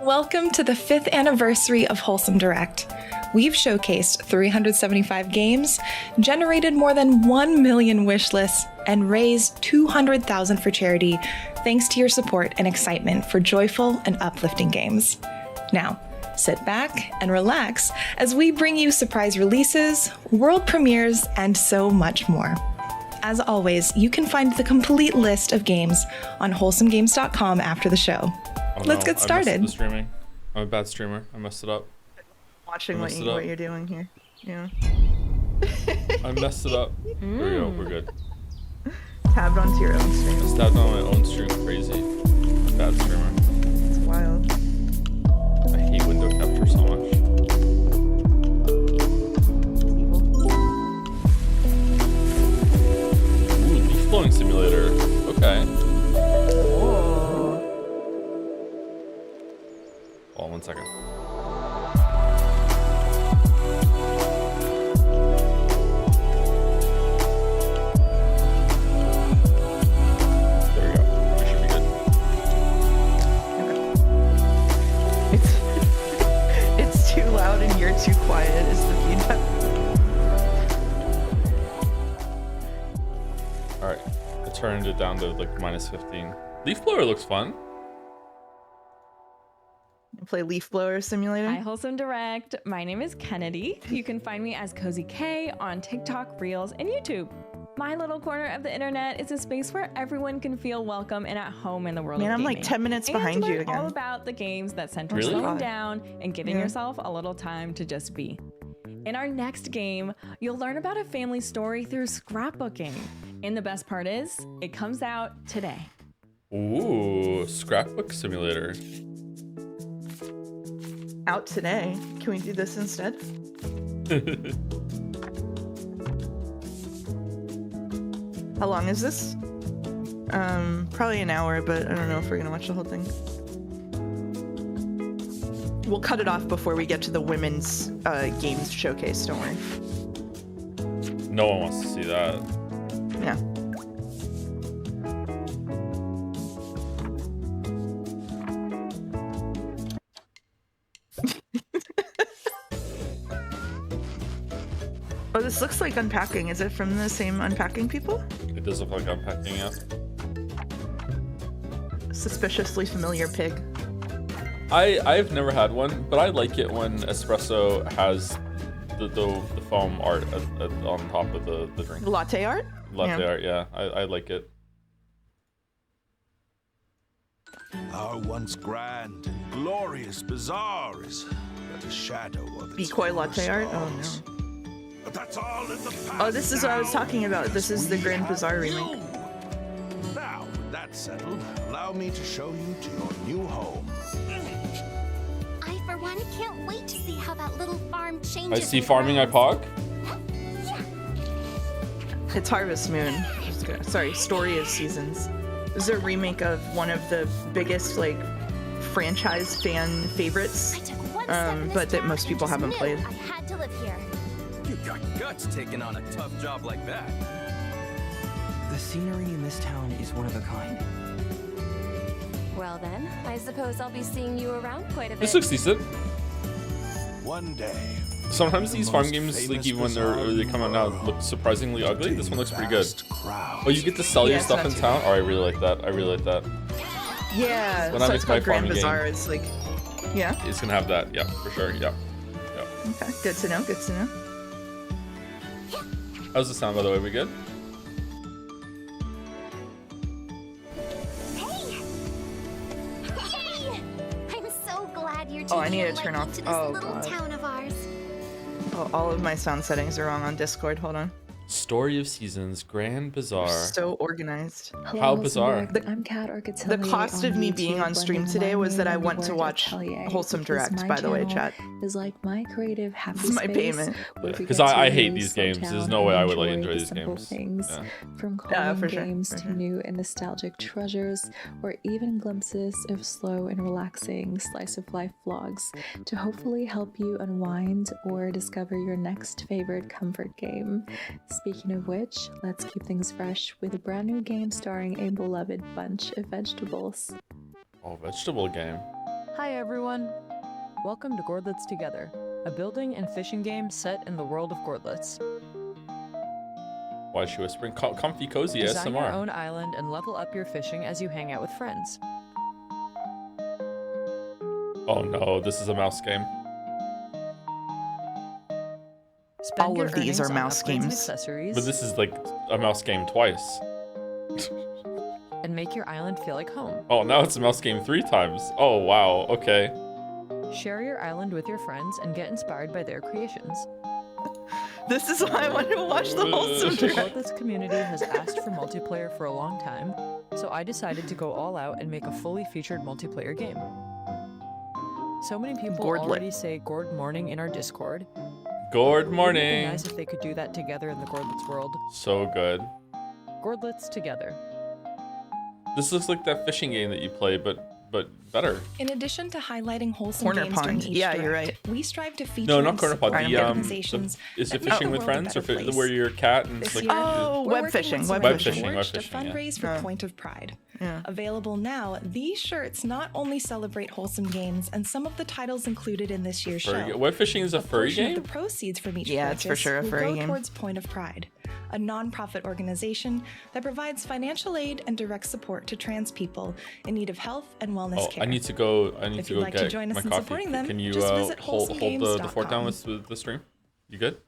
Welcome to the 5th anniversary of Wholesome Direct. We've showcased 375 games, generated more than 1 million wish lists, and raised $200,000 for charity thanks to your support and excitement for joyful and uplifting games. Now, sit back and relax as we bring you surprise releases, world premieres, and so much more. As always, you can find the complete list of games on wholesomegames.com after the show. Let's get started. I messed up the streaming. I'm a bad streamer. I messed it up. Watching what you're doing here. Yeah. I messed it up. There we go. We're good. Tabbed onto your own stream. I stabbed on my own stream. Crazy. Bad streamer. It's wild. I hate window capture so much. Ooh, leaf blowing simulator. Okay. Hold on 1 second. There we go. We should be good. Okay. It's too loud and you're too quiet is the feedback. Alright. I turned it down to like -15. Leaf blower looks fun. Play Leaf Blower Simulator. Hi, Wholesome Direct. My name is Kennedy. You can find me as Cozy K on TikTok, Reels, and YouTube. My little corner of the internet is a space where everyone can feel welcome and at home in the world of I'm gaming. like 10 minutes behind you again. All about the games that center Really? slowing down and giving yourself a little time to just be. In our next game, you'll learn about a family story through scrapbooking. And the best part is, it comes out today. Ooh, scrapbook simulator. Out today. Can we do this instead? How long is this? Probably an hour, but I don't know if we're gonna watch the whole thing. We'll cut it off before we get to the women's games showcase, don't worry. No one wants to see that. Yeah. Oh, this looks like unpacking. Is it from the same unpacking people? It does look like unpacking, yeah. Suspiciously familiar pig. I've never had one, but I like it when espresso has the foam art on top of the drink. Latte art? Latte art, yeah. I like it. Our once grand and glorious bazaar is but a shadow of its Decoy latte art? Oh stars. no. But that's all in the past. Oh, this is what I was now, talking about. This is the we Grand have Bazaar you. remake. Now, with that settled, allow me to show you to your new home. I, for one, can't wait to see how that little farm changes. I see and farming grows. IPOG. Yeah. It's Harvest Moon. Sorry, Story of Seasons. This is a remake of one of the biggest, like, franchise fan favorites, I took one step in this but that path most and people just haven't knew played. I had to live here. You got guts taking on a tough job like that. The scenery in this town is one of a kind. Well then, I suppose I'll be seeing you around quite a bit. This looks decent. One day. Sometimes the these farm most games, like famous even when bazaar they come out now, in the look surprisingly world. ugly. This one looks pretty good. Vast crowds. Oh, you get to sell Yeah, your it's stuff not in too town? Oh, I really like that. I really like that. Yeah, When I so make it's my called Grand farming Bazaar. game. It's like, yeah. It's gonna have that. Yeah, for sure. Yeah. Okay, good to know. Good to know. How's the sound, by the way? We good? Hey! Hey! I'm so glad you're Oh, I taking need a to turn liking off- to this oh, little God. town of ours. Oh, all of my sound settings are wrong on Discord. Hold on. Story of Seasons, Grand Bazaar. So organized. How bizarre. I'm Kat Arcatelli. The cost of me being on stream today was that I went to watch Wholesome Direct, by the way, chat. Is like my creative happy This is my space, payment. where we Because get to I hate really these slow games. There's down no way and I would like enjoy enjoy the these simple games. Things, Yeah. from Yeah, calming for sure, games for to sure. new and nostalgic treasures, or even glimpses of slow and relaxing slice of life vlogs to hopefully help you unwind or discover your next favorite comfort game. Speaking of which, let's keep things fresh with a brand new game starring a beloved bunch of vegetables. Oh, vegetable game. Hi everyone! Welcome to Gordlets Together, a building and fishing game set in the world of Gordlets. Why is she whispering? Comfy, cozy Design your ASMR. own island and level up your fishing as you hang out with friends. Oh no, this is a mouse game. Spend All your of these earnings are on mouse upgrades and games. accessories, But this is like a mouse game twice. and make your island feel like home. Oh, now it's a mouse game 3 times. Oh, wow. Okay. Share your island with your friends and get inspired by their creations. This is why I wanted to watch the Wholesome The Direct. Gordlets community has asked for multiplayer for a long time, so I decided to go all out and make a fully featured multiplayer game. So many people Gordlet. already say Gord morning in our Discord. Good Wouldn't it morning. be nice if they could do that together in the Gordlets world. So good. Gordlets together. This looks like that fishing game that you play, but better. In addition to highlighting wholesome Corner games during Pond. each Yeah, you're direct, we strive to feature No, not and corner pod. support The organizations is it that make fishing the with world a friends or better place. where you're a cat and it's This like year, Oh, we're web working fishing, with web Web fishing, Forge web to fishing, yeah. fundraise for Point of Pride. Yeah. Available now, these shirts not only celebrate wholesome games and some of the titles included in this year's furry show. Web fishing is a furry portion game? of the proceeds from each Yeah, purchase it's for sure a will furry go game. towards Point of Pride, a non-profit organization that provides financial aid and direct support to trans people in need of health and wellness Oh, care. I need to go. If you'd like to get join us my in coffee. supporting them, Can you just visit hold the fort down wholesomagames.com. with the stream? You good?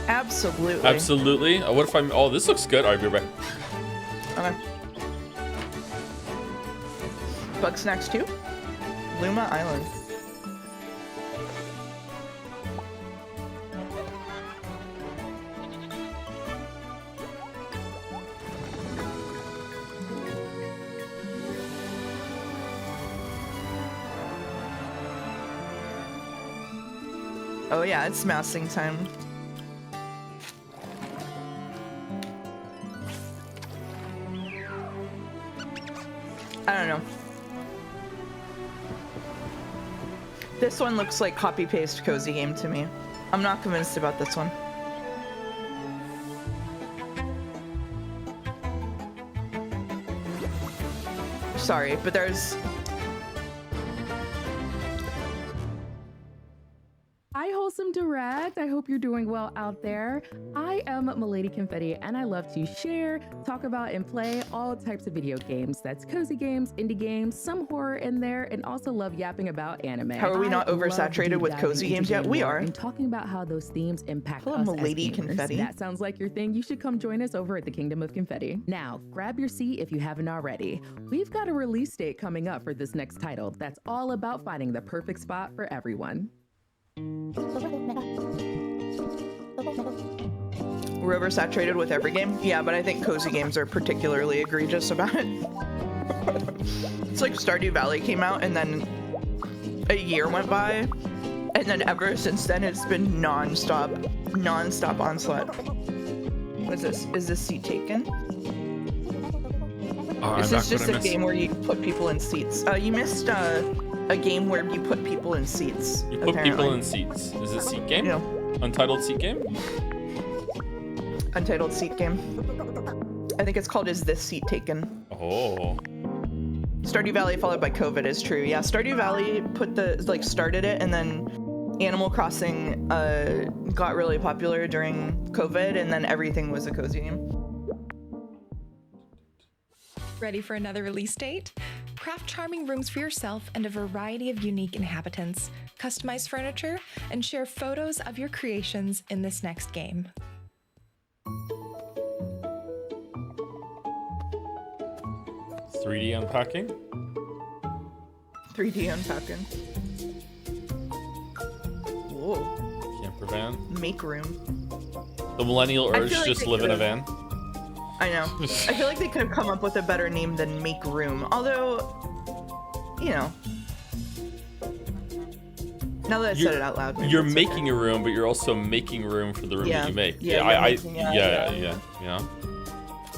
Absolutely. Absolutely. What if I'm? Oh, this looks good. I'll be right back. Okay. Bug Snacks 2? Luma Island. Oh yeah, it's mousing time. I don't know. This one looks like copy-paste cozy game to me. I'm not convinced about this one. Sorry, but there's... Hi, Wholesome Direct. I hope you're doing well out there. I am Milady Confetti, and I love to share, talk about, and play all types of video games. That's cozy games, indie games, some horror in there, and also love yapping about anime. How are we not I love oversaturated deep with diving cozy into games yet? game We lore are. And talking about how those themes impact Hello, us Milady as gamers. Confetti. That sounds like your thing. You should come join us over at the Kingdom of Confetti. Now, grab your seat if you haven't already. We've got a release date coming up for this next title that's all about finding the perfect spot for everyone. We're oversaturated with every game? Yeah, but I think cozy games are particularly egregious about it. It's like Stardew Valley came out and then a year went by, and then ever since then it's been non-stop onslaught. What is this? Is this seat taken? This is just a game where you put people in seats. You missed a game where you put people in seats. You put apparently. people in seats. Is it seat game? Yeah. Untitled seat game? Untitled seat game. I think it's called Is This Seat Taken? Oh. Stardew Valley followed by COVID is true. Yeah, Stardew Valley started it, and then Animal Crossing got really popular during COVID, and then everything was a cozy game. Ready for another release date? Craft charming rooms for yourself and a variety of unique inhabitants, customize furniture, and share photos of your creations in this next game. "3D unpacking." 3D unpacking. Whoa. Camper van. Make room. The millennial I urge feel like just they live in a could've- van. I know. I feel like they could have come up with a better name than Make Room. Although, you know. Now that I said it out loud. maybe You're it's making okay. a room, but you're also making room for the room Yeah. that you make. Yeah, I you're making- yeah.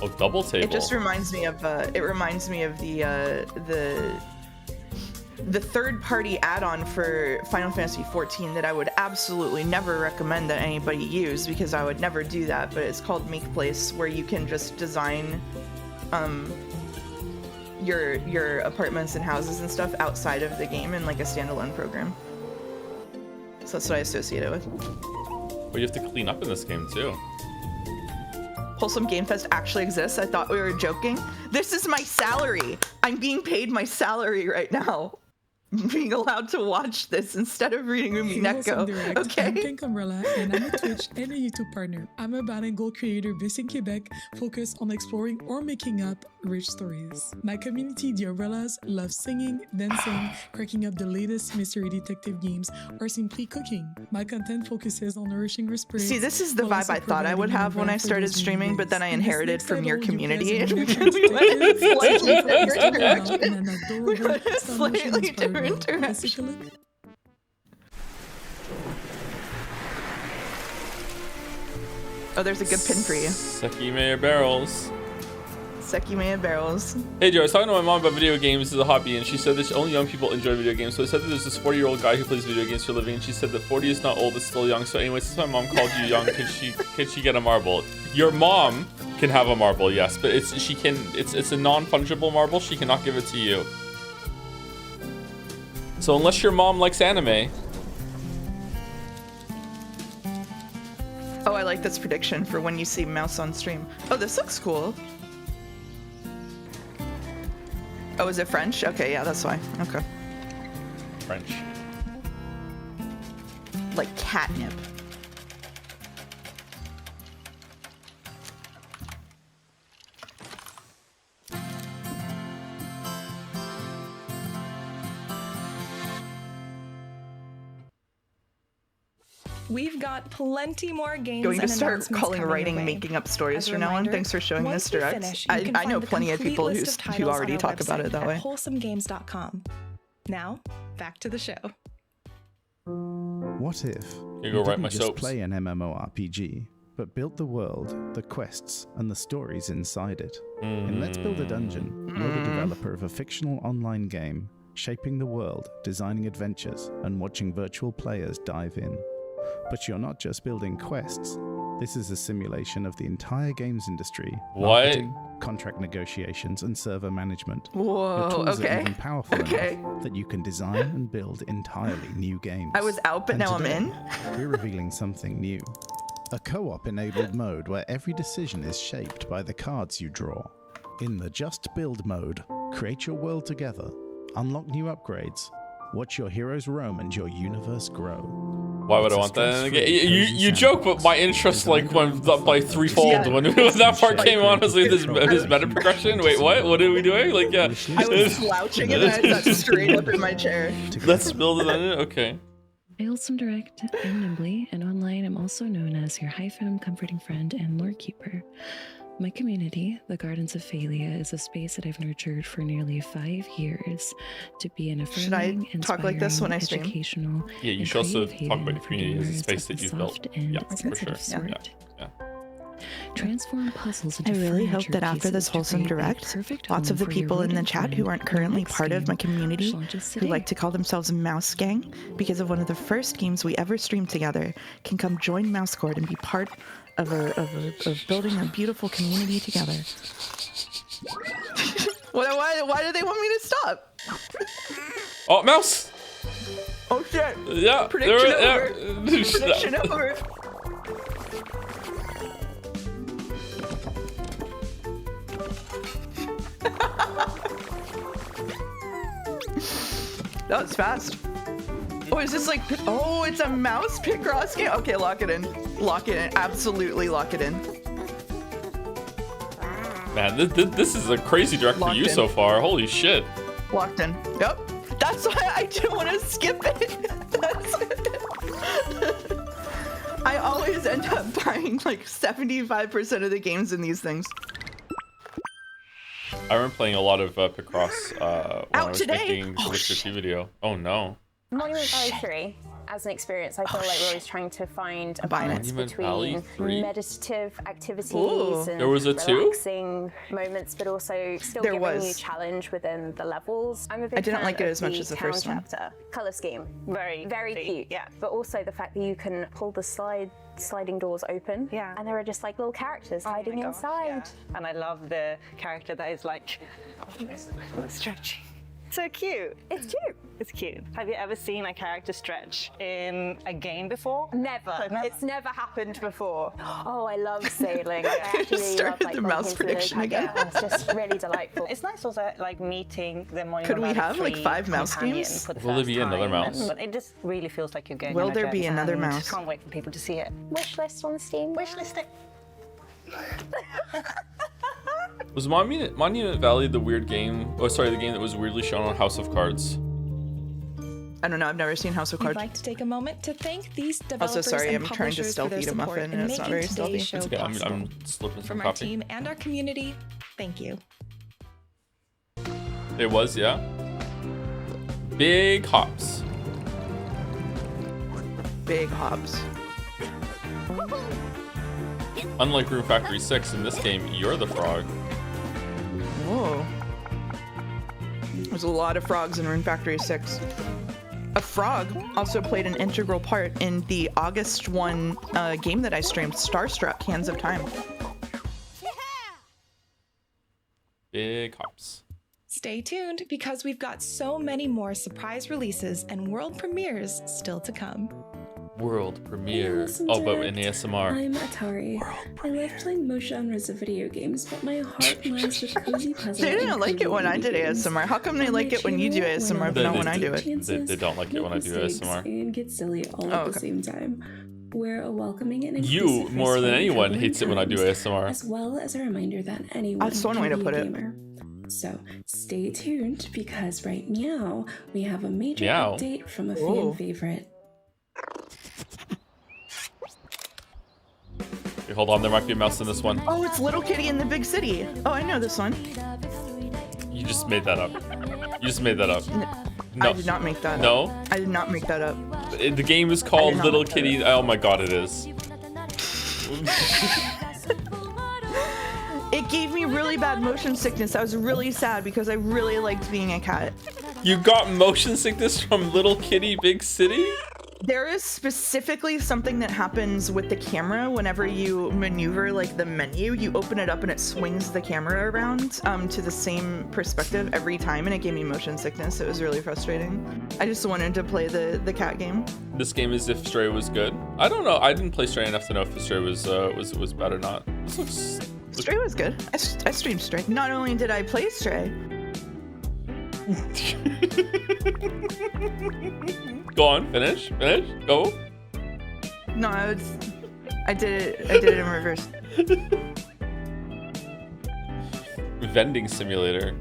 Oh, double table. It just reminds me of the third-party add-on for Final Fantasy XIV that I would absolutely never recommend that anybody use, because I would never do that. But it's called Make Place, where you can just design your apartments and houses and stuff outside of the game in like a standalone program. So that's what I associate it with. Well, you have to clean up in this game too. Wholesome Game Fest actually exists. I thought we were joking. This is my salary. I'm being paid my salary right now. Being allowed to watch this instead of reading Umineko. Okay. I'm Ken Umbrella, and I'm a Twitch and a YouTube partner. I'm a Bandle creator based in Quebec, focused on exploring or making up rich stories. My community, the Umbrellas, love singing, dancing, cracking up the latest mystery detective games, or simply cooking. My content focuses on nourishing your spirit. See, this is the vibe I thought I would have when I started streaming, but then I inherited from your community. Slightly different interaction. Oh, there's a good pin for you. Sekime barrels. Sekime barrels. Hey Joe, I was talking to my mom about video games as a hobby, and she said that only young people enjoy video games. So I said that there's this 40-year-old guy who plays video games for a living, and she said that 40 is not old, it's still young. So anyway, since my mom called you young, can she get a marble? Your mom can have a marble, yes, but it's a non-fungible marble. She cannot give it to you. So unless your mom likes anime. Oh, I like this prediction for when you see mouse on stream. Oh, this looks cool. Oh, is it French? Okay, yeah, that's why. Okay. French. Like catnip. We've got plenty more games. Going to and start announcements calling coming writing your way. making up stories As a from now on. reminder, Thanks for showing once this we direct. finish, you can I know find the plenty of complete people list of who titles already on our talk about website it that at way. wholesomegames.com. Now, back to the show. What if you go write didn't my just soaps. play an MMORPG, but built the world, the quests, and the stories inside it? In Let's Build a Dungeon, you're the developer of a fictional online game, shaping the world, designing adventures, and watching virtual players dive in. But you're not just building quests. This is a simulation of the entire games industry. What? Marketing, contract negotiations, and server management. Whoa, Your tools okay. are even powerful Okay. enough that you can design and build entirely new games. I was out, but And now I'm today, in. We're revealing something new. A co-op enabled mode where every decision is shaped by the cards you draw. In the Just Build mode, create your world together, unlock new upgrades, watch your heroes roam and your universe grow. Why would I want that in the game? You joke, but my interest like went up by threefold when that part came on. I was like, this meta progression. Wait, what? What are we doing? Like, yeah. I was slouching and I sat straight up in my chair. Let's build it on it. Okay. Wholesome Direct, I'm Nimbly, and online I'm also known as your hyphen, comforting friend, and lore keeper. My community, the Gardens of Phalia, is a space that I've nurtured for nearly 5 years to be an affirming, Should I talk like this when I stream? educational, Yeah, you and should also creative talk about haven your for community as a gamers space of that the you've built. soft and Yeah, for sure. sensitive sort. Yeah. Transform puzzles into I really hope furniture that after pieces this to Wholesome create a Direct, perfect lots home of the for your people in the rodent chat who friend aren't in the currently next part of my game, community, which launches who today. like to call themselves Mouse Gang, because of one of the first games we ever streamed together, can come join Mousecord and be part of building a beautiful community together. Why do they want me to stop? Oh, mouse! Oh shit! Yeah. Prediction there- over. yeah. Prediction over. That was fast. Oh, is this like, oh, it's a mouse Picross game? Okay, lock it in. Lock it in. Absolutely lock it in. Man, this is a crazy direct for Locked you in. so far. Holy shit. Locked in. Yep. That's why I didn't want to skip it. I always end up buying like 75% of the games in these things. I remember playing a lot of Picross when I was today? making the Witcher 2 video. Oh no. Morning anniversary. as an experience, I feel like we're always trying to find a balance Monument Valley between 3? meditative activities Ooh. and There was a 2? relaxing moments, but also still There giving was. you challenge within the levels. I'm a big I didn't fan like it of as much as the town first one. chapter. Color scheme, very pretty, cute. yeah. But also the fact that you can pull the sliding doors open. Yeah. And there are just like little characters hiding my gosh, inside. yeah. And I love the character that is like stretching. So cute. It's cute. It's cute. Have you ever seen a character stretch in a game before? Never. No. It's never happened before. Oh, I love sailing. I actually Started love the like mouse bumping into those prediction again. characters. It's just really delightful. It's nice also like meeting the Monument Could we Valley have, like, 3 5 mouse companion games? for the Will there first be another time, mouse? But it just really feels like you're going Will on a there be journey, another and mouse? Can't wait for people to see it. Wish list on Steam. Wish list it. Was Monument Valley the weird game? Oh, sorry, the game that was weirdly shown on House of Cards. I don't know. I've never seen House of We'd Cards. like to take a moment to thank these developers Also, sorry, and I'm trying to publishers for stealth their eat a support muffin, in and it's not making very stealthy. today's show It's okay. possible. I'm slipping some From our coffee. team and our community, thank you. It was, yeah. Big hops. Big hops. Unlike Room Factory 6, in this game, you're the frog. Whoa. There's a lot of frogs in Rune Factory 6. A frog also played an integral part in the August 1 game that I streamed, Starstruck Hands of Time. Big hops. Stay tuned because we've got so many more surprise releases and world premieres still to come. World premiere. Wholesome Oh, but Direct. in ASMR. I'm Atari. I love playing most genres of video games, but my heart lies with cozy puzzles. They didn't like it when I did ASMR. How come they like it when you do ASMR, but not when I do it? They don't like it when I do ASMR. And get silly all at the same time. We're a welcoming and You, inclusive more space than for anyone, everyone hates it when I do comes, ASMR. As well as a reminder that anyone That's one can way to be put a it. gamer. So stay tuned because right now we have a major Meow. update from a Whoa. fan favorite. Okay, hold on, there might be a mouse in this one. Oh, it's Little Kitty in the Big City. Oh, I know this one. You just made that up. You just made that up. No. I did not make that No? up. I did not make that up. The game is called not Little make that Kitty. Oh my god, it is. It gave me really bad motion sickness. I was really sad because I really liked being a cat. You got motion sickness from Little Kitty Big City? There is specifically something that happens with the camera whenever you maneuver like the menu. You open it up and it swings the camera around to the same perspective every time, and it gave me motion sickness. It was really frustrating. I just wanted to play the cat game. This game is if Stray was good. I don't know. I didn't play Stray enough to know if Stray was bad or not. This looks. Stray was good. I streamed Stray. Not only did I play Stray. Go on, finish, go. No, I did it in reverse. Vending simulator.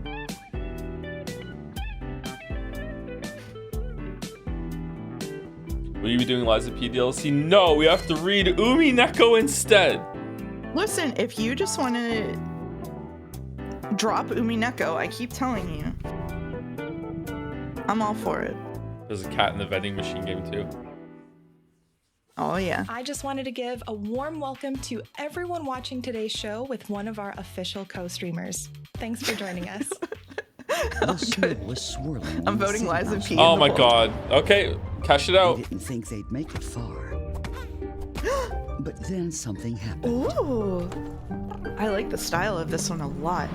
Will you be doing Liza P DLC? No, we have to read Umineko instead. Listen, if you just want to drop Umineko, I keep telling you. I'm all for it. There's a cat in the vending machine game too. Oh yeah. I just wanted to give a warm welcome to everyone watching today's show with one of our official co-streamers. Thanks for joining us. I'm voting Liza P. Oh my god. Okay, cash it out. They didn't think they'd make it far. But then something happened. Ooh. I like the style of this one a lot.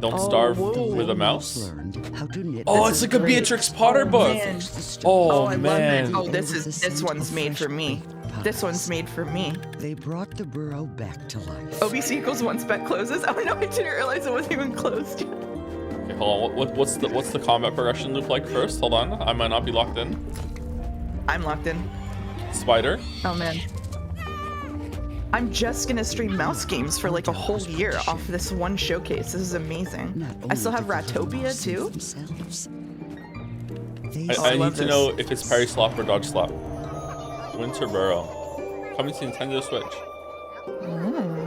Don't starve with a mouse. How to knit. Oh, it's like a Beatrix Potter book. Man. Oh, I man. love it. Oh, this one's made for me. This one's made for me. They brought the burrow back to life. OBC equals 1 spec closes. Oh no, I didn't realize it wasn't even closed. Okay, hold on. What's the combat progression loop like first? Hold on. I might not be locked in. I'm locked in. Spider. Oh man. I'm just gonna stream mouse games for like a whole year off this one showcase. This is amazing. I still have Ratopia too. I need to know if it's parry slap or dodge slap. Winter Burrow. Coming to Nintendo Switch.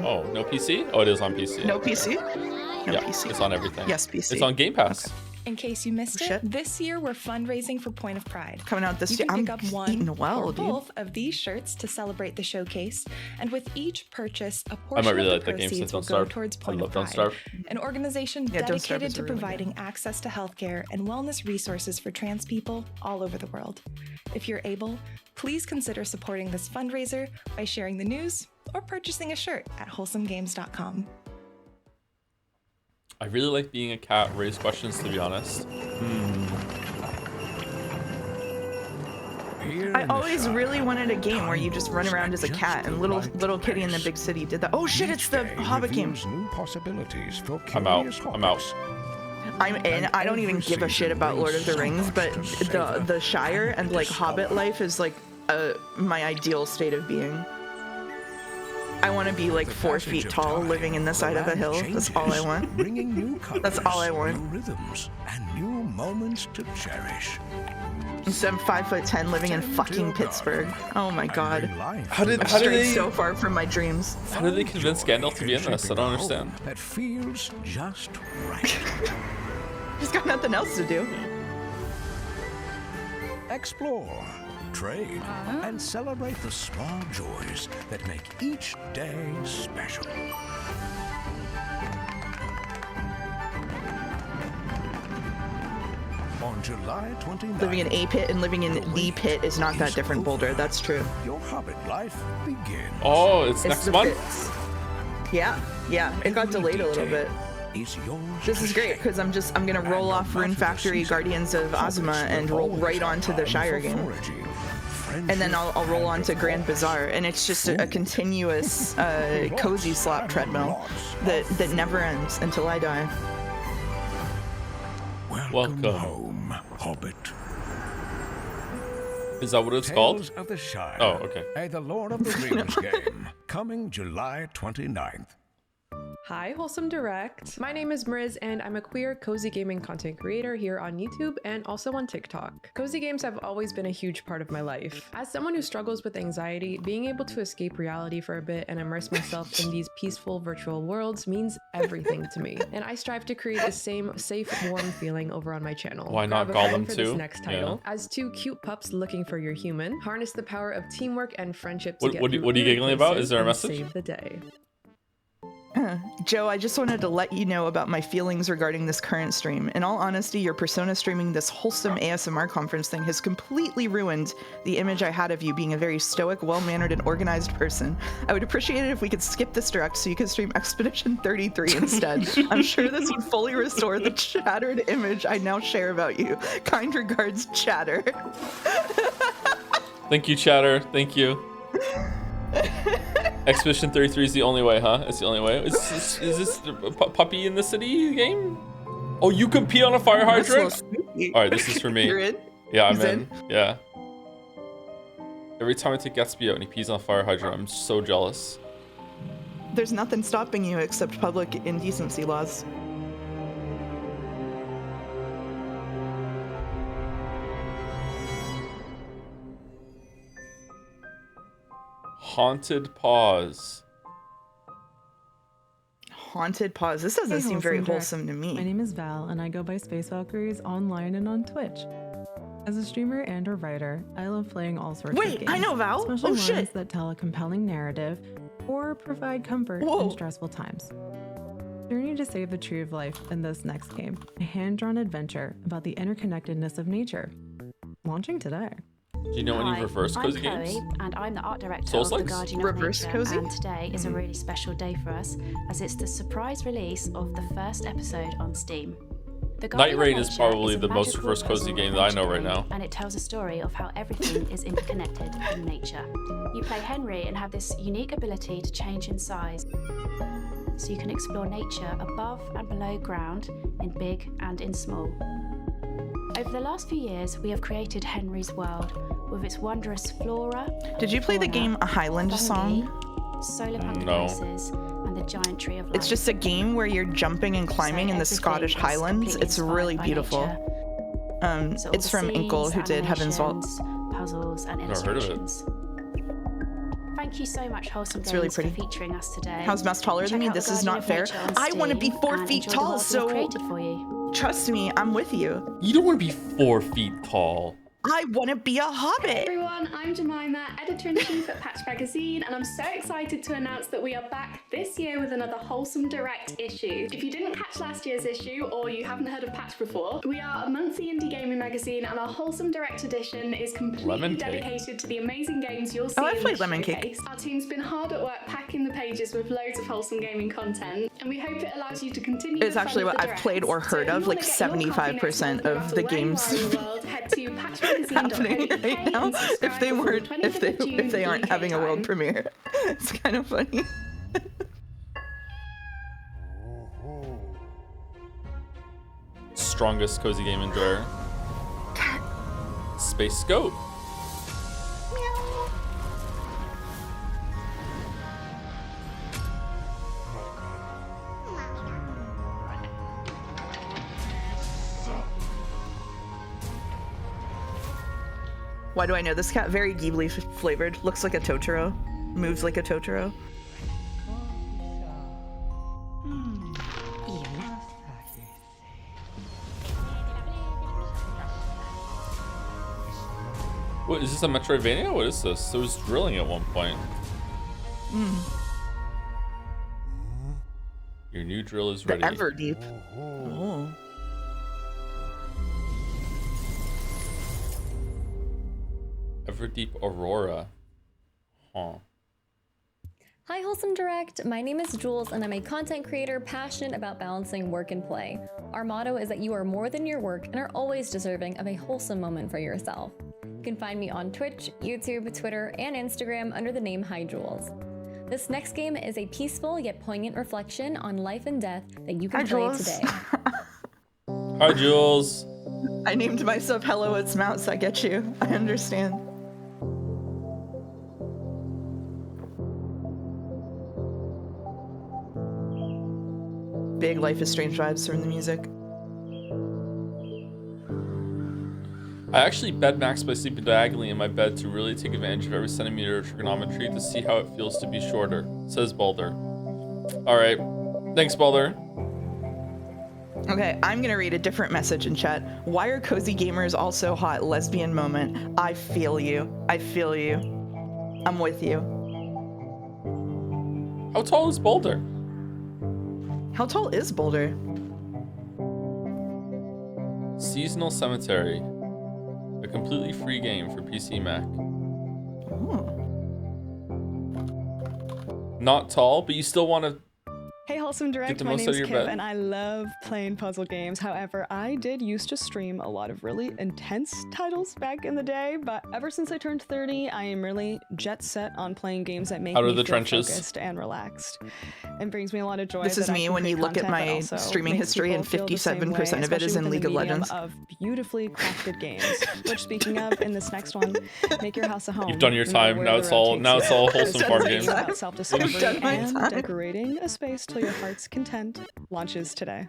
Oh, no PC? Oh, it is on PC. No PC? No yeah, PC. It's on everything. Yes, PC. It's on Game Pass. In case you missed it, this year we're fundraising for Point of Pride. Coming out this year. You I'm can pick up one eating well, or dude. both of these shirts to celebrate the showcase, and with each purchase, a I portion might really of like the that game proceeds since will Don't go Starve. towards I Point love of Don't Pride, Starve. an organization Yeah, Don't Starve dedicated is to a really good providing access to healthcare and wellness resources for trans people all over the world. If you're able, please consider supporting this fundraiser by sharing the news or purchasing a shirt at wholesomegames.com. I really like being a cat. Raise questions, to be honest. I always really wanted a game where you just run around as a cat, and little kitty in the big city did that. Oh shit, it's the Hobbit game. New possibilities for I'm out. curious I'm out. I'm in. I don't even give a shit about Lord of the Rings, but the Shire and like Hobbit life is like my ideal state of being. I want to be like 4 feet tall, living in the side of a hill. That's all I want. Bringing new That's all I want. new rhythms, and new moments to cherish. Instead, I'm 5'10", living in fucking Pittsburgh. Oh my god. How did I'm strayed they so far from my dreams. How did they convince Scandal to be in this? I don't understand. That feels just right. He's got nothing else to do. Explore, trade, and celebrate the small joys that make each day special. On July 29th, Living in a pit and living in the pit is not that different, Boulder. That's true. Your Hobbit life begins. Oh, it's next the month? pits. Yeah. It got delayed a little bit. This is great because I'm gonna roll off Rune Factory, Guardians of Ozma, and roll right onto the Shire game. And then I'll roll on to Grand Bazaar, and it's just a continuous cozy slot treadmill that never ends until I die. Welcome home, Hobbit. Is that what it's called? Tales of the Shire. Oh, okay. The Lord of the Rings game, coming July 29th. Hi, Wholesome Direct. My name is Mriz, and I'm a queer cozy gaming content creator here on YouTube and also on TikTok. Cozy games have always been a huge part of my life. As someone who struggles with anxiety, being able to escape reality for a bit and immerse myself in these peaceful virtual worlds means everything to me. And I strive to create the same safe, warm feeling over on my channel. Why not Grab a friend Gollum for too? this next title. As two cute pups looking for your human, harness the power of teamwork and friendship to What get are through you giggling about? places Is there a and message? Save the day. Joe, I just wanted to let you know about my feelings regarding this current stream. In all honesty, your persona streaming this wholesome ASMR conference thing has completely ruined the image I had of you being a very stoic, well-mannered, and organized person. I would appreciate it if we could skip this direct so you could stream Expedition 33 instead. I'm sure this would fully restore the shattered image I now share about you. Kind regards, Chatter. Thank you, Chatter. Thank you. Expedition 33 is the only way, huh? It's the only way. Is this the puppy in the city game? Oh, you can pee on a fire hydrant? All right, this is for me. You're in? Yeah, I'm He's in. Yeah. Every time I take Gatsby out and he pees on a fire hydrant, I'm so jealous. There's nothing stopping you except public indecency laws. Haunted Paws. Haunted Paws. This doesn't seem very wholesome to me. My name is Val, and I go by Space Valkyries online and on Twitch. As a streamer and a writer, I love playing all sorts of games. Wait, I know Val. Especially Oh, ones shit. that tell a compelling narrative or provide comfort in stressful times. Journey to save the tree of life in this next game, a hand-drawn adventure about the interconnectedness of nature. Launching today. Do you know any reverse cozy I'm games? Chloe, and I'm the art director Souls of The Likes? Guardian Reverse of Nature, cozy? and today is a really special day for us, as it's the surprise release of the first episode on Steam. The Night Guardian of Raid is Nature probably a the most magical reverse cozy puzzle game that I know adventure right game, now. and it tells a story of how everything is interconnected in nature. You play Henry and have this unique ability to change in size, so you can explore nature above and below ground, in big and in small. Over the last few years, we have created Henry's world, with its wondrous flora. Did you play the game A Highland Song? Solar panel No. places, and the giant tree of life. It's just a game where you're jumping and climbing in the Scottish Highlands. It's really beautiful. It's from Inkle, who did Heaven's Vault. Puzzles and Never heard of it. illustrations. Thank you so much, Wholesome It's really Games, pretty. for featuring us today. How's Mouse taller than Check me? out This The is not Guardian fair. of Nature on I want to be Steam 4 and feet enjoy the tall, world we've so created for you. Trust me, I'm with you. You don't want to be 4 feet tall. I want to be a hobbit. Hey everyone, I'm Jemima, editor-in-chief at Patch Magazine, and I'm so excited to announce that we are back this year with another Wholesome Direct issue. If you didn't catch last year's issue, or you haven't heard of Patch before, we are a monthly indie gaming magazine, and our Wholesome Direct edition is completely dedicated to the amazing games you'll see in this showcase. Our team's been hard at work packing the pages with loads of wholesome gaming content, and we hope it allows you to continue It's actually what I've played or heard of, like 75% of the games happening right now. If they aren't having a world premiere, it's kind of funny. Strongest cozy game enjoyer. Space Scope. Why do I know this cat? Very Ghibli flavored. Looks like a Totoro. Moves like a Totoro. What is this, a Metroidvania? What is this? It was drilling at one point. Your new drill is ready. The Everdeep. Oh. Everdeep Aurora. Huh. Hi Wholesome Direct, my name is Jules and I'm a content creator passionate about balancing work and play. Our motto is that you are more than your work and are always deserving of a wholesome moment for yourself. You can find me on Twitch, YouTube, Twitter, and Instagram under the name Hi Jules. This next game is a peaceful yet poignant reflection on life and death that you can play today. Hi Jules. I named myself Hello It's Mouse, I get you. I understand. Big Life is Strange vibes from the music. I actually bed max by sleeping diagonally in my bed to really take advantage of every centimeter of trigonometry to see how it feels to be shorter, says Balder. Alright, thanks Balder. Okay, I'm gonna read a different message in chat. Why are cozy gamers all so hot? Lesbian moment. I feel you. I feel you. I'm with you. How tall is Balder? How tall is Boulder? Seasonal Cemetery. A completely free game for PC Mac. Oh. Not tall, but you still want to Hey Wholesome Direct, my name's Kip and I love playing puzzle games. However, I did used to stream a lot of really intense titles back in the day, but ever since I turned 30, I am really jet set on playing games that make me feel focused and relaxed. It brings me a lot of joy. This is me when you look at my streaming history and 57% of it is in League of Legends. Of beautifully crafted games. Which, speaking of, in this next one, make your house a home. You've done your time. Now it's all wholesome farm games. About self-discovery and decorating a space till your heart's content launches today.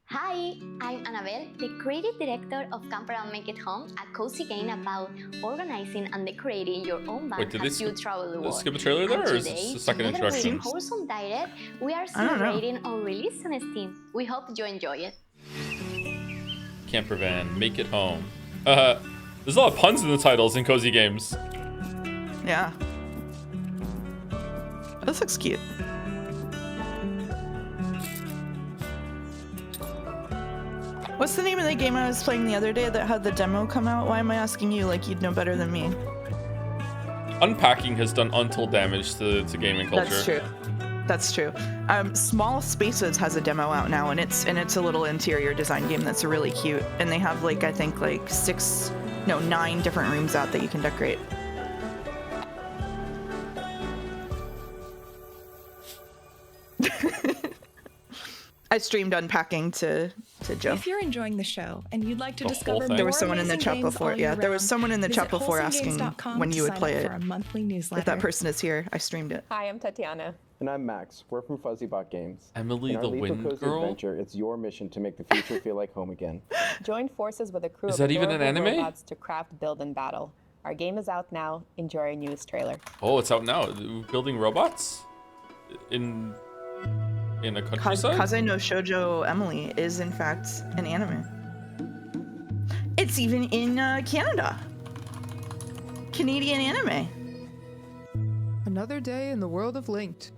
Hi, I'm Annabelle, the creative director of Camp Around Make It Home, a cozy game about organizing and decorating your own bank as you travel the world. Skip a trailer there, or is this the second introduction? With Wholesome Direct, we are celebrating our release on Steam. We hope you enjoy it. Camper van, make it home. There's a lot of puns in the titles in cozy games. Yeah. This looks cute. What's the name of the game I was playing the other day that had the demo come out? Why am I asking you like you'd know better than me? Unpacking has done untold damage to gaming culture. That's true. That's true. Small Spaces has a demo out now, and it's a little interior design game that's really cute. And they have like I think like 9 different rooms out that you can decorate. I streamed Unpacking to Joe. If you're enjoying the show and you'd like to discover more there was someone in the chat games before. all Yeah, year there was round, someone in the chat visit before asking wholesomegames.com when to you would sign play up it. for our monthly newsletter. If that person is here, I streamed it. Hi, I'm Tatiana. And I'm Max. We're from Fuzzybot Games. Emily in our the Lethal Wind Cozy Girl? Adventure, it's your mission to make the future feel like home again. Join forces with a crew Is of that even an adorable anime? robots to craft, build, and battle. Our game is out now. Enjoy our newest trailer. Oh, it's out now. Building robots? In in a countryside? Kaze no Shoujo Emily is in fact an anime. It's even in Canada. Canadian anime. Another day in the world of Linked.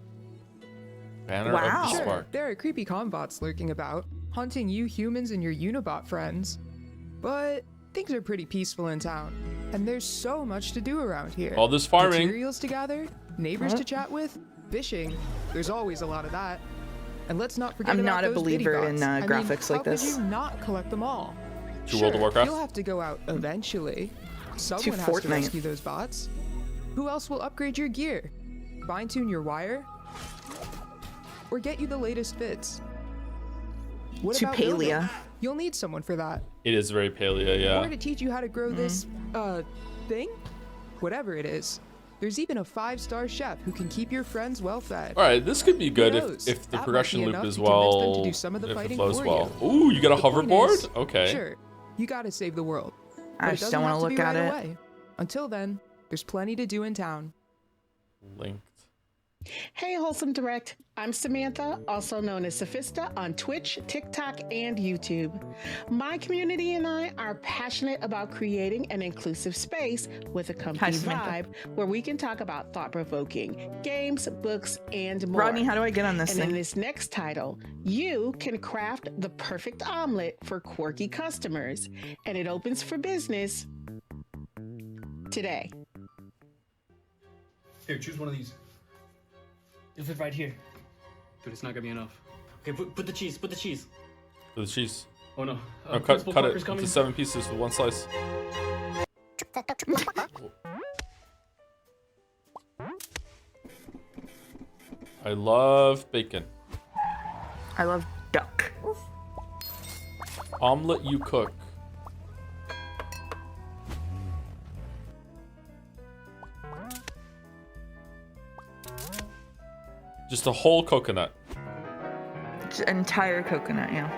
Banner of the Sure, Spark. there are creepy combots lurking about, haunting you humans and your Unibot friends. But things are pretty peaceful in town, and there's so much to do around here. All this farming. Materials to gather, neighbors to chat with, fishing. There's always a lot of that. And let's not forget I'm about not a those believer bitty in bots. graphics like this. How could you not collect them all? To World of Warcraft? You'll have to go out eventually. Someone has to Fortnite. rescue those bots. Who else will upgrade your gear? Fine-tune your wire? Or get you the latest fits? What To about building? Palea. You'll need someone for that. It is very paleo, yeah. Or to teach you how to grow this, thing? Whatever it is. There's even a 5-star chef who can keep your friends well fed. Alright, this could be good knows? if the That progression might be loop enough is to convince them to well, do some of the if it fighting flows for well. you. Ooh, you got a The point hoverboard? is, Okay. Sure, you gotta save the world. I But it just doesn't don't wanna have to be look at right it. away. Until then, there's plenty to do in town. Linked. Hey, Wholesome Direct. I'm Samantha, also known as Sophista on Twitch, TikTok, and YouTube. My community and I are passionate about creating an inclusive space with a comfy vibe where we can talk about thought-provoking games, books, and more. Rodney, how do I get on this And thing? in this next title, you can craft the perfect omelet for quirky customers, and it opens for business today. Here, choose one of these. It'll fit right here. Dude, it's not gonna be enough. Okay, put the cheese. Put the cheese. For the cheese. Oh no. No, cut Principal it Parker's into coming. 7 pieces with 1 slice. I love bacon. I love duck. Omelet you cook. Just a whole coconut. Entire coconut, yeah.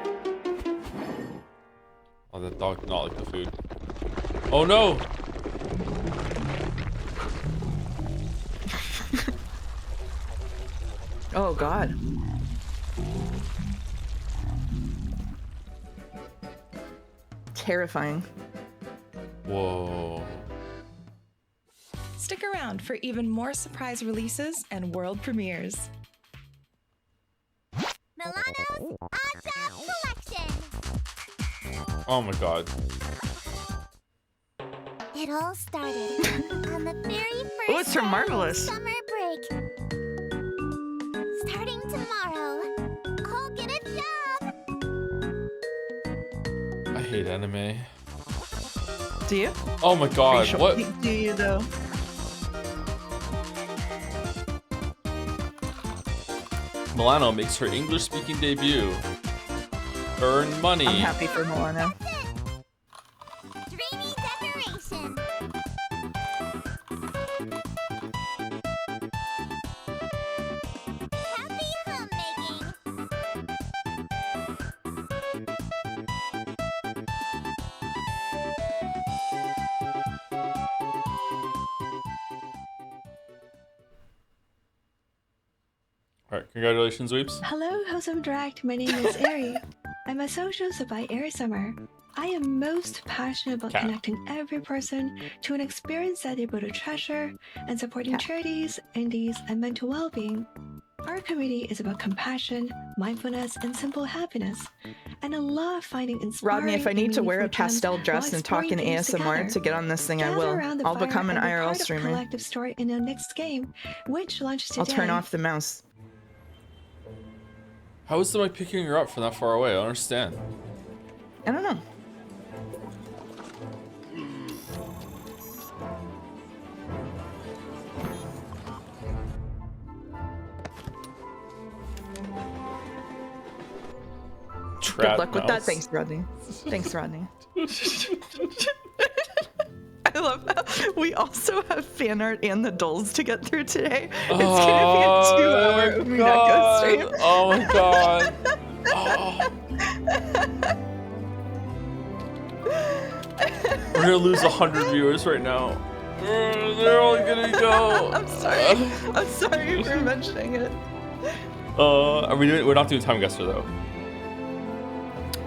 Oh, that dog did not like the food. Oh no! Oh god. Terrifying. Whoa. Stick around for even more surprise releases and world premieres. Milano's Awesome Collection! Oh my god. It all started on the very first Oh, it's from day of Marvelous. summer break. Starting tomorrow, I'll get a job. I hate anime. Do you? Oh my god, Racial- what? Do you though? Milano makes her English-speaking debut. Earn money. I'm happy for Milano. Dreamy decoration. Happy homemaking. Alright, congratulations, Weeps. Hello, Wholesome Direct. My name is Ari. I'm a social by Ari Summer. I am most passionate about Cat. connecting every person to an experience that they're able to treasure and supporting charities, indies, and mental well-being. Our community is about compassion, mindfulness, and simple happiness. And I love finding inspiring Rodney, if I need and to wear a meaningful gems pastel dress while and talk in exploring games ASMR together. to get on this thing, I Gather will. around the I'll fire become an and be IRL part of streamer. collective story in our next game, which launches today. I'll turn off the mouse. How is the mic picking her up from that far away? I don't understand. I don't know. Good luck with that. Thanks, Rodney. Thanks, Rodney. I love how we also have fan art and the dolls to get through today. It's gonna be a 2-hour Umineko stream. Oh my god. Oh. We're gonna lose 100 viewers right now. They're all gonna go. I'm sorry. I'm sorry for mentioning it. We're not doing Time Guesser though.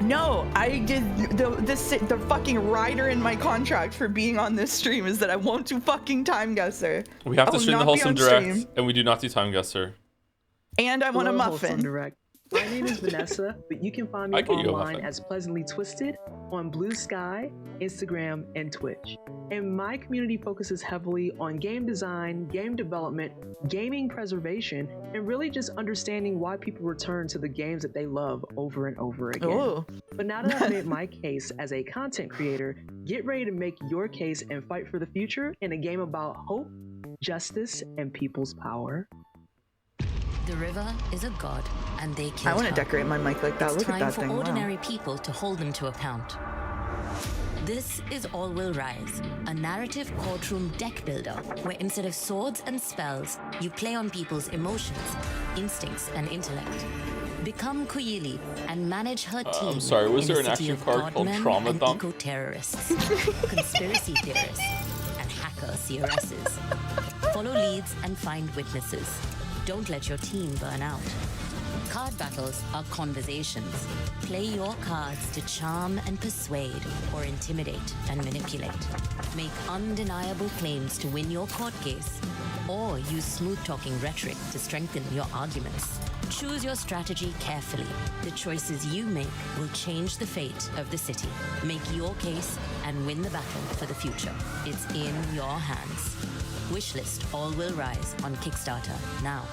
No, I did the fucking rider in my contract for being on this stream is that I won't do fucking Time Guesser. We have to stream the Wholesome Direct, and we do not do Time Guesser. And I want a muffin. Wholesome Direct. My name is Vanessa, but you can find me online as Pleasantly Twisted on Blue Sky, Instagram, and Twitch. And my community focuses heavily on game design, game development, gaming preservation, and really just understanding why people return to the games that they love over and over again. Ooh. But now that I've made my case as a content creator, get ready to make your case and fight for the future in a game about hope, justice, and people's power. The river is a god, and they killed I want to her. decorate my mic like that. It's Look at time that for thing. ordinary Wow. people to hold them to account. This is All Will Rise, a narrative courtroom deck builder where instead of swords and spells, you play on people's emotions, instincts, and intellect. Become Kuyili and manage her team. I'm sorry, was in there a an city action of card called godmen Trauma and Dump? eco-terrorists, conspiracy theorists, and hacker CRSs. Follow leads and find witnesses. Don't let your team burn out. Card battles are conversations. Play your cards to charm and persuade, or intimidate and manipulate. Make undeniable claims to win your court case, or use smooth-talking rhetoric to strengthen your arguments. Choose your strategy carefully. The choices you make will change the fate of the city. Make your case and win the battle for the future. It's in your hands. Wishlist All Will Rise on Kickstarter now.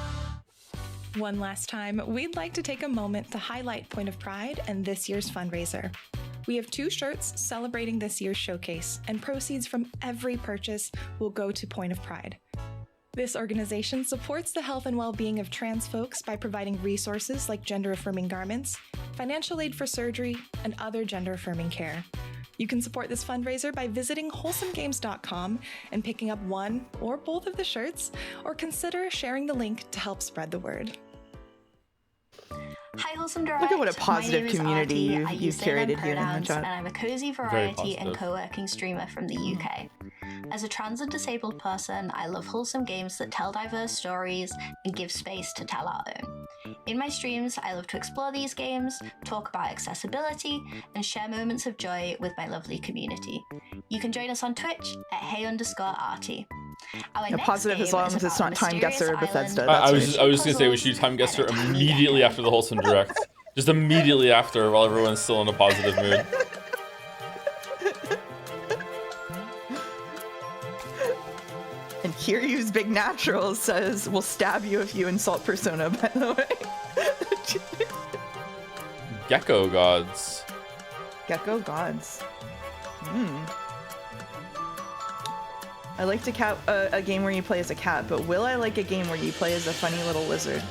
One last time, we'd like to take a moment to highlight Point of Pride and this year's fundraiser. We have 2 shirts celebrating this year's showcase, and proceeds from every purchase will go to Point of Pride. This organization supports the health and well-being of trans folks by providing resources like gender-affirming garments, financial aid for surgery, and other gender-affirming care. You can support this fundraiser by visiting wholesomegames.com and picking up one or both of the shirts, or consider sharing the link to help spread the word. Hi, Wholesome Direct. Look at what a positive My name is community Artie. I you've use they, them curated here in the pronouns, chat. and I'm a cozy variety and co-working streamer from the UK. As a trans and disabled person, I love wholesome games that tell diverse stories and give space to tell our own. In my streams, I love to explore these games, talk about accessibility, and share moments of joy with my lovely community. You can join us on Twitch at hey_Artie. Yeah, positive as long as it's not Time Guesser or Bethesda. I was just gonna say we should do Time Guesser immediately after the Wholesome Direct. Just immediately after, while everyone's still in a positive mood. And Kiryu's Big Natural says, we'll stab you if you insult Persona, by the way. Gecko Gods. Gecko Gods. I like a game where you play as a cat, but will I like a game where you play as a funny little lizard?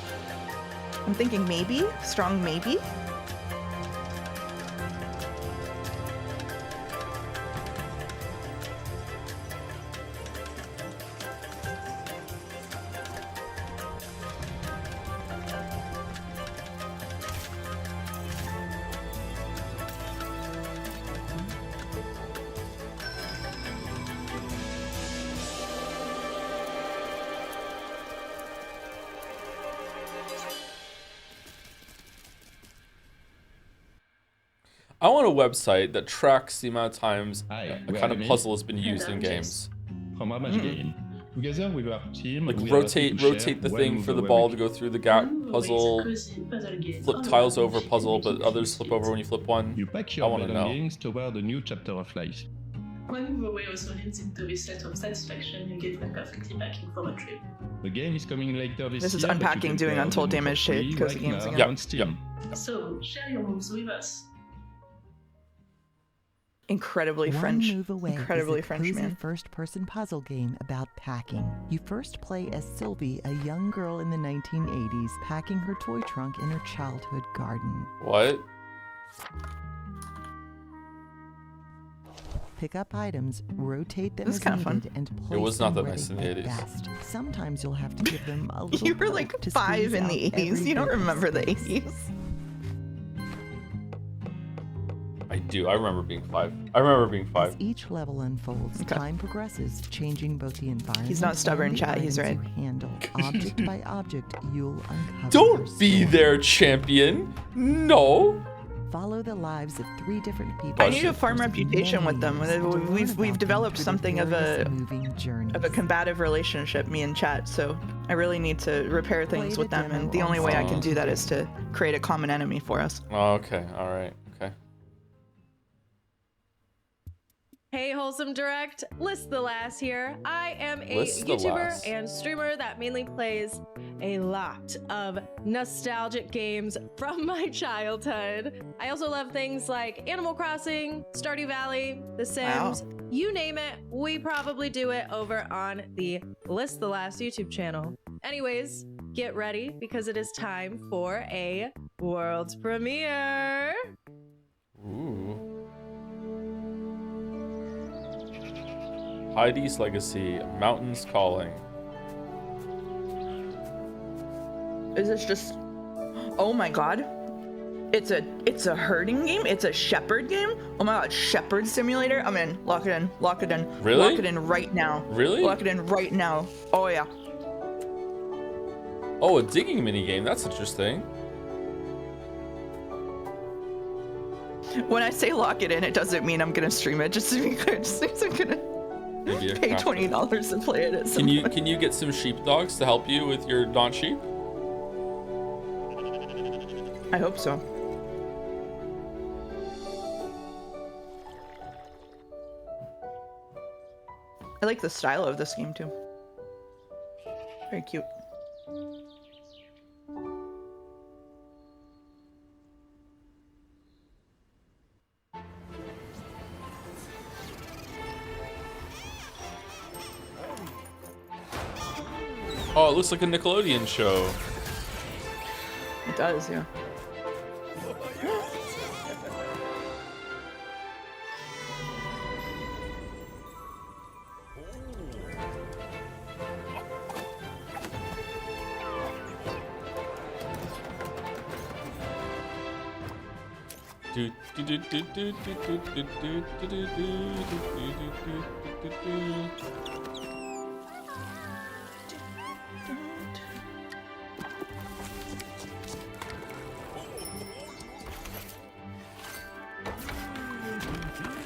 I'm thinking maybe? Strong maybe? I want a website that tracks the amount of times a kind of puzzle has been used in games. Together with our team, like rotate the thing for the ball to go through the gap puzzle, flip tiles over puzzle, but others flip over when you flip one. You pack I your want to know. belongings toward a new chapter of life. One giveaway also hints into this set of satisfaction you get when perfectly packing for a trip. The game is coming later this year. This is but you unpacking can doing play Untold the Damage for free shit, Cozy right Games now again. on Steam. So, share your moves with us. Incredibly One French. Move Away Incredibly is a French cozy man. first-person puzzle game about packing. You first play as Sylvie, a young girl in the 1980s, packing her toy trunk in her childhood garden. What? Pick up items, rotate them This as is kinda needed, fun. and place It was not them that where nice they in the fit 80s. best. Sometimes you'll have to give them a little You were poke like to 5 squeeze in out the 80s. every You don't bit of remember the space. 80s. I do. I remember being 5. I remember being 5. As each level unfolds, time progresses, changing both the environment. He's not stubborn, chat. He's right. You handle object by object, you'll uncover. Don't be their champion. No. Follow the lives of 3 different people. I need to farm reputation with them. We've developed something of a combative relationship, me and chat. So I really need to repair things with them, and the only way I can do that is to create a common enemy for us. Oh, okay. All right. Okay. Hey, Wholesome Direct, List the Last here. I am a YouTuber and streamer that mainly plays a lot of nostalgic games from my childhood. I also love things like Animal Crossing, Stardew Valley, The Sims, you name it, we probably do it over on the List the Last YouTube channel. Anyways, get ready because it is time for a world premiere. Ooh. Heidi's Legacy, Mountains Calling. Is this just... Oh my god. It's a herding game? It's a shepherd game? Oh my god, Shepherd Simulator? I'm in. Lock it in. Lock it in. Really? Lock it in right now. Really? Lock it in right now. Oh yeah. Oh, a digging minigame. That's interesting. When I say lock it in, it doesn't mean I'm gonna stream it. Just to be clear, just means I'm gonna pay $20 to play it. Can you get some sheepdogs to help you with your non-sheep? I hope so. I like the style of this game too. Very cute. Oh, it looks like a Nickelodeon show. It does, yeah.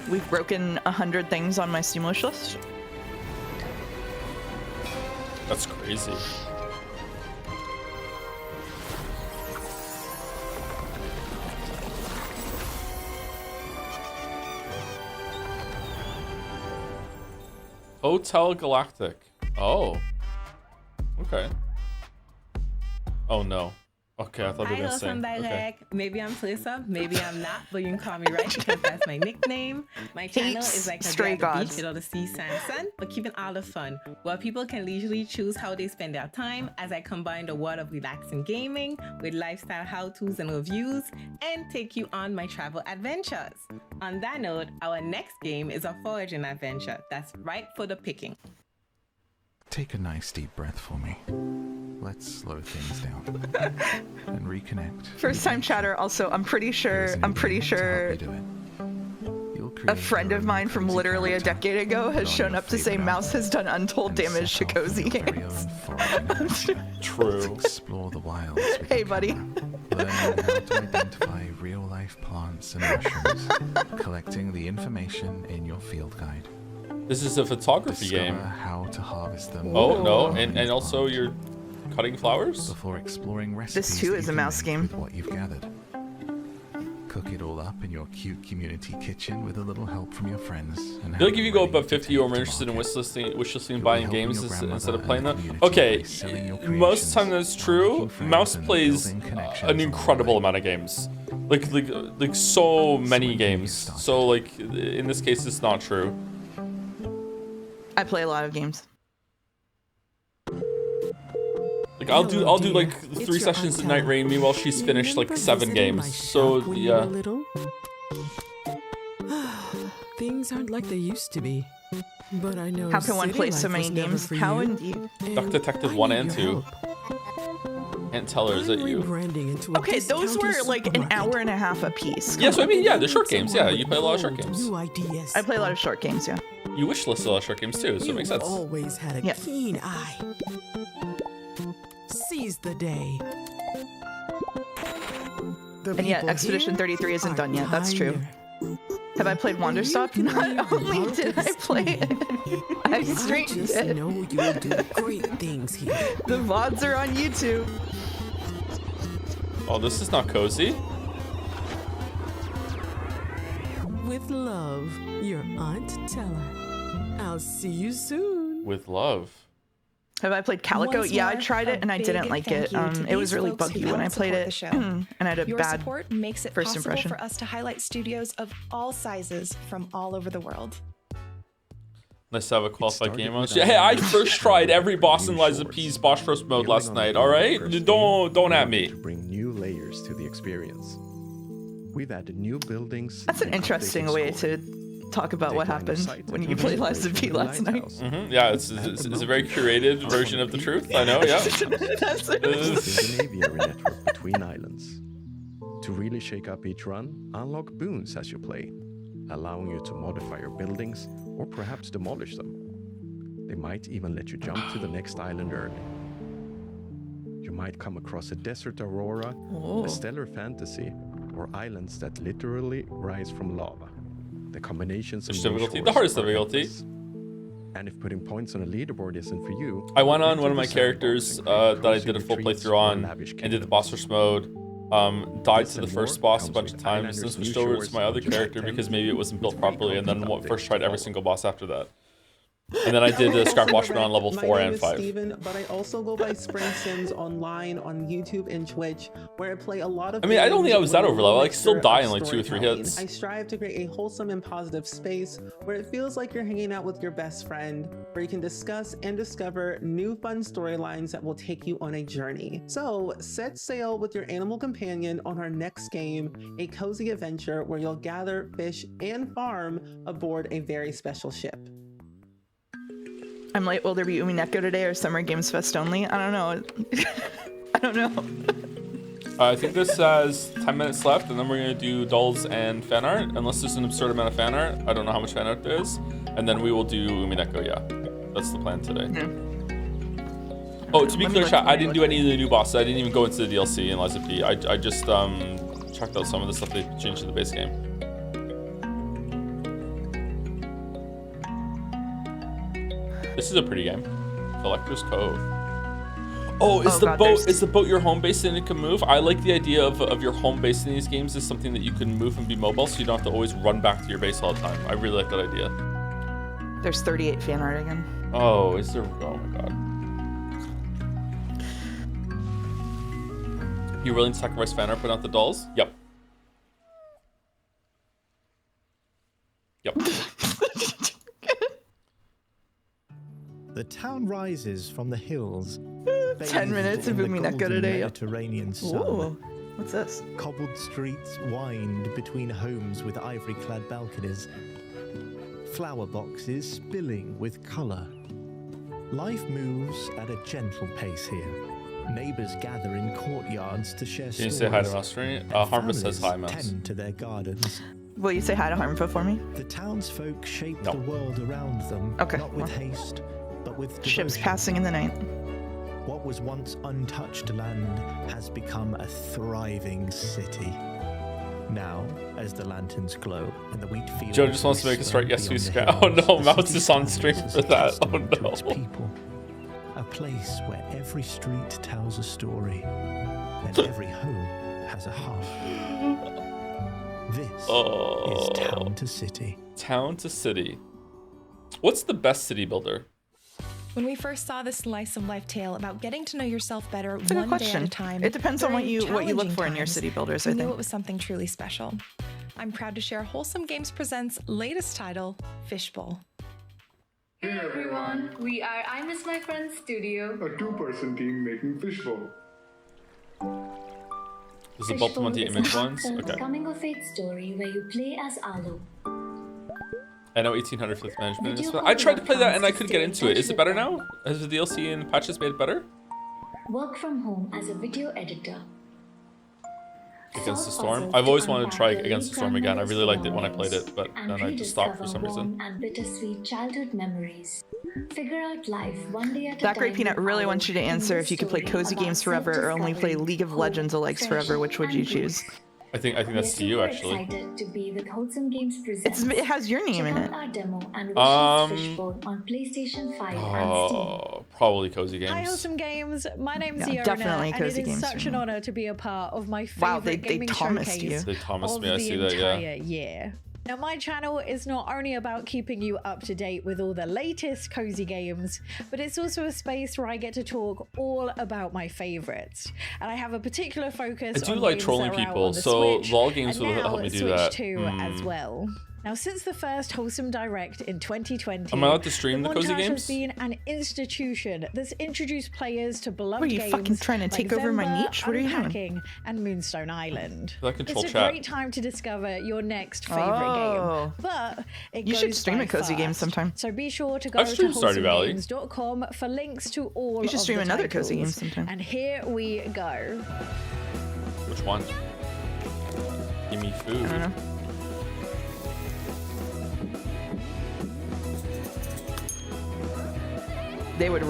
We've broken 100 things on my Steam wish list. That's crazy. Hotel Galactic. Oh. Okay. Oh no. Okay, I thought they were gonna sing. Okay. Maybe I'm Felissa, maybe I'm not, but you can call me right because that's my nickname. My channel is like a stray gods with all the sea, sand, but keeping all the fun, where people can leisurely choose how they spend their time as I combine the world of relaxing gaming with lifestyle how-tos and reviews and take you on my travel adventures. On that note, our next game is a foraging adventure that's right for the picking. Take a nice deep breath for me. Let's slow things down and reconnect. First time chatter. Also, I'm pretty sure a friend of mine from literally a decade ago has shown up to say Mouse has done untold damage to cozy games. True. Explore the wilds. Hey, buddy. Learning how to identify real-life plants and mushrooms, collecting the information in your field guide. This is a photography game. How to harvest them. Oh no, and also you're cutting flowers? Before exploring recipes. This too is a mouse game. With what you've gathered. Cook it all up in your cute community kitchen with a little help from your friends. And I feel like if you go above 50, you're more interested in wishlisting buying games instead of playing them. Okay, most of the time that's true. Mouse plays an incredible amount of games. Like so many games. So like in this case, it's not true. I play a lot of games. Like I'll do like 3 sessions at Night Rain. Meanwhile, she's finished like 7 games. So yeah. Things aren't like they used to be. But I know. How can one play so many games? How indeed? Duck Detective 1 and 2. Can't tell her, is it you? Okay, those were like an hour and a half a piece. Yeah, so I mean, yeah, the short games. Yeah, you play a lot of short games. I play a lot of short games, yeah. You wish list a lot of short games too, so it makes sense. Always had a keen eye. Seize the day. And yet, Expedition 33 isn't done yet. That's true. Have I played Wanderstop? Not only did I play it, I streamed it. Know you'll do great things here. The VODs are on YouTube. Oh, this is not cozy. With love, your Aunt Teller. I'll see you soon. With love. Have I played Calico? Once Yeah, I more, tried it and I didn't like it. It was really buggy when I played it, and I had a Your bad support makes it first possible impression. for us to highlight studios of all sizes from all over the world. Let's have a qualified game on. Hey, I first tried every boss in Lies of P's boss rush mode last night. All right, don't at me. Bring new layers to the experience. We've added new buildings. That's an interesting way to talk about what happened when you played Lies of P last night. Yeah, it's a very curated version of the truth. I know, yeah. There's an aviary network between islands. To really shake up each run, unlock boons as you play, allowing you to modify your buildings or perhaps demolish them. They might even let you jump to the next island early. You might come across a desert aurora, a stellar fantasy, or islands that literally rise from lava. The combinations of difficulty, the hardest difficulty. And if putting points on a leaderboard isn't for you, I went on one of my characters that I did a full playthrough on and did the boss rush mode. Died to the first boss a bunch of times, then switched over to my other character because maybe it wasn't built properly, and then first tried every single boss after that. And then I did the Scrap Watchman on level 4 and 5. My name is Steven, but I also go by Spring Sims online on YouTube and Twitch, where I play a lot of. I mean, I don't think I was that overlevel. I still die in like 2 or 3 hits. I strive to create a wholesome and positive space where it feels like you're hanging out with your best friend, where you can discuss and discover new fun storylines that will take you on a journey. So set sail with your animal companion on our next game, a cozy adventure where you'll gather, fish, and farm aboard a very special ship. I'm like, will there be Umineko today or Summer Games Fest only? I don't know. I don't know. I think this has 10 minutes left, and then we're going to do dolls and fan art, unless there's an absurd amount of fan art. I don't know how much fan art there is. And then we will do Umineko, yeah. That's the plan today. Yeah. Oh, to be clear, chat, I didn't do any of the new bosses. I didn't even go into the DLC in Lies of P. I just checked out some of the stuff they changed to the base game. This is a pretty game. Collector's Cove. Oh, is the boat your home base and it can move? I like the idea of your home base in these games is something that you can move and be mobile, so you don't have to always run back to your base all the time. I really like that idea. There's 38 fan art again. Oh, is there? Oh my god. You willing to sacrifice fan art, put out the dolls? Yep. Yep. The town rises from the hills. 10 minutes of Umineko today. Mediterranean sun. Ooh, what's this? Cobbled streets wind between homes with ivory-clad balconies. Flower boxes spilling with colour. Life moves at a gentle pace here. Neighbours gather in courtyards to share Can you stories. say hi to Mouse? Harmful says hi, Mouse. Tend to their gardens. Will you say hi to Harmful for me? The townsfolk shape the world around them, not with haste, but with devotion. Ships passing in the night. What was once untouched land has become a thriving city. Now, as the lanterns glow and the wheat fields... Joe just wants to make a start. Yes, we scout. Oh no, Mouse is on stream for that. Oh no. People. A place where every street tells a story and every home has a heart. This is Town to City. Town to City. What's the best city builder? When we first saw this slice of life tale about getting to know yourself better That's a good one day at question. a time, It depends on what you look during for in your challenging city times, builders, we I knew think. it was something truly special. I'm proud to share Wholesome Games Presents' latest title, Fishbowl. Hey everyone, we are I Miss My Friend Studio, a two-person team making Fishbowl. Is the Bolt 20 image ones? A Okay. coming-of-age story where you play as Alu. I know 1800 fifth management is. I tried to play that and I couldn't get into it. Is it better now? Has the DLC and patches made it better? Work from home as a video editor. Against the Storm. I've always wanted to try Against the Storm again. I really liked it when I played it, but then I just stopped for some reason. And bittersweet childhood memories. Figure out life one day at a That time. Great Peanut really wants you to answer if you could play cozy games forever or only play League of Legends alikes forever. Which would you choose? I think that's to you actually. Excited to be with Wholesome Games presents. It has your name in it. Our demo and Fishbowl on PlayStation 5 and Steam. Oh, probably cozy games. Hi, Wholesome Games. My name's Yeah, Iona, definitely and Cozy it is Games such for an me. honor to be a part of my favorite Wow, they gaming Thomased showcase you. They Thomased of me, I the see that, yeah. entire year. Now, my channel is not only about keeping you up to date with all the latest cozy games, but it's also a space where I get to talk all about my favorites. And I have a particular focus I do on like games trolling that are out people, on the so Switch, LOL games and will now help me do Switch that. 2 as well. Now, since the first Wholesome Direct in 2020, Am I allowed to stream the cozy montage games? has been an institution that's introduced players to beloved What, are you games fucking trying to like take over my Zemba, niche? What are you doing? Unpacking, and Moonstone Island. I control It's a chat. great time to discover your next favorite Oh. game, but it You should goes stream by a cozy game fast. sometime. So be sure to go I've to streamed Stardew Valley. wholesomegames.com for links to all You should of stream the another cozy game titles. sometime. And here we go. Which one? Give me food. I don't know. They would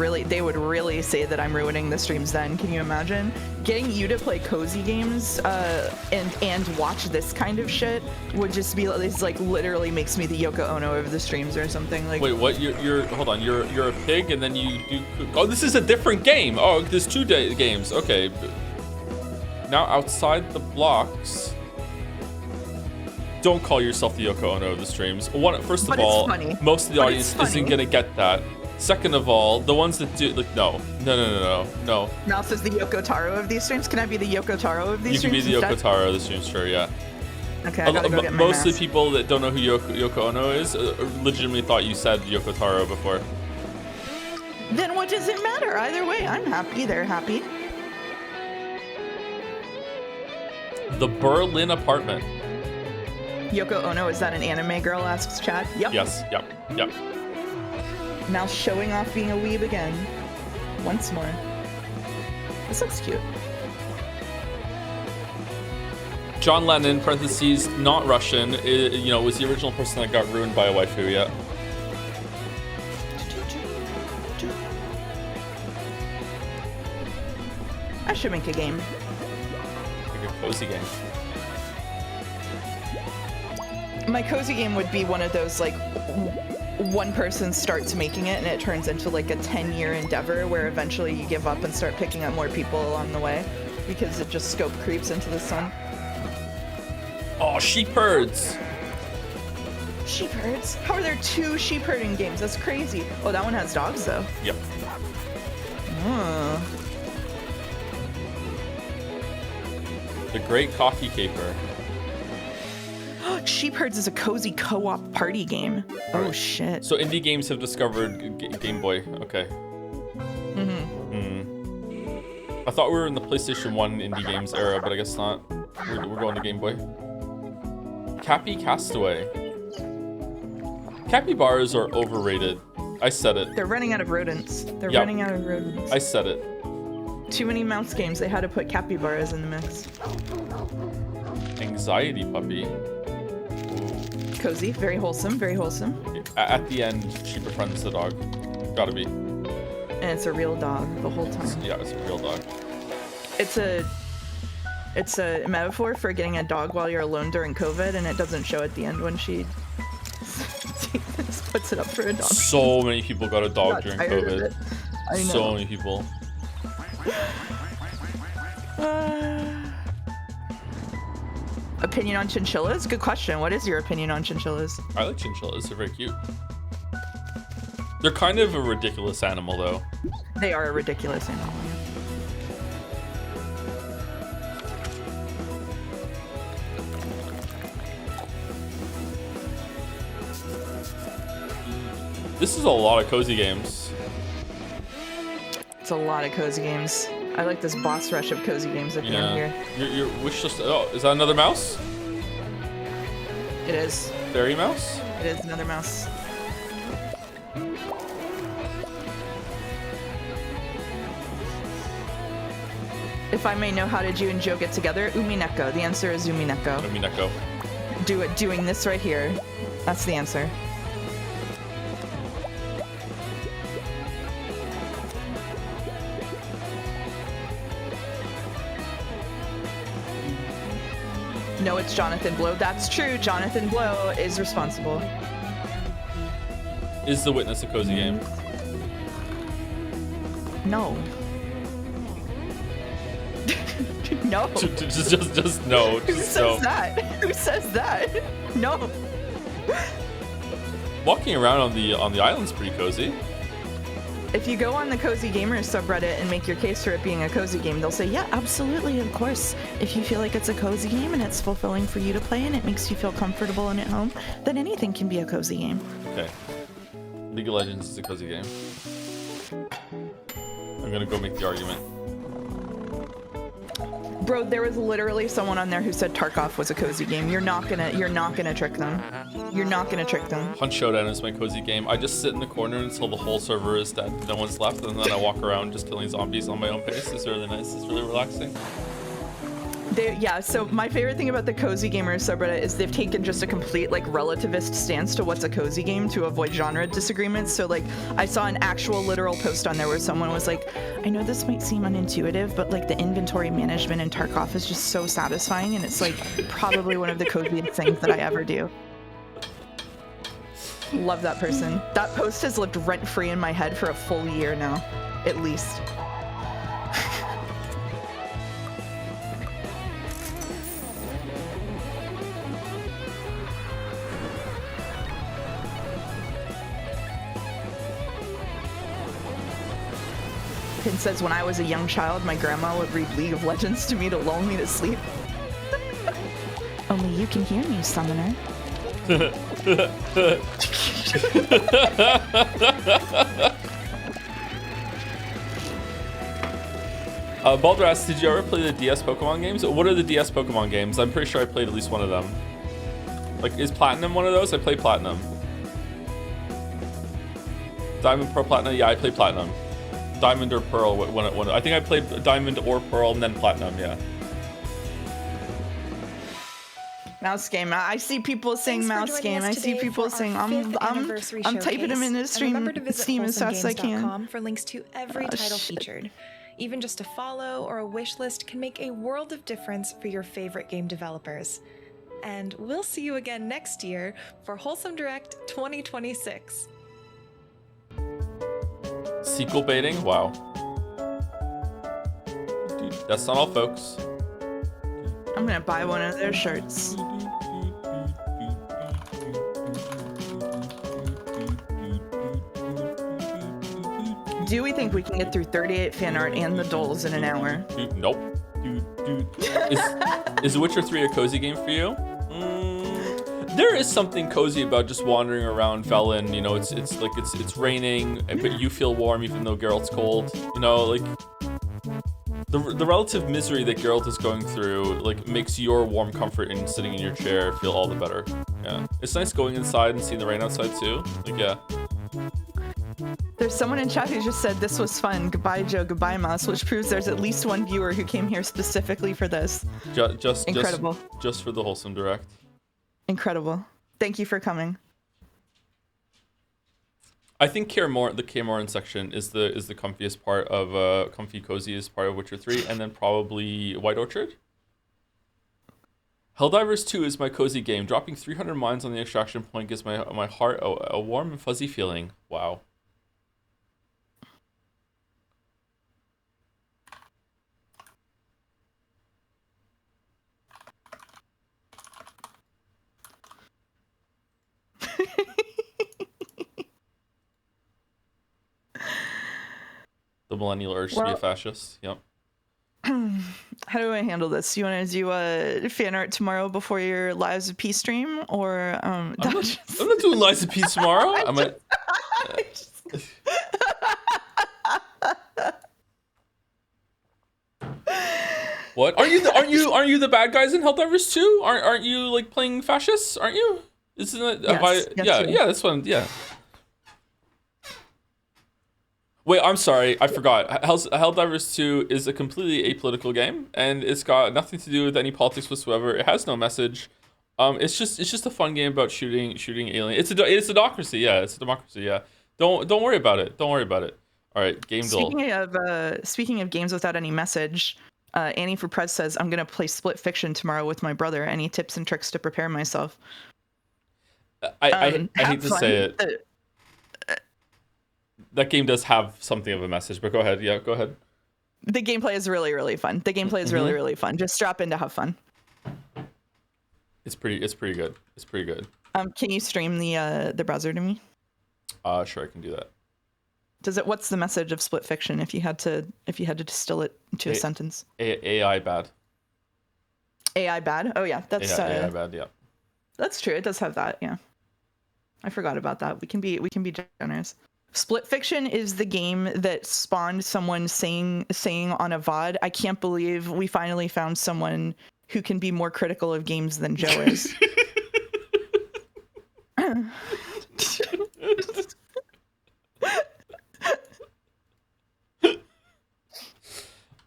really say that I'm ruining the streams then. Can you imagine? Getting you to play cozy games and watch this kind of shit would just be, it's like literally makes me the Yoko Ono of the streams or something. Like, Wait, what? You're hold on. You're a pig, and then you do. Oh, this is a different game. Oh, there's two games. Okay. Now outside the blocks. Don't call yourself the Yoko Ono of the streams. First of all, most of the audience isn't gonna get that. Second of all, the ones that do, like, no. Mouse is the Yoko Taro of these streams. Can I be the Yoko Taro of these You can streams? be the Yoko instead? Taro of the streams, sure, yeah. Okay, I gotta go get my Most of mask. the people that don't know who Yoko Ono is legitimately thought you said Yoko Taro before. Then what does it matter? Either way, I'm happy. They're happy. The Berlin apartment. Yoko Ono, is that an anime girl? Asks chat. Yep. Yes, yep. Now showing off being a weeb again. Once more. This looks cute. John Lennon, parentheses, not Russian, was the original person that got ruined by a waifu, yeah. I should make a game. Like a cozy game. My cozy game would be one of those, like, one person starts making it and it turns into like a 10-year endeavor where eventually you give up and start picking up more people along the way because it just scope creeps into the sun. Oh, sheep herds! Sheep herds? How are there 2 sheep herding games? That's crazy. Oh, that one has dogs though. Yep. The Great Coffee Caper. Sheep Herds is a cozy co-op party game. Oh shit. So indie games have discovered Game Boy. Okay. I thought we were in the PlayStation 1 indie games era, but I guess not. We're going to Game Boy. Cappy Castaway. Capybaras are overrated. I said it. They're running out of rodents. They're Yep. running out of rodents. I said it. Too many mouse games. They had to put capybaras in the mix. Anxiety Puppy. Cozy, very wholesome, very wholesome. At the end, she befriends the dog. Gotta be. And it's a real dog the whole time. Yeah, it's a real dog. It's a metaphor for getting a dog while you're alone during COVID, and it doesn't show at the end when she puts it up for a dog. So many people got a dog Got during tired of COVID. it. I know. So many people. Opinion on chinchillas? Good question. What is your opinion on chinchillas? I like chinchillas. They're very cute. They're kind of a ridiculous animal, though. They are a ridiculous animal. This is a lot of cozy games. It's a lot of cozy games. I like this boss rush of cozy games at the end here. Your wish list. Oh, is that another mouse? It is. Fairy mouse? It is another mouse. If I may know, how did you and Joe get together? Umineko. The answer is Umineko. Umineko. Doing this right here. That's the answer. No, it's Jonathan Blow. That's true. Jonathan Blow is responsible. Is The Witness a cozy game? No. No. Just no. Who says that? Who says that? No. Walking around on the island's pretty cozy. If you go on the Cozy Gamers subreddit and make your case for it being a cozy game, they'll say, yeah, absolutely, of course. If you feel like it's a cozy game and it's fulfilling for you to play and it makes you feel comfortable and at home, then anything can be a cozy game. Okay. League of Legends is a cozy game. I'm gonna go make the argument. Bro, there was literally someone on there who said Tarkov was a cozy game. You're not gonna trick them. You're not gonna trick them. Hunt Showdown is my cozy game. I just sit in the corner until the whole server is dead. No one's left, and then I walk around just killing zombies on my own pace. It's really nice. It's really relaxing. Yeah, so my favorite thing about the Cozy Gamers subreddit is they've taken just a complete like relativist stance to what's a cozy game to avoid genre disagreements. So like I saw an actual literal post on there where someone was like, I know this might seem unintuitive, but like the inventory management in Tarkov is just so satisfying, and it's like probably one of the coziest things that I ever do. Love that person. That post has lived rent-free in my head for a full year now, at least. Pin says, when I was a young child, my grandma would read League of Legends to me to lull me to sleep. Only you can hear me, summoner. Baldur asks, did you ever play the DS Pokemon games? What are the DS Pokemon games? I'm pretty sure I played at least one of them. Like, is Platinum one of those? I played Platinum. Diamond, Pearl, Platinum? Yeah, I played Platinum. Diamond or Pearl, when I think I played Diamond or Pearl and then Platinum, yeah. Mouse game. I see people saying mouse game. I see people saying I'm typing them in the stream. Remember to visit Steam as fast as I can. wholesomegames.com for links to every title featured. Even just a follow or a wish list can make a world of difference for your favorite game developers. And we'll see you again next year for Wholesome Direct 2026. Sequel baiting? Wow. Dude, that's not all, folks. I'm gonna buy one of their shirts. Do we think we can get through 38 fan art and the dolls in an hour? Nope. Is The Witcher 3 a cozy game for you? There is something cozy about just wandering around Velen. You know, it's like it's raining, but you feel warm even though Geralt's cold. You know, like the relative misery that Geralt is going through, like, makes your warm comfort in sitting in your chair feel all the better. Yeah, it's nice going inside and seeing the rain outside too. Like, yeah. There's someone in chat who just said this was fun. Goodbye, Joe. Goodbye, Mouse, which proves there's at least one viewer who came here specifically for this. Just incredible. Just for the Wholesome Direct. Incredible. Thank you for coming. I think the Kamoran section is the comfiest part of coziest part of Witcher 3, and then probably White Orchard. Helldivers 2 is my cozy game. Dropping 300 mines on the extraction point gives my heart a warm and fuzzy feeling. Wow. The millennial urge to be a fascist. Yep. How do I handle this? You want to do a fan art tomorrow before your Lives of Peace stream, or I'm not doing Lives of Peace tomorrow. What? Aren't you the bad guys in Helldivers 2? Aren't you like playing fascists? Aren't you? Isn't it? Yes, yeah, this one. Yeah. Wait, I'm sorry, I forgot. Helldivers 2 is a completely apolitical game, and it's got nothing to do with any politics whatsoever. It has no message. It's just a fun game about shooting aliens. It's a democracy, yeah. It's a democracy, yeah. Don't worry about it. Don't worry about it. All right, Gamedle. Speaking of games without any message, Annie for Prez says, I'm gonna play Split Fiction tomorrow with my brother. Any tips and tricks to prepare myself? I hate to say it. That game does have something of a message, but go ahead. Yeah, go ahead. The gameplay is really, really fun. The gameplay is really, really fun. Just strap in to have fun. It's pretty good. It's pretty good. Can you stream the browser to me? Sure, I can do that. What's the message of Split Fiction if you had to distill it into a sentence? AI bad. AI bad? Oh yeah, that's AI bad, yeah. That's true. It does have that, yeah. I forgot about that. We can be generous. Split Fiction is the game that spawned someone saying on a VOD, I can't believe we finally found someone who can be more critical of games than Joe is.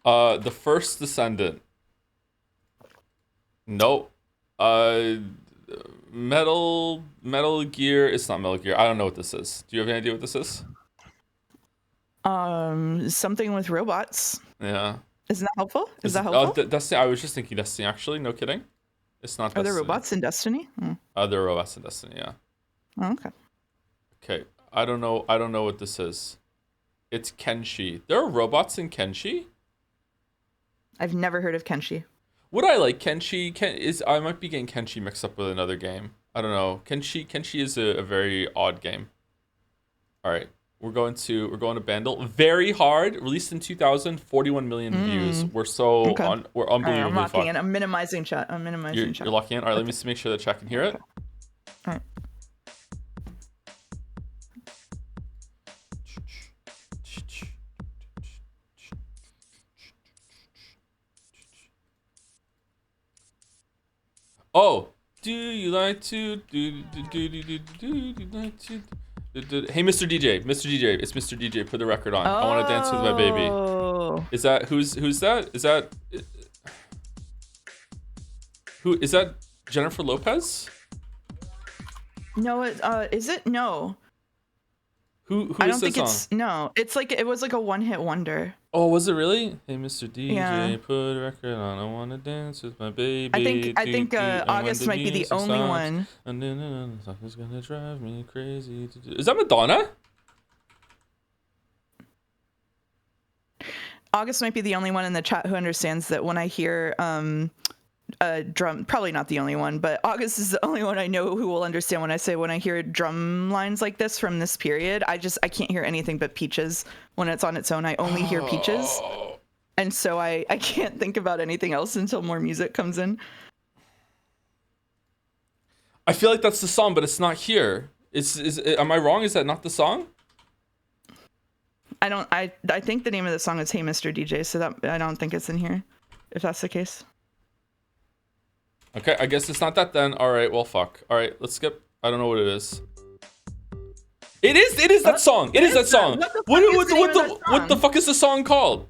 The First Descendant. Nope. Metal Gear. It's not Metal Gear. I don't know what this is. Do you have any idea what this is? Something with robots. Yeah. Isn't that helpful? Is that helpful? Destiny. I was just thinking Destiny. Actually, no kidding. It's not. Are there robots in Destiny? There are robots in Destiny. Yeah. Oh, okay. Okay. I don't know what this is. It's Kenshi. There are robots in Kenshi? I've never heard of Kenshi. Would I like Kenshi? I might be getting Kenshi mixed up with another game. I don't know. Kenshi is a very odd game. All right, we're going to Bandle. Very hard. Released in 2000, 41 million views. We're we're unbelievably I'm locking in. I'm minimizing chat. You're locking in. All right, let me make sure that chat can hear it. All right. Oh, do you like to Hey, Mr. DJ, it's Mr. DJ. Put the record on. I want to dance with my baby. Is that who's that? Is that Jennifer Lopez? No, is it? No. Who I is don't this think it's song? no. It's like it was like a one-hit wonder. Oh, was it really? Hey, Mr. DJ, Yeah. put a record on. I want to dance with my baby. I think August might be the only one. And then the song is gonna drive me crazy. Is that Madonna? August might be the only one in the chat who understands that when I hear drum, probably not the only one, but August is the only one I know who will understand when I hear drum lines like this from this period. I can't hear anything but Peaches when it's on its own. I only hear Peaches, and so I can't think about anything else until more music comes in. I feel like that's the song, but it's not here. Am I wrong? Is that not the song? I think the name of the song is Hey Mr. DJ, so that I don't think it's in here, if that's the case. Okay, I guess it's not that then. All right, well, fuck. All right, let's skip. I don't know what it is. It is that song. It is that song. What the fuck is the song called?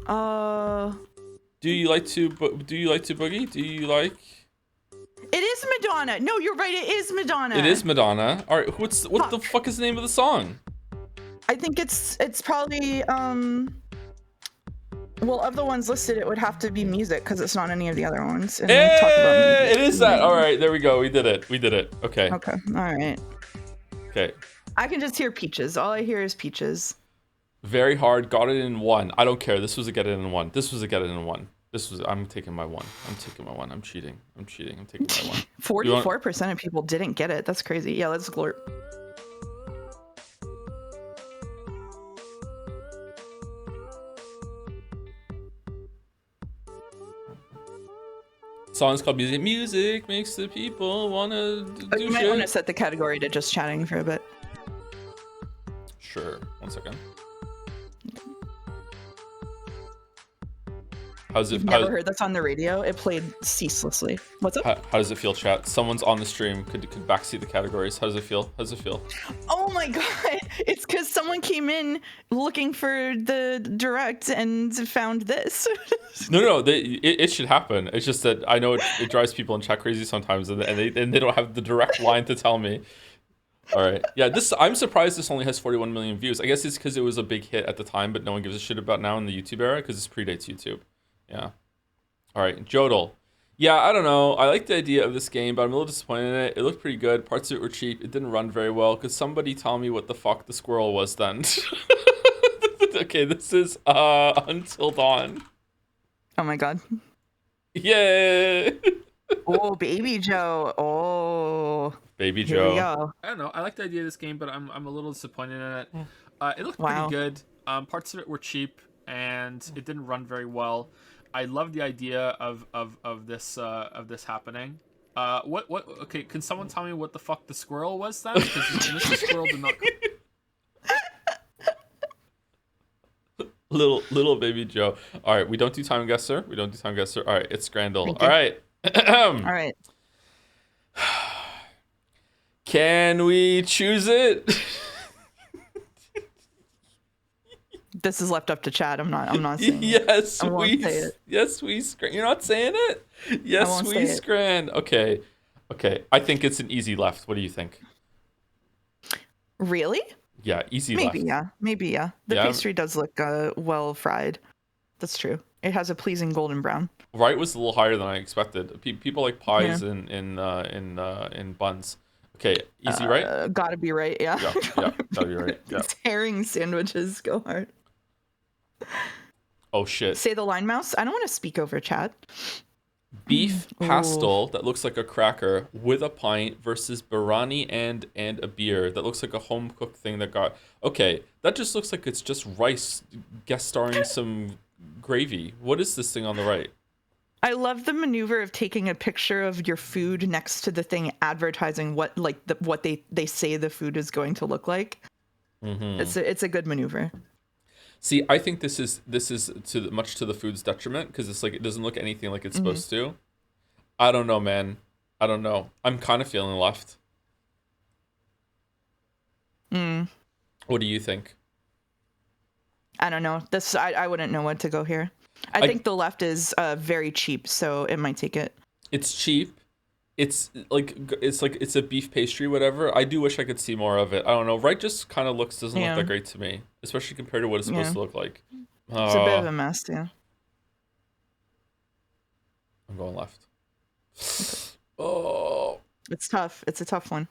Do you like to boogie? Do you like? It is Madonna. No, you're right. It is Madonna. It is Madonna. All right, what the fuck is the name of the song? I think it's probably well, of the ones listed, it would have to be music because it's not any of the other ones. And hey, it is that. All right, there we go. We did it. Okay. Okay. All right. Okay. I can just hear Peaches. All I hear is Peaches. Very hard. Got it in one. I don't care. This was a get it in one. I'm taking my one. I'm cheating. I'm taking my one. 44% of people didn't get it. That's crazy. Yeah, let's glorp. Song's called Music. Music makes the people wanna do You might want to set the category to just chatting for a bit. Sure. 1 second. I've never heard this on the radio. It played ceaselessly. What's up? How does it feel, chat? Someone's on the stream. Could backseat the categories. How does it feel? Oh my god! It's because someone came in looking for the direct and found this. No, it should happen. It's just that I know it drives people in chat crazy sometimes, and they don't have the direct line to tell me. All right, yeah. I'm surprised this only has 41 million views. I guess it's because it was a big hit at the time, but no one gives a shit about now in the YouTube era because this predates YouTube. Yeah. All right, Joedle. Yeah, I don't know. I like the idea of this game, but I'm a little disappointed in it. It looked pretty good. Parts of it were cheap. It didn't run very well. Could somebody tell me what the fuck the squirrel was then? Okay, this is Until Dawn. Oh my god. Yay! Oh, Baby Joe. Oh. Baby Here Joe. we go. I don't know. I like the idea of this game, but I'm a little disappointed in it. It looked pretty good. Parts of it were cheap, and it didn't run very well. I love the idea of this happening. Okay, can someone tell me what the fuck the squirrel was then? Because Mr. Squirrel did not. Little Baby Joe. All right, we don't do time guesser. All right, it's Scrandle. All right. All right. Can we choose it? This is left up to chat. I'm not saying yes, it. I won't say it. Yes, we Scrand. You're not saying it? Yes, we Scrand. Okay. I think it's an easy left. What do you think? Really? Yeah, easy left. Maybe yeah. The pastry does look well fried. That's true. It has a pleasing golden brown. Right was a little higher than I expected. People like pies in buns. Okay, easy, right? Gotta be right, yeah. Yeah, gotta be right. Yeah. These herring sandwiches go hard. Oh shit. Say the line, mouse. I don't want to speak over chat. Beef pastel that looks like a cracker with a pint versus biryani and a beer that looks like a home cooked thing that got. Okay, that just looks like it's just rice guest starring some gravy. What is this thing on the right? I love the maneuver of taking a picture of your food next to the thing advertising what they say the food is going to look like. Mm-hmm. It's a good maneuver. See, I think this is much to the food's detriment because it's like it doesn't look anything like it's supposed to. I don't know, man. I don't know. I'm kind of feeling left. What do you think? I don't know. I wouldn't know what to go here. I think the left is very cheap, so it might take it. It's cheap. It's a beef pastry, whatever. I do wish I could see more of it. I don't know. Right just kind of doesn't look that great to me, especially compared to what it's supposed to look like. It's a bit of a mess, yeah. I'm going left. Oh. It's tough. It's a tough one.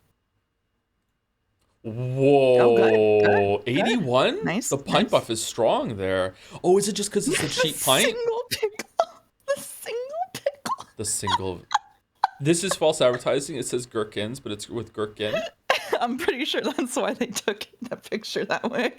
Whoa. Oh, good. 81? Nice. The pint buff is strong there. Oh, is it just because it's a cheap pint? The single. This is false advertising. It says gherkins, but it's with gherkin. I'm pretty sure that's why they took that picture that way.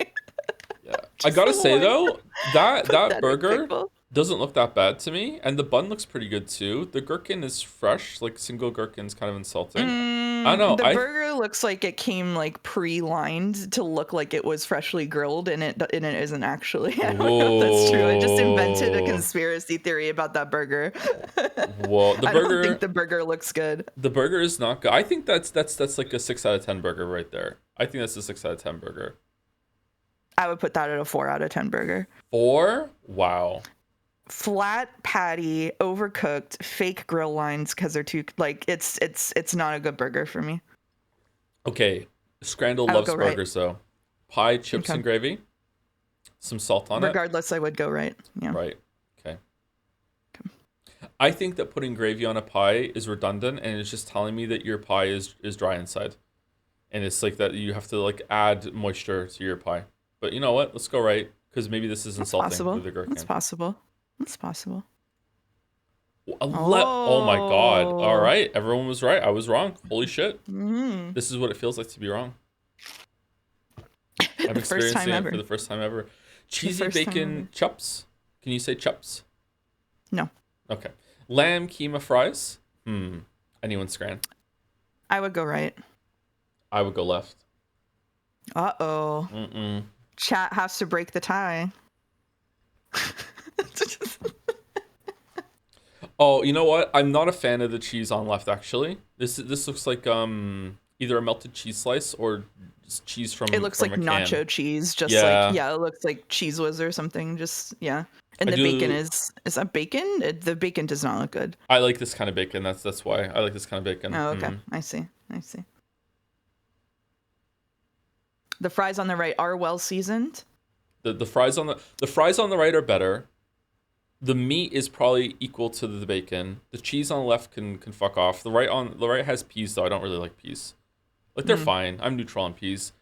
Yeah. I gotta say though, that burger doesn't look that bad to me, and the bun looks pretty good too. The gherkin is fresh, like single gherkin's kind of insulting. I don't know. The burger looks like it came like pre-lined to look like it was freshly grilled, and it isn't actually. I don't know if that's true. I just invented a conspiracy theory about that burger. Whoa, I don't think the burger looks good. The burger is not good. I think that's like a 6 out of 10 burger right there. I think that's a 6 out of 10 burger. I would put that at a 4 out of 10 burger. 4? Wow. Flat patty, overcooked, fake grill lines because they're too it's not a good burger for me. Okay, Scrandle loves burgers though. Pie, chips, and gravy. Some salt on Regardless, I would go right. Yeah. Right. Okay. I think that putting gravy on a pie is redundant, and it's just telling me that your pie is dry inside, and it's like that you have to like add moisture to your pie. But you know what? Let's go right because maybe this is insulting with the gherkin. That's possible. That's possible. Oh my god. All right. Everyone was right. I was wrong. Holy shit. This is what it feels like to be wrong. I'm experiencing it for the first time ever. Cheesy bacon chups. Can you say chups? No. Okay. Lamb keema fries. Anyone Scran? I would go right. I would go left. Uh-oh. Chat has to break the tie. Oh, you know what? I'm not a fan of the cheese on left, actually. This looks like either a melted cheese slice or just cheese from. It looks from like a can. nacho cheese, just like it looks like Cheese Whiz or something. Just And the bacon is that bacon? The bacon does not look good. I like this kind of bacon. That's why I like this kind of bacon. Oh, okay. I see. The fries on the right are well seasoned. The fries on the right are better. The meat is probably equal to the bacon. The cheese on the left can fuck off. The right has peas though. I don't really like peas. Like they're fine. I'm neutral on peas.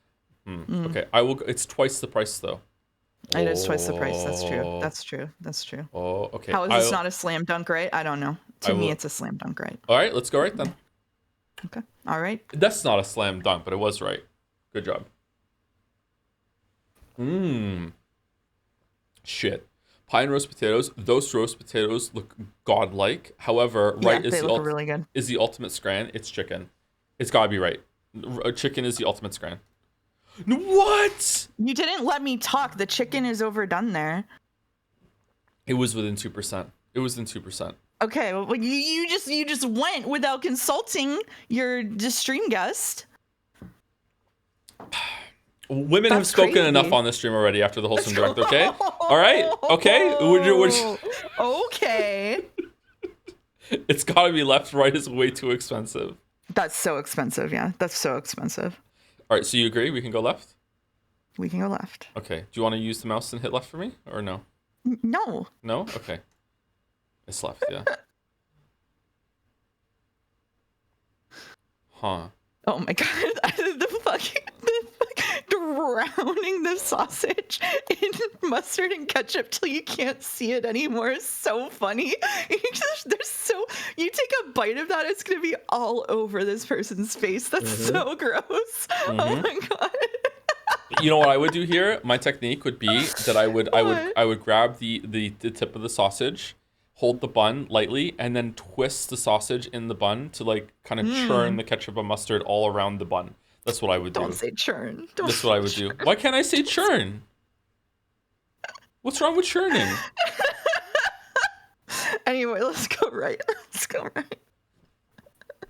Okay, I will. It's twice the price though. It is twice the price. That's true. Oh, okay. How is this not a slam dunk, right? I don't know. To me, it's a slam dunk, right? All right, let's go right then. Okay. All right. That's not a slam dunk, but it was right. Good job. Shit. Pie and roast potatoes. Those roast potatoes look godlike. However, right is really good. Is the ultimate scran. It's chicken. It's gotta be right. Chicken is the ultimate scran. What? You didn't let me talk. The chicken is overdone there. It was within 2%. It was within 2%. Okay, well, you just went without consulting your stream guest. Women have spoken enough on this stream already after the Wholesome Direct, okay? All right? Okay? Okay. It's gotta be left. Right is way too expensive. That's so expensive, yeah. That's so expensive. All right, so you agree? We can go left? We can go left. Okay. Do you want to use the mouse and hit left for me? Or no? No. No? Okay. It's left, yeah. Huh. Oh my god. the fucking drowning the sausage in mustard and ketchup till you can't see it anymore is so funny. You take a bite of that, it's gonna be all over this person's face. That's so gross. Oh my god. You know what I would do here? My technique would be that I would grab the tip of the sausage, hold the bun lightly, and then twist the sausage in the bun to like kind of churn the ketchup and mustard all around the bun. That's what I would do. Don't say churn. That's what I would do. Why can't I say churn? What's wrong with churning? Anyway, let's go right.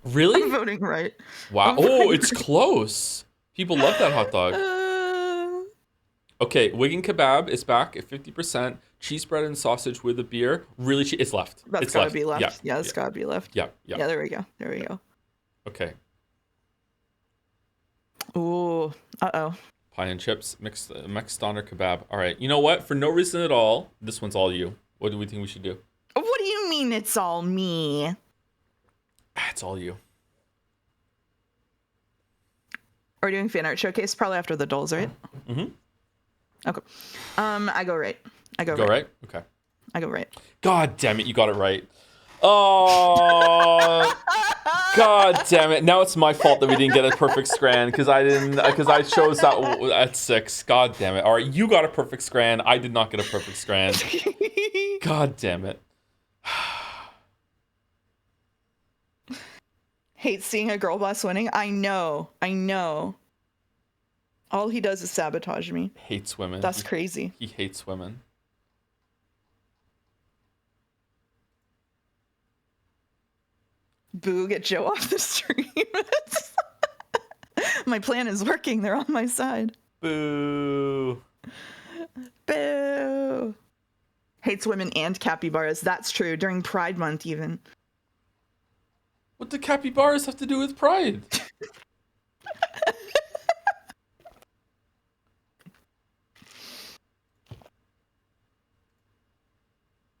Really? I'm voting right. Wow. Oh, it's close. People love that hot dog. Okay, Wigan Kebab is back at 50%. Cheese bread and sausage with a beer. Really cheap. It's left. That's gotta be left. Yeah, it's gotta be left. Yeah. Yeah, there we go. Okay. Ooh. Uh-oh. Pie and chips, mixed doner kebab. All right. You know what? For no reason at all, this one's all you. What do we think we should do? What do you mean it's all me? It's all you. We're doing fan art showcase probably after the dolls, right? Mm-hmm. Okay. I go right. Go right? Okay. I go right. God damn it, you got it right. Oh, God damn it. Now it's my fault that we didn't get a perfect scran because I chose that at 6. God damn it. All right, you got a perfect scran. I did not get a perfect scran. God damn it. Hate seeing a girl boss winning. I know. All he does is sabotage me. Hates women. That's crazy. He hates women. Boo, get Joe off the stream. My plan is working. They're on my side. Boo. Boo. Hates women and capybaras. That's true. During Pride Month, even. What do capybaras have to do with Pride?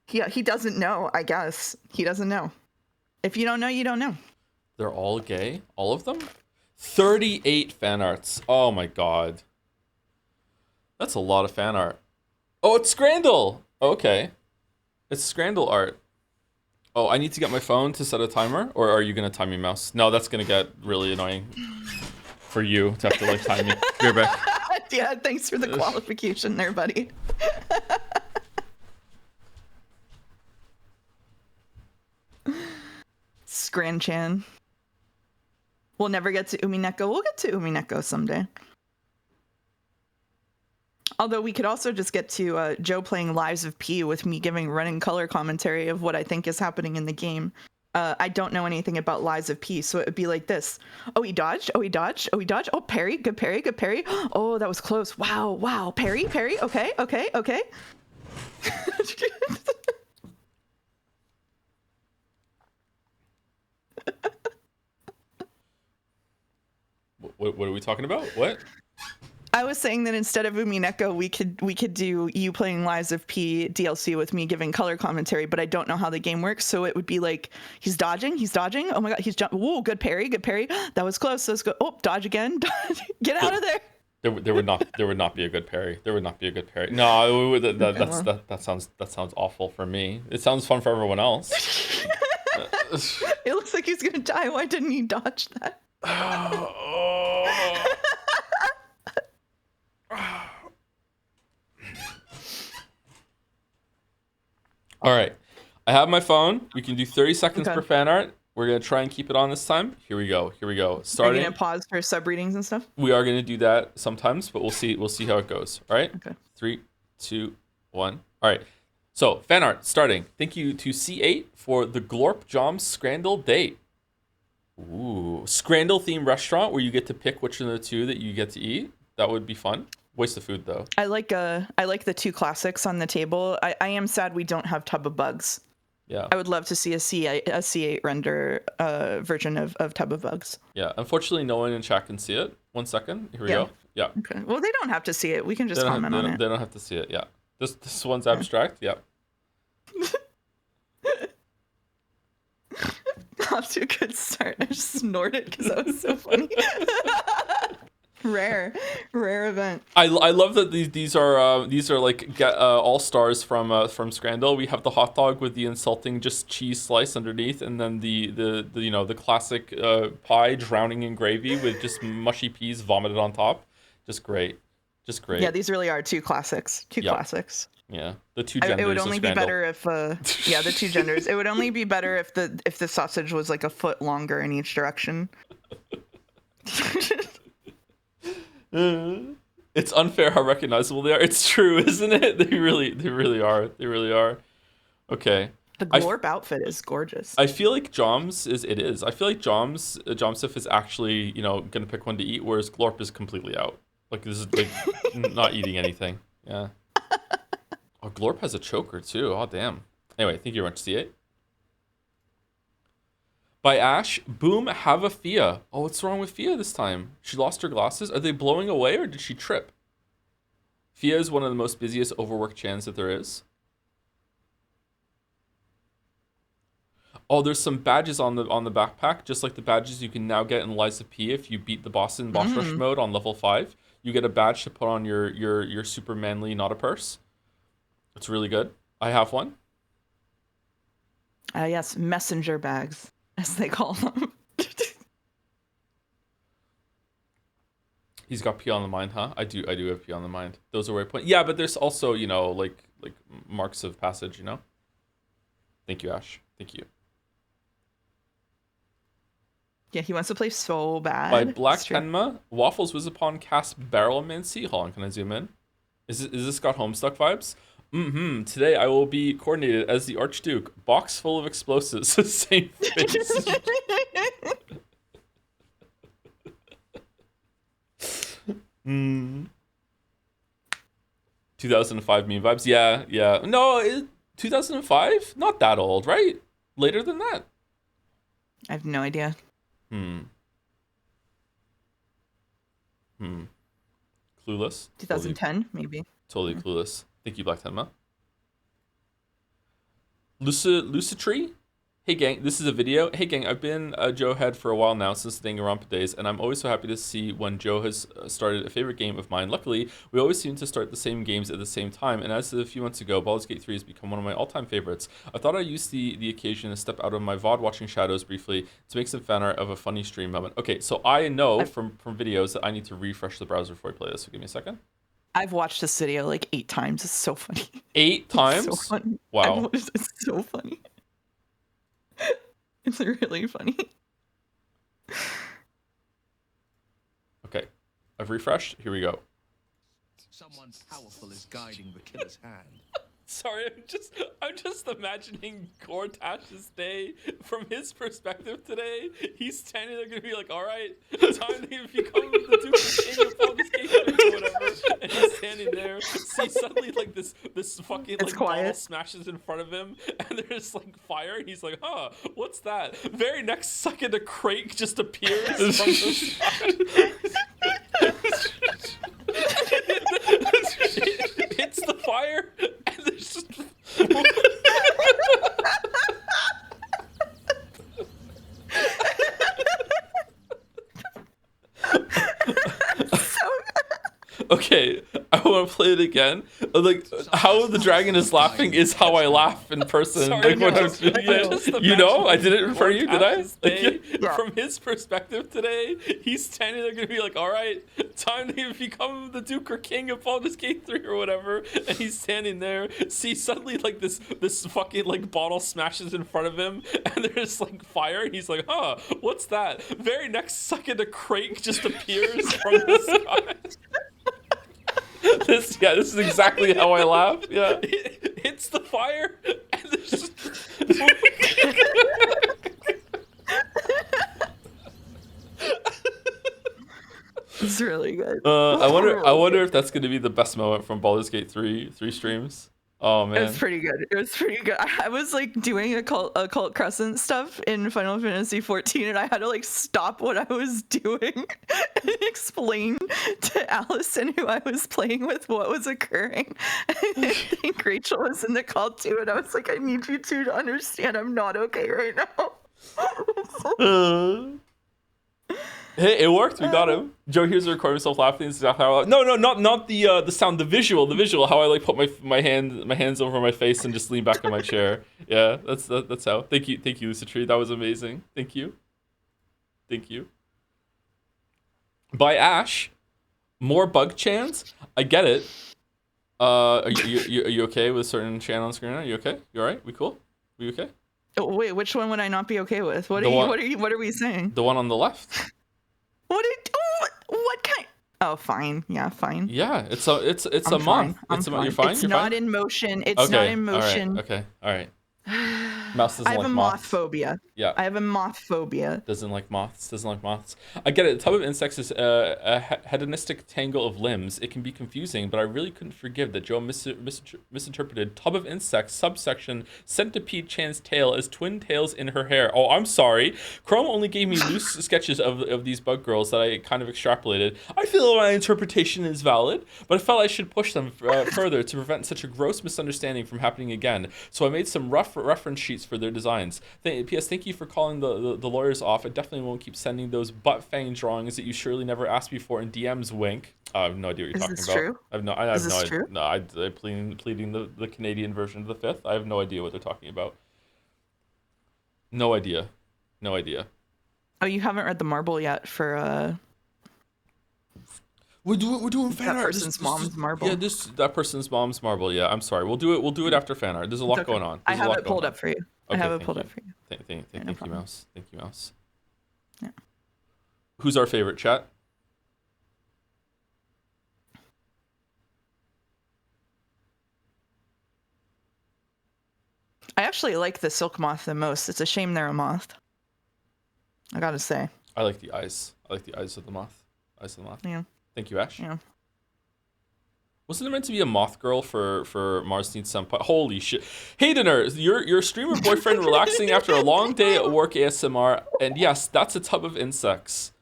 He doesn't know, I guess. He doesn't know. If you don't know, you don't know. They're all gay? All of them? 38 fan arts. Oh my god. That's a lot of fan art. Oh, it's Scrandle! Okay. It's Scrandle art. Oh, I need to get my phone to set a timer? Or are you going to time your mouse? No, that's going to get really annoying for you to have to like time me. Be right back. Yeah, thanks for the qualification there, buddy. Scran-chan. We'll never get to Umineko. We'll get to Umineko someday. Although we could also just get to Joe playing Lives of P with me giving running color commentary of what I think is happening in the game. I don't know anything about Lies of P, so it would be like this. Oh, he dodged. Oh, he dodged. Oh, he dodged. Oh, parry. Good parry. Good parry. Oh, that was close. Wow. Wow. Parry. Parry. Okay. Okay. Okay. What are we talking about? What? I was saying that instead of Umineko, we could do you playing Lies of P DLC with me giving color commentary, but I don't know how the game works, so it would be like he's dodging. Oh my god, he's jumping. Whoa, good parry. That was close. Let's go. Oh, dodge again. Get out of there. There would not be a good parry. There would not be a good parry. No, that sounds awful for me. It sounds fun for everyone else. It looks like he's gonna die. Why didn't he dodge that? All right, I have my phone. We can do 30 seconds per fan art. We're gonna try and keep it on this time. Here we go. Starting. Are you gonna pause for sub readings and stuff? We are gonna do that sometimes, but we'll see how it goes. All right. Okay. 3, 2, 1. All right. So fan art starting. Thank you to C8 for the Glorp Joms Scrandle date. Ooh, Scrandle themed restaurant where you get to pick which of the two that you get to eat. That would be fun. Waste of food though. I like the two classics on the table. I am sad we don't have Tub of Bugs. Yeah. I would love to see a C8 render version of Tub of Bugs. Yeah. Unfortunately, no one in chat can see it. 1 second. Here we go. Yeah. Okay. Well, they don't have to see it. We can just comment on it. They don't have to see it. Yeah. This one's abstract. Yeah. Off to a good start. I just snorted because that was so funny. Rare event. I love that these are like all stars from Scrandle. We have the hot dog with the insulting just cheese slice underneath, and then the classic pie drowning in gravy with just mushy peas vomited on top. Just great. Yeah, these really are two classics. Classics. Yeah, the two genders. It would only be better if the two genders. It would only be better if the sausage was like a foot longer in each direction. It's unfair how recognizable they are. It's true, isn't it? They really are. Okay. The Glorp outfit is gorgeous. I feel like Joms is. I feel like Jomsif is actually, gonna pick one to eat, whereas Glorp is completely out. Like this is like not eating anything. Yeah. Oh, Glorp has a choker too. Oh damn. Anyway, thank you very much, C8. By Ash, boom, have a Fia. Oh, what's wrong with Fia this time? She lost her glasses? Are they blowing away or did she trip? Fia is one of the most busiest overworked chans that there is. Oh, there's some badges on the backpack, just like the badges you can now get in Lies of P if you beat the boss in Boss Rush mode on level 5. You get a badge to put on your super manly not a purse. It's really good. I have one. Yes, messenger bags, as they call them. He's got P on the mind, huh? I do have P on the mind. Those are waypoint. Yeah, but there's also, like marks of passage, Thank you, Ash. Thank you. Yeah, he wants to play so bad. By Black Tenma, Waffles was upon cast Barrelmancy. Hold on, can I zoom in? Is this got Homestuck vibes? Today I will be coordinated as the Archduke. Box full of explosives. Same face. 2005 meme vibes. Yeah. No, 2005? Not that old, right? Later than that. I have no idea. Clueless. 2010, maybe. Totally clueless. Thank you, Black Tenma. Lucitree? Hey gang, this is a video. Hey gang, I've been a Joe head for a while now since the Danganronpa days, and I'm always so happy to see when Joe has started a favorite game of mine. Luckily, we always seem to start the same games at the same time, and as of a few months ago, Baldur's Gate 3 has become one of my all-time favorites. I thought I'd use the occasion to step out of my VOD watching shadows briefly to make some fan art of a funny stream moment. Okay, so I know from videos that I need to refresh the browser before I play this, so give me a second. I've watched this video like 8 times. It's so funny. 8 times? It's so funny. Wow. It's so funny. It's really funny. Okay, I've refreshed. Here we go. Someone powerful is guiding the killer's hand. Sorry, I'm just imagining Gortash's day from his perspective today. He's standing there gonna be like, all right, time to become the Duke of King of Baldur's Gate or whatever. And he's standing there. See, suddenly like this fucking like bottle smashes in front of him, and there's like fire. And he's like, huh, what's that? Very next second, a crate just appears from the side. It hits the fire, and there's just. Okay, I want to play it again. Like, how the dragon is laughing is how I laugh in person. Sorry, like, when I'm doing it. You know, I did it for you, did I? Like, yeah. From his perspective today, he's standing there gonna be like, all right, time to become the Duke or King of Baldur's Gate 3 or whatever. And he's standing there. See, suddenly, like, this fucking, like, bottle smashes in front of him, and there's, like, fire. And he's like, huh, what's that? Very next second, a crate just appears from the sky. This is exactly how I laugh. Yeah, it hits the fire, and there's just... It's really good. I wonder if that's going to be the best moment from Baldur's Gate 3 streams. Oh man, it was pretty good. It was pretty good. I was like doing occult crescent stuff in Final Fantasy 14, and I had to like stop what I was doing and explain to Allison, who I was playing with, what was occurring. I think Rachel was in the call too, and I was like, I need you two to understand I'm not okay right now. Hey, it worked. We got him. Joe here's recording himself laughing. This is how no, not the sound, the visual. How I like put my hands over my face and just lean back in my chair. Yeah, that's how. Thank you, Lucid Tree. That was amazing. Thank you. By Ash, more bug chants. I get it. Are you okay with certain chant on screen? Are you okay? You all right? We cool? We okay? Oh, wait, which one would I not be okay with? What are we saying? The one on the left. What kind? Oh, fine. Yeah, fine. Yeah, it's a month. You're fine. It's not in motion. It's not in motion. Okay. All right. Mouse doesn't I have like a moths. moth phobia. Yeah. I have a moth phobia. Doesn't like moths. I get it. A tub of insects is a hedonistic tangle of limbs. It can be confusing, but I really couldn't forgive that Joe misinterpreted tub of insects subsection centipede Chan's tail as twin tails in her hair. Oh, I'm sorry. Chrome only gave me loose sketches of these bug girls that I kind of extrapolated. I feel my interpretation is valid, but I felt I should push them further to prevent such a gross misunderstanding from happening again. So I made some rough reference sheets for their designs. P.S. Thank you for calling the lawyers off. I definitely won't keep sending those butt fang drawings that you surely never asked me for in DMs. Wink. I have no idea what you're talking about. True? I have no idea. No, I'm pleading the Canadian version of the fifth. I have no idea what they're talking about. No idea. Oh, you haven't read the marble yet for We're doing fan art. That person's mom's marble. Yeah, that person's mom's marble. Yeah, I'm sorry. We'll do it after fan art. There's a lot going on. I have it pulled up for you. Okay, I have it pulled up for you. Thank you, Mouse. Thank you, Mouse. Yeah. Who's our favorite, chat? I actually like the silk moth the most. It's a shame they're a moth. I gotta say. I like the eyes. I like the eyes of the moth. Eyes of the moth. Yeah. Thank you, Ash. Yeah. Wasn't it meant to be a moth girl for Mars Needs Senpai? Holy shit. Haydener, your streamer boyfriend relaxing after a long day at work ASMR. And yes, that's a tub of insects.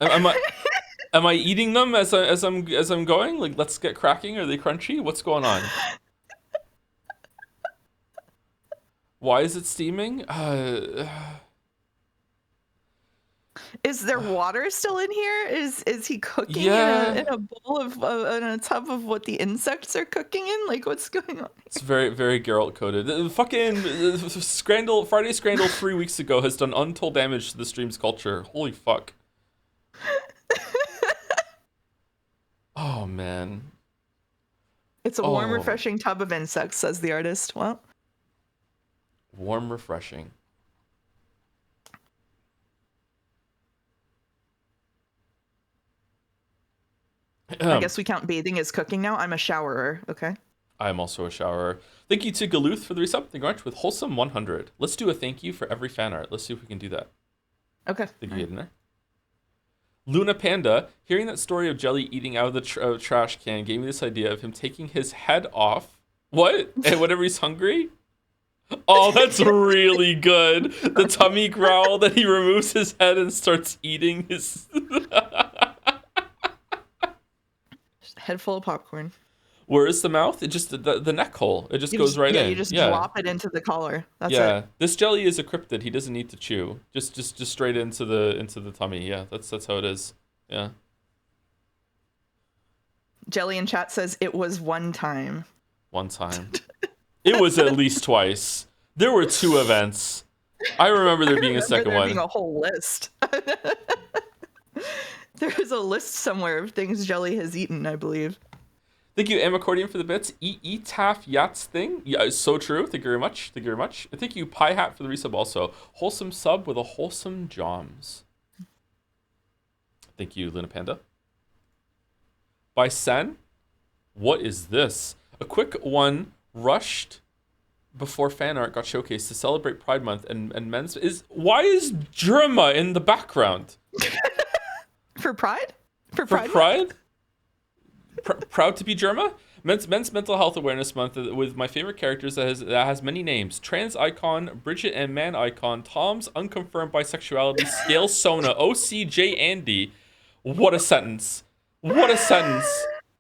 Am I eating them as I'm going? Like, let's get cracking. Are they crunchy? What's going on? Why is it steaming? Is there water still in here? Is he cooking in a bowl of in a tub of what the insects are cooking in? Like, what's going on? It's very, very Geralt coded. Fucking Scrandle, Friday Scrandle 3 weeks ago has done untold damage to the stream's culture. Holy fuck. Oh man. It's a warm, refreshing tub of insects, says the artist. Well, warm, refreshing. I guess we count bathing as cooking now. I'm a showerer, okay? I'm also a showerer. Thank you to Galuth for the resub. Thank you very much with Wholesome 100. Let's do a thank you for every fan art. Let's see if we can do that. Okay. Think you get in there? Luna Panda, hearing that story of Jelly eating out of the trash can gave me this idea of him taking his head off. What? And whenever he's hungry? Oh, that's really good. The tummy growl that he removes his head and starts eating his... Head full of popcorn. Where is the mouth? It just the neck hole. It just goes right in. You just drop it into the collar. That's it. This Jelly is a cryptid. He doesn't need to chew. Just straight into the tummy. Yeah, that's how it is. Yeah. Jelly in chat says it was one time. One time. It was at least twice. There were 2 events. I remember there being a second one. Being a whole list. There is a list somewhere of things Jelly has eaten, I believe. Thank you, Accordion, for the bits. Taff Yats thing. Yeah, it's so true. Thank you very much. Thank you very much. And thank you, Pie Hat, for the resub also. Wholesome sub with a wholesome joms. Thank you, Luna Panda. By Sen. What is this? A quick one rushed before fan art got showcased to celebrate Pride Month and men's why is Germa in the background? For Pride? For Pride? Proud to be Germa? Men's Mental Health Awareness Month with my favorite characters that has many names. Trans icon, Bridget and man icon, Tom's unconfirmed bisexuality, Scale Sona, OCJ Andy. What a sentence. What a sentence.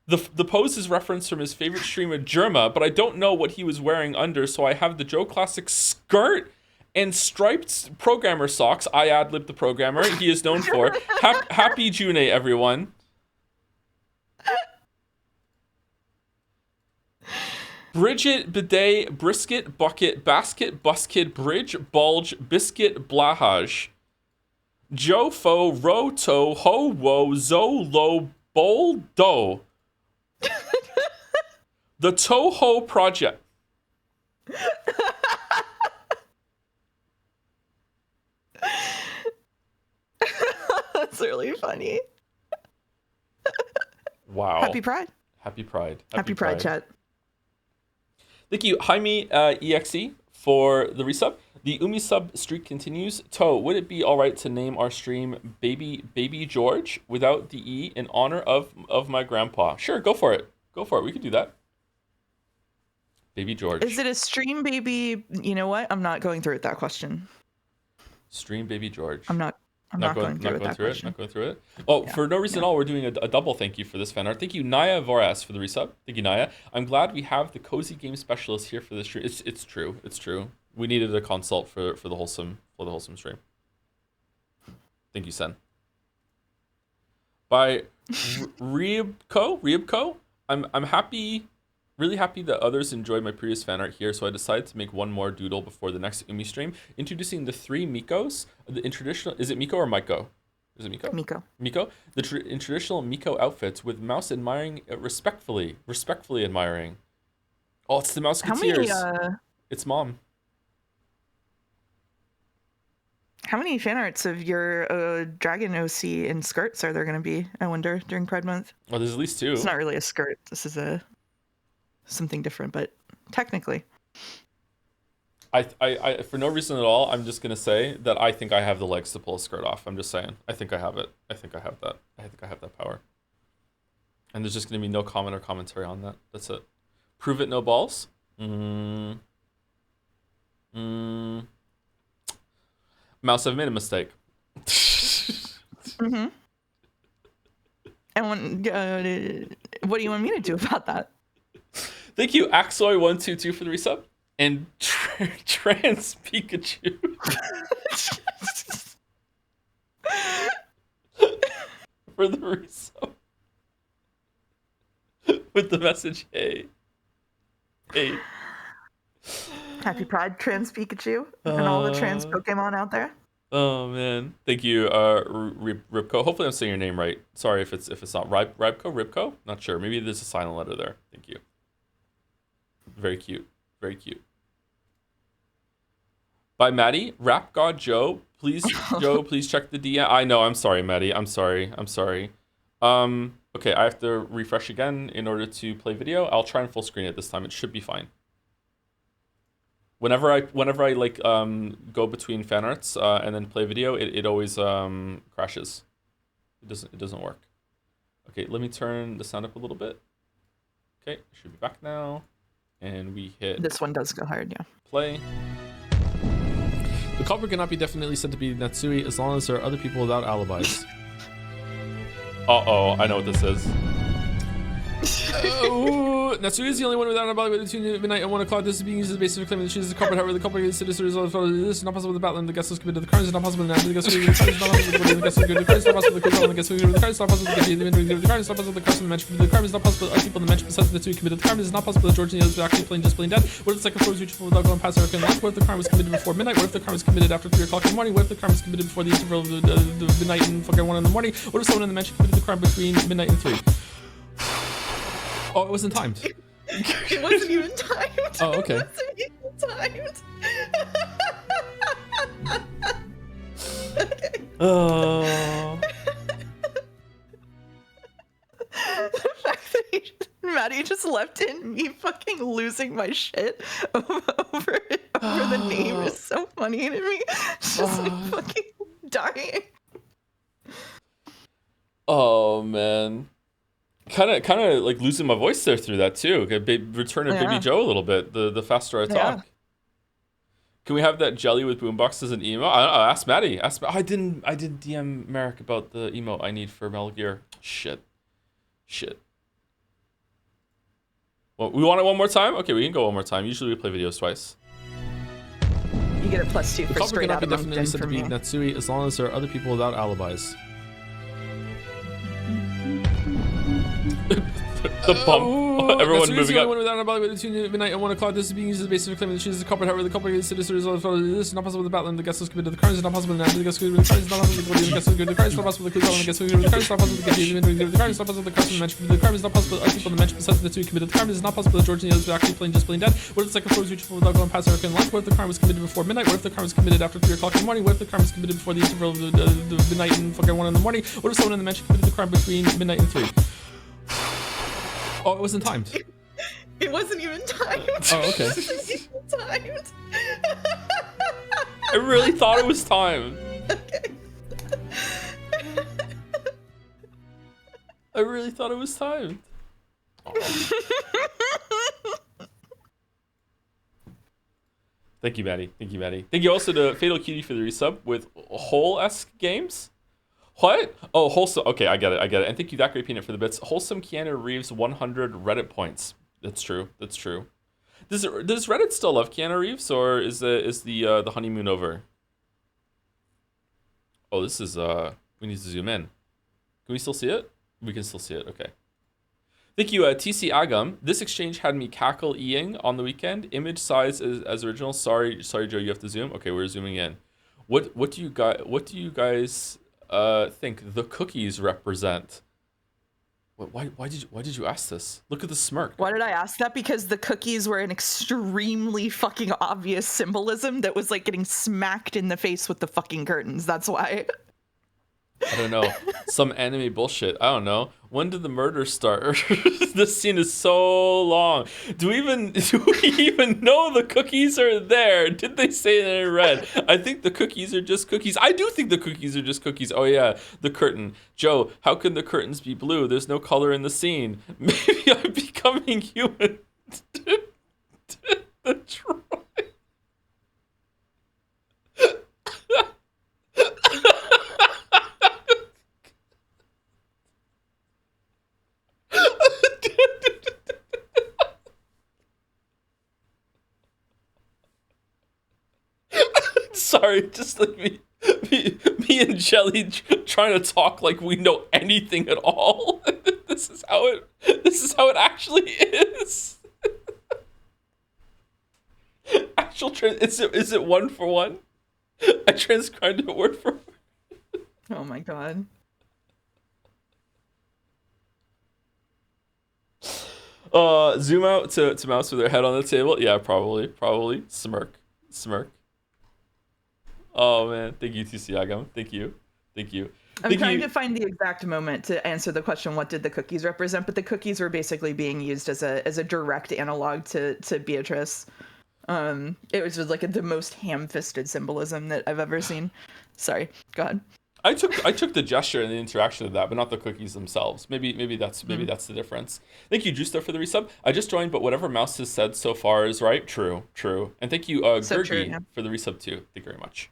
The pose is referenced from his favorite streamer, Germa, but I don't know what he was wearing under, so I have the Joe Classic skirt and striped programmer socks. I ad-libbed the programmer he is known for. Happy June, everyone. Bridget, bidet, brisket, bucket, basket, buskid, bridge, bulge, biscuit, blahage. Joe, fo, ro, to, ho, wo, zo, lo, bol, do. The Toho Project. That's really funny. Wow. Happy Pride. Happy Pride. Happy Pride, chat. Thank you, Jaime EXE, for the resub. The Umi sub streak continues. To, would it be all right to name our stream Baby George without the E in honor of my grandpa? Sure, go for it. Go for it. We could do that. Baby George. Is it a stream baby? You know what? I'm not going through with that question. Stream Baby George. I'm not going through it. Not going through it. Oh, yeah, for no reason at all, we're doing a double thank you for this fan art. Thank you, Naya Voras, for the resub. Thank you, Naya. I'm glad we have the cozy game specialist here for this stream. It's true. It's true. We needed a consult for the wholesome stream. Thank you, Sen. By Riebko. I'm happy. Really happy that others enjoyed my previous fan art here, so I decided to make one more doodle before the next Umi stream, introducing the 3 Mikos. In traditional, is it Miko or Maiko? Is it Miko? Miko. In traditional Miko outfits with mouse admiring respectfully admiring. Oh, it's the Mouseketeers. It's mom. How many fan arts of your dragon OC in skirts are there going to be? I wonder during Pride Month. Well, there's at least 2. It's not really a skirt. This is something different, but technically. I for no reason at all, I'm just gonna say that I think I have the legs to pull a skirt off. I'm just saying. I think I have it. I think I have that. I think I have that power. And there's just gonna be no comment or commentary on that. That's it. Prove it, no balls. Mouse, I've made a mistake. Mm-hmm. And what do you want me to do about that? Thank you, Axoy122 for the resub. And Trans Pikachu. For the resub. With the message, hey. Happy Pride, Trans Pikachu, and all the trans Pokemon out there. Oh man, thank you, Ribko. Hopefully I'm saying your name right. Sorry if it's not Ribko. Not sure. Maybe there's a silent letter there. Thank you. Very cute. Very cute. By Maddie, Rap God Joe. Please, Joe, please check the DM. I know. I'm sorry, Maddie. I'm sorry. Okay, I have to refresh again in order to play video. I'll try and full screen it this time. It should be fine. Whenever I like go between fan arts and then play video, it always crashes. It doesn't work. Okay, let me turn the sound up a little bit. Okay, should be back now. And we hit... This one does go hard, yeah. Play. The culprit cannot be definitely said to be Natsui as long as there are other people without alibis. Uh-oh, I know what this is. Oh, Natsui is the only one without an alibi between midnight and 1 o'clock. This is being used as a basis for claiming that she is the culprit. However, the culprit is citizens of this is not possible with the battle and the guest was committed. The crime is not possible. The guest was committed. The crime is not possible. The guest was committed. The crime is not possible. The guest was committed. The crime is not possible. The crime is not possible. The crime is not possible. The crime is not possible. Other people in the mention besides Natsui committed. The crime is not possible. The George Neal is actually plain dead. What if the second floor was reachable without going past the What if the crime was committed before midnight? What if the crime was committed after 3 o'clock in the morning? What if the crime was committed before the interval of the midnight and fucking 1 in the morning? What if someone in the mention committed the crime between midnight and 3? Oh, it wasn't timed. It wasn't even timed. Oh, okay. It wasn't even timed. Okay. Oh. The fact that Maddie just left in me fucking losing my shit over the name is so funny to me. It's just like fucking dying. Oh, man. Kind of like losing my voice there through that too. Okay, return of Baby Joe a little bit. The faster I talk. Yeah. Can we have that jelly with boombox as an emo? I asked Maddie. I didn't DM Merrick about the emo I need for Metal Gear. Shit. Well, we want it one more time? Okay, we can go one more time. Usually we play videos twice. You get a +2 for straight out of definitely said to be Natsui as long as there are other people without alibis. The bump. Everyone moving up. Without an alibi between midnight and 1 o'clock. This is being used as a basis for claiming that she is the culprit. However, the culprit is citizens of this is not possible with the battle and the guest was committed. The crime is not possible. The guest was committed. The crime is not possible. The guest was committed. The crime is not possible. The guest was committed. The crime is not possible. The crime is not possible. The crime is not possible. Other people in the mention besides the two committed. The crime is not possible. The George Neal is actually plain dead. What if the second floor was reachable without going past the What if the crime was committed before midnight? What if the crime was committed after 3 o'clock in the morning? What if the crime was committed before the interval of the midnight and fucking 1 in the morning? What if someone in the mention committed the crime between midnight and 3? Oh, it wasn't timed. It wasn't even timed. Oh, okay. It wasn't even timed. I really thought it was timed. Okay. I really thought it was timed. Thank you, Maddie. Thank you, Maddie. Thank you also to Fatal Cutie for the resub with Whole-esque games. What? Oh, Wholesome. Okay, I get it. And thank you, That Great Peanut, for the bits. Wholesome Keanu Reeves 100 Reddit points. That's true. Does Reddit still love Keanu Reeves, or is the honeymoon over? Oh, this is we need to zoom in. Can we still see it? We can still see it. Okay. Thank you, TC Agam. This exchange had me cackle eing on the weekend. Image size is as original. Sorry, Joe. You have to zoom. Okay, we're zooming in. What do you guys think the cookies represent? Why did you ask this? Look at the smirk. Why did I ask that? Because the cookies were an extremely fucking obvious symbolism that was like getting smacked in the face with the fucking curtains. That's why. I don't know. Some anime bullshit. I don't know. When did the murder start? This scene is so long. Do we even know the cookies are there? Did they say it in red? I think the cookies are just cookies. I do think the cookies are just cookies. Oh yeah, the curtain. Joe, how can the curtains be blue? There's no color in the scene. Maybe I'm becoming human. The Troy. Sorry, just like me and Jelly trying to talk like we know anything at all. This is how it actually is. Actual is it 1 for 1? I transcribed it word for word. Oh my god. Zoom out to mouse with their head on the table. Yeah, probably. Smirk. Oh man, thank you, TC Agam. Thank you. I'm trying to find the exact moment to answer the question, what did the cookies represent? But the cookies were basically being used as a direct analog to Beatrice. It was just like the most ham-fisted symbolism that I've ever seen. Sorry, go ahead. I took the gesture and the interaction of that, but not the cookies themselves. Maybe that's the difference. Thank you, Juicer, for the resub. I just joined, but whatever Mouse has said so far is right. True. And thank you, Gurgi, for the resub too. Thank you very much.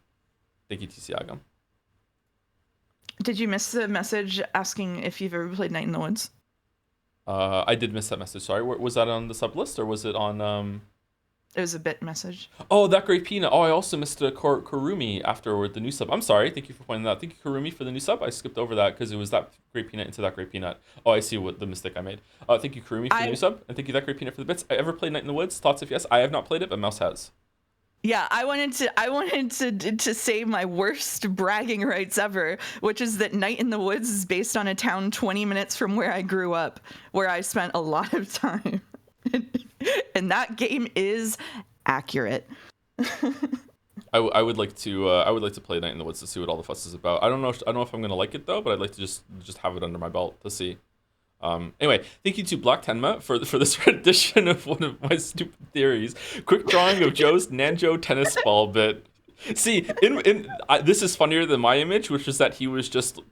Thank you, TC Agam. Did you miss the message asking if you've ever played Night in the Woods? I did miss that message. Sorry. Was that on the sub list or was it on? It was a bit message. Oh, that great peanut. Oh, I also missed Kurumi afterward, the new sub. I'm sorry. Thank you for pointing that out. Thank you, Kurumi, for the new sub. I skipped over that because it was that great peanut into that great peanut. Oh, I see what the mistake I made. Thank you, Kurumi, for the new sub. And thank you, that great peanut, for the bits. I ever played Night in the Woods? Thoughts if yes? I have not played it, but Mouse has. Yeah, I wanted to say my worst bragging rights ever, which is that Night in the Woods is based on a town 20 minutes from where I grew up, where I spent a lot of time. And that game is accurate. I would like to play Night in the Woods to see what all the fuss is about. I don't know if I'm gonna like it though, but I'd like to just have it under my belt to see. Anyway, thank you to Black Tenma for this rendition of one of my stupid theories. Quick drawing of Joe's Nanjo tennis ball bit. See, this is funnier than my image, which is that he was just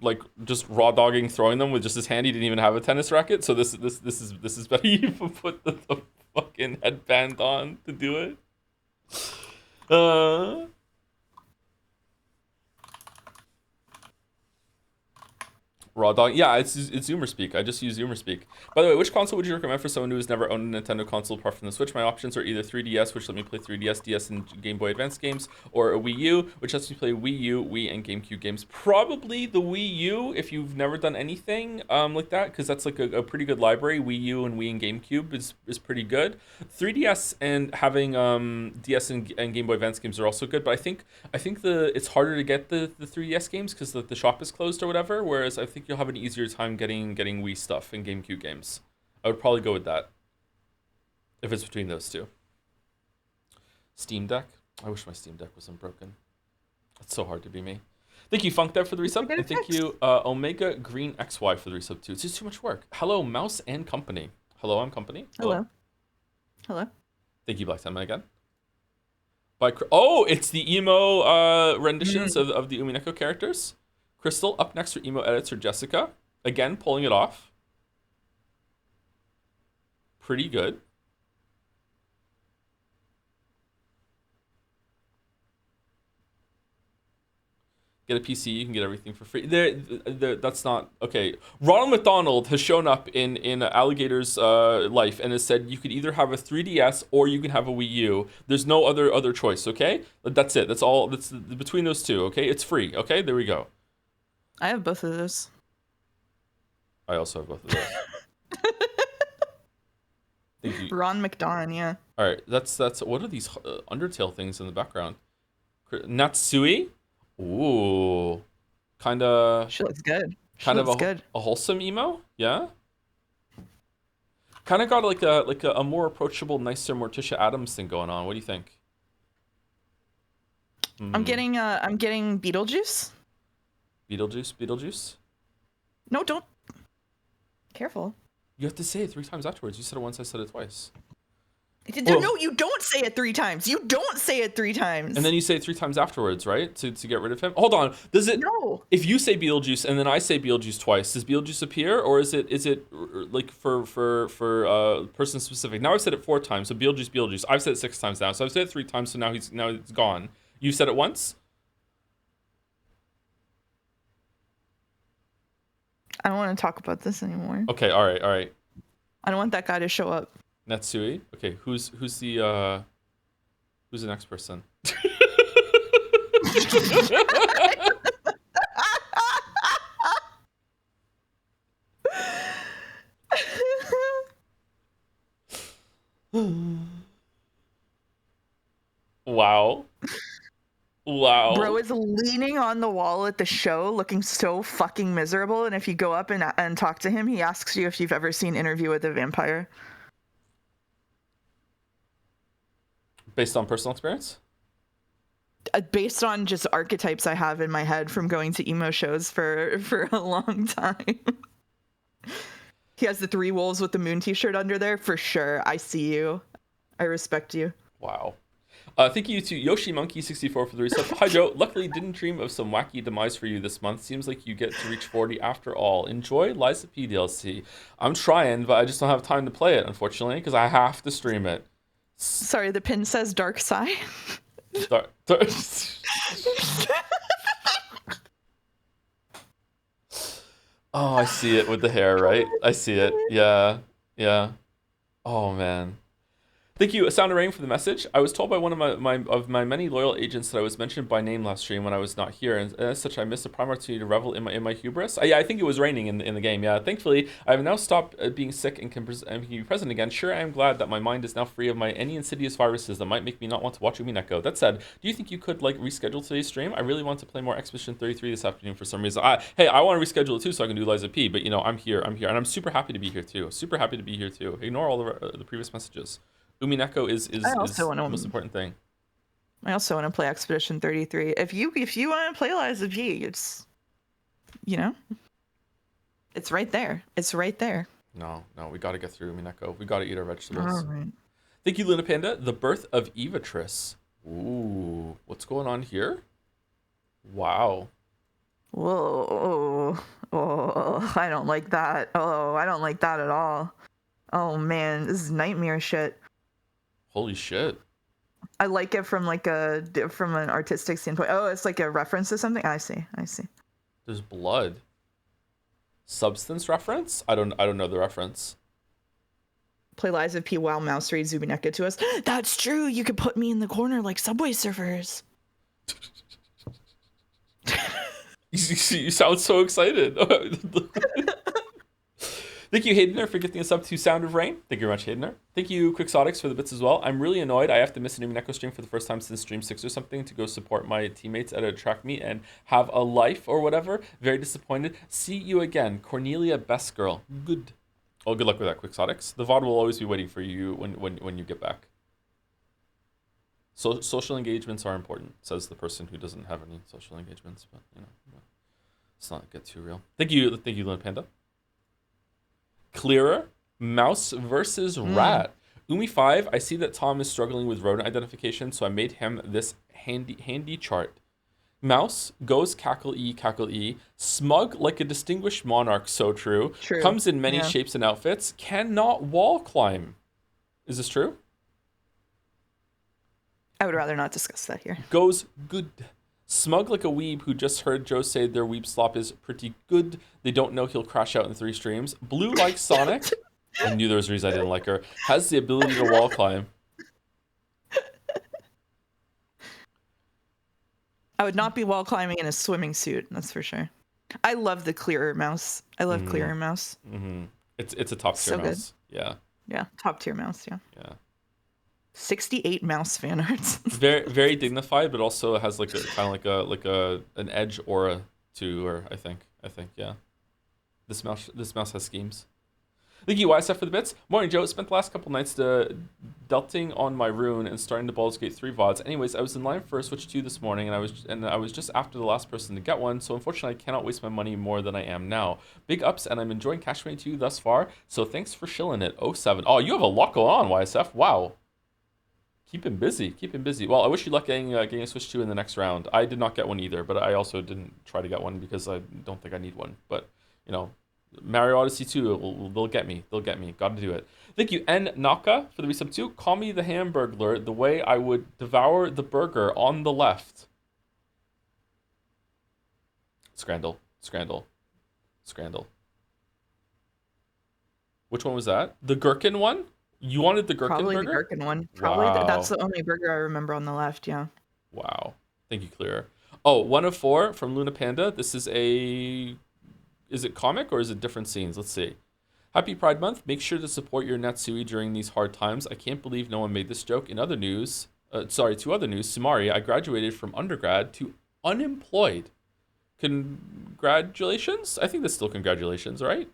raw dogging throwing them with just his hand. He didn't even have a tennis racket. So this is better. You even put the fucking headband on to do it. Raw dog. Yeah, it's Zoomer Speak. I just use Zoomer Speak. By the way, which console would you recommend for someone who has never owned a Nintendo console apart from the Switch? My options are either 3DS, which let me play 3DS, DS, and Game Boy Advance games, or a Wii U, which lets me play Wii U, Wii, and GameCube games. Probably the Wii U if you've never done anything like that, because that's like a pretty good library. Wii U and Wii and GameCube is pretty good. 3DS and having DS and Game Boy Advance games are also good, but I think it's harder to get the 3DS games because the shop is closed or whatever. Whereas I think you'll have an easier time getting Wii stuff and GameCube games. I would probably go with that if it's between those two. Steam Deck. I wish my Steam Deck wasn't broken. It's so hard to be me. Thank you, Funk Dev, for the resub, and thank you, Omega Green XY, for the resub too. It's just too much work. Hello, Mouse and Company. Hello, I'm Company. Hello. Thank you, Black Time again. It's the emo renditions of the Umineko characters. Crystal up next for emo editor Jessica. Again, pulling it off. Pretty good. Get a PC, you can get everything for free. That's not okay. Ronald McDonald has shown up in Alligator's life and has said you could either have a 3DS or you can have a Wii U. There's no other choice. Okay, that's it. That's all. That's between those two. Okay, it's free. Okay, there we go. I have both of those. I also have both of those. Thank you. Ron McDon, yeah. All right, that's what are these Undertale things in the background? Natsui. Ooh, kind of. She looks good. Kind of a wholesome emo, yeah. Kind of got like a more approachable, nicer Morticia Adams thing going on. What do you think? I'm getting Beetlejuice. Beetlejuice. No, don't. Careful. You have to say it 3 times afterwards. You said it once, I said it twice. No, you don't say it 3 times. You don't say it 3 times. And then you say it 3 times afterwards, right? To get rid of him. Hold on. Does it? No. If you say Beetlejuice and then I say Beetlejuice twice, does Beetlejuice appear, or is it like for person specific? Now I've said it 4 times. So Beetlejuice. I've said it 6 times now. So I've said it 3 times. So now it's gone. You said it once. I don't want to talk about this anymore. Okay. All right. I don't want that guy to show up. Natsui. Okay. Who's the next person? Wow. Bro is leaning on the wall at the show looking so fucking miserable, and if you go up and talk to him, he asks you if you've ever seen Interview with the Vampire. Based on personal experience? based on just archetypes I have in my head from going to emo shows for a long time. He has the 3 wolves with the moon t-shirt under there for sure. I see you. I respect you. Wow. Thank you to Yoshi Monkey 64 for the reset. Hi Joe. Luckily didn't dream of some wacky demise for you this month. Seems like you get to reach 40 after all. Enjoy Liza P DLC. I'm trying, but I just don't have time to play it, unfortunately, because I have to stream it. Sorry, the pin says dark side. Oh, I see it with the hair, right? I see it. Yeah. Yeah. Oh, man. Thank you, Sound of Rain, for the message. I was told by one of my many loyal agents that I was mentioned by name last stream when I was not here, and as such, I missed a prime opportunity to revel in my hubris. Yeah, I think it was raining in the game. Yeah, thankfully, I have now stopped being sick and can be present again. Sure, I am glad that my mind is now free of any insidious viruses that might make me not want to watch Umineko. That said, do you think you could reschedule today's stream? I really want to play more Expedition 33 this afternoon for some reason. I want to reschedule it too so I can do Liza P. But I'm here, and I'm super happy to be here too. Ignore all the previous messages. Umineko is the most important thing. I also want to play Expedition 33. If you want to play Liza P, it's it's right there. It's right there. No, we got to get through Umineko. We got to eat our vegetables. All right. Thank you, Luna Panda. The birth of Evatris. Ooh, what's going on here? Wow. Whoa. Oh, I don't like that. Oh, I don't like that at all. Oh man, this is nightmare shit. Holy shit. I like it from from an artistic standpoint. Oh, it's like a reference to something. I see. There's blood. Substance reference? I don't know the reference. Play Liza P while Mouse reads Umineko to us. That's true. You could put me in the corner like Subway Surfers. You sound so excited. Thank you, Haydener, for gifting us up to Sound of Rain. Thank you very much, Haydener. Thank you, Quixotics, for the bits as well. I'm really annoyed. I have to miss an Umineko stream for the first time since Stream 6 or something to go support my teammates at a track meet and have a life or whatever. Very disappointed. See you again, Cornelia Best Girl. Good. Oh, good luck with that, Quixotics. The VOD will always be waiting for you when you get back. So social engagements are important, says the person who doesn't have any social engagements, but let's not get too real. Thank you, Luna Panda. Clearer, mouse versus rat. Umi5, I see that Tom is struggling with rodent identification, so I made him this handy chart. Mouse goes cackle E, smug like a distinguished monarch, so true. Comes in many shapes and outfits, cannot wall climb. Is this true? I would rather not discuss that here. Goes good. Smug like a weeb who just heard Joe say their weeb slop is pretty good. They don't know he'll crash out in 3 streams. Blue like Sonic. I knew there was a reason I didn't like her. Has the ability to wall climb. I would not be wall climbing in a swimming suit, that's for sure. I love the Clearer mouse. I love Clearer mouse. Mm-hmm. It's a top tier mouse. Good. Yeah, top tier mouse, Yeah. 68 mouse fan arts. very dignified, but also has like a kind of like an edge aura to her. I think yeah. This mouse has schemes. Thank you, YSF, for the bits. Morning, Joe. Spent the last couple nights delting on my rune and starting to Baldur's Gate 3 VODs. Anyways, I was in line for a Switch 2 this morning, and I was just after the last person to get one. So unfortunately, I cannot waste my money more than I am now. Big ups, and I'm enjoying Cash 22 thus far. So thanks for shilling it. 07. Oh, you have a lot going on, YSF. Wow. Keep him busy. Well, I wish you luck getting a Switch 2 in the next round. I did not get one either, but I also didn't try to get one because I don't think I need one. But, Mario Odyssey 2, they'll get me. Got to do it. Thank you, N Naka, for the resub 2. Call me the Hamburglar the way I would devour the burger on the left. Scrandle. Which one was that? The gherkin one? You wanted the gherkin Probably burger? The gherkin one. Probably. Wow. That's the only burger I remember on the left, yeah. Wow. Thank you, Clear. Oh, 1 of 4 from Luna Panda. This is is it comic or is it different scenes? Let's see. Happy Pride Month. Make sure to support your Natsui during these hard times. I can't believe no one made this joke. In other news, two other news, Sumari, I graduated from undergrad to unemployed. Congratulations? I think that's still congratulations, right?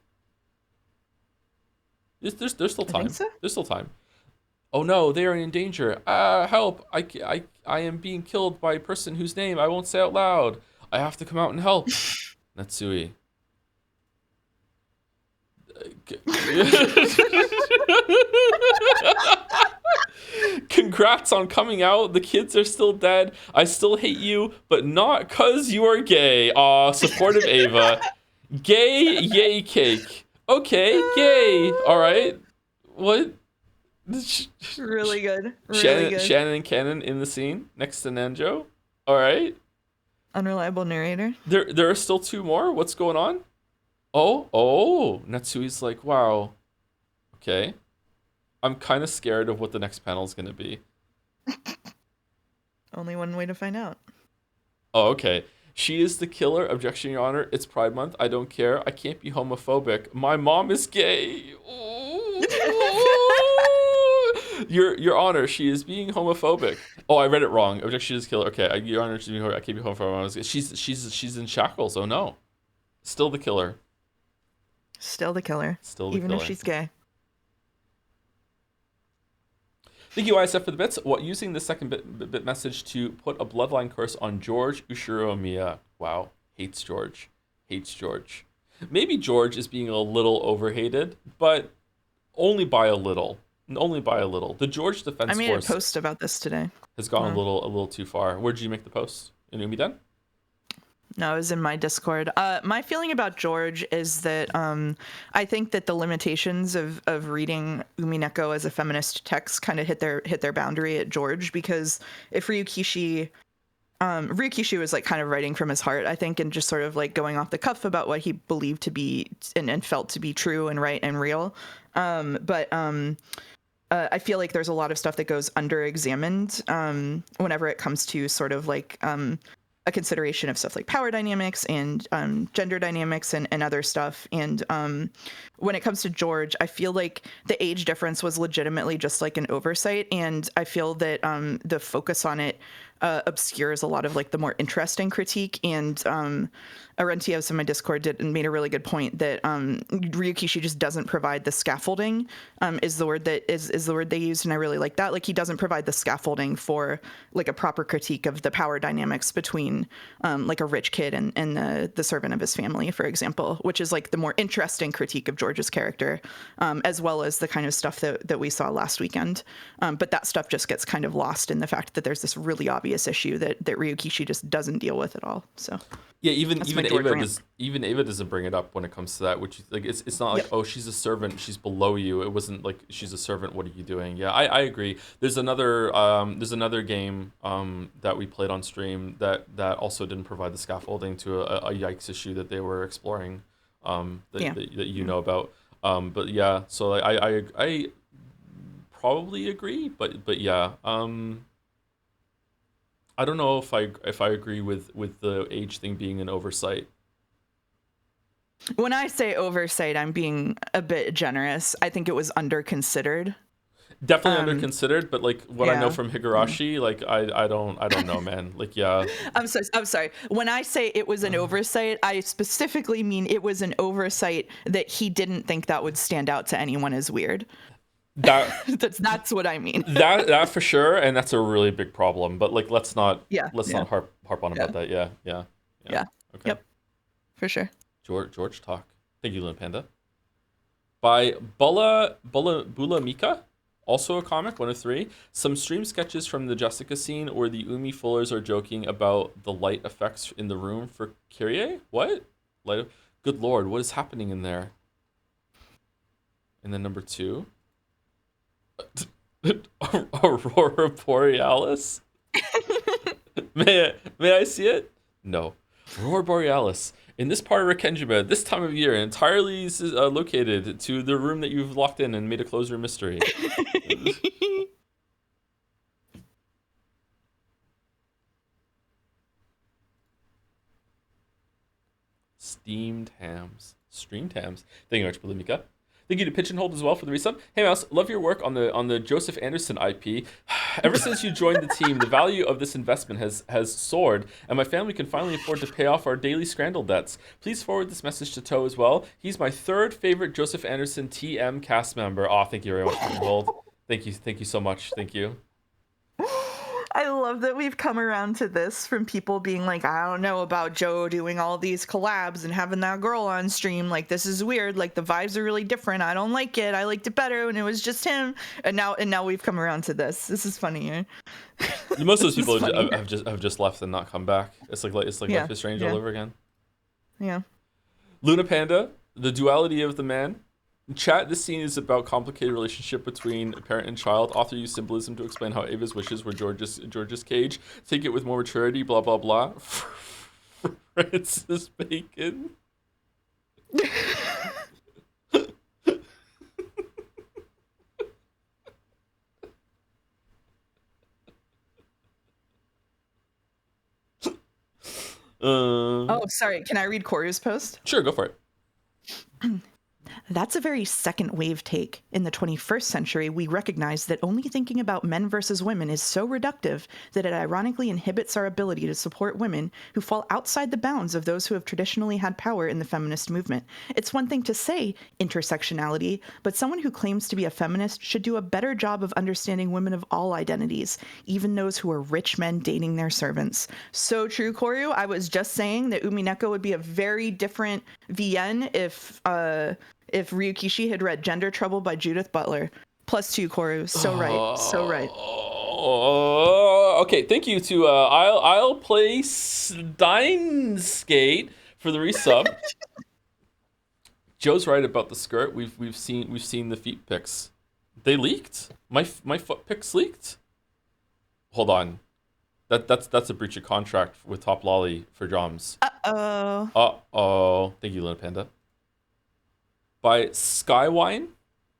There's still time. So. There's still time. Oh no, they are in danger. Help! I am being killed by a person whose name I won't say out loud. I have to come out and help. Natsui. Congrats on coming out. The kids are still dead. I still hate you, but not 'cause you are gay. Aw, supportive Ava. Gay, yay cake. Okay, gay. All right. What? Really good. Really Shannon, good. Shannon and Cannon in the scene next to Nanjo. All right. Unreliable narrator. There are still 2 more. What's going on? Oh. Natsui's like, wow. Okay. I'm kind of scared of what the next panel is going to be. Only one way to find out. Oh, okay. She is the killer. Objection, Your Honor. It's Pride Month. I don't care. I can't be homophobic. My mom is gay. Your Honor, she is being homophobic. Oh, I read it wrong. Objection, she is killer. Okay, Your Honor, I can't be homophobic. She's in shackles. Oh no. Still the killer. Still the killer. Still the Even killer. if she's gay. Thank you, ISF, for the bits. What, using the second bit message to put a bloodline curse on George Ushiro-miya. Wow. Hates George. Maybe George is being a little overhated, but only by a little. The George Defense I made Force a post about this today. has gone a little too far. Where did you make the post? In Umiden? No, it was in my Discord. My feeling about George is that I think that the limitations of reading Umineko as a feminist text kind of hit their boundary at George, because if Ryukishi was like kind of writing from his heart, I think, and just sort of like going off the cuff about what he believed to be and felt to be true and right and real. But I feel like there's a lot of stuff that goes under-examined whenever it comes to sort of like a consideration of stuff like power dynamics and gender dynamics and other stuff. And when it comes to George, I feel like the age difference was legitimately just like an oversight. And I feel that the focus on it obscures a lot of like the more interesting critique. And Arentios in my Discord made a really good point that Ryukishi just doesn't provide the scaffolding, is the word they used, and I really like that. Like, he doesn't provide the scaffolding for like a proper critique of the power dynamics between like a rich kid and the servant of his family, for example, which is like the more interesting critique of George's character, as well as the kind of stuff that we saw last weekend. But that stuff just gets kind of lost in the fact that there's this really obvious issue that Ryukishi just doesn't deal with at all. So yeah, even Ava doesn't bring it up when it comes to that, which like it's not like, oh, she's a servant, she's below you. It wasn't like, she's a servant, what are you doing? Yeah, I agree. There's another game that we played on stream that also didn't provide the scaffolding to a yikes issue that they were exploring, that you know about. But yeah, so like I probably agree, but yeah. I don't know if I agree with the age thing being an oversight. When I say oversight, I'm being a bit generous. I think it was under-considered. Definitely under-considered, but like what I know from Higurashi, like I don't know, man. Like, yeah. I'm sorry. When I say it was an oversight, I specifically mean it was an oversight that he didn't think that would stand out to anyone as weird. That's what I mean. that for sure, and that's a really big problem. But like, let's not harp on about that. Yeah. Okay. Yep. For sure. George talk. Thank you, Luna Panda. By Bula Mika, also a comic, 1 of 3. Some stream sketches from the Jessica scene where the Umi Fullers are joking about the light effects in the room for Kyrie. What? Good lord, what is happening in there? And then number 2. Aurora Borealis? May I see it? No. Aurora Borealis. In this part of Rekenjima, this time of year, entirely located to the room that you've locked in and made a closed room mystery. Streamed hams. Thank you very much, Bulimika. Thank you to Pitch and Hold as well for the resub. Hey Mouse, love your work on the Joseph Anderson IP. Ever since you joined the team, the value of this investment has soared, and my family can finally afford to pay off our daily Scrandle debts. Please forward this message to Toe as well. He's my 3rd favorite Joseph Anderson TM cast member. Oh, thank you very much, Pitch and Hold. Thank you so much. Thank you. I love that we've come around to this from people being like, I don't know about Joe doing all these collabs and having that girl on stream. Like, this is weird. Like, the vibes are really different. I don't like it. I liked it better when it was just him. And now we've come around to this. This is funny. Most of those people have just left and not come back. It's like Life is Strange all over again. Yeah. Luna Panda, the duality of the man. Chat, this scene is about complicated relationship between a parent and child. Author used symbolism to explain how Ava's wishes were George's cage. Take it with more maturity, blah, blah, blah. Francis Bacon. Oh, sorry. Can I read Koryu's post? Sure, go for it. That's a very second wave take. In the 21st century, we recognize that only thinking about men versus women is so reductive that it ironically inhibits our ability to support women who fall outside the bounds of those who have traditionally had power in the feminist movement. It's one thing to say intersectionality, but someone who claims to be a feminist should do a better job of understanding women of all identities, even those who are rich men dating their servants. So true, Koryu. I was just saying that Umineko would be a very different VN if Ryukishi had read Gender Trouble by Judith Butler. +2, Koryu. So right. So right. Okay, thank you to I'll play Steinskate for the resub. Joe's right about the skirt. We've seen the feet pics. They leaked? My foot pics leaked? Hold on. That's a breach of contract with Top Lolly for drums. Uh-oh. Thank you, Luna Panda. By Skywine,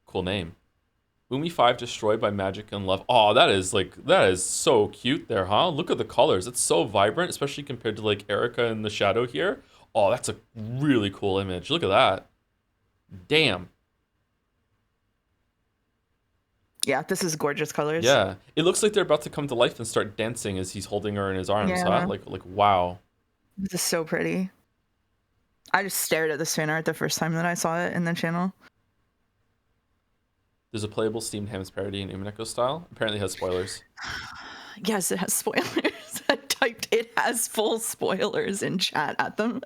cool name. Umi 5 destroyed by magic and love. Oh, that is so cute there, huh? Look at the colors. It's so vibrant, especially compared to like Erica in the shadow here. Oh, that's a really cool image. Look at that. Damn. Yeah, this is gorgeous colors. Yeah, it looks like they're about to come to life and start dancing as he's holding her in his arms, huh? Like wow. This is so pretty. I just stared at this fan art the first time that I saw it in the channel. There's a playable steamed hams parody in Umineko style. Apparently it has spoilers. Yes, it has spoilers. I typed it has full spoilers in chat at them.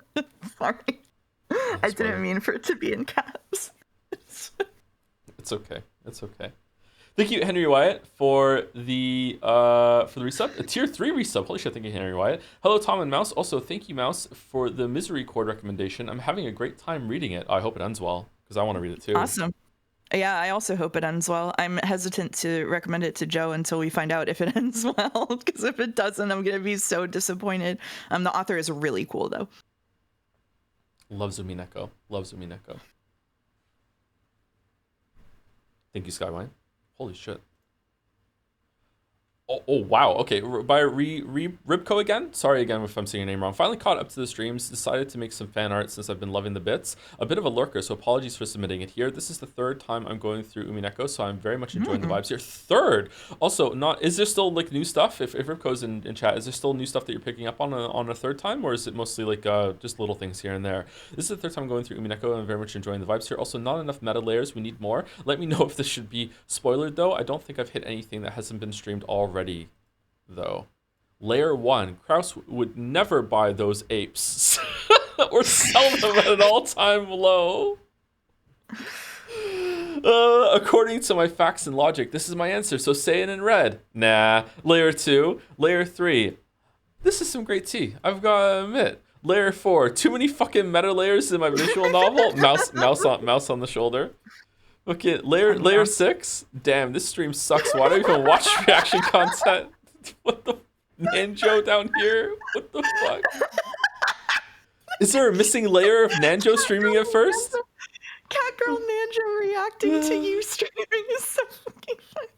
Sorry. I didn't mean for it to be in caps. It's okay. It's okay. Thank you, Henry Wyatt, for the resub. A tier 3 resub. Holy shit, thank you, Henry Wyatt. Hello, Tom and Mouse. Also, thank you, Mouse, for the Misery Chord recommendation. I'm having a great time reading it. I hope it ends well, because I want to read it too. Awesome. Yeah, I also hope it ends well. I'm hesitant to recommend it to Joe until we find out if it ends well, because if it doesn't, I'm going to be so disappointed. The author is really cool, though. Loves Umineko. Loves Umineko. Thank you, Skywine. Holy shit. Oh wow. Okay, by Ribco again? Sorry again if I'm saying your name wrong. Finally caught up to the streams, decided to make some fan art since I've been loving the bits. A bit of a lurker, so apologies for submitting it here. This is the third time I'm going through Umineko, so I'm very much enjoying the vibes here. Third! Also, is there still like new stuff? If Ribco's in chat, is there still new stuff that you're picking up on a third time, or is it mostly like just little things here and there? This is the third time I'm going through Umineko, and I'm very much enjoying the vibes here. Also, not enough meta layers, we need more. Let me know if this should be spoilered though. I don't think I've hit anything that hasn't been streamed already. Though layer 1, Kraus would never buy those apes or sell them at an all-time low. According to my facts and logic, this is my answer, so say it in red. Nah. Layer 2, layer 3, this is some great tea, I've got to admit. Layer 4, too many fucking meta layers in my visual novel. Mouse on the shoulder. Okay, layer 6, damn, this stream sucks. Why do I even watch reaction content? What the Nanjo down here? What the fuck? Is there a missing layer of Nanjo streaming at first? Catgirl Nanjo reacting to you streaming is so fucking funny.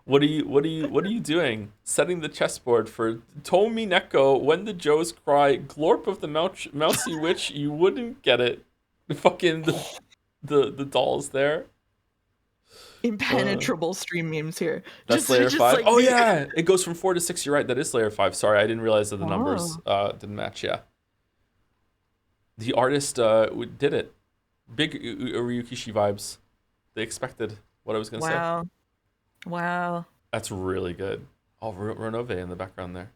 What are you doing? Setting the chessboard for Tomineko. When the Joes cry, glorp of the mousy witch, you wouldn't get it. Fucking the dolls there. Impenetrable stream memes here. That's layer 5. Like, oh yeah, it goes from 4 to 6. You're right. That is layer 5. Sorry, I didn't realize that the numbers didn't match. Yeah. The artist did it. Big Ryukishi vibes. They expected what I was gonna say. Wow. That's really good. Oh, Renove in the background there.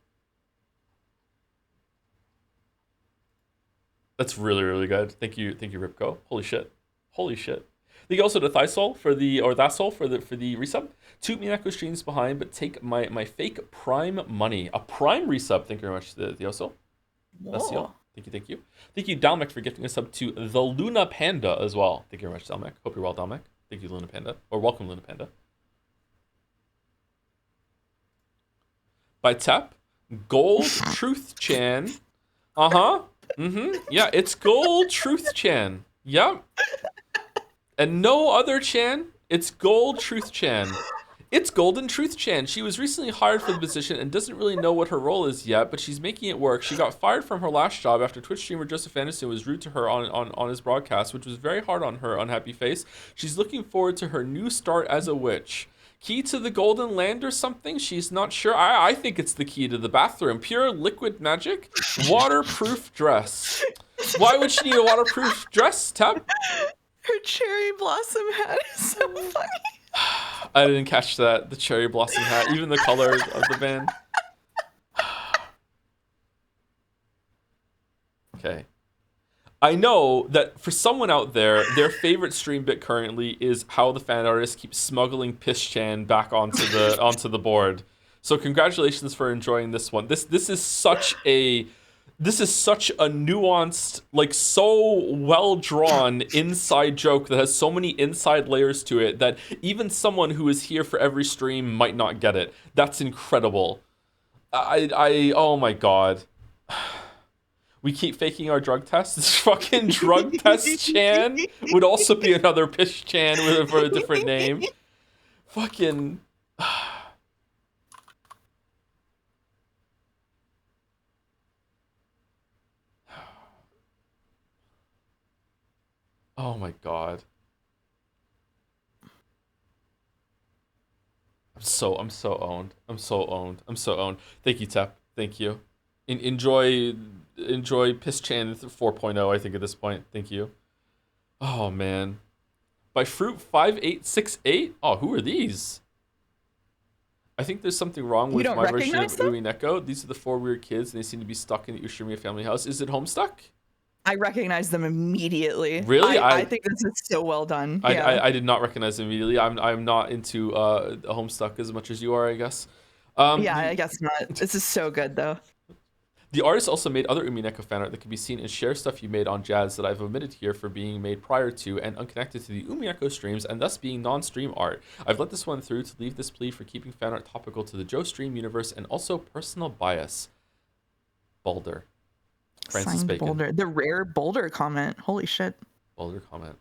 That's really, really good. Thank you, Ripco. Holy shit. Thank you also to Thysol for the resub. 2 Umineko streams behind, but take my fake Prime money. A Prime resub. Thank you very much, Thioso. Thank you. Thank you, Dalmek, for gifting a sub to the Luna Panda as well. Thank you very much, Dalmek. Hope you're well, Dalmek. Thank you, Luna Panda. Or welcome, Luna Panda. By Tep, Gold Truth Chan. Yeah, it's Gold Truth Chan. Yep. And no other Chan. It's Gold Truth Chan. It's Golden Truth Chan. She was recently hired for the position and doesn't really know what her role is yet, but she's making it work. She got fired from her last job after Twitch streamer Joseph Anderson was rude to her on his broadcast, which was very hard on her unhappy face. She's looking forward to her new start as a witch. Key to the Golden Land or something? She's not sure. I think it's the key to the bathroom. Pure liquid magic? Waterproof dress. Why would she need a waterproof dress, Tab? Her cherry blossom hat is so funny. I didn't catch that. The cherry blossom hat. Even the color of the band. Okay. I know that for someone out there, their favorite stream bit currently is how the fan artist keeps smuggling Piss-chan back onto the board. So congratulations for enjoying this one. This is such a nuanced, like so well drawn inside joke that has so many inside layers to it that even someone who is here for every stream might not get it. That's incredible. Oh my god. We keep faking our drug tests. This fucking drug test Chan would also be another Pish Chan for a different name. Fucking. Oh my god. I'm so owned. I'm so owned. Thank you, Tep. Thank you. Enjoy Piss Chan 4.0, I think, at this point. Thank you. Oh man. By Fruit 5868? Oh, who are these? I think there's something wrong with my version of Umineko. These are the 4 weird kids and they seem to be stuck in the Ushirimiya family house. Is it Homestuck? I recognize them immediately. Really? I think this is so well done. I did not recognize them immediately. I'm not into Homestuck as much as you are, I guess. I guess not. This is so good though. The artist also made other Umineko fan art that can be seen and share stuff you made on Jazz that I've omitted here for being made prior to and unconnected to the Umineko streams and thus being non-stream art. I've let this one through to leave this plea for keeping fan art topical to the Joe stream universe and also personal bias. Boulder. Francis Signed Bacon. Boulder. The rare Boulder comment. Holy shit. Boulder comment.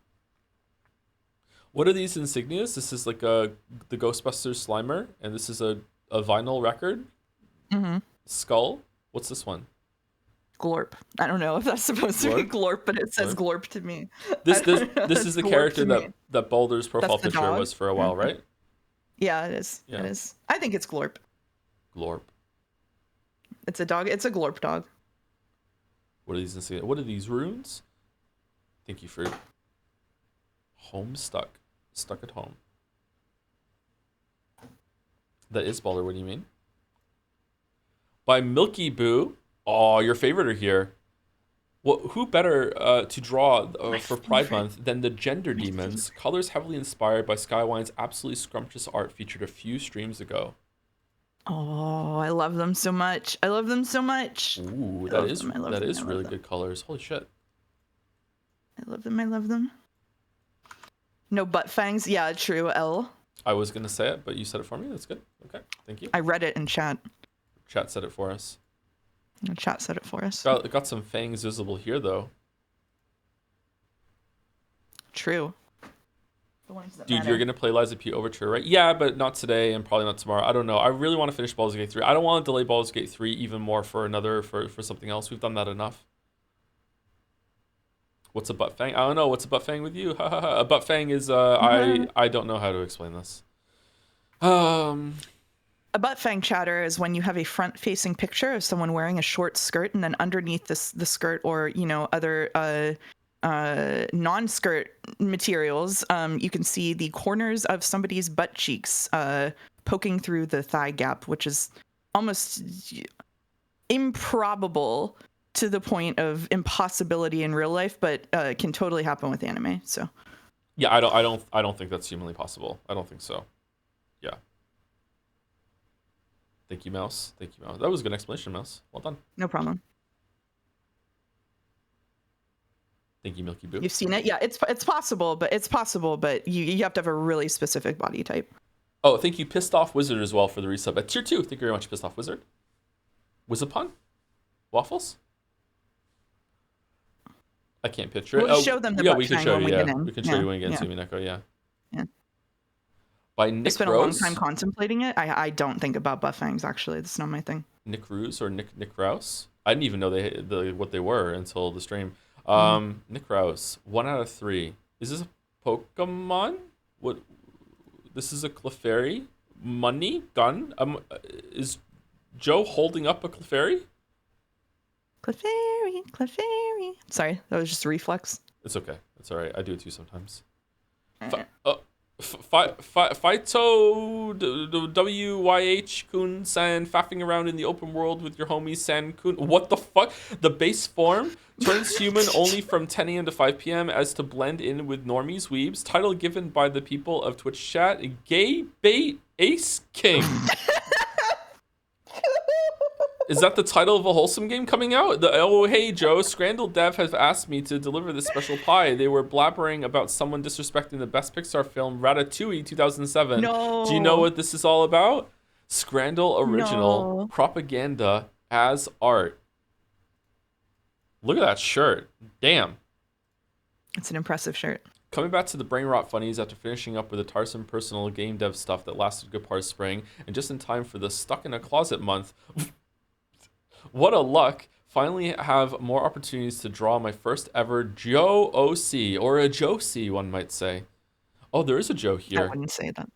What are these insignias? This is like the Ghostbusters Slimer, and this is a vinyl record. Mm-hmm. Skull. What's this one? Glorp. I don't know if that's supposed to be Glorp, but it says Glorp to me. This is the character that Boulder's profile picture was for a while, right? Yeah, it is. Yeah. It is. I think it's Glorp. Glorp. It's a dog. It's a Glorp dog. What are these? What are these runes? Thank you for home stuck at home. That is Boulder. What do you mean? By Milky Boo. Oh, your favorite are here. Well, who better to draw for Pride Month than the Gender Demons? Colors heavily inspired by Skywine's absolutely scrumptious art featured a few streams ago. Oh, I love them so much. I love them so much. Ooh, that is really good colors. Holy shit. I love them. I love them. No butt fangs. Yeah, true. L. I was gonna say it, but you said it for me. That's good. Okay, thank you. I read it in chat. Chat said it for us. Chat said it for us. Got some fangs visible here, though. True. The ones that Dude, matter. you're going to play Liza P. Overture, right? Yeah, but not today and probably not tomorrow. I don't know. I really want to finish Baldur's Gate 3. I don't want to delay Baldur's Gate 3 even more for something else. We've done that enough. What's a butt fang? I don't know. What's a butt fang with you? A butt fang is, I don't know how to explain this. A butt fang chatter is when you have a front-facing picture of someone wearing a short skirt, and then underneath the skirt, or other non-skirt materials, you can see the corners of somebody's butt cheeks poking through the thigh gap, which is almost improbable to the point of impossibility in real life, but can totally happen with anime. So yeah, I don't think that's humanly possible. I don't think so. Yeah. Thank you, Mouse. Thank you, Mouse. That was a good explanation, Mouse. Well done. No problem. Thank you, Milky Boo. You've seen it? Yeah, it's possible, but you have to have a really specific body type. Oh, thank you, Pissed Off Wizard, as well, for the resub at tier 2. Thank you very much, Pissed Off Wizard. Wizapon? Waffles? I can't picture it. We'll show them the yeah, butt we can thang show when you. we Yeah, get in. we can show you when we get into Umineko. Yeah. Yeah. By Nick I spent Rose. a long time contemplating it. I don't think about butt fangs, actually. That's not my thing. Nick Ruse or Nick Rouse? I didn't even know what they were until the stream. Nick Rouse, 1 out of 3. Is this a Pokemon? What? This is a Clefairy? Money? Gun? Is Joe holding up a Clefairy? Clefairy. Sorry, that was just a reflex. It's okay. It's all right. I do it too sometimes. Fighto WYH Kun San faffing around in the open world with your homie San Kun. What the fuck? The base form turns human only from 10 a.m. to 5 p.m. as to blend in with normies weebs. Title given by the people of Twitch chat. Gay bait ace king. Is that the title of a Wholesome game coming out? Oh, hey, Joe. Scrandle Dev have asked me to deliver this special pie. They were blabbering about someone disrespecting the best Pixar film, Ratatouille 2007. No. Do you know what this is all about? Scrandle original propaganda as art. Look at that shirt. Damn. It's an impressive shirt. Coming back to the brain rot funnies after finishing up with the tiresome personal game dev stuff that lasted a good part of spring, and just in time for the stuck in a closet month. What a luck. Finally have more opportunities to draw my first ever Joe OC, or a Josie, one might say. Oh, there is a Joe here. I wouldn't say that.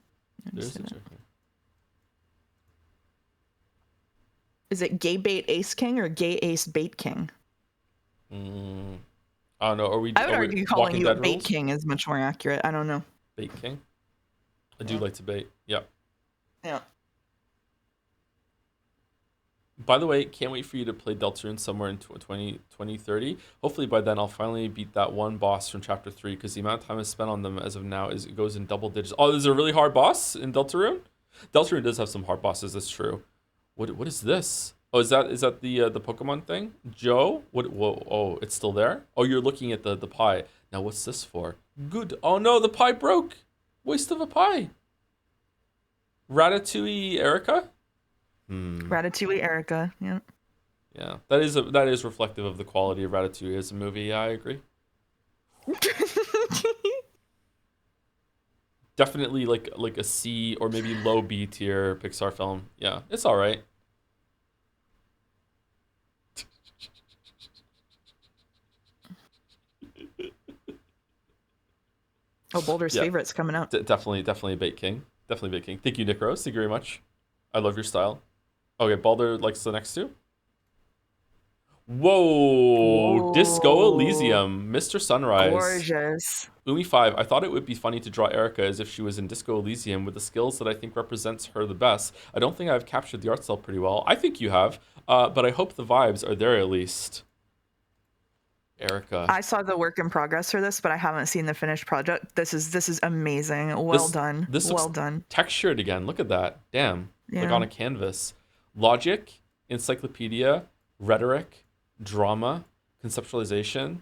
There's a Joe here. Is it Gay Bait Ace King or Gay Ace Bait King? I don't know. I would argue calling you a Bait King is much more accurate. I don't know. Bait King? I do like to bait. Yeah. Yeah. By the way, can't wait for you to play Deltarune somewhere in 2030. Hopefully by then I'll finally beat that one boss from Chapter 3, because the amount of time I spent on them as of now it goes in double digits. Oh, there's a really hard boss in Deltarune? Deltarune does have some hard bosses, that's true. What is this? Oh, is that the Pokemon thing? Joe? Whoa, oh, it's still there? Oh, you're looking at the pie. Now what's this for? Good. Oh no, the pie broke. Waste of a pie. Ratatouille Erica? Ratatouille Erica, yeah. Yeah, that is reflective of the quality of Ratatouille as a movie. Yeah, I agree. Definitely like a C or maybe low B tier Pixar film. Yeah, it's all right. Oh, Boulder's Favorite's coming out. Definitely Bait King. Definitely Bait King. Thank you, Nick Rose. Thank you very much. I love your style. Okay, Baldur likes the next two. Whoa, Disco Elysium, Mr. Sunrise. Gorgeous. Umi5, I thought it would be funny to draw Erica as if she was in Disco Elysium with the skills that I think represents her the best. I don't think I've captured the art style pretty well. I think you have, but I hope the vibes are there at least. Erica. I saw the work in progress for this, but I haven't seen the finished project. This is amazing. Well done. This well looks done. Textured again. Look at that. Damn. Like Yeah. on a canvas. Logic, encyclopedia, rhetoric, drama, conceptualization,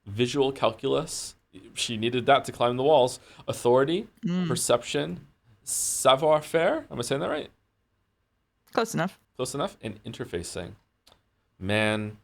visual calculus. She needed that to climb the walls. Authority, perception, savoir-faire. Am I saying that right? Close enough. Close enough. And interfacing. Man,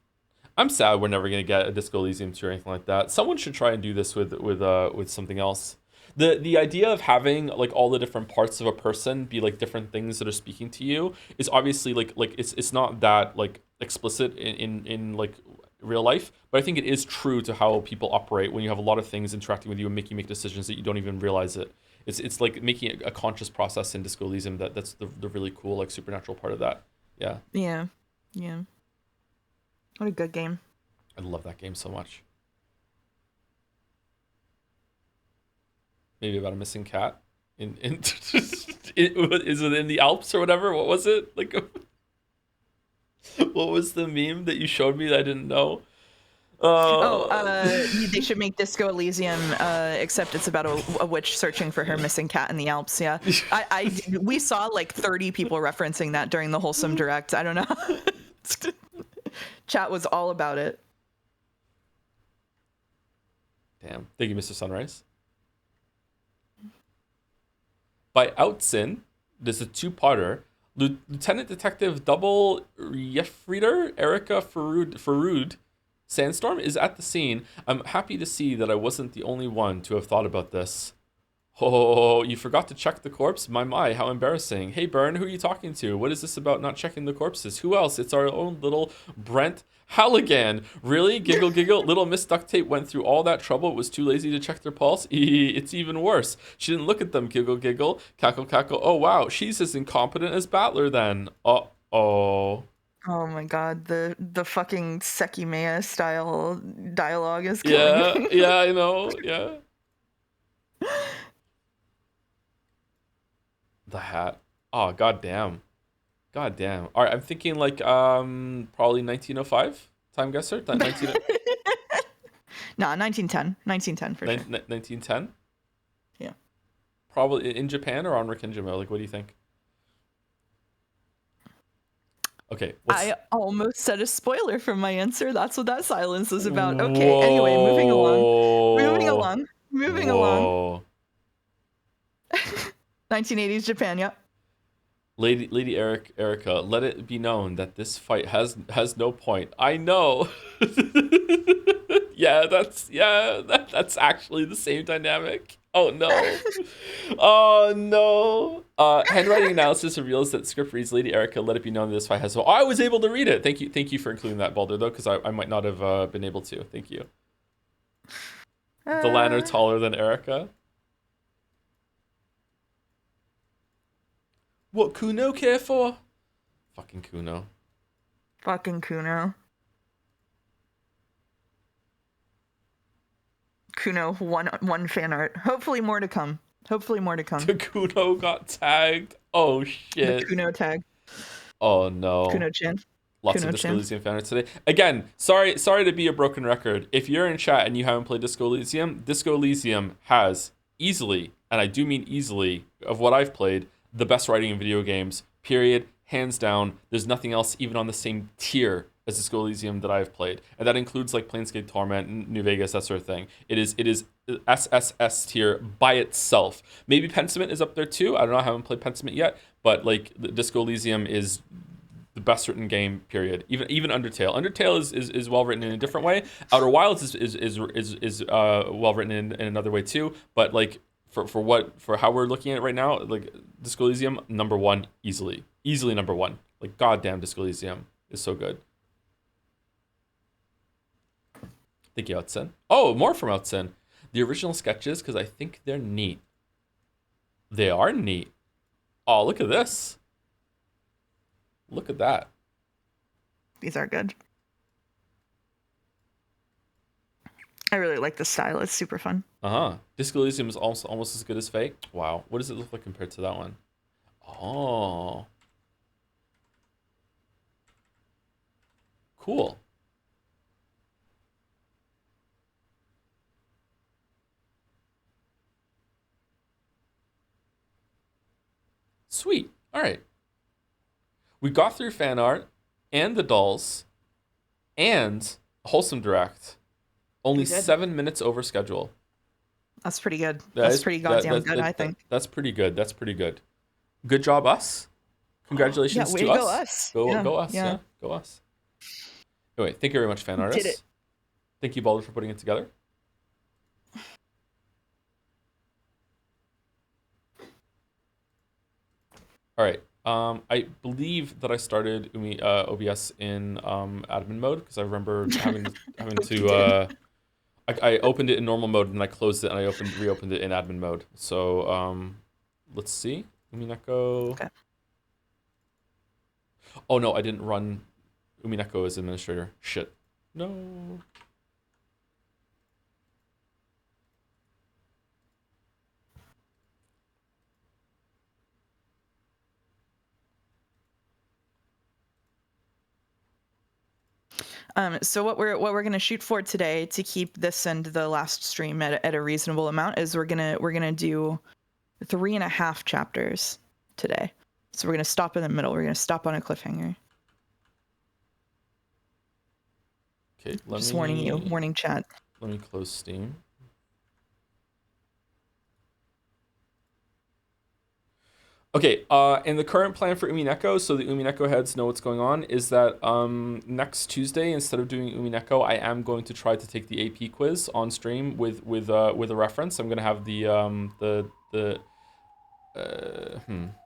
I'm sad we're never gonna get a Disco Elysium 2 or anything like that. Someone should try and do this with something else. The idea of having like all the different parts of a person be like different things that are speaking to you is obviously like it's not that like explicit in like real life, but I think it is true to how people operate when you have a lot of things interacting with you and make you make decisions that you don't even realize it. It's like making a conscious process in Disco Elysium that's the really cool like supernatural part of that. Yeah. Yeah. What a good game. I love that game so much. Maybe about a missing cat. Is it in the Alps or whatever? What was it? Like, what was the meme that you showed me that I didn't know? They should make Disco Elysium, except it's about a witch searching for her missing cat in the Alps. Yeah, we saw like 30 people referencing that during the Wholesome Direct. I don't know. Chat was all about it. Damn. Thank you, Mr. Sunrise. By Outsin, this is a two-parter. Lieutenant Detective Double Yefrieder, Erica Farud Sandstorm is at the scene. I'm happy to see that I wasn't the only one to have thought about this. Oh, you forgot to check the corpse? My, how embarrassing. Hey, Byrne, who are you talking to? What is this about not checking the corpses? Who else? It's our own little Brent Halligan. Really? Giggle, giggle. Little Miss Duct Tape went through all that trouble. It was too lazy to check their pulse. It's even worse. She didn't look at them. Giggle, giggle. Cackle, cackle. Oh, wow. She's as incompetent as Battler then. Uh-oh. Oh my god, the fucking Sekimea style dialogue is killing me. Yeah, I know. Yeah. The hat. Oh, goddamn. Goddamn. All right, I'm thinking like probably 1905. Time guesser. 1910. 1910 for sure. 1910. Yeah. Probably in Japan or on Rikinjima. Like, what do you think? Okay. I almost said a spoiler from my answer. That's what that silence is about. Okay. Anyway, moving along. 1980s Japan. Yep. Lady Erica, let it be known that this fight has no point. I know. That's actually the same dynamic. Oh no. Oh no. Handwriting analysis reveals that script reads, Lady Erica, let it be known that this fight has no. I was able to read it. Thank you for including that, Baldur, though, because I might not have been able to. Thank you. Delana taller than Erica. What Kuno care for? Fucking Kuno. Kuno, one fan art. Hopefully more to come. The Kuno got tagged. Oh shit. The Kuno tag. Oh no. Kuno-chan. Lots of Disco Elysium fan art today. Again, sorry to be a broken record. If you're in chat and you haven't played Disco Elysium has easily, and I do mean easily, of what I've played, the best writing in video games, period, hands down. There's nothing else even on the same tier as Disco Elysium that I've played. And that includes like Planescape Torment, New Vegas, that sort of thing. It is SSS tier by itself. Maybe Pentiment is up there too. I don't know, I haven't played Pentiment yet, but like the Disco Elysium is the best written game, period. Even Undertale. Undertale is well written in a different way. Outer Wilds is well written in another way too, but like for how we're looking at it right now, like Disco Elysium, number one, easily number one. Like goddamn, Disco Elysium is so good. Thank you, Outsin. Oh, more from Outsin. The original sketches, because I think they're neat. They are neat. Oh, look at this. Look at that. These are good. I really like the style. It's super fun. Disco Elysium is also almost as good as Fate. Wow. What does it look like compared to that one? Oh. Cool. Sweet. All right. We got through fan art and the dolls and Wholesome Direct. Only 7 minutes over schedule. That's pretty good. That's pretty goddamn good, I think. That's pretty good. Good job, us. Congratulations to us. Go us. Go us. Yeah. Go us. Anyway, thank you very much, fan artists. Did it. Thank you, Baldur, for putting it together. All right. I believe that I started OBS in admin mode because I remember having to. I opened it in normal mode and I closed it and I reopened it in admin mode. So let's see. Umineko. Okay. Oh no, I didn't run Umineko as administrator. Shit. No. So what we're gonna shoot for today to keep this and the last stream at a reasonable amount is we're gonna do 3.5 chapters today. So we're gonna stop in the middle. We're gonna stop on a cliffhanger. Okay, warning you, warning chat. Let me close Steam. Okay, and the current plan for Umineko, so the Umineko heads know what's going on, is that next Tuesday, instead of doing Umineko, I am going to try to take the AP quiz on stream with a reference. I'm gonna have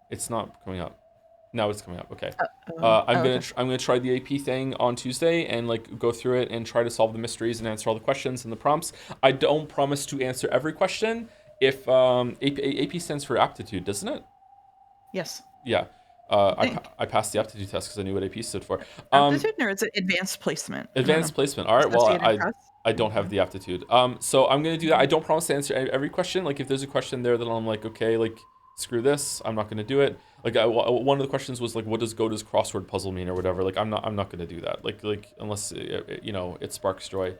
it's not coming up. Now it's coming up. Okay. I'm gonna try the AP thing on Tuesday and like go through it and try to solve the mysteries and answer all the questions and the prompts. I don't promise to answer every question. If AP stands for aptitude, doesn't it? Yes. Yeah. I passed the aptitude test because I knew what AP stood for. Aptitude, or is it advanced placement? Advanced placement. All right. Well, I don't have the aptitude. So I'm gonna do that. I don't promise to answer every question. Like if there's a question there that I'm like, okay, like screw this, I'm not gonna do it. Like one of the questions was like, what does Goda's crossword puzzle mean or whatever. Like I'm not gonna do that. Like unless it sparks joy.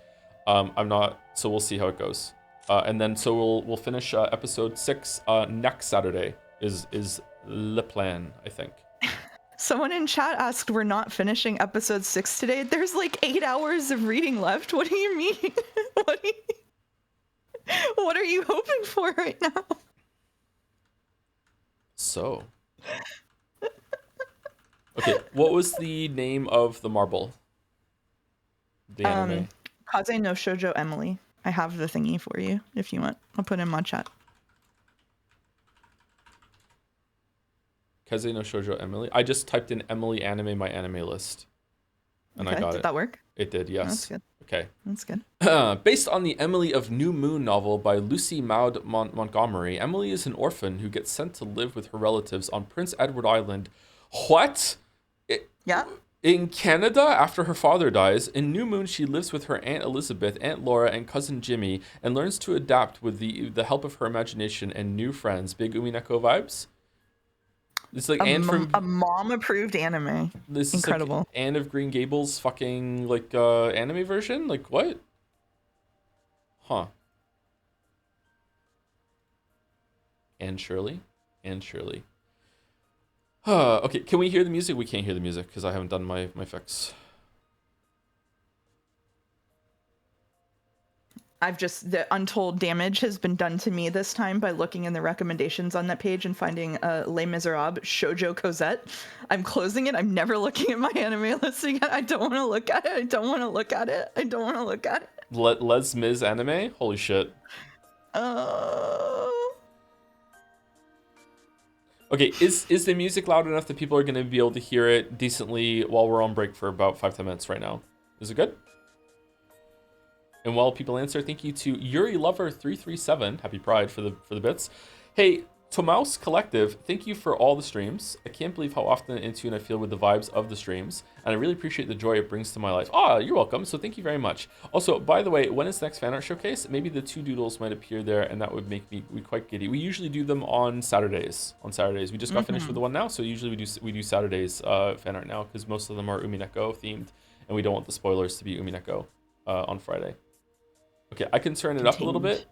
I'm not. So we'll see how it goes. And then so we'll finish episode 6 next Saturday. Is the plan, I think. Someone in chat asked, we're not finishing episode 6 today. There's like 8 hours of reading left. What do you mean? What are you hoping for right now? So. Okay, what was the name of the marble? The anime. Kaze no Shoujo Emily. I have the thingy for you if you want. I'll put it in my chat. Kaze no Shoujo Emily. I just typed in Emily anime my anime list. And I got it. Did that work? It did, yes. That's good. Okay. That's good. Based on the Emily of New Moon novel by Lucy Maud Montgomery, Emily is an orphan who gets sent to live with her relatives on Prince Edward Island. What? Yeah. In Canada, after her father dies, in New Moon, she lives with her Aunt Elizabeth, Aunt Laura, and cousin Jimmy, and learns to adapt with the help of her imagination and new friends. Big Umineko vibes? It's like a mom-approved anime. This incredible. Is like Anne of Green Gables fucking like anime version? Like what? Huh. Anne Shirley? Okay, can we hear the music? We can't hear the music because I haven't done my fix. The untold damage has been done to me this time by looking in the recommendations on that page and finding Les Miserables Shoujo Cosette. I'm closing it. I'm never looking at my anime list again. I don't want to look at it. Les Mis anime? Holy shit. Okay, is the music loud enough that people are going to be able to hear it decently while we're on break for about 5-10 minutes right now? Is it good? And while people answer, thank you to Yuri Lover 337. Happy Pride for the bits. Hey, Tomouse Collective, thank you for all the streams. I can't believe how often in tune I feel with the vibes of the streams, and I really appreciate the joy it brings to my life. You're welcome. So thank you very much. Also, by the way, when is the next fan art showcase? Maybe the 2 doodles might appear there, and that would make me quite giddy. We usually do them on Saturdays. We just got finished with the one now, so usually we do Saturdays fan art now because most of them are Umineko themed, and we don't want the spoilers to be Umineko on Friday. Okay, I can turn it up a little bit.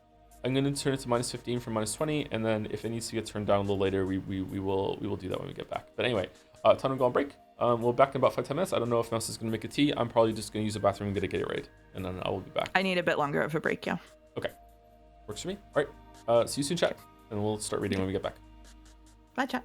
I'm going to turn it to -15 from -20, and then if it needs to get turned down a little later, we will do that when we get back. But anyway, time to go on break. We'll be back in about 5-10 minutes. I don't know if Mouse is going to make a tea. I'm probably just going to use the bathroom and get a Gatorade, and then I will be back. I need a bit longer of a break, yeah. Okay, works for me. All right, see you soon, chat, and we'll start reading when we get back. Bye, chat.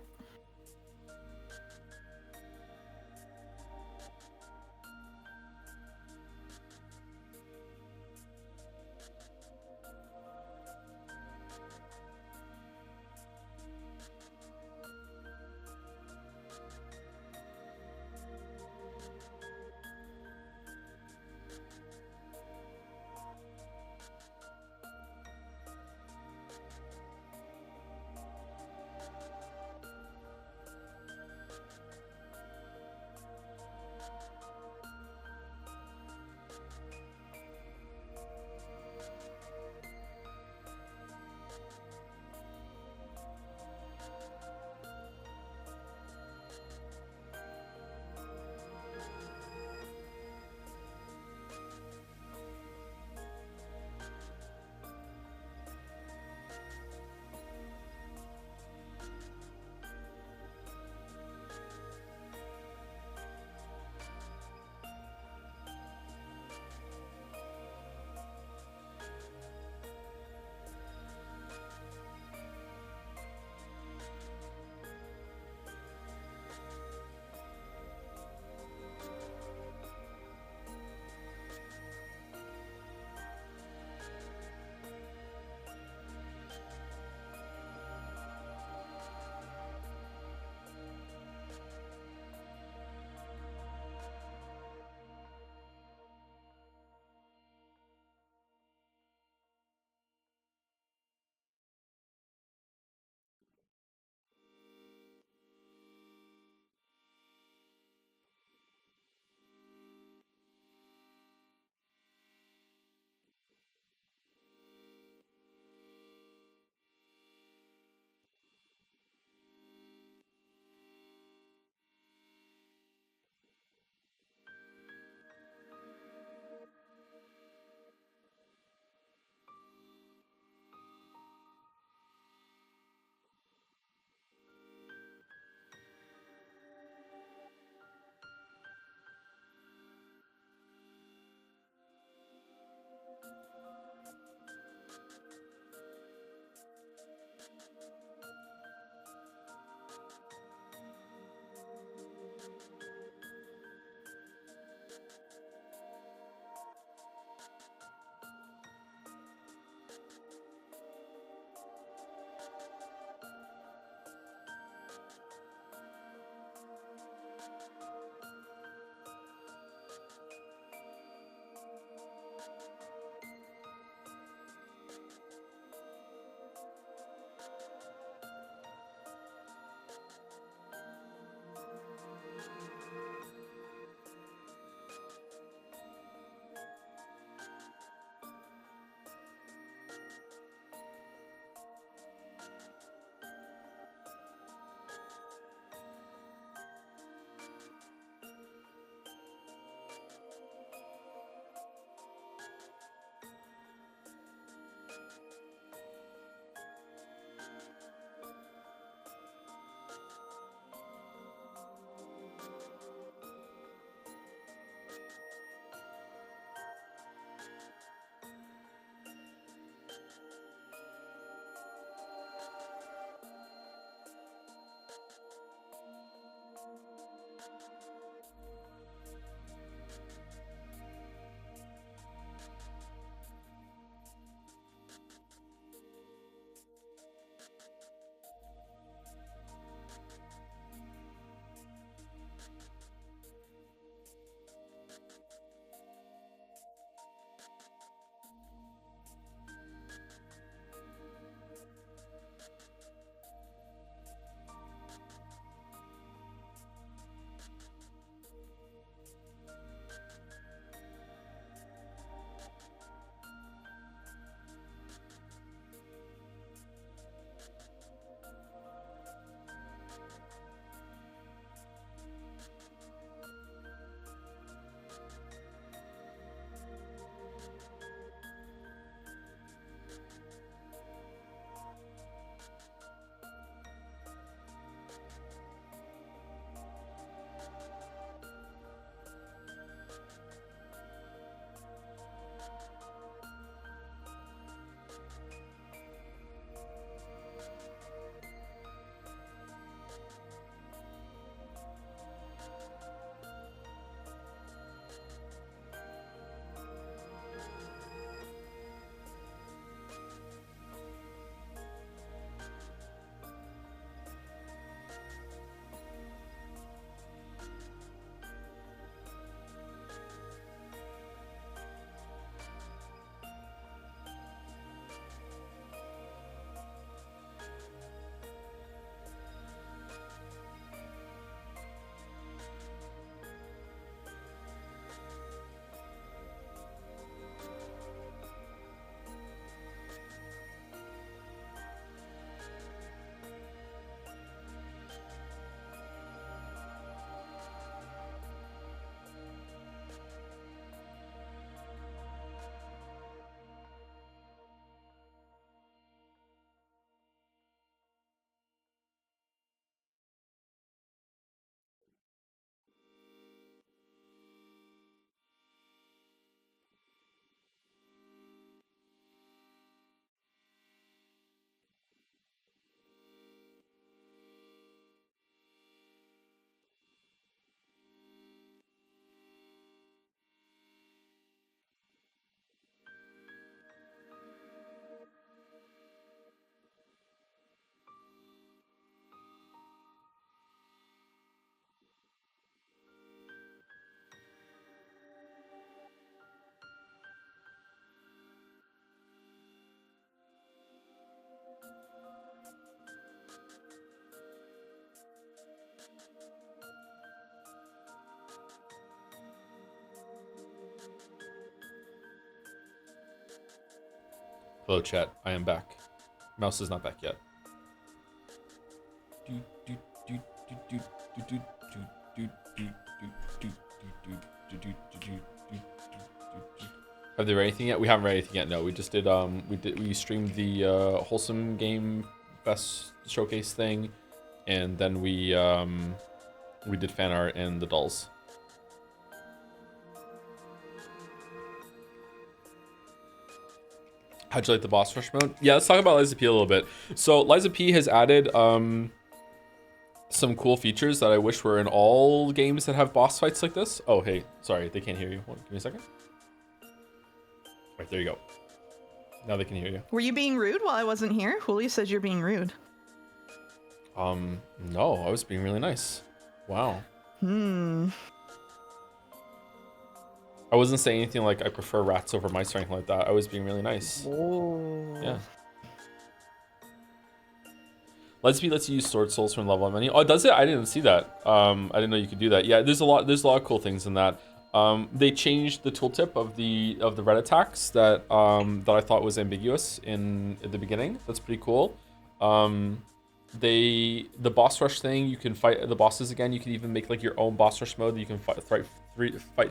Hello, chat. I am back. Mouse is not back yet. Have they read anything yet? We haven't read anything yet. No, we just did. We streamed the Wholesome Game Best Showcase thing, and then we did fan art and the dolls. How'd you like the boss rush mode? Yeah, let's talk about Liza P a little bit. So Liza P has added some cool features that I wish were in all games that have boss fights like this. Oh, hey, sorry, they can't hear you. Give me a second. Right, there you go. Now they can hear you. Were you being rude while I wasn't here? Julio says you're being rude. No, I was being really nice. Wow. I wasn't saying anything like I prefer rats over mice or anything like that. I was being really nice. Oh. Yeah. Let's you use sword souls from level up menu. Oh, does it? I didn't see that. I didn't know you could do that. Yeah, there's a lot of cool things in that. They changed the tooltip of the red attacks that I thought was ambiguous at the beginning. That's pretty cool. The boss rush thing, you can fight the bosses again. You can even make like your own boss rush mode that you can fight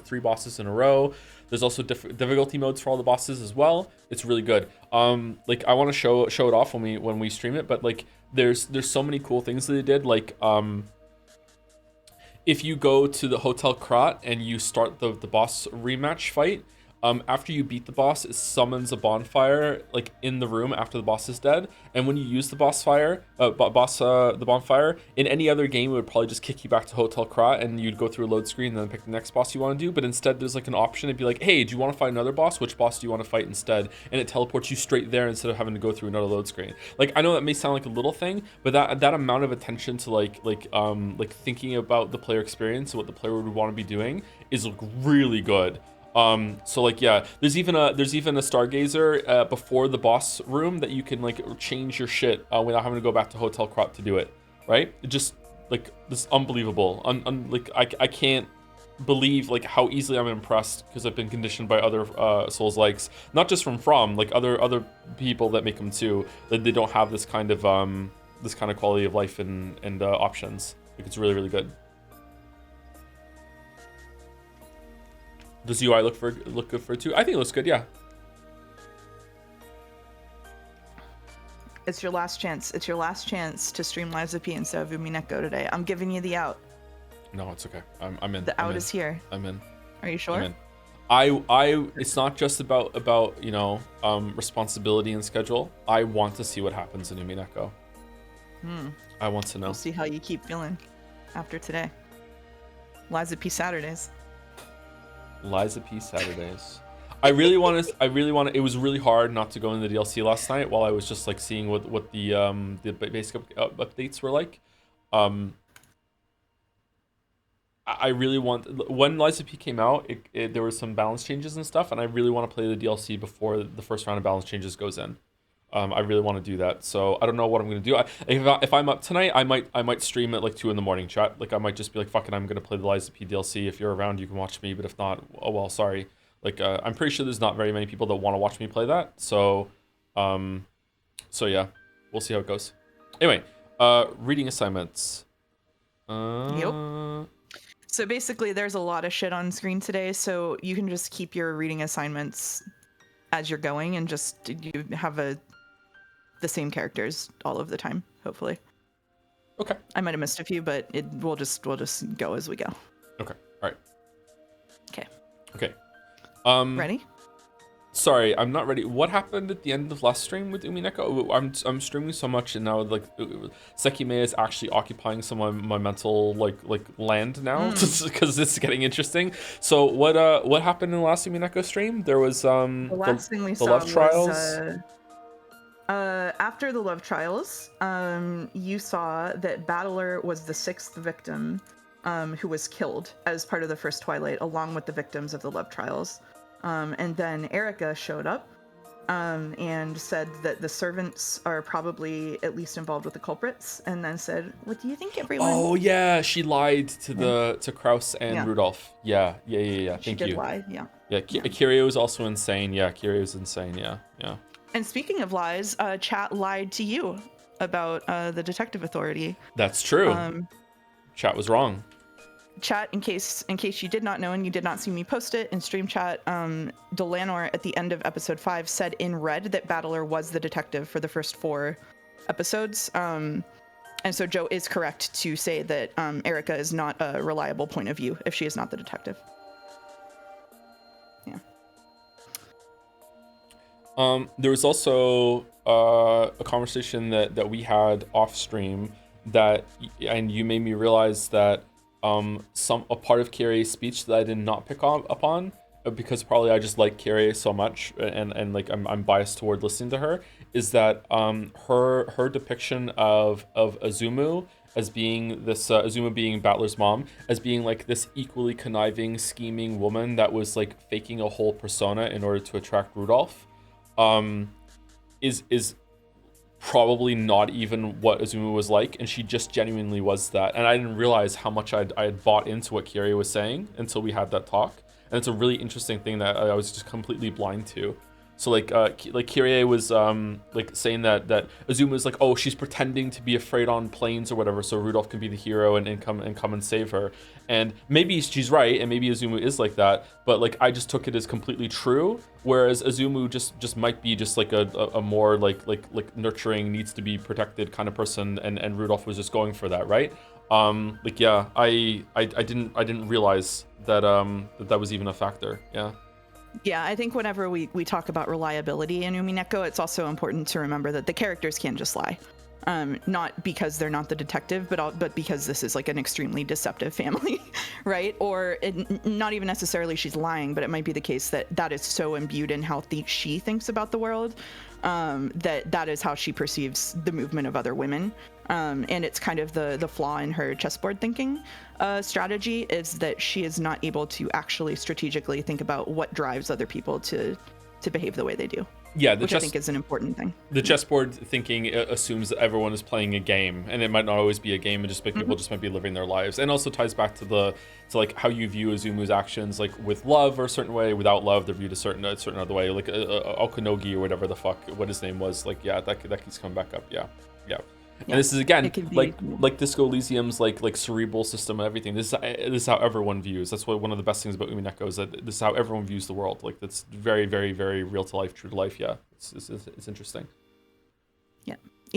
three bosses in a row. There's also difficulty modes for all the bosses as well. It's really good. Like I want to show it off when we stream it, but like there's so many cool things that they did. Like if you go to the Hotel Krat and you start the boss rematch fight, after you beat the boss, it summons a bonfire like in the room after the boss is dead. And when you use the the bonfire in any other game, it would probably just kick you back to Hotel Krat and you'd go through a load screen and then pick the next boss you want to do. But instead, there's like an option. It'd be like, hey, do you want to fight another boss? Which boss do you want to fight instead? And it teleports you straight there instead of having to go through another load screen. Like I know that may sound like a little thing, but that amount of attention to like thinking about the player experience and what the player would want to be doing is like really good. So like yeah, there's even a stargazer before the boss room that you can like change your shit without having to go back to Hotel Krat to do it, right? It just like this is unbelievable. Like I can't believe like how easily I'm impressed because I've been conditioned by other Souls likes, not just from like other people that make them too, that they don't have this kind of quality of life and options. Like it's really, really good. Does UI look good for it too? I think it looks good, yeah. It's your last chance. It's your last chance to stream Liza P instead of Umineko today. I'm giving you the out. No, it's okay. I'm in. The out is here. I'm in. Are you sure? I'm in. It's not just about responsibility and schedule. I want to see what happens in Umineko. I want to know. We'll see how you keep feeling after today. Liza P Saturdays. Liza P Saturdays. I really want to. It was really hard not to go in the DLC last night while I was just like seeing what the basic updates were like. I really want, when Liza P came out, there were some balance changes and stuff, and I really want to play the DLC before the first round of balance changes goes in. I really want to do that, so I don't know what I'm gonna do. If I'm up tonight, I might stream at like 2 in.m. chat. Like I might just be like, fuck it, I'm gonna play the Liza P DLC. If you're around, you can watch me. But if not, oh well, sorry. Like I'm pretty sure there's not very many people that want to watch me play that. So yeah, we'll see how it goes. Anyway, reading assignments. Yep. So basically, there's a lot of shit on screen today, so you can just keep your reading assignments as you're going, and just you have the same characters all of the time, hopefully. Okay. I might have missed a few, but we'll just go as we go. Okay. All right. Okay. Okay. Ready? Sorry, I'm not ready. What happened at the end of last stream with Umineko? I'm streaming so much, and now like Sekime is actually occupying some of my mental like land now because it's getting interesting. So what happened in the last Umineko stream? There was the last thing we saw love trials. Was, after the love trials, you saw that Bandle was the 6th victim who was killed as part of the first Twilight, along with the victims of the love trials. And then Erica showed up and said that the servants are probably at least involved with the culprits, and then said, "What do you think, everyone?" Oh yeah, she lied to Kraus and Rudolph. Yeah. Thank you. She did lie. Yeah. Yeah. Kirio is also insane. Yeah, Kirio's insane. Yeah. And speaking of lies, chat lied to you about the detective authority. That's true. Chat was wrong. Chat, in case you did not know and you did not see me post it in stream chat, Delanor at the end of episode 5 said in red that Battler was the detective for the first 4 episodes. And so Joe is correct to say that Erica is not a reliable point of view if she is not the detective. Yeah. There was also a conversation that we had off stream and you made me realize that a part of Kyrie's speech that I did not pick upon, because probably I just like Kyrie so much and like I'm biased toward listening to her, is that her depiction of Azumu as being this Azumu being Battler's mom, as being like this equally conniving, scheming woman that was like faking a whole persona in order to attract Rudolph, is probably not even what Azumu was like, and she just genuinely was that. And I didn't realize how much I had bought into what Kyrie was saying until we had that talk. And it's a really interesting thing that I was just completely blind to. So like Kyrie was like saying that Azumu is like, oh, she's pretending to be afraid on planes or whatever, so Rudolph can be the hero and come and save her. And maybe she's right, and maybe Azumu is like that, but like I just took it as completely true. Whereas Azumu just might be just like a more like nurturing, needs to be protected kind of person, and Rudolph was just going for that, right? Like yeah, I didn't realize that that was even a factor. Yeah. Yeah, I think whenever we talk about reliability in Umineko, it's also important to remember that the characters can't just lie. Not because they're not the detective, but because this is like an extremely deceptive family, right? Or not even necessarily she's lying, but it might be the case that is so imbued in how she thinks about the world, that is how she perceives the movement of other women. And it's kind of the flaw in her chessboard thinking strategy, is that she is not able to actually strategically think about what drives other people to behave the way they do. Yeah, which I think is an important thing. The chessboard thinking assumes that everyone is playing a game, and it might not always be a game, and just people just might be living their lives. And also ties back to like how you view Azumu's actions, like with love or a certain way, without love they're viewed a certain other way, like Okanogi or whatever the fuck what his name was. Like yeah, that keeps coming back up. Yeah. And this is again like Disco Elysium's like cerebral system and everything. This is how everyone views. That's one of the best things about Umineko, is that this is how everyone views the world. Like that's very, very, very real to life, true to life. Yeah, it's interesting. Yeah,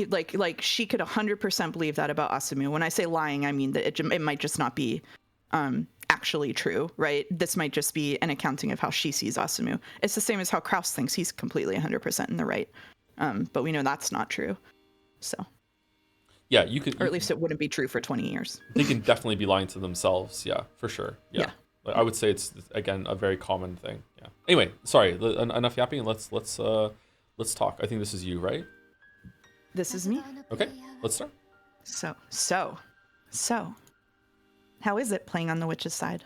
like she could 100% believe that about Asumu. When I say lying, I mean that it might just not be actually true, right? This might just be an accounting of how she sees Asumu. It's the same as how Kraus thinks he's completely 100% in the right, but we know that's not true. So. Yeah, you could, or at least it wouldn't be true for 20 years. They can definitely be lying to themselves. Yeah, for sure. Yeah. I would say it's again a very common thing. Yeah. Anyway, sorry. Enough yapping, and let's talk. I think this is you, right? This is me. Okay, let's start. So, how is it playing on the witch's side?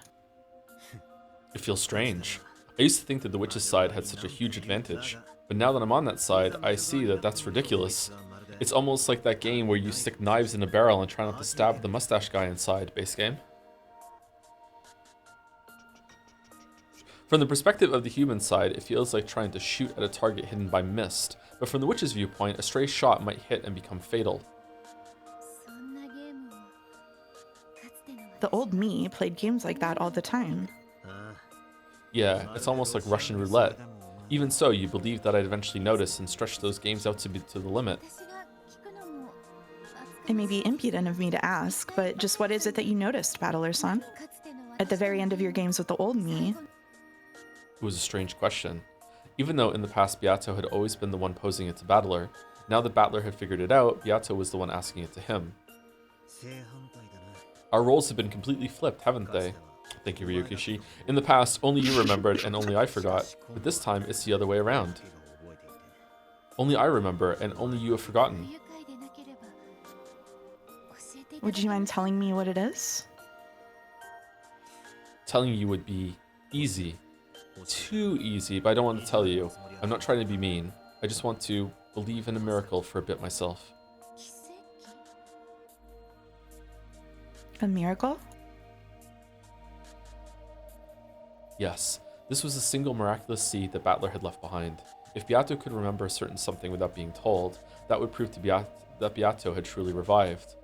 It feels strange. I used to think that the witch's side had such a huge advantage, but now that I'm on that side, I see that that's ridiculous. It's almost like that game where you stick knives in a barrel and try not to stab the mustache guy inside, base game. From the perspective of the human side, it feels like trying to shoot at a target hidden by mist, but from the witch's viewpoint, a stray shot might hit and become fatal. The old me played games like that all the time. Yeah, it's almost like Russian roulette. Even so, you believe that I'd eventually notice and stretch those games out to the limit. It may be impudent of me to ask, but just what is it that you noticed, Battler-san? At the very end of your games with the old me? It was a strange question. Even though in the past Beato had always been the one posing it to Battler, now that Battler had figured it out, Beato was the one asking it to him. Our roles have been completely flipped, haven't they? Thank you, Ryukishi. In the past, only you remembered and only I forgot, but this time it's the other way around. Only I remember and only you have forgotten. Would you mind telling me what it is? Telling you would be easy. Too easy, but I don't want to tell you. I'm not trying to be mean. I just want to believe in a miracle for a bit myself. A miracle? Yes, this was a single miraculous seed that Battler had left behind. If Beato could remember a certain something without being told, that would prove that Beato had truly revived.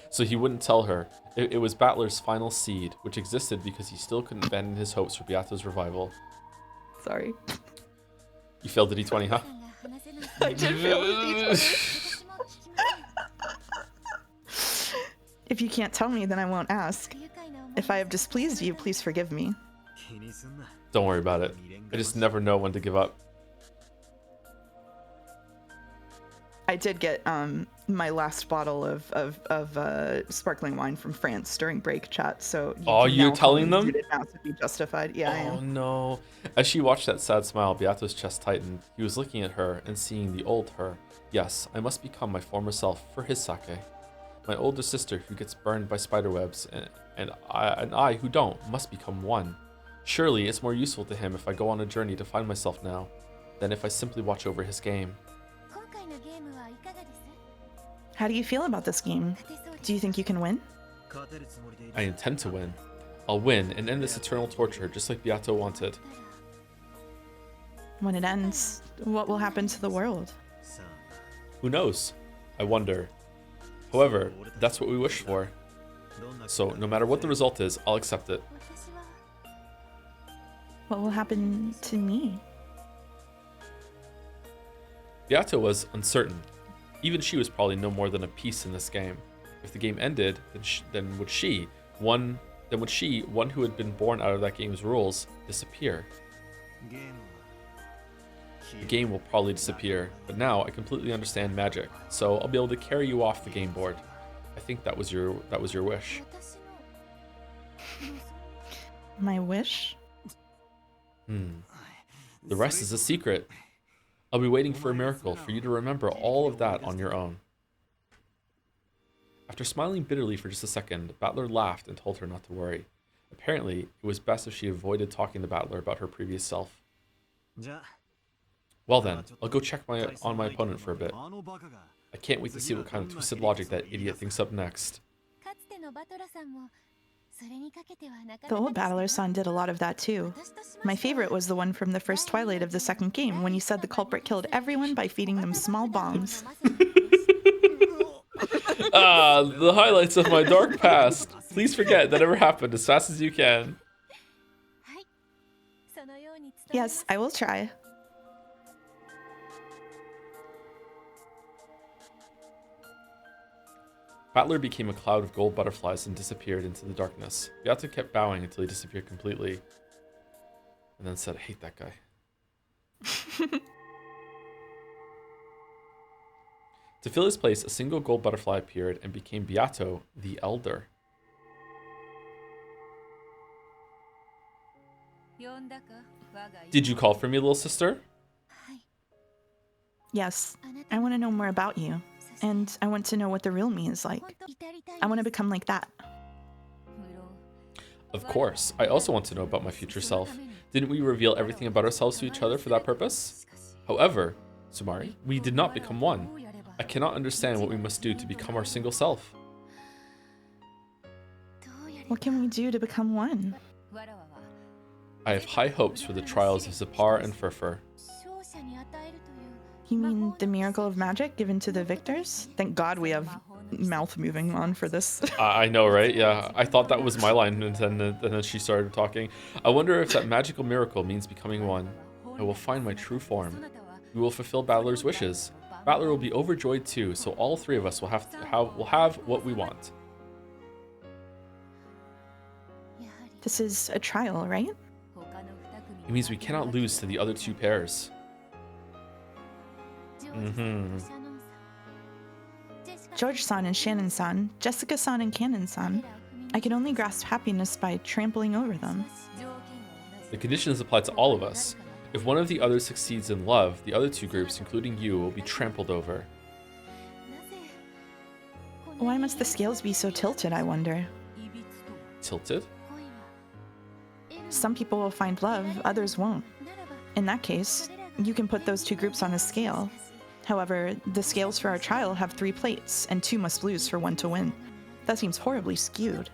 So he wouldn't tell her. It was Battler's final seed, which existed because he still couldn't abandon his hopes for Beato's revival. Sorry. You failed the D20, huh? I did fail the D20. If you can't tell me, then I won't ask. If I have displeased you, please forgive me. Don't worry about it. I just never know when to give up. I did get my last bottle of sparkling wine from France during break chat, so you're telling them? You did not to be justified. Yeah, I am. Oh no. As she watched that sad smile, Beato's chest tightened. He was looking at her and seeing the old her. Yes, I must become my former self for his sake. My older sister who gets burned by spiderwebs and I who don't must become one. Surely it's more useful to him if I go on a journey to find myself now than if I simply watch over his game. How do you feel about this game? Do you think you can win? I intend to win. I'll win and end this eternal torture just like Beato wanted. When it ends, what will happen to the world? Who knows? I wonder. However, that's what we wish for. So no matter what the result is, I'll accept it. What will happen to me? Beato was uncertain. Even she was probably no more than a piece in this game. If the game ended, then would she, one who had been born out of that game's rules, disappear? The game will probably disappear, but now I completely understand magic, so I'll be able to carry you off the game board. I think that was your wish. My wish? The rest is a secret. I'll be waiting for a miracle for you to remember all of that on your own. After smiling bitterly for just a second, Battler laughed and told her not to worry. Apparently, it was best if she avoided talking to Battler about her previous self. Well then, I'll go check on my opponent for a bit. I can't wait to see what kind of twisted logic that idiot thinks up next. The old Battler-san did a lot of that too. My favorite was the one from the first Twilight of the second game, when he said the culprit killed everyone by feeding them small bombs. The highlights of my dark past. Please forget that ever happened as fast as you can. Yes, I will try. Battler became a cloud of gold butterflies and disappeared into the darkness. Beato kept bowing until he disappeared completely, and then said, I hate that guy. To fill his place, a single gold butterfly appeared and became Beato the Elder. Did you call for me, little sister? Yes, I want to know more about you. And I want to know what the real me is like. I want to become like that. Of course. I also want to know about my future self. Didn't we reveal everything about ourselves to each other for that purpose? However, Sumari, we did not become one. I cannot understand what we must do to become our single self. What can we do to become one? I have high hopes for the trials of Zippar and Furfur. You mean the miracle of magic given to the victors? Thank God we have mouth moving on for this. I know, right? Yeah, I thought that was my line, and then she started talking. I wonder if that magical miracle means becoming one. I will find my true form. We will fulfill Battler's wishes. Battler will be overjoyed too, so all three of us will have what we want. This is a trial, right? It means we cannot lose to the other two pairs. George-san and Shannon-san, Jessica-san and Cannon-san. I can only grasp happiness by trampling over them. The conditions apply to all of us. If one of the others succeeds in love, the other two groups, including you, will be trampled over. Why must the scales be so tilted, I wonder? Tilted? Some people will find love, others won't. In that case, you can put those two groups on a scale. However, the scales for our trial have 3 plates, and 2 must lose for 1 to win. That seems horribly skewed.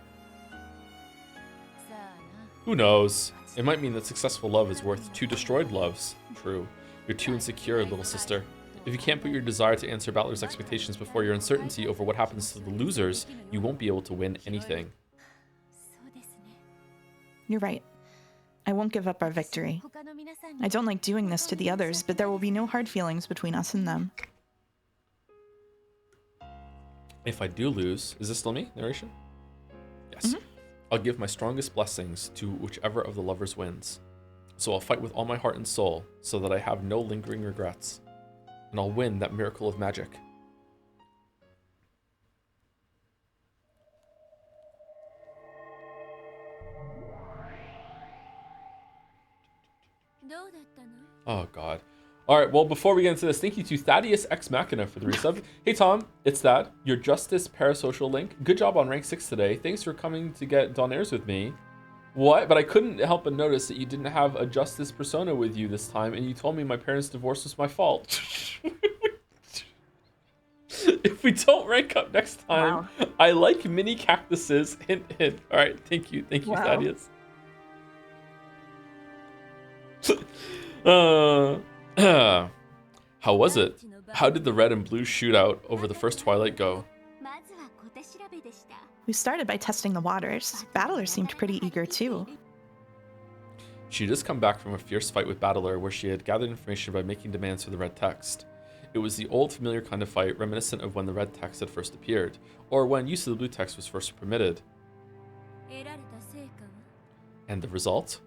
Who knows? It might mean that successful love is worth 2 destroyed loves. True. You're too insecure, little sister. If you can't put your desire to answer Battler's expectations before your uncertainty over what happens to the losers, you won't be able to win anything. You're right. I won't give up our victory. I don't like doing this to the others, but there will be no hard feelings between us and them. If I do lose, is this still me? Narration? Yes. I'll give my strongest blessings to whichever of the lovers wins. So I'll fight with all my heart and soul so that I have no lingering regrets. And I'll win that miracle of magic. Oh, God. All right, well, before we get into this, thank you to Thaddeus Ex Machina for the resub. Hey, Tom, it's Thad, your Justice Parasocial link. Good job on rank 6 today. Thanks for coming to get Donairs with me. What? But I couldn't help but notice that you didn't have a Justice persona with you this time, and you told me my parents' divorce was my fault. If we don't rank up next time, I like mini cactuses. Hint, hint. All right, thank you. Thank you, Thaddeus. How was it? How did the red and blue shootout over the first Twilight go? We started by testing the waters. Battler seemed pretty eager too. She'd just come back from a fierce fight with Battler where she had gathered information by making demands for the red text. It was the old familiar kind of fight reminiscent of when the red text had first appeared, or when use of the blue text was first permitted. And the result?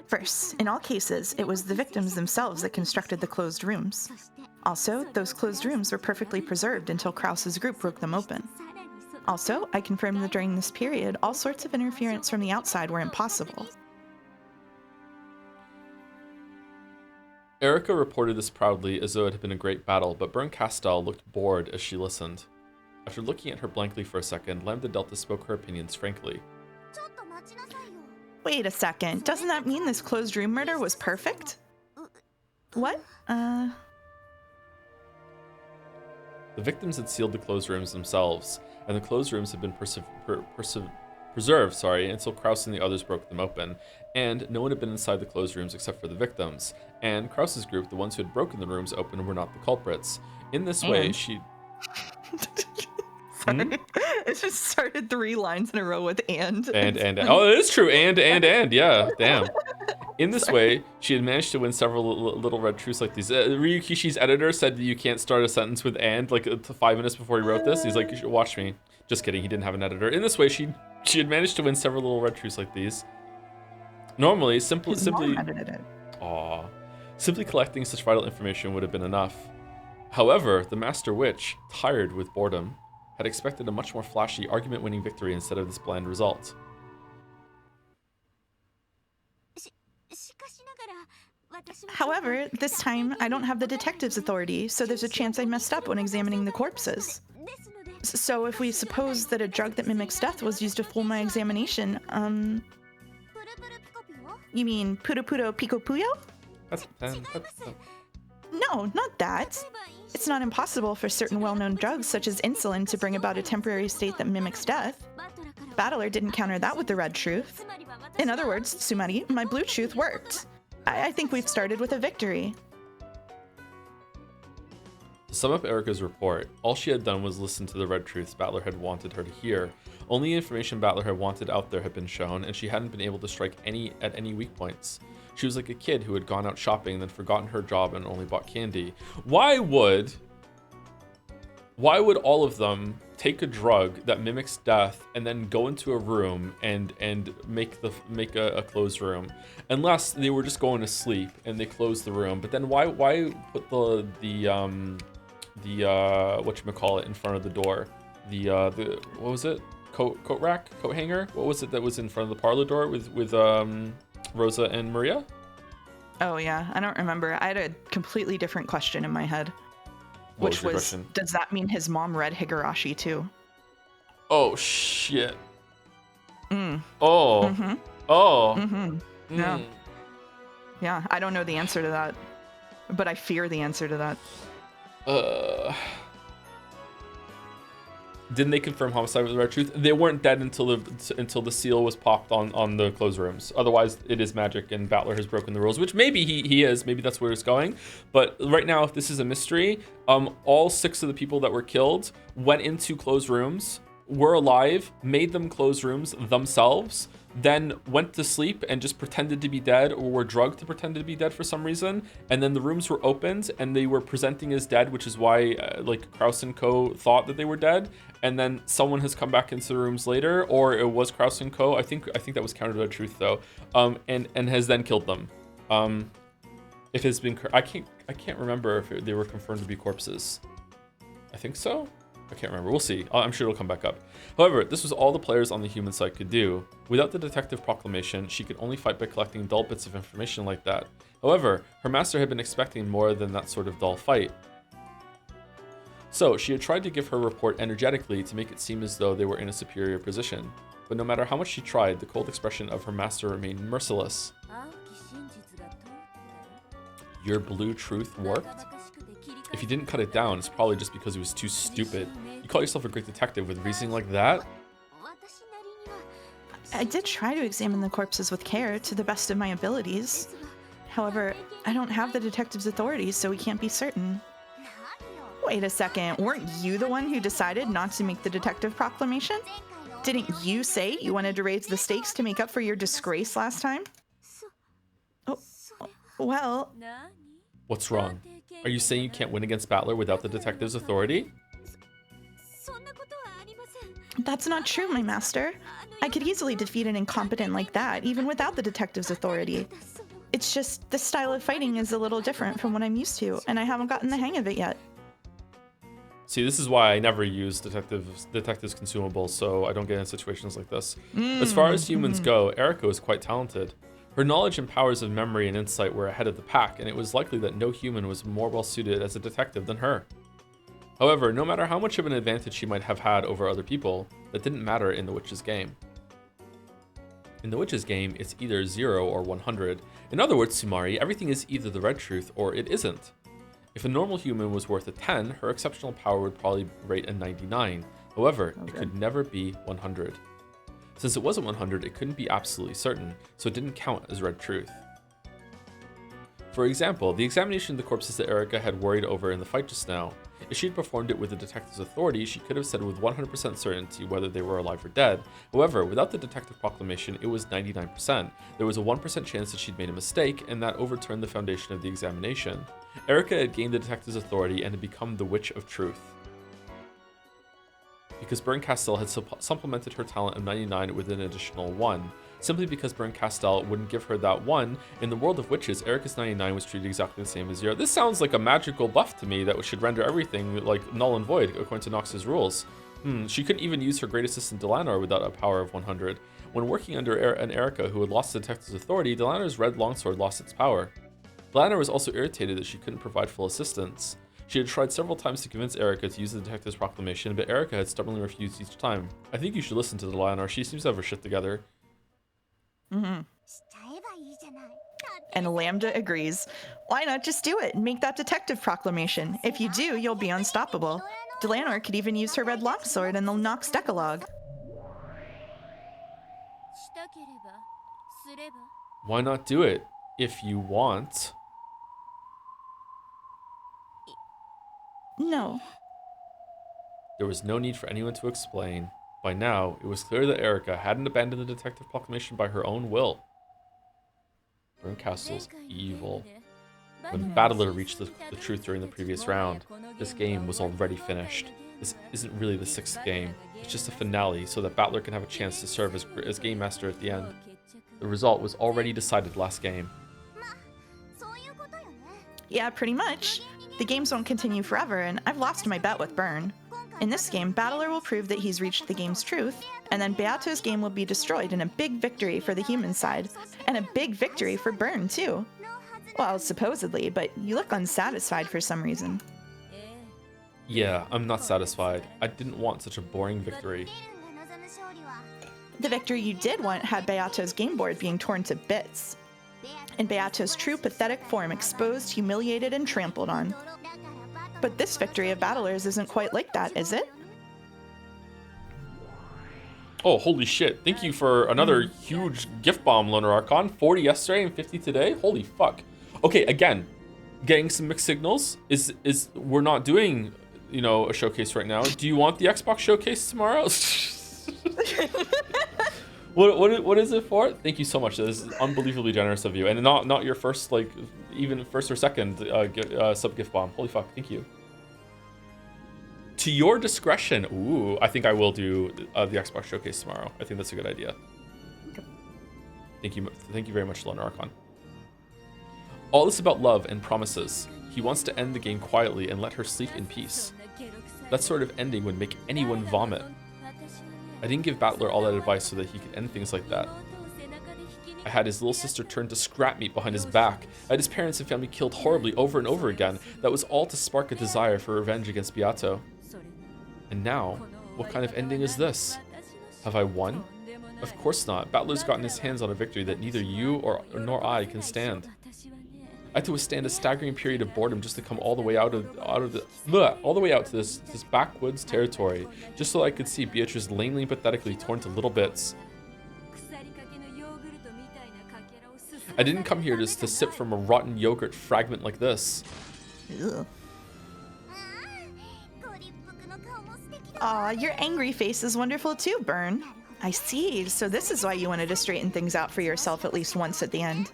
First, in all cases, it was the victims themselves that constructed the closed rooms. Also, those closed rooms were perfectly preserved until Krause's group broke them open. Also, I confirmed that during this period, all sorts of interference from the outside were impossible. Erica reported this proudly as though it had been a great battle, but Berncastel looked bored as she listened. After looking at her blankly for a second, Lambda Delta spoke her opinions frankly. Wait a second, doesn't that mean this closed room murder was perfect? What? The victims had sealed the closed rooms themselves, and the closed rooms had been preserved until Krause and the others broke them open, and no one had been inside the closed rooms except for the victims, and Krause's group, the ones who had broken the rooms open, were not the culprits. In this way, she... Sorry. It just started 3 lines in a row with and. Oh, it is true. And, yeah. Damn. In this way, she had managed to win several little red truths like these. Ryukishi's editor said that you can't start a sentence with and, like 5 minutes before he wrote this. He's like, watch me. Just kidding. He didn't have an editor. In this way, she had managed to win several little red truths like these. Normally, simply collecting such vital information would have been enough. However, the Master Witch, tired with boredom, had expected a much more flashy, argument-winning victory instead of this bland result. However, this time, I don't have the detective's authority, so there's a chance I messed up when examining the corpses. So if we suppose that a drug that mimics death was used to fool my examination, you mean Puro Puro Pico Puyo? No, not that. It's not impossible for certain well-known drugs such as insulin to bring about a temporary state that mimics death. Battler didn't counter that with the red truth. In other words, Sumari, my blue truth worked. I think we've started with a victory. To sum up Erica's report, all she had done was listen to the red truths Battler had wanted her to hear. Only information Battler had wanted out there had been shown, and she hadn't been able to strike at any weak points. She was like a kid who had gone out shopping and then forgotten her job and only bought candy. Why would all of them take a drug that mimics death and then go into a room and make a closed room, unless they were just going to sleep and they closed the room? But then why put the whatchamacallit in front of the door? The what was it? Coat rack? Coat hanger? What was it that was in front of the parlor door with Rosa and Maria? Oh yeah, I don't remember. I had a completely different question in my head. Which was, does that mean his mom read Higurashi too? Oh shit. Oh. Oh. Yeah. Yeah, I don't know the answer to that, but I fear the answer to that. Didn't they confirm homicide with the red truth? They weren't dead until the seal was popped on the closed rooms. Otherwise, it is magic, and Battler has broken the rules, which maybe he is. Maybe that's where it's going. But right now, if this is a mystery, all 6 of the people that were killed went into closed rooms, were alive, made them closed rooms themselves, then went to sleep and just pretended to be dead, or were drugged to pretend to be dead for some reason, and then the rooms were opened and they were presenting as dead, which is why like Kraus and Co thought that they were dead, and then someone has come back into the rooms later, or it was Kraus and Co. I think that was countered by truth though, and has then killed them. If it's been, I can't remember if they were confirmed to be corpses. I think so. I can't remember. We'll see. I'm sure it'll come back up. However, this was all the players on the human side could do. Without the detective proclamation, she could only fight by collecting dull bits of information like that. However, her master had been expecting more than that sort of dull fight. So, she had tried to give her report energetically to make it seem as though they were in a superior position. But no matter how much she tried, the cold expression of her master remained merciless. Your blue truth warped? If you didn't cut it down, it's probably just because it was too stupid. You call yourself a great detective with reasoning like that? I did try to examine the corpses with care to the best of my abilities. However, I don't have the detective's authority, so we can't be certain. Wait a second, weren't you the one who decided not to make the detective proclamation? Didn't you say you wanted to raise the stakes to make up for your disgrace last time? Oh, well... What's wrong? Are you saying you can't win against Battler without the detective's authority? That's not true, my master. I could easily defeat an incompetent like that, even without the detective's authority. It's just, this style of fighting is a little different from what I'm used to, and I haven't gotten the hang of it yet. See, this is why I never use detectives' consumables, so I don't get in situations like this. As far as humans go, Erika is quite talented. Her knowledge and powers of memory and insight were ahead of the pack, and it was likely that no human was more well suited as a detective than her. However, no matter how much of an advantage she might have had over other people, that didn't matter in the witch's game. In the witch's game, it's either 0 or 100. In other words, Sumari, everything is either the red truth or it isn't. If a normal human was worth a 10, her exceptional power would probably rate a 99. However, it could never be 100. Since it wasn't 100, it couldn't be absolutely certain, so it didn't count as red truth. For example, the examination of the corpses that Erika had worried over in the fight just now. If she'd performed it with the detective's authority, she could have said with 100% certainty whether they were alive or dead. However, without the detective proclamation, it was 99%. There was a 1% chance that she'd made a mistake, and that overturned the foundation of the examination. Erika had gained the detective's authority and had become the Witch of Truth. Because Berncastel had supplemented her talent of 99 with an additional 1. Simply because Berncastel wouldn't give her that 1, in the world of witches, Erika's 99 was treated exactly the same as 0. This sounds like a magical buff to me that should render everything like null and void according to Nox's rules. She couldn't even use her great assistant Delanor without a power of 100. When working under an Erika who had lost the detective's authority, Delanor's red longsword lost its power. Delanor was also irritated that she couldn't provide full assistance. She had tried several times to convince Erika to use the detective's proclamation, but Erika had stubbornly refused each time. I think you should listen to Delanor. She seems to have her shit together. And Lambda agrees. Why not just do it and make that detective proclamation? If you do, you'll be unstoppable. Delanor could even use her red longsword in the Nox Decalogue. Why not do it? If you want. No. There was no need for anyone to explain. By now, it was clear that Erika hadn't abandoned the detective proclamation by her own will. Berncastel's evil. When Battler reached the truth during the previous round, this game was already finished. This isn't really the 6th game, it's just a finale so that Battler can have a chance to serve as Game Master at the end. The result was already decided last game. Yeah, pretty much. The games won't continue forever, and I've lost my bet with Bern. In this game, Battler will prove that he's reached the game's truth, and then Beato's game will be destroyed in a big victory for the human side, and a big victory for Bern, too. Well, supposedly, but you look unsatisfied for some reason. Yeah, I'm not satisfied. I didn't want such a boring victory. The victory you did want had Beato's game board being torn to bits. In Beato's true pathetic form, exposed, humiliated, and trampled on. But this victory of Battler's isn't quite like that, is it? Oh, holy shit. Thank you for another huge gift bomb, Loner Archon. 40 yesterday and 50 today. Holy fuck. Okay, again, getting some mixed signals. We're not doing, you know, a showcase right now. Do you want the Xbox showcase tomorrow? What is it for? Thank you so much. This is unbelievably generous of you. And not your first, like, even first or second sub gift bomb. Holy fuck, thank you. To your discretion. Ooh, I think I will do the Xbox showcase tomorrow. I think that's a good idea. Thank you very much, Loner Archon. All is about love and promises. He wants to end the game quietly and let her sleep in peace. That sort of ending would make anyone vomit. I didn't give Battler all that advice so that he could end things like that. I had his little sister turned to scrap meat behind his back. I had his parents and family killed horribly over and over again. That was all to spark a desire for revenge against Beato. And now, what kind of ending is this? Have I won? Of course not. Battler's gotten his hands on a victory that neither you nor I can stand. I had to withstand a staggering period of boredom just to come all the way out to this backwoods territory, just so I could see Beatrice lamely and pathetically torn to little bits. I didn't come here just to sip from a rotten yogurt fragment like this. Ugh. Aw, your angry face is wonderful too, Burn. I see. So this is why you wanted to straighten things out for yourself at least once at the end.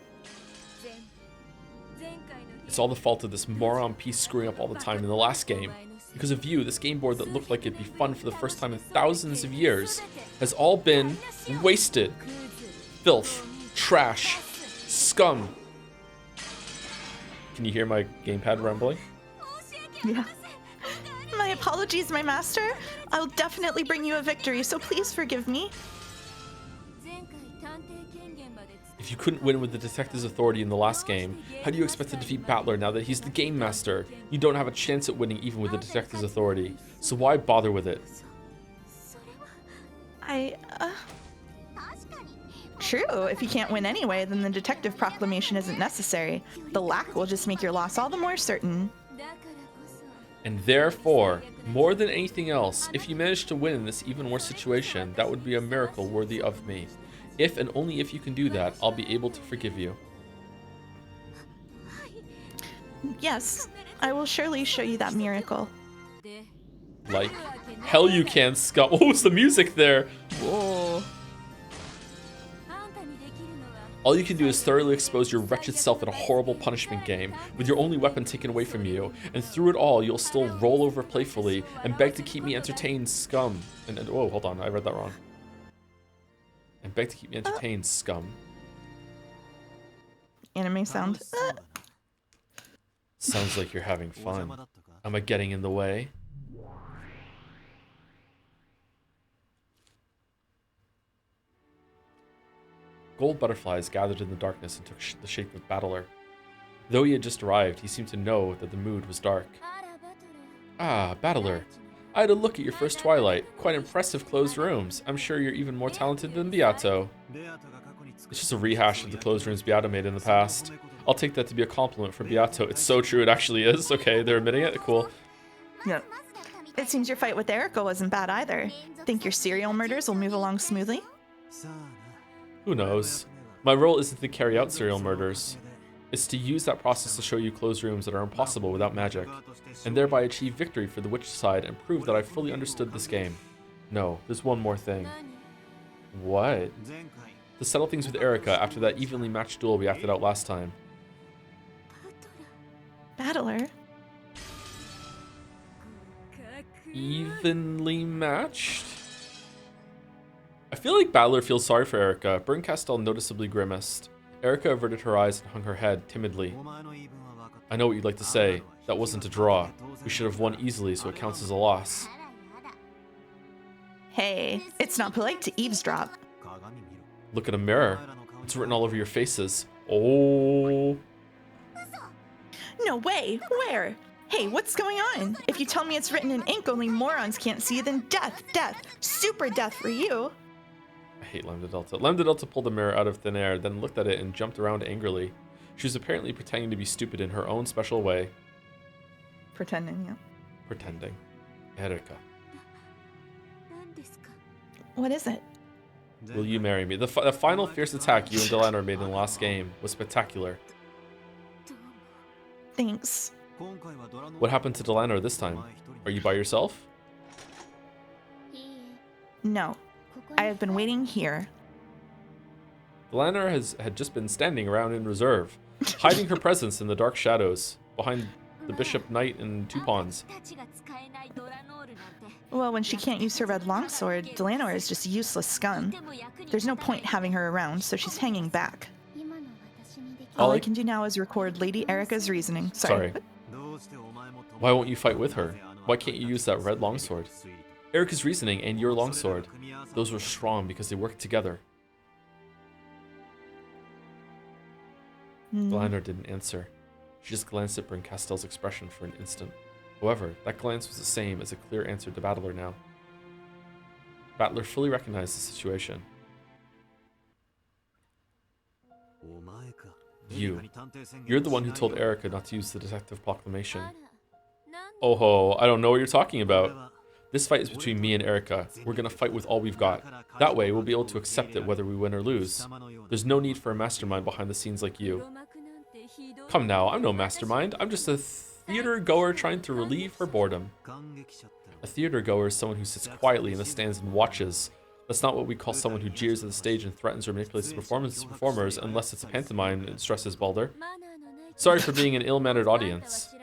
It's all the fault of this moron piece screwing up all the time in the last game. Because of you, this game board that looked like it'd be fun for the first time in thousands of years has all been wasted. Filth, trash, scum. Can you hear my gamepad rumbling? Yeah. My apologies, my master. I'll definitely bring you a victory, so please forgive me. If you couldn't win with the detective's authority in the last game, how do you expect to defeat Battler now that he's the game master? You don't have a chance at winning even with the detective's authority, so why bother with it? True, if you can't win anyway, then the detective proclamation isn't necessary. The lack will just make your loss all the more certain. And therefore, more than anything else, if you manage to win in this even worse situation, that would be a miracle worthy of me. If and only if you can do that, I'll be able to forgive you. Yes, I will surely show you that miracle. Like, hell you can, Scott. What was the music there? Whoa. All you can do is thoroughly expose your wretched self in a horrible punishment game, with your only weapon taken away from you, and through it all, you'll still roll over playfully and beg to keep me entertained, scum. And whoa, hold on, I read that wrong. And beg to keep me entertained, scum. Anime sound. Sounds like you're having fun. Am I getting in the way? Gold butterflies gathered in the darkness and took the shape of Battler. Though he had just arrived, he seemed to know that the mood was dark. Ah, Battler. I had a look at your first Twilight. Quite impressive closed rooms. I'm sure you're even more talented than Beato. It's just a rehash of the closed rooms Beato made in the past. I'll take that to be a compliment for Beato. It's so true, it actually is. Okay, they're admitting it. Cool. Yep. It seems your fight with Erica wasn't bad either. Think your serial murders will move along smoothly? Who knows? My role isn't to carry out serial murders. It's to use that process to show you closed rooms that are impossible without magic, and thereby achieve victory for the witch side and prove that I fully understood this game. No, there's one more thing. What? To settle things with Erica after that evenly matched duel we acted out last time. Battler? Evenly matched? I feel like Battler feels sorry for Erica. Berncastel noticeably grimaced. Erica averted her eyes and hung her head timidly. I know what you'd like to say. That wasn't a draw. We should have won easily, so it counts as a loss. Hey, it's not polite to eavesdrop. Look at a mirror. It's written all over your faces. Oh. No way! Where? Hey, what's going on? If you tell me it's written in ink only morons can't see, then death, death, super death for you. I hate Lambda Delta. Lambda Delta pulled the mirror out of thin air, then looked at it and jumped around angrily. She was apparently pretending to be stupid in her own special way. Pretending, yeah. Pretending. Erica. What is it? Will you marry me? The final fierce attack you and Delano made in the last game was spectacular. Thanks. What happened to Delano this time? Are you by yourself? No. I have been waiting here. Delano had just been standing around in reserve, hiding her presence in the dark shadows, behind the bishop, knight, and two pawns. Well, when she can't use her red longsword, Delano is just useless scum. There's no point having her around, so she's hanging back. All I can do now is record Lady Erica's reasoning. Sorry. Why won't you fight with her? Why can't you use that red longsword? Erica's reasoning and your longsword. Those were strong because they worked together. Delano didn't answer. She just glanced at Bryn Castell's expression for an instant. However, that glance was the same as a clear answer to Bandle now. Bandle fully recognized the situation. You're the one who told Erica not to use the detective proclamation. Oh ho, I don't know what you're talking about. This fight is between me and Erica. We're gonna fight with all we've got. That way, we'll be able to accept it whether we win or lose. There's no need for a mastermind behind the scenes like you. Come now, I'm no mastermind. I'm just a theater goer trying to relieve her boredom. A theater goer is someone who sits quietly in the stands and watches. That's not what we call someone who jeers at the stage and threatens or manipulates the performers unless it's a pantomime, stresses Balder. Sorry for being an ill-mannered audience.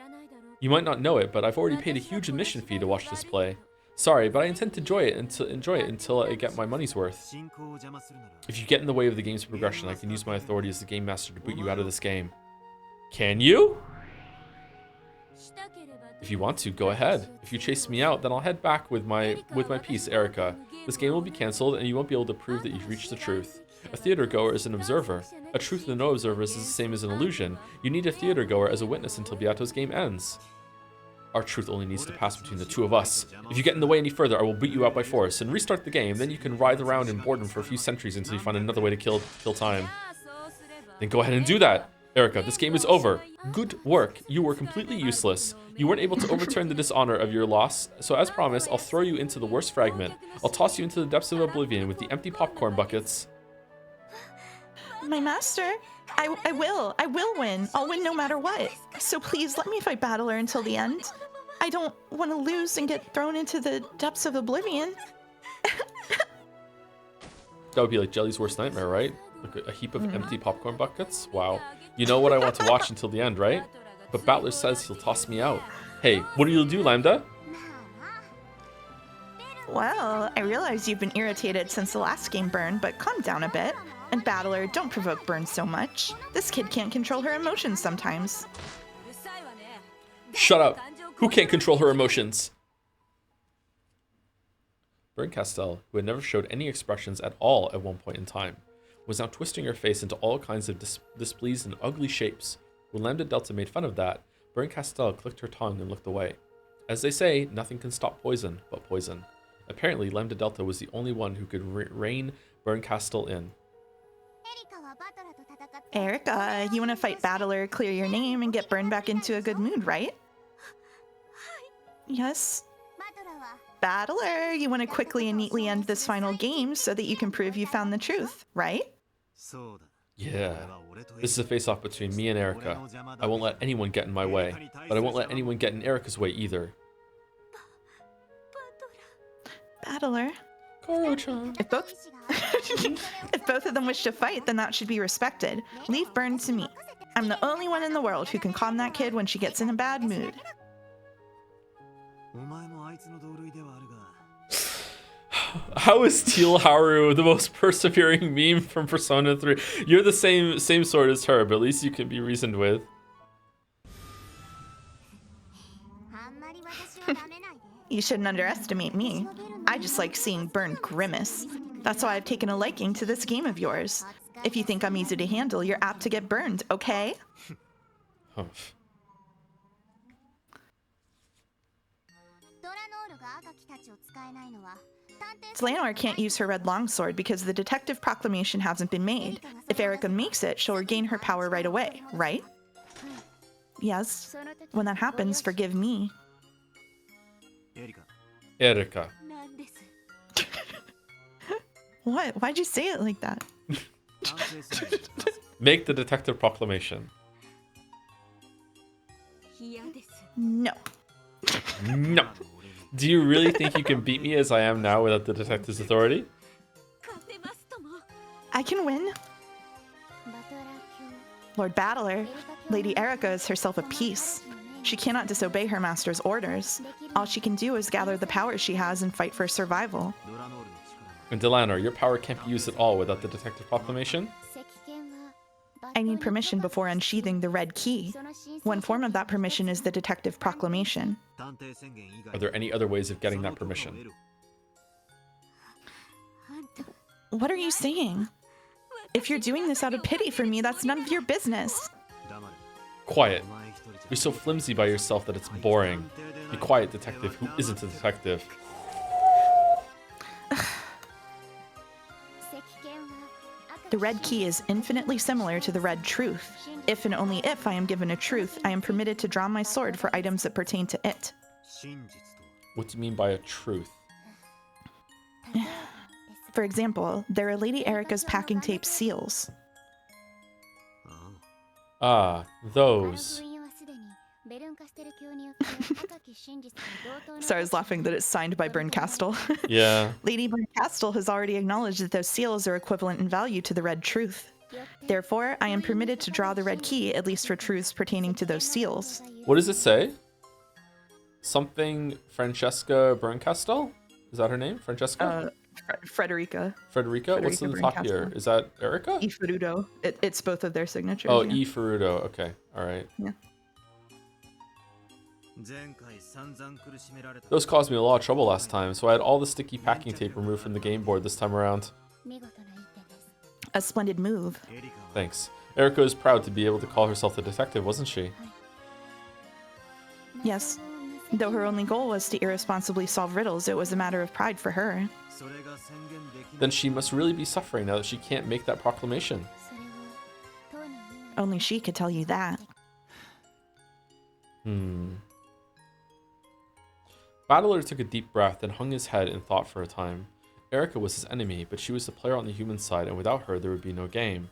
You might not know it, but I've already paid a huge admission fee to watch this play. Sorry, but I intend to enjoy it until I get my money's worth. If you get in the way of the game's progression, I can use my authority as the game master to boot you out of this game. Can you? If you want to, go ahead. If you chase me out, then I'll head back with my piece, Erica. This game will be cancelled, and you won't be able to prove that you've reached the truth. A theater goer is an observer. A truth to no observers is the same as an illusion. You need a theater goer as a witness until Beato's game ends. Our truth only needs to pass between the two of us. If you get in the way any further, I will beat you out by force and restart the game. Then you can writhe around in boredom for a few centuries until you find another way to kill time. Then go ahead and do that. Erica, this game is over. Good work. You were completely useless. You weren't able to overturn the dishonor of your loss, so as promised, I'll throw you into the worst fragment. I'll toss you into the depths of oblivion with the empty popcorn buckets. My master, I will win. I'll win no matter what. So please let me fight Bandle until the end. I don't want to lose and get thrown into the depths of oblivion. That would be like Jelly's worst nightmare, right? Like a heap of empty popcorn buckets? Wow. You know what I want to watch until the end, right? But Bandle says he'll toss me out. Hey, what do you do, Lambda? Well, I realize you've been irritated since the last game, Burn, but calm down a bit. And Bandle, don't provoke Burn so much. This kid can't control her emotions sometimes. Shut up. Who can't control her emotions? Bryn Castell, who had never showed any expressions at all at one point in time, was now twisting her face into all kinds of displeased and ugly shapes. When Lambda Delta made fun of that, Bryn Castell clicked her tongue and looked away. As they say, nothing can stop poison but poison. Apparently, Lambda Delta was the only one who could rein Bryn Castell in. Erica, you want to fight Bandle, clear your name, and get Burn back into a good mood, right? Yes. Bandle, you want to quickly and neatly end this final game so that you can prove you found the truth, right? Yeah. This is a face-off between me and Erica. I won't let anyone get in my way, but I won't let anyone get in Erica's way either. Bandle. If both of them wish to fight, then that should be respected. Leave Burn to me. I'm the only one in the world who can calm that kid when she gets in a bad mood. How is Teal Haru the most persevering meme from Persona 3? You're the same sort as her, but at least you can be reasoned with. You shouldn't underestimate me. I just like seeing Burn grimace. That's why I've taken a liking to this game of yours. If you think I'm easy to handle, you're apt to get burned, okay? Delano can't use her red longsword because the detective proclamation hasn't been made. If Erica makes it, she'll regain her power right away, right? Yes. When that happens, forgive me. Erica. What? Why'd you say it like that? Make the detective proclamation. No. No. Do you really think you can beat me as I am now without the detective's authority? I can win. Lord Bandle, Lady Erica is herself a piece. She cannot disobey her master's orders. All she can do is gather the power she has and fight for survival. And Delanor, your power can't be used at all without the detective proclamation? I need permission before unsheathing the red key. One form of that permission is the detective proclamation. Are there any other ways of getting that permission? What are you saying? If you're doing this out of pity for me, that's none of your business. Quiet. You're so flimsy by yourself that it's boring. Be quiet, detective who isn't a detective. The red key is infinitely similar to the red truth. If and only if I am given a truth, I am permitted to draw my sword for items that pertain to it. What do you mean by a truth? For example, there are Lady Erica's packing tape seals. Ah, those. So I was laughing that it's signed by Berncastle. Yeah. Lady Berncastle has already acknowledged that those seals are equivalent in value to the red truth. Therefore, I am permitted to draw the red key, at least for truths pertaining to those seals. What does it say? Something Francesca Berncastle? Is that her name? Francesca? Frederica. Frederica? What's the top here? Is that Erica? E. Ferudo. It's both of their signatures. Oh, yeah. E. Ferudo. Okay. All right. Yeah. Those caused me a lot of trouble last time, so I had all the sticky packing tape removed from the game board this time around. A splendid move. Thanks. Erica was proud to be able to call herself the detective, wasn't she? Yes. Though her only goal was to irresponsibly solve riddles, it was a matter of pride for her. Then she must really be suffering now that she can't make that proclamation. Only she could tell you that. Bandle took a deep breath and hung his head in thought for a time. Erica was his enemy, but she was the player on the human side, and without her, there would be no game.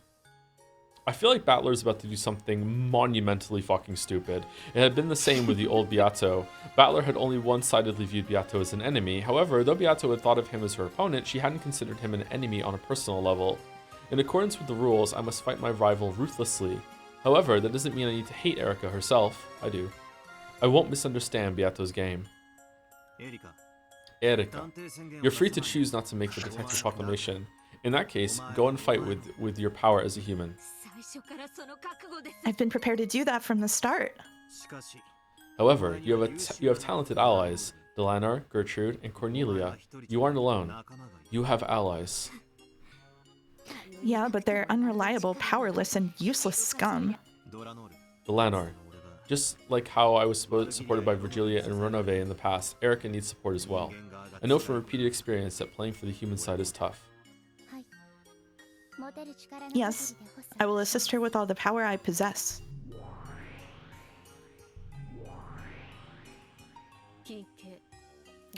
I feel like Bandle's about to do something monumentally fucking stupid. It had been the same with the old Beato. Bandle had only one-sidedly viewed Beato as an enemy. However, though Beato had thought of him as her opponent, she hadn't considered him an enemy on a personal level. In accordance with the rules, I must fight my rival ruthlessly. However, that doesn't mean I need to hate Erica herself. I do. I won't misunderstand Beato's game. Erica, you're free to choose not to make the detective proclamation. In that case, go and fight with your power as a human. I've been prepared to do that from the start. However, you have talented allies, Delanor, Gertrude, and Cornelia. You aren't alone. You have allies. Yeah, but they're unreliable, powerless, and useless scum. Delanor, just like how I was supported by Virgilia and Renove in the past, Erica needs support as well. I know from repeated experience that playing for the human side is tough. Yes, I will assist her with all the power I possess.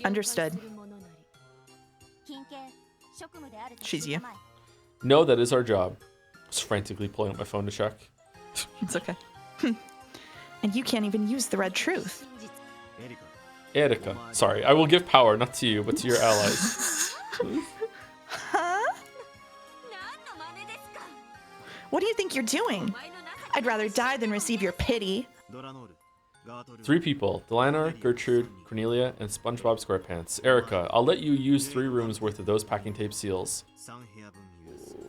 Understood. She's you. No, that is our job. I was frantically pulling up my phone to check. It's okay. And you can't even use the red truth. Erica. Sorry, I will give power, not to you, but to your allies. Huh? What do you think you're doing? I'd rather die than receive your pity. 3 people, Delanor, Gertrude, Cornelia, and SpongeBob SquarePants. Erica, I'll let you use 3 rooms worth of those packing tape seals.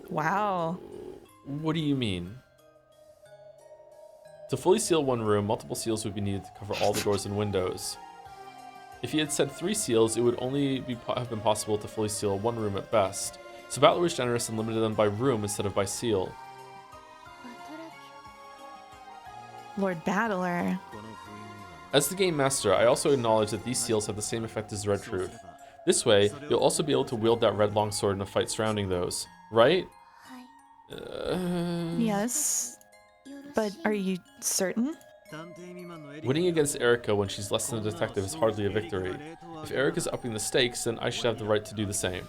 Wow. What do you mean? To fully seal one room, multiple seals would be needed to cover all the doors and windows. If he had said 3 seals, it would only have been possible to fully seal one room at best. So Bandle was generous and limited them by room instead of by seal. Lord Bandle. As the game master, I also acknowledge that these seals have the same effect as the red truth. This way, you'll also be able to wield that red longsword in a fight surrounding those, right? Yes. But are you certain? Winning against Erica when she's less than a detective is hardly a victory. If Erica's upping the stakes, then I should have the right to do the same.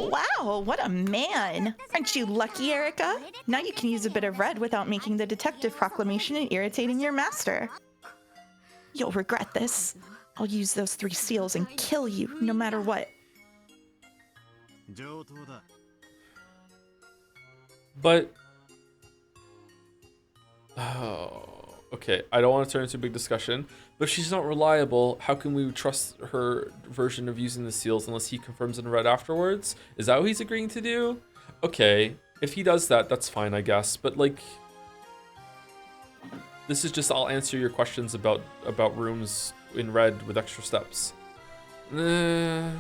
Wow, what a man. Aren't you lucky, Erica? Now you can use a bit of red without making the detective proclamation and irritating your master. You'll regret this. I'll use those 3 seals and kill you, no matter what. But... Oh... Okay, I don't want to turn into a big discussion, but if she's not reliable, how can we trust her version of using the seals unless he confirms in red afterwards? Is that what he's agreeing to do? Okay, if he does that, that's fine, I guess. But like, this is just, I'll answer your questions about rooms in red with extra steps. Okay,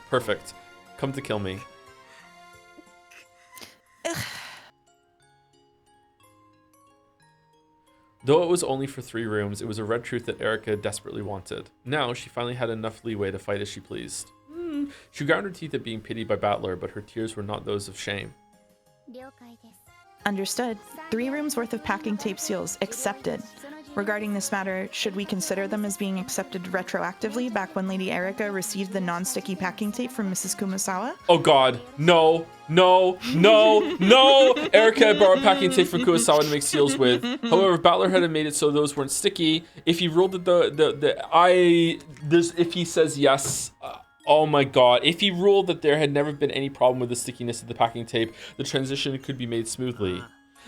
perfect. Come to kill me. Though it was only for 3 rooms, it was a red truth that Erica desperately wanted. Now, she finally had enough leeway to fight as she pleased. She ground her teeth at being pitied by Bandle, but her tears were not those of shame. Understood. 3 rooms worth of packing tape seals accepted. Regarding this matter, should we consider them as being accepted retroactively back when Lady Erica received the non-sticky packing tape from Mrs. Kumasawa? Oh god, no, no, no, no! Erica had borrowed packing tape from Kumasawa to make seals with. However, Bandle had made it so those weren't sticky. If he ruled that if he says yes, oh my god, if he ruled that there had never been any problem with the stickiness of the packing tape, the transition could be made smoothly.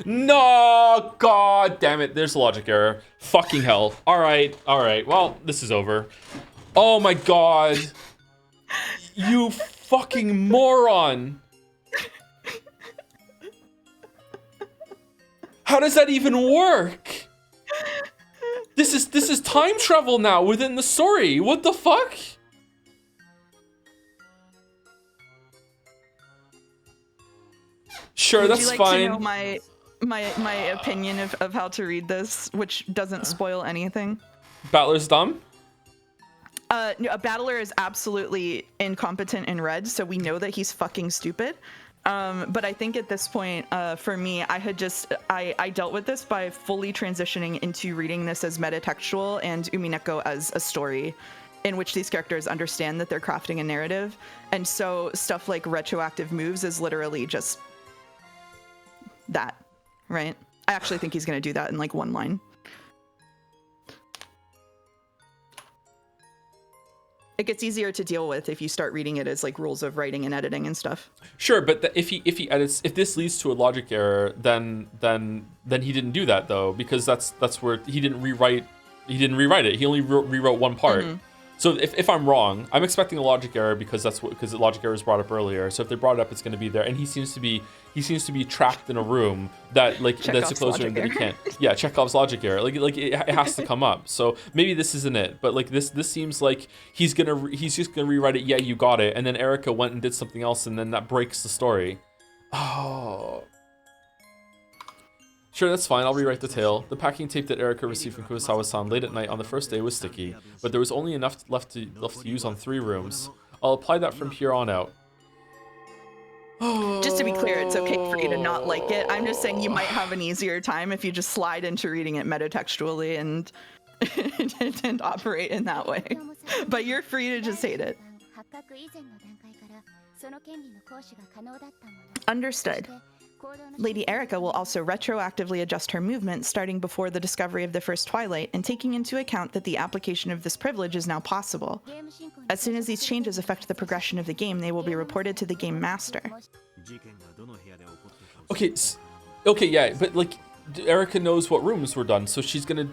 No, god damn it, there's a logic error. Fucking hell. Alright, well, this is over. Oh my god. You fucking moron. How does that even work? This is time travel now within the story. What the fuck? Sure, that's fine. Would you like to know my opinion of how to read this, which doesn't spoil anything? Battler's dumb? No, a battler is absolutely incompetent in red, so we know that he's fucking stupid. But I think at this point, for me, I dealt with this by fully transitioning into reading this as metatextual and Umineko as a story in which these characters understand that they're crafting a narrative. And so stuff like retroactive moves is literally just that. Right? I actually think he's going to do that in like 1 line. It gets easier to deal with if you start reading it as like rules of writing and editing and stuff. Sure, but if he edits, if this leads to a logic error, then he didn't do that though, because that's where he didn't rewrite it. He only rewrote 1 part. Mm-hmm. So if I'm wrong, I'm expecting a logic error because the logic error was brought up earlier. So if they brought it up, it's going to be there. And he seems to be trapped in a room that like Chekhov's that's a closed room that he can't. Yeah, Chekhov's logic error. Like it has to come up. So maybe this isn't it. But like this seems like he's just gonna rewrite it. Yeah, you got it. And then Erica went and did something else, and then that breaks the story. Oh. Sure, that's fine. I'll rewrite the tale. The packing tape that Erica received from Kurosawa-san late at night on the first day was sticky, but there was only enough left to use on 3 rooms. I'll apply that from here on out. Just to be clear, it's okay for you to not like it. I'm just saying you might have an easier time if you just slide into reading it metatextually and operate in that way. But you're free to just hate it. Understood. Lady Erica will also retroactively adjust her movement starting before the discovery of the first Twilight and taking into account that the application of this privilege is now possible. As soon as these changes affect the progression of the game, they will be reported to the game master. Okay, yeah, but like Erica knows what rooms were done, so she's gonna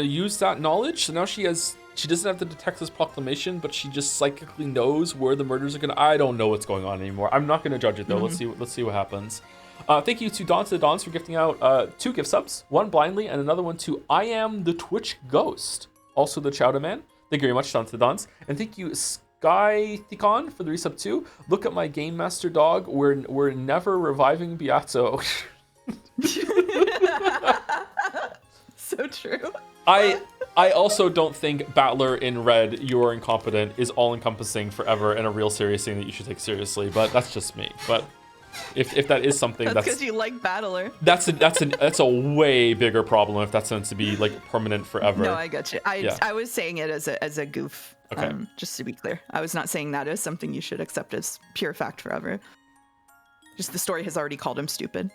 use that knowledge. So now she doesn't have to detect this proclamation, but she just psychically knows where the murders are gonna. I don't know what's going on anymore. I'm not gonna judge it though. Mm-hmm. Let's see what happens. Thank you to Dawn to the Dawns for gifting out 2 gift subs, 1 blindly and another one to I Am the Twitch Ghost, also the Chowder Man. Thank you very much, Dawn to the Dawns, and thank you Sky Thicon for the resub too. Look at my Game Master dog. We're never reviving Beato. So true. I also don't think Battler in red, you're incompetent, is all encompassing forever and a real serious thing that you should take seriously. But that's just me. But If that is something that's because you like Battler. That's a way bigger problem if that's meant to be like permanent forever. No, I got you. I was saying it as a goof. Okay. Just to be clear, I was not saying that as something you should accept as pure fact forever. Just the story has already called him stupid.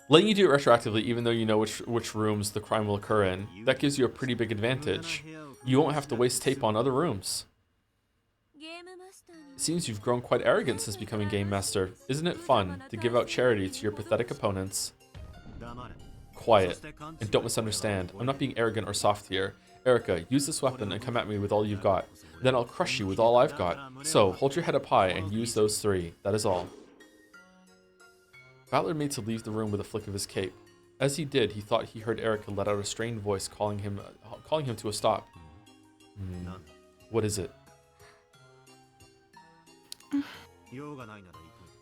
Letting you do it retroactively, even though you know which rooms the crime will occur in, that gives you a pretty big advantage. You won't have to waste tape on other rooms. It seems you've grown quite arrogant since becoming Game Master. Isn't it fun to give out charity to your pathetic opponents? Quiet, and don't misunderstand. I'm not being arrogant or soft here. Erica, use this weapon and come at me with all you've got. Then I'll crush you with all I've got. So, hold your head up high and use those 3. That is all. Battler made to leave the room with a flick of his cape. As he did, he thought he heard Erica let out a strained voice calling him to a stop. What is it?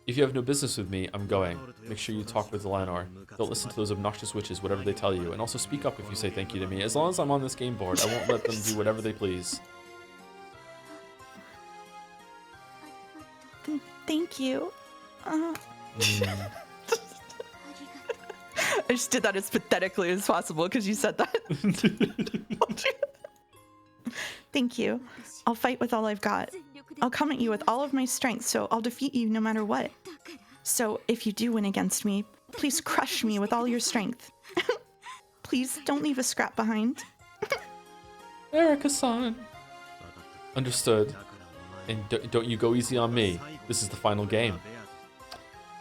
If you have no business with me, I'm going. Make sure you talk with Eleanor. Don't listen to those obnoxious witches, whatever they tell you. And also speak up if you say thank you to me. As long as I'm on this game board, I won't let them do whatever they please. Thank you. I just did that as pathetically as possible because you said that. Thank you. I'll fight with all I've got. I'll come at you with all of my strength, so I'll defeat you no matter what. So if you do win against me, please crush me with all your strength. Please don't leave a scrap behind. Erica-san. Understood. And don't you go easy on me. This is the final game.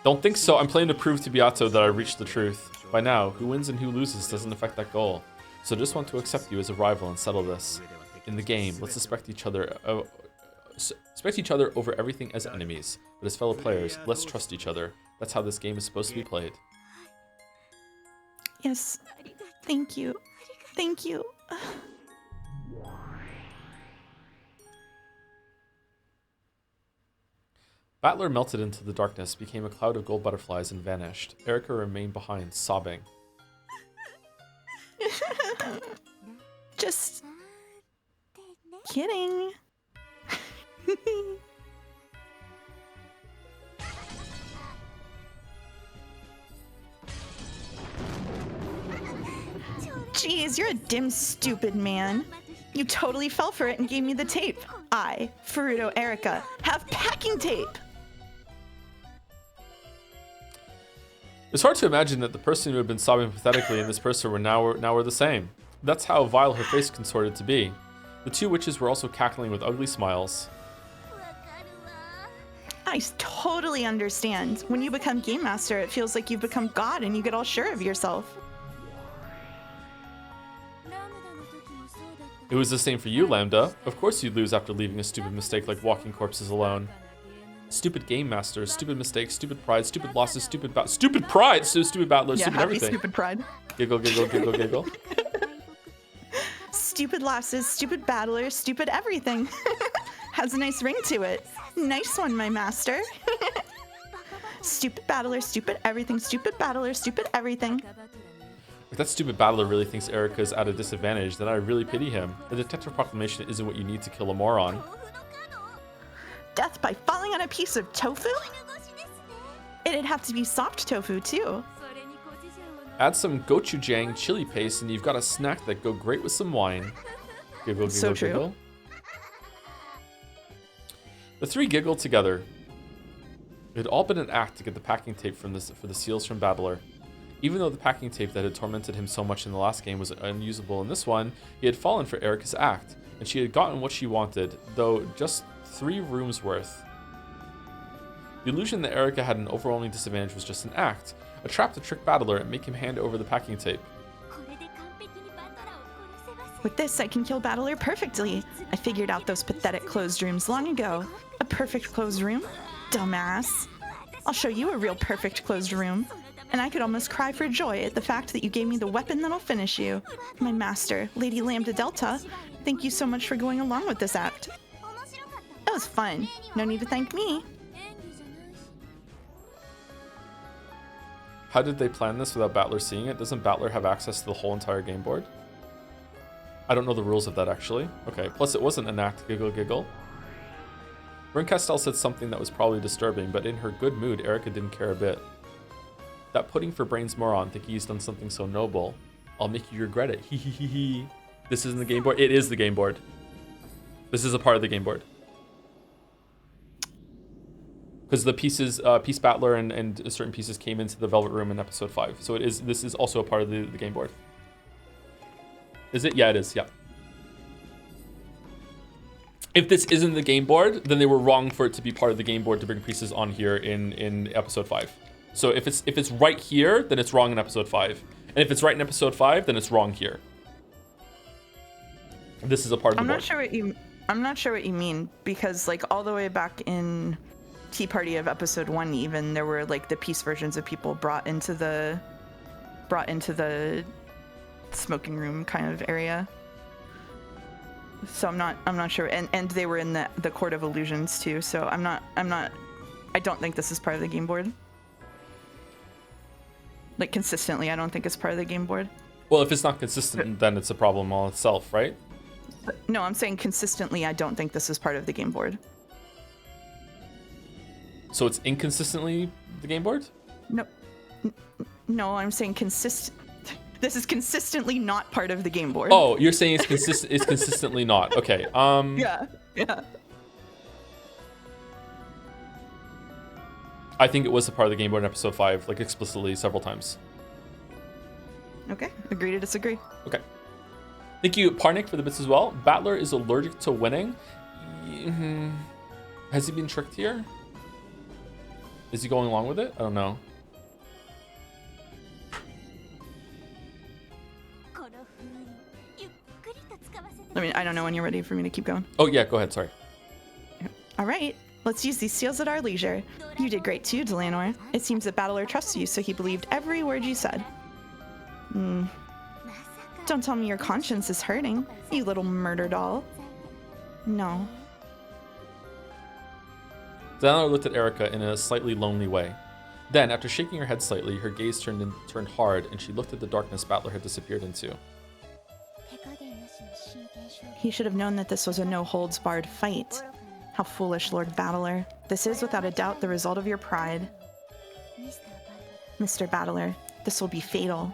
Don't think so. I'm playing to prove to Beato that I reached the truth. By now, who wins and who loses doesn't affect that goal. So I just want to accept you as a rival and settle this. In the game, let's respect each other over everything as enemies. But as fellow players, let's trust each other. That's how this game is supposed to be played. Yes. Thank you. Thank you. Battler melted into the darkness, became a cloud of gold butterflies, and vanished. Erica remained behind, sobbing. Just kidding. Jeez, you're a dim, stupid man. You totally fell for it and gave me the tape. I, Furuto Erica, have packing tape. It's hard to imagine that the person who had been sobbing pathetically and this person were now the same. That's how vile her face consorted to be. The 2 witches were also cackling with ugly smiles. I totally understand. When you become Game Master, it feels like you've become God and you get all sure of yourself. It was the same for you, Lambda. Of course you'd lose after leaving a stupid mistake like walking corpses alone. Stupid Game Masters, stupid mistakes, stupid pride, stupid losses, stupid pride, stupid battlers, stupid everything. Stupid pride. Giggle, giggle, giggle, giggle. Stupid losses, stupid battlers, stupid everything. Has a nice ring to it. Nice one, my master. Stupid battler, stupid everything, stupid battler, stupid everything. If that stupid battler really thinks Erica is at a disadvantage, then I really pity him. The Detective Proclamation isn't what you need to kill a moron. Death by falling on a piece of tofu? It'd have to be soft tofu, too. Add some gochujang chili paste and you've got a snack that go great with some wine. Giggle, giggle, So true. giggle. The 3 giggled together. It had all been an act to get the packing tape for the seals from Battler. Even though the packing tape that had tormented him so much in the last game was unusable in this one, he had fallen for Erica's act, and she had gotten what she wanted, though just 3 rooms worth. The illusion that Erica had an overwhelming disadvantage was just an act, a trap to trick Battler and make him hand over the packing tape. With this, I can kill Battler perfectly. I figured out those pathetic closed rooms long ago. A perfect closed room? Dumbass. I'll show you a real perfect closed room. And I could almost cry for joy at the fact that you gave me the weapon that'll finish you. My master, Lady Lambda Delta, thank you so much for going along with this act. It was fun. No need to thank me. How did they plan this without Battler seeing it? Doesn't Battler have access to the whole entire game board? I don't know the rules of that, actually. Okay, plus it wasn't an act, giggle, giggle. Bryn Castell said something that was probably disturbing, but in her good mood, Erica didn't care a bit. That pudding for brains moron, thinking he's done something so noble. I'll make you regret it. Hee hee hee hee. This isn't the game board? It is the game board. This is a part of the game board. Because the pieces, Peace Battler and certain pieces came into the Velvet Room in episode 5. So this is also a part of the game board. Is it? Yeah, it is, yeah. If this isn't the game board, then they were wrong for it to be part of the game board to bring pieces on here in episode 5. So if it's right here, then it's wrong in episode 5. And if it's right in episode 5, then it's wrong here. This is a part of the board. I'm not sure what you mean, because like all the way back in Tea Party of episode 1 even, there were like the piece versions of people brought into the smoking room kind of area. So I'm not sure, and they were in the Court of Illusions too, so I don't think this is part of the game board. Like consistently, I don't think it's part of the game board. Well, if it's not consistent, then it's a problem all itself, right? No, I'm saying consistently, I don't think this is part of the game board. So it's inconsistently the game board? No, I'm saying this is consistently not part of the game board. Oh, you're saying it's consistently not. Okay. Yeah. I think it was a part of the game board in episode 5, like explicitly several times. Okay, agree to disagree. Okay. Thank you, Parnik, for the bits as well. Battler is allergic to winning. Has he been tricked here? Is he going along with it? I don't know. I don't know when you're ready for me to keep going. Oh yeah, go ahead, sorry. All right, let's use these seals at our leisure. You did great too, Delanor. It seems that Battler trusts you, so he believed every word you said. Don't tell me your conscience is hurting, you little murder doll. No. Delanor looked at Erica in a slightly lonely way. Then, after shaking her head slightly, her gaze turned hard, and she looked at the darkness Battler had disappeared into. He should have known that this was a no-holds-barred fight. How foolish, Lord Battler. This is, without a doubt, the result of your pride. Mr. Battler, this will be fatal.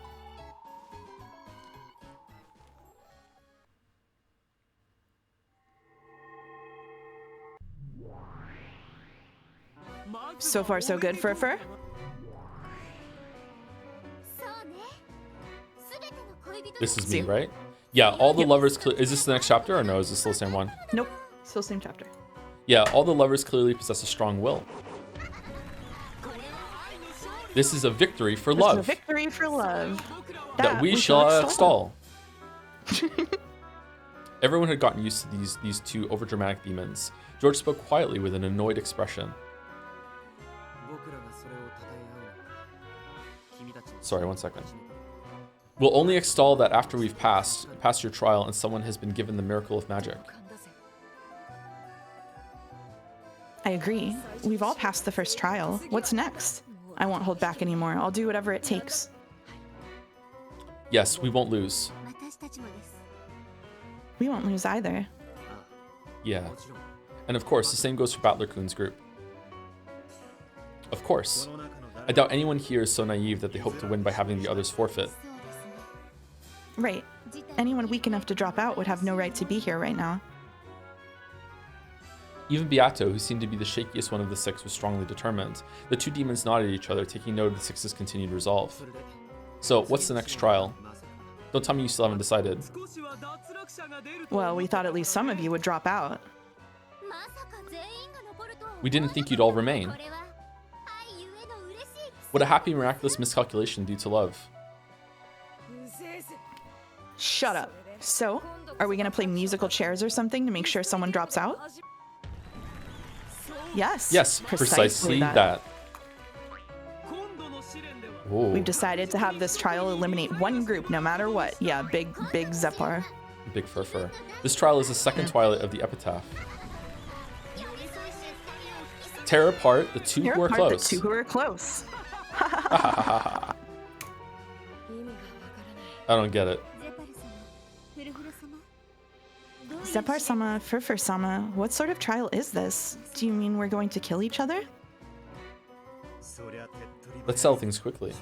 So far, so good for a fur? This is me, right? Yeah, all the lovers... Is this the next chapter, or no? Is this still the same one? Nope. Still same chapter. Yeah, all the lovers clearly possess a strong will. This is a victory for love. This is a victory for love. That we shall extol. Everyone had gotten used to these two overdramatic demons. George spoke quietly with an annoyed expression. Sorry, 1 second. We'll only extol that after we've passed your trial and someone has been given the miracle of magic. I agree. We've all passed the first trial. What's next? I won't hold back anymore. I'll do whatever it takes. Yes, we won't lose. We won't lose either. Yeah. And of course, the same goes for Battler-kun's group. Of course. I doubt anyone here is so naive that they hope to win by having the others forfeit. Right. Anyone weak enough to drop out would have no right to be here right now. Even Beato, who seemed to be the shakiest one of the six, was strongly determined. The two demons nodded at each other, taking note of the six's continued resolve. So, what's the next trial? Don't tell me you still haven't decided. Well, we thought at least some of you would drop out. We didn't think you'd all remain. What a happy, miraculous miscalculation due to love. Shut up. So, are we gonna play musical chairs or something to make sure someone drops out? Yes. Yes, precisely that. Whoa. We've decided to have this trial eliminate one group no matter what. Yeah, big Zepar. Big Furfur. This trial is the second twilight of the epitaph. Tear apart the two who are close. The two who are close. I don't get it. Separ-sama, Furfur-sama, what sort of trial is this? Do you mean we're going to kill each other? Let's settle things quickly.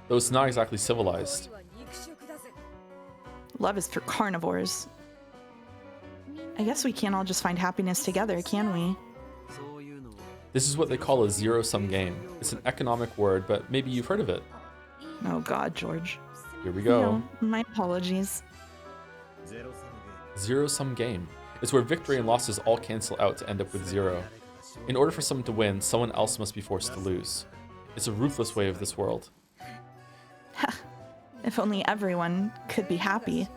Though it's not exactly civilized. Love is for carnivores. I guess we can't all just find happiness together, can we? This is what they call a zero-sum game. It's an economic word, but maybe you've heard of it. Oh God, George. Here we go. No, my apologies. Zero-sum game. It's where victory and losses all cancel out to end up with zero. In order for someone to win, someone else must be forced to lose. It's a ruthless way of this world. If only everyone could be happy.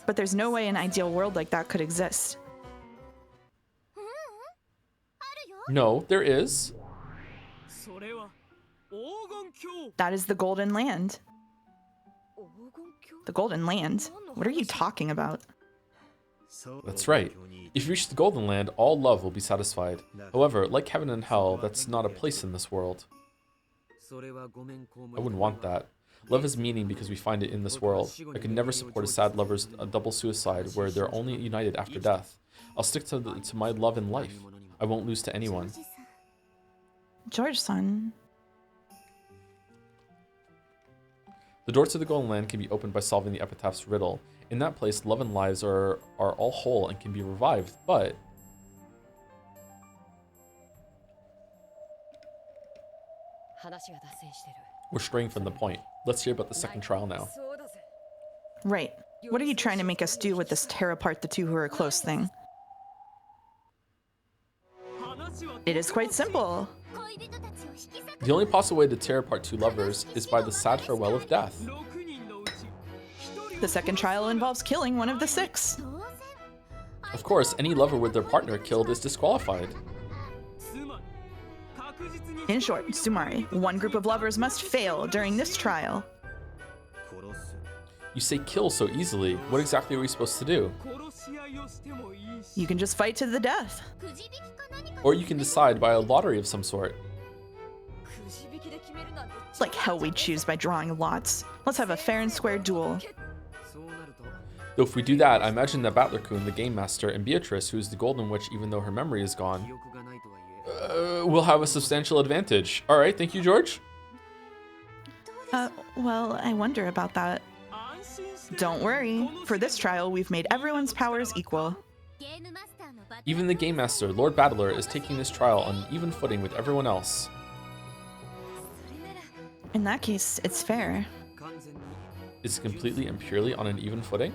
But there's no way an ideal world like that could exist. No, there is. That is the Golden Land. The Golden Land? What are you talking about? That's right. If you reach the Golden Land, all love will be satisfied. However, like heaven and hell, that's not a place in this world. I wouldn't want that. Love has meaning because we find it in this world. I could never support a sad lover's double suicide where they're only united after death. I'll stick to my love in life. I won't lose to anyone. George-san. The door to the Golden Land can be opened by solving the epitaph's riddle. In that place, love and lives are all whole and can be revived, but... we're straying from the point. Let's hear about the second trial now. Right. What are you trying to make us do with this tear apart the two who are close thing? It is quite simple. The only possible way to tear apart two lovers is by the sad farewell of death. The second trial involves killing one of the 6. Of course, any lover with their partner killed is disqualified. In short, Sumari, one group of lovers must fail during this trial. You say kill so easily. What exactly are we supposed to do? You can just fight to the death. Or you can decide by a lottery of some sort. It's like hell we choose by drawing lots. Let's have a fair and square duel. Though if we do that, I imagine that Battler-kun, the Game Master, and Beatrice, who's the Golden Witch even though her memory is gone, will have a substantial advantage. Alright, thank you, George. Well, I wonder about that. Don't worry. For this trial, we've made everyone's powers equal. Even the Game Master, Lord Battler, is taking this trial on an even footing with everyone else. In that case, it's fair. Is it completely and purely on an even footing?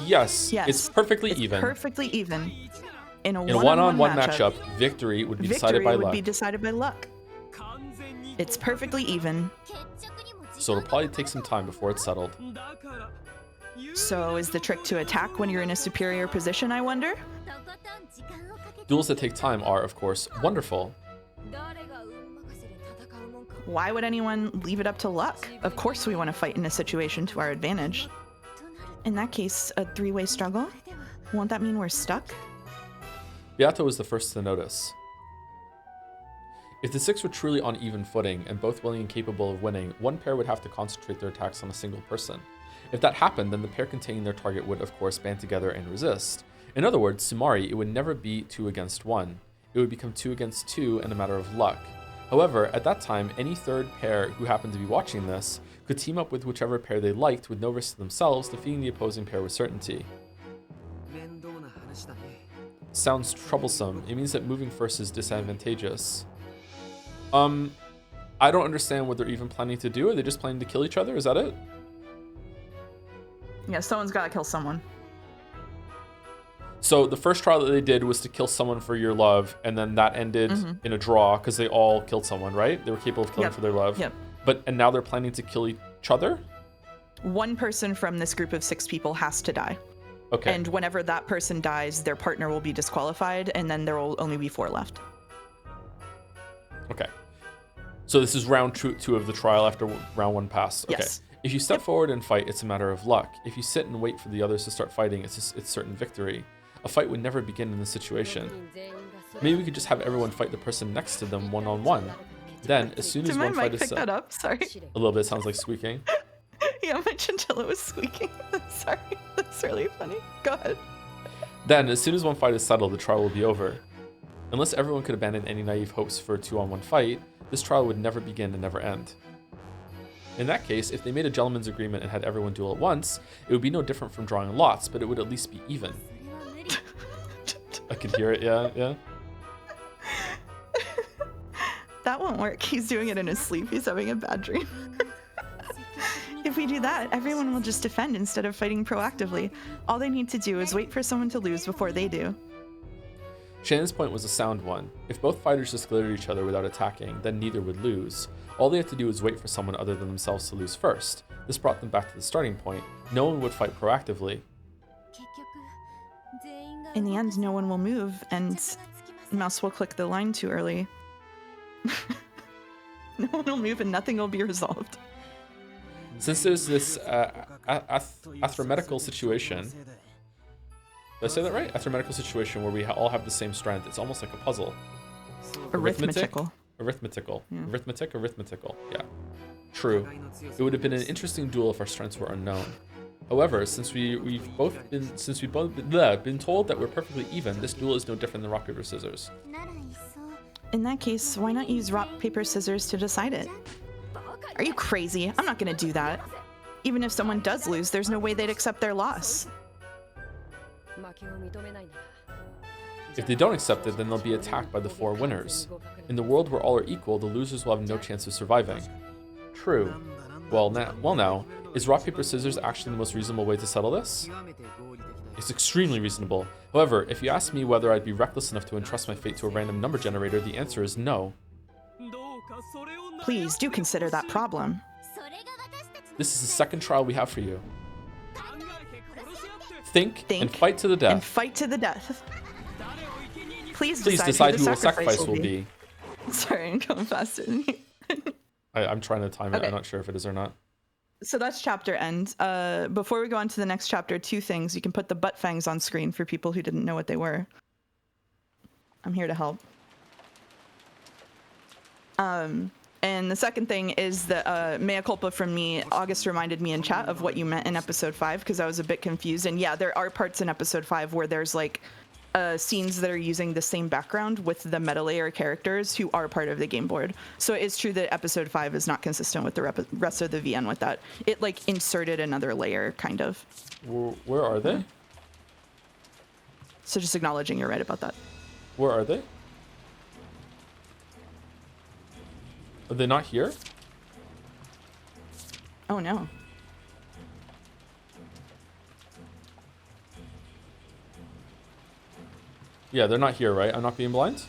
Yes, it's perfectly even. Perfectly even. In a one-on-one matchup, victory would be decided by luck. Victory would be decided by luck. It's perfectly even. So it'll probably take some time before it's settled. So is the trick to attack when you're in a superior position, I wonder? Duels that take time are, of course, wonderful. Why would anyone leave it up to luck? Of course we want to fight in a situation to our advantage. In that case, a 3-way struggle? Won't that mean we're stuck? Beato was the first to notice. If the 6 were truly on even footing and both willing and capable of winning, one pair would have to concentrate their attacks on a single person. If that happened, then the pair containing their target would, of course, band together and resist. In other words, Sumari, it would never be 2 against 1. It would become 2 against 2 in a matter of luck. However, at that time, any third pair who happened to be watching this could team up with whichever pair they liked with no risk to themselves, defeating the opposing pair with certainty. Sounds troublesome. It means that moving first is disadvantageous. I don't understand what they're even planning to do. Are they just planning to kill each other? Is that it? Yeah, someone's got to kill someone. So the first trial that they did was to kill someone for your love, and then that ended in a draw because they all killed someone, right? They were capable of killing for their love. Yep. And now they're planning to kill each other? One person from this group of 6 people has to die. Okay. And whenever that person dies, their partner will be disqualified, and then there will only be 4 left. Okay. So this is round 2 of the trial after round 1 passed. Okay. Yes. If you step forward and fight, it's a matter of luck. If you sit and wait for the others to start fighting, it's certain victory. A fight would never begin in this situation. Maybe we could just have everyone fight the person next to them one-on-one. Then, as soon as one fight is pick that up? Sorry. A little bit sounds like squeaking. Yeah, my chinchilla was squeaking. Sorry, that's really funny. Go ahead. Then, as soon as one fight is settled, the trial will be over. Unless everyone could abandon any naive hopes for a 2-on-1 fight, this trial would never begin and never end. In that case, if they made a gentleman's agreement and had everyone duel at once, it would be no different from drawing lots, but it would at least be even. I could hear it, yeah. That won't work. He's doing it in his sleep. He's having a bad dream. If we do that, everyone will just defend instead of fighting proactively. All they need to do is wait for someone to lose before they do. Shannon's point was a sound one. If both fighters just glared at each other without attacking, then neither would lose. All they had to do was wait for someone other than themselves to lose first. This brought them back to the starting point. No one would fight proactively. In the end, no one will move, and Mouse will click the line too early. No one will move and nothing will be resolved. Since there's this arithmetical situation, did I say that right? Arithmetical situation where we all have the same strength. It's almost like a puzzle. Arithmetical. Arithmetical. Yeah. Arithmetical. Yeah. True. It would have been an interesting duel if our strengths were unknown. However, since we've both been told that we're perfectly even, this duel is no different than rock paper scissors. In that case, why not use rock paper scissors to decide it? Are you crazy? I'm not gonna do that. Even if someone does lose, there's no way they'd accept their loss. If they don't accept it, then they'll be attacked by the 4 winners. In the world where all are equal, the losers will have no chance of surviving. True. Well now, is rock paper scissors actually the most reasonable way to settle this? It's extremely reasonable. However, if you ask me whether I'd be reckless enough to entrust my fate to a random number generator, the answer is no. Please do consider that problem. This is the second trial we have for you. Think and fight to the death. And fight to the death. Please decide who the sacrifice will be. Sorry, I'm going faster than you. I'm trying to time it. Okay. I'm not sure if it is or not. So that's chapter end. Before we go on to the next chapter, 2 things. You can put the butt fangs on screen for people who didn't know what they were. I'm here to help. And the second thing is that mea culpa from me. August reminded me in chat of what you meant in episode 5 because I was a bit confused. And yeah, there are parts in episode 5 where there's like scenes that are using the same background with the meta layer characters who are part of the game board. So it is true that episode 5 is not consistent with the rest of the VN with that. It like inserted another layer kind of. Where are they? So just acknowledging you're right about that. Where are they? Are they not here? Oh no. Yeah, they're not here, right? I'm not being blind?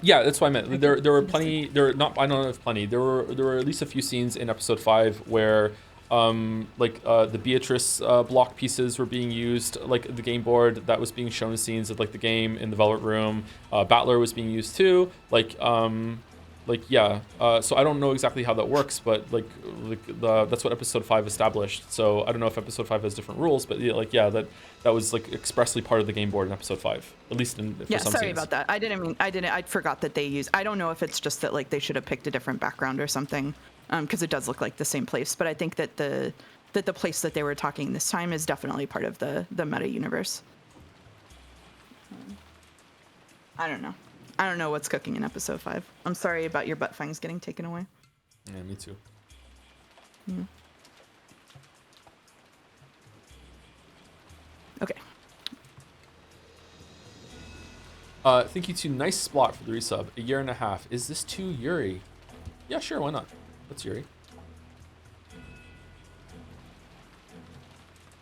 Yeah, that's what I meant. There were plenty. There not. I don't know if plenty. There were at least a few scenes in episode 5 where, the Beatrice block pieces were being used, like the game board that was being shown scenes of like the game in the Velvet Room. Battler was being used too. So I don't know exactly how that works, but that's what episode 5 established. So I don't know if episode 5 has different rules, but that was like expressly part of the game board in episode 5, at least for some sorry scenes. about that. I forgot that they use. I don't know if it's just that like they should have picked a different background or something, because it does look like the same place. But I think that the place that they were talking this time is definitely part of the meta universe. I don't know. I don't know what's cooking in episode 5. I'm sorry about your butt fangs getting taken away. Yeah, me too. Mm. Okay. Thank you to Nice Splot for the resub. 1.5 years. Is this too Yuri? Yeah, sure, why not? That's Yuri.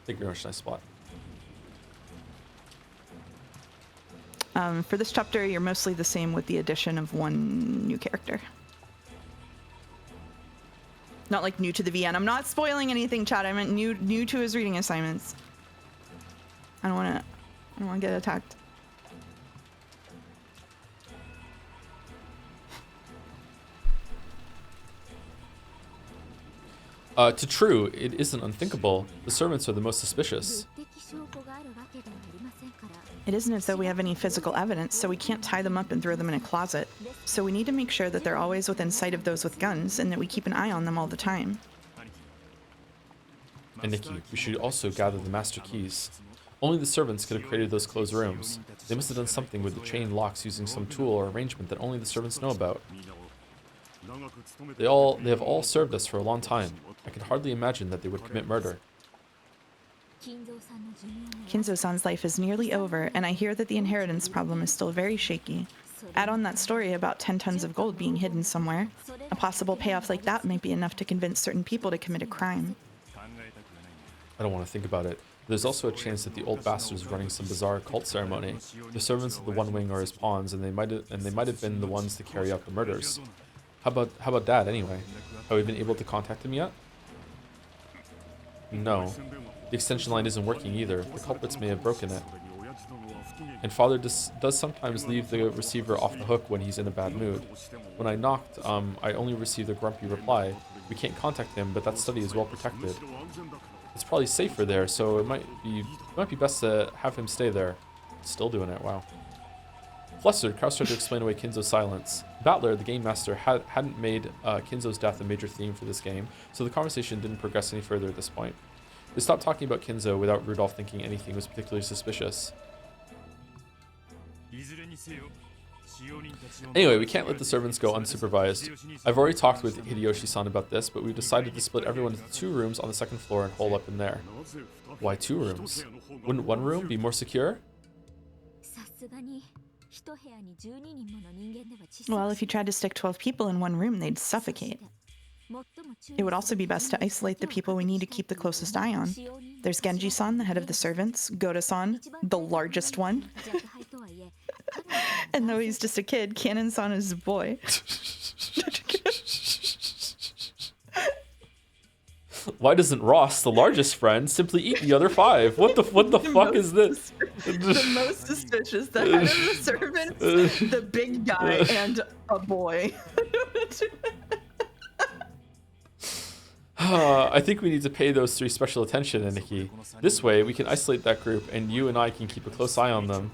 Thank you very much, Nice Splot. For this chapter, you're mostly the same with the addition of 1 new character. Not like new to the VN. I'm not spoiling anything, chat. I meant new to his reading assignments. I don't want to get attacked. To True, it isn't unthinkable. The servants are the most suspicious. It isn't as though we have any physical evidence, so we can't tie them up and throw them in a closet. So we need to make sure that they're always within sight of those with guns and that we keep an eye on them all the time. And Nikki, we should also gather the master keys. Only the servants could have created those closed rooms. They must have done something with the chain locks using some tool or arrangement that only the servants know about. They have all served us for a long time. I can hardly imagine that they would commit murder. Kinzo-san's life is nearly over, and I hear that the inheritance problem is still very shaky. Add on that story about 10 tons of gold being hidden somewhere. A possible payoff like that might be enough to convince certain people to commit a crime. I don't want to think about it. There's also a chance that the old bastard is running some bizarre cult ceremony. The servants of the One Wing are his pawns, and they might have been the ones to carry out the murders. How about Dad anyway? Have we been able to contact him yet? No. The extension line isn't working either. The culprits may have broken it. And Father does sometimes leave the receiver off the hook when he's in a bad mood. When I knocked, I only received a grumpy reply. We can't contact him, but that study is well protected. It's probably safer there, so it might be best to have him stay there. Still doing it, wow. Flustered, Kraus tried to explain away Kinzo's silence. Bandle, the game master, hadn't made Kinzo's death a major theme for this game, so the conversation didn't progress any further at this point. They stopped talking about Kinzo without Rudolph thinking anything was particularly suspicious. Anyway, we can't let the servants go unsupervised. I've already talked with Hideyoshi-san about this, but we've decided to split everyone into 2 rooms on the 2nd floor and hole up in there. Why 2 rooms? Wouldn't 1 room be more secure? Well, if you tried to stick 12 people in 1 room, they'd suffocate. It would also be best to isolate the people we need to keep the closest eye on. There's Genji-san, the head of the servants, Goda-san, the largest one. And though he's just a kid, Cannon-san is a boy. Why doesn't Ross, the largest friend, simply eat the other 5? What the fuck is this? The most suspicious, the head of the servants, the big guy, and a boy. I think we need to pay those 3 special attention, Aniki. This way, we can isolate that group, and you and I can keep a close eye on them.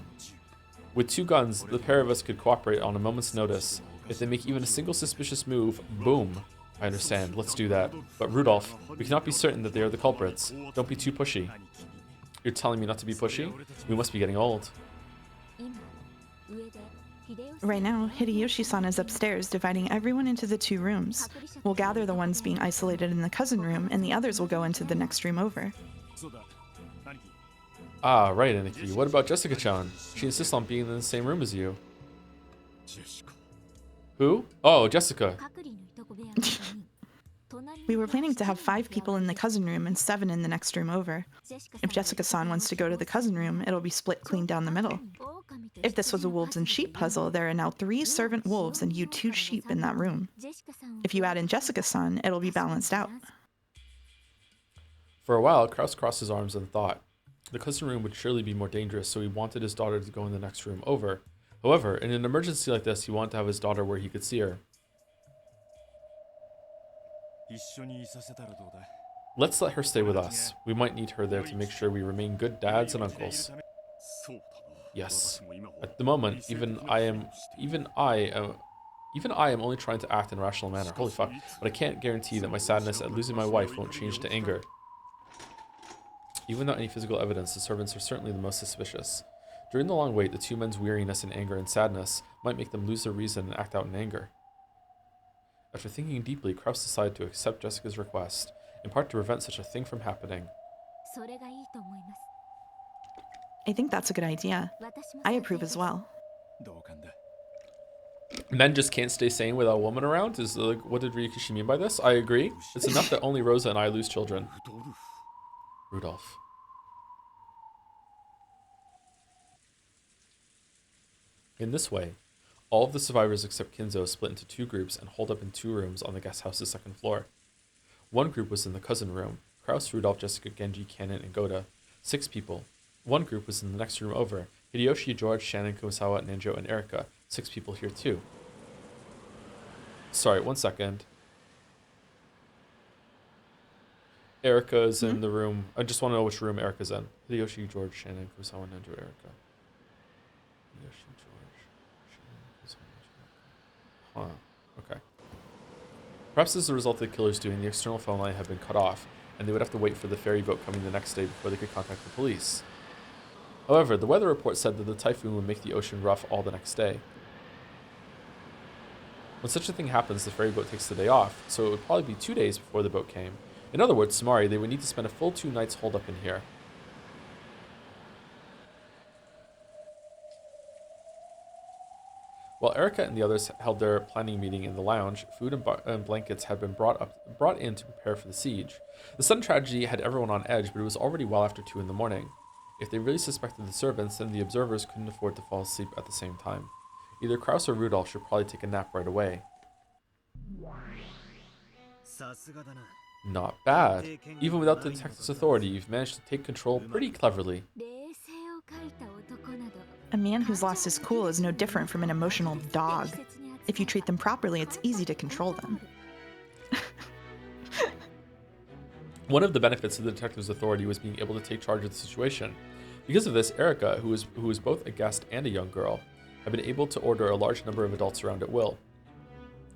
With 2 guns, the pair of us could cooperate on a moment's notice. If they make even a single suspicious move, boom. I understand, let's do that. But Rudolph, we cannot be certain that they are the culprits. Don't be too pushy. You're telling me not to be pushy? We must be getting old. Right now, Hideyoshi-san is upstairs, dividing everyone into the 2 rooms. We'll gather the ones being isolated in the cousin room, and the others will go into the next room over. Ah, right, Aniki. What about Jessica-chan? She insists on being in the same room as you. Who? Oh, Jessica. We were planning to have 5 people in the cousin room and 7 in the next room over. If Jessica-san wants to go to the cousin room, it'll be split clean down the middle. If this was a wolves and sheep puzzle, there are now 3 servant wolves and you 2 sheep in that room. If you add in Jessica-san, it'll be balanced out. For a while, Kraus crossed his arms and thought. The cousin room would surely be more dangerous, so he wanted his daughter to go in the next room over. However, in an emergency like this, he wanted to have his daughter where he could see her. Let's let her stay with us. We might need her there to make sure we remain good dads and uncles. Yes. At the moment, even I am only trying to act in a rational manner. Holy fuck. But I can't guarantee that my sadness at losing my wife won't change to anger. Even without any physical evidence, the servants are certainly the most suspicious. During the long wait, the 2 men's weariness and anger and sadness might make them lose their reason and act out in anger. After thinking deeply, Kraus decided to accept Jessica's request, in part to prevent such a thing from happening. I think that's a good idea. I approve as well. Men just can't stay sane without a woman around? Is like, what did Ryukishi mean by this? I agree. It's enough that only Rosa and I lose children. Rudolph. In this way, all of the survivors except Kinzo split into 2 groups and holed up in 2 rooms on the guest house's 2nd floor. 1 group was in the cousin room. Kraus, Rudolph, Jessica, Genji, Cannon, and Goda. 6 people. 1 group was in the next room over. Hideyoshi, George, Shannon, Kumasawa, Nanjo, and Erika. 6 people here too. Sorry, 1 second. Erika's in the room. I just want to know which room Erika's in. Hideyoshi, George, Shannon, Kumasawa, Nanjo, Erika. Huh. Okay. Perhaps as a result of the killer's doing, the external phone line had been cut off, and they would have to wait for the ferry boat coming the next day before they could contact the police. However, the weather report said that the typhoon would make the ocean rough all the next day. When such a thing happens, the ferry boat takes the day off, so it would probably be 2 days before the boat came. In other words, Samari, they would need to spend a full 2 nights holed up in here. While Erica and the others held their planning meeting in the lounge, food and blankets had been brought in to prepare for the siege. The sudden tragedy had everyone on edge, but it was already well after 2 in the morning. If they really suspected the servants, then the observers couldn't afford to fall asleep at the same time. Either Kraus or Rudolph should probably take a nap right away. Not bad. Even without the detective's authority, you've managed to take control pretty cleverly. A man who's lost his cool is no different from an emotional dog. If you treat them properly, it's easy to control them. One of the benefits of the detective's authority was being able to take charge of the situation. Because of this, Erica, who was both a guest and a young girl, had been able to order a large number of adults around at will.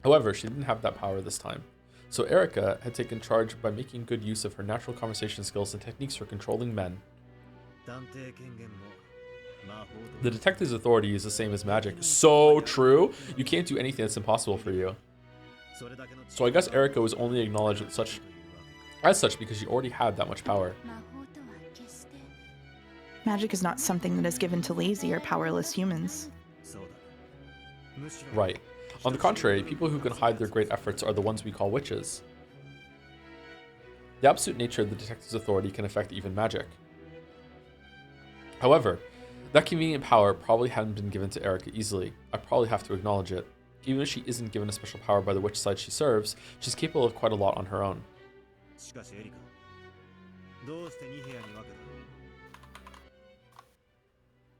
However, she didn't have that power this time. So Erica had taken charge by making good use of her natural conversation skills and techniques for controlling men. The detective's authority is the same as magic. So true! You can't do anything that's impossible for you. So I guess Erica was only acknowledged as such because she already had that much power. Magic is not something that is given to lazy or powerless humans. Right. On the contrary, people who can hide their great efforts are the ones we call witches. The absolute nature of the detective's authority can affect even magic. However, that convenient power probably hadn't been given to Erica easily. I probably have to acknowledge it. Even if she isn't given a special power by the witch side she serves, she's capable of quite a lot on her own.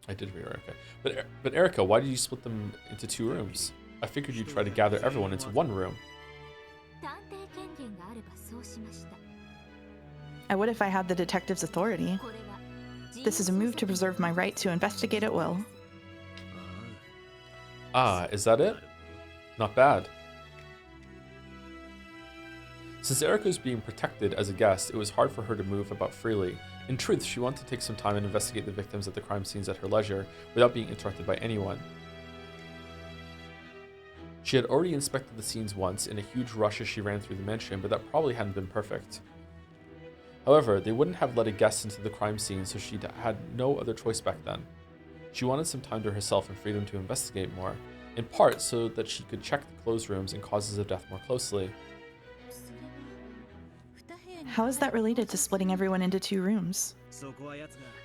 I did read Erica. But Erica, why did you split them into 2 rooms? I figured you'd try to gather everyone into 1 room. I would if I had the detective's authority. This is a move to preserve my right to investigate at will. Ah, is that it? Not bad. Since Erica was being protected as a guest, it was hard for her to move about freely. In truth, she wanted to take some time and investigate the victims at the crime scenes at her leisure, without being interrupted by anyone. She had already inspected the scenes once in a huge rush as she ran through the mansion, but that probably hadn't been perfect. However, they wouldn't have let a guest into the crime scene, so she had no other choice back then. She wanted some time to herself and freedom to investigate more, in part so that she could check the closed rooms and causes of death more closely. How is that related to splitting everyone into 2 rooms?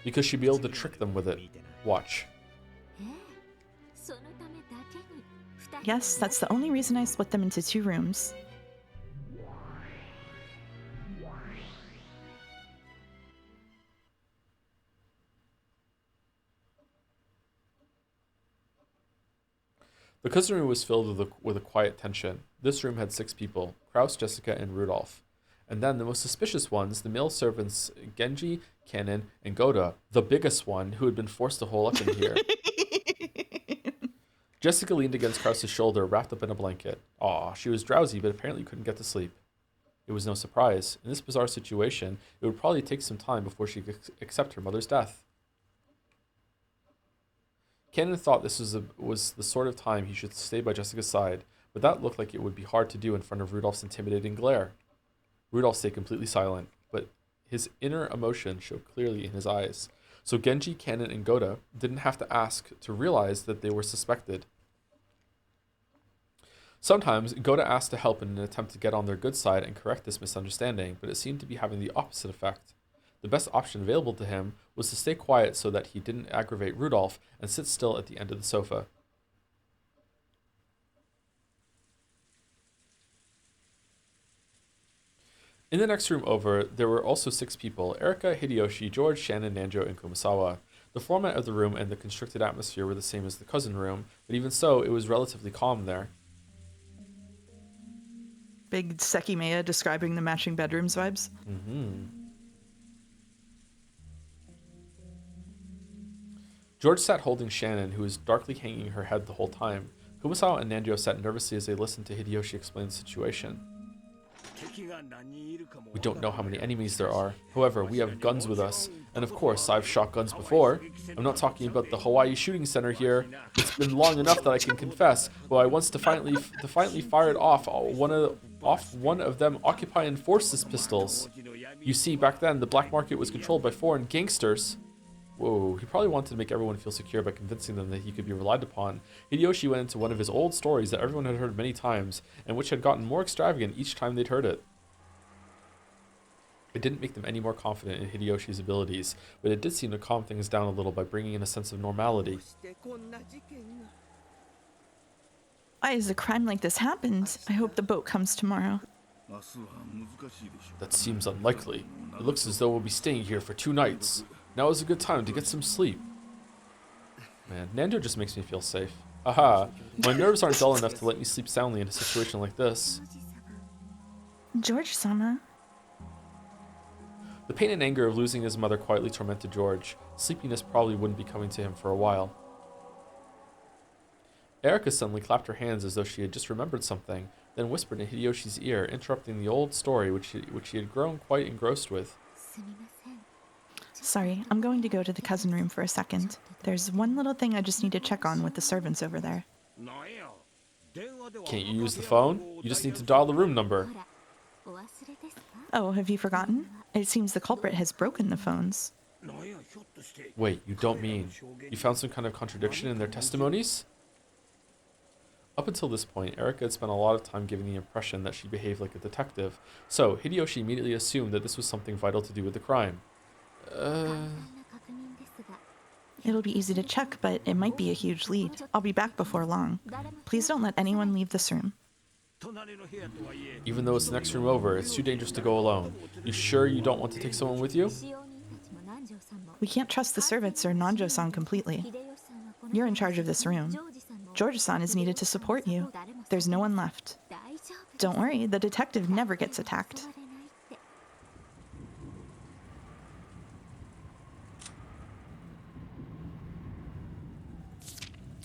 Because she'd be able to trick them with it. Watch. Yes, that's the only reason I split them into 2 rooms. The cousin room was filled with a quiet tension. This room had 6 people, Kraus, Jessica, and Rudolph. And then the most suspicious ones, the male servants Genji, Kanon, and Goda, the biggest one, who had been forced to hole up in here. Jessica leaned against Kraus's shoulder, wrapped up in a blanket. Aw, she was drowsy, but apparently couldn't get to sleep. It was no surprise. In this bizarre situation, it would probably take some time before she could accept her mother's death. Kanon thought this was the sort of time he should stay by Jessica's side, but that looked like it would be hard to do in front of Rudolph's intimidating glare. Rudolph stayed completely silent, but his inner emotion showed clearly in his eyes. So Genji, Kanon, and Goda didn't have to ask to realize that they were suspected. Sometimes, Goda asked to help in an attempt to get on their good side and correct this misunderstanding, but it seemed to be having the opposite effect. The best option available to him was to stay quiet so that he didn't aggravate Rudolph and sit still at the end of the sofa. In the next room over, there were also 6 people, Erica, Hideyoshi, George, Shannon, Nanjo, and Kumasawa. The format of the room and the constricted atmosphere were the same as the cousin room, but even so, it was relatively calm there. Big Sekimea describing the matching bedrooms vibes. George sat holding Shannon, who was darkly hanging her head the whole time. Kumasawa and Nanjo sat nervously as they listened to Hideyoshi explain the situation. We don't know how many enemies there are. However, we have guns with us. And of course, I've shot guns before. I'm not talking about the Hawaii shooting center here. It's been long enough that I can confess, but I once defiantly fired off one of them Occupying Forces pistols. You see, back then, the black market was controlled by foreign gangsters. Whoa, he probably wanted to make everyone feel secure by convincing them that he could be relied upon. Hideyoshi went into one of his old stories that everyone had heard many times, and which had gotten more extravagant each time they'd heard it. It didn't make them any more confident in Hideyoshi's abilities, but it did seem to calm things down a little by bringing in a sense of normality. Why has a crime like this happened? I hope the boat comes tomorrow. That seems unlikely. It looks as though we'll be staying here for 2 nights. Now is a good time to get some sleep. Man, Nando just makes me feel safe. Aha, my nerves aren't dull enough to let me sleep soundly in a situation like this. George-sama. The pain and anger of losing his mother quietly tormented George. Sleepiness probably wouldn't be coming to him for a while. Erika suddenly clapped her hands as though she had just remembered something, then whispered in Hideyoshi's ear, interrupting the old story which he had grown quite engrossed with. Sorry, I'm going to go to the cousin room for a second. There's one little thing I just need to check on with the servants over there. Can't you use the phone? You just need to dial the room number. Oh, have you forgotten? It seems the culprit has broken the phones. Wait, you don't mean you found some kind of contradiction in their testimonies? Up until this point, Erika had spent a lot of time giving the impression that she behaved like a detective, so Hideyoshi immediately assumed that this was something vital to do with the crime. It'll be easy to check, but it might be a huge lead. I'll be back before long. Please don't let anyone leave this room. Even though it's the next room over, it's too dangerous to go alone. You sure you don't want to take someone with you? We can't trust the servants or Nanjo-san completely. You're in charge of this room. George-san is needed to support you. There's no one left. Don't worry, the detective never gets attacked.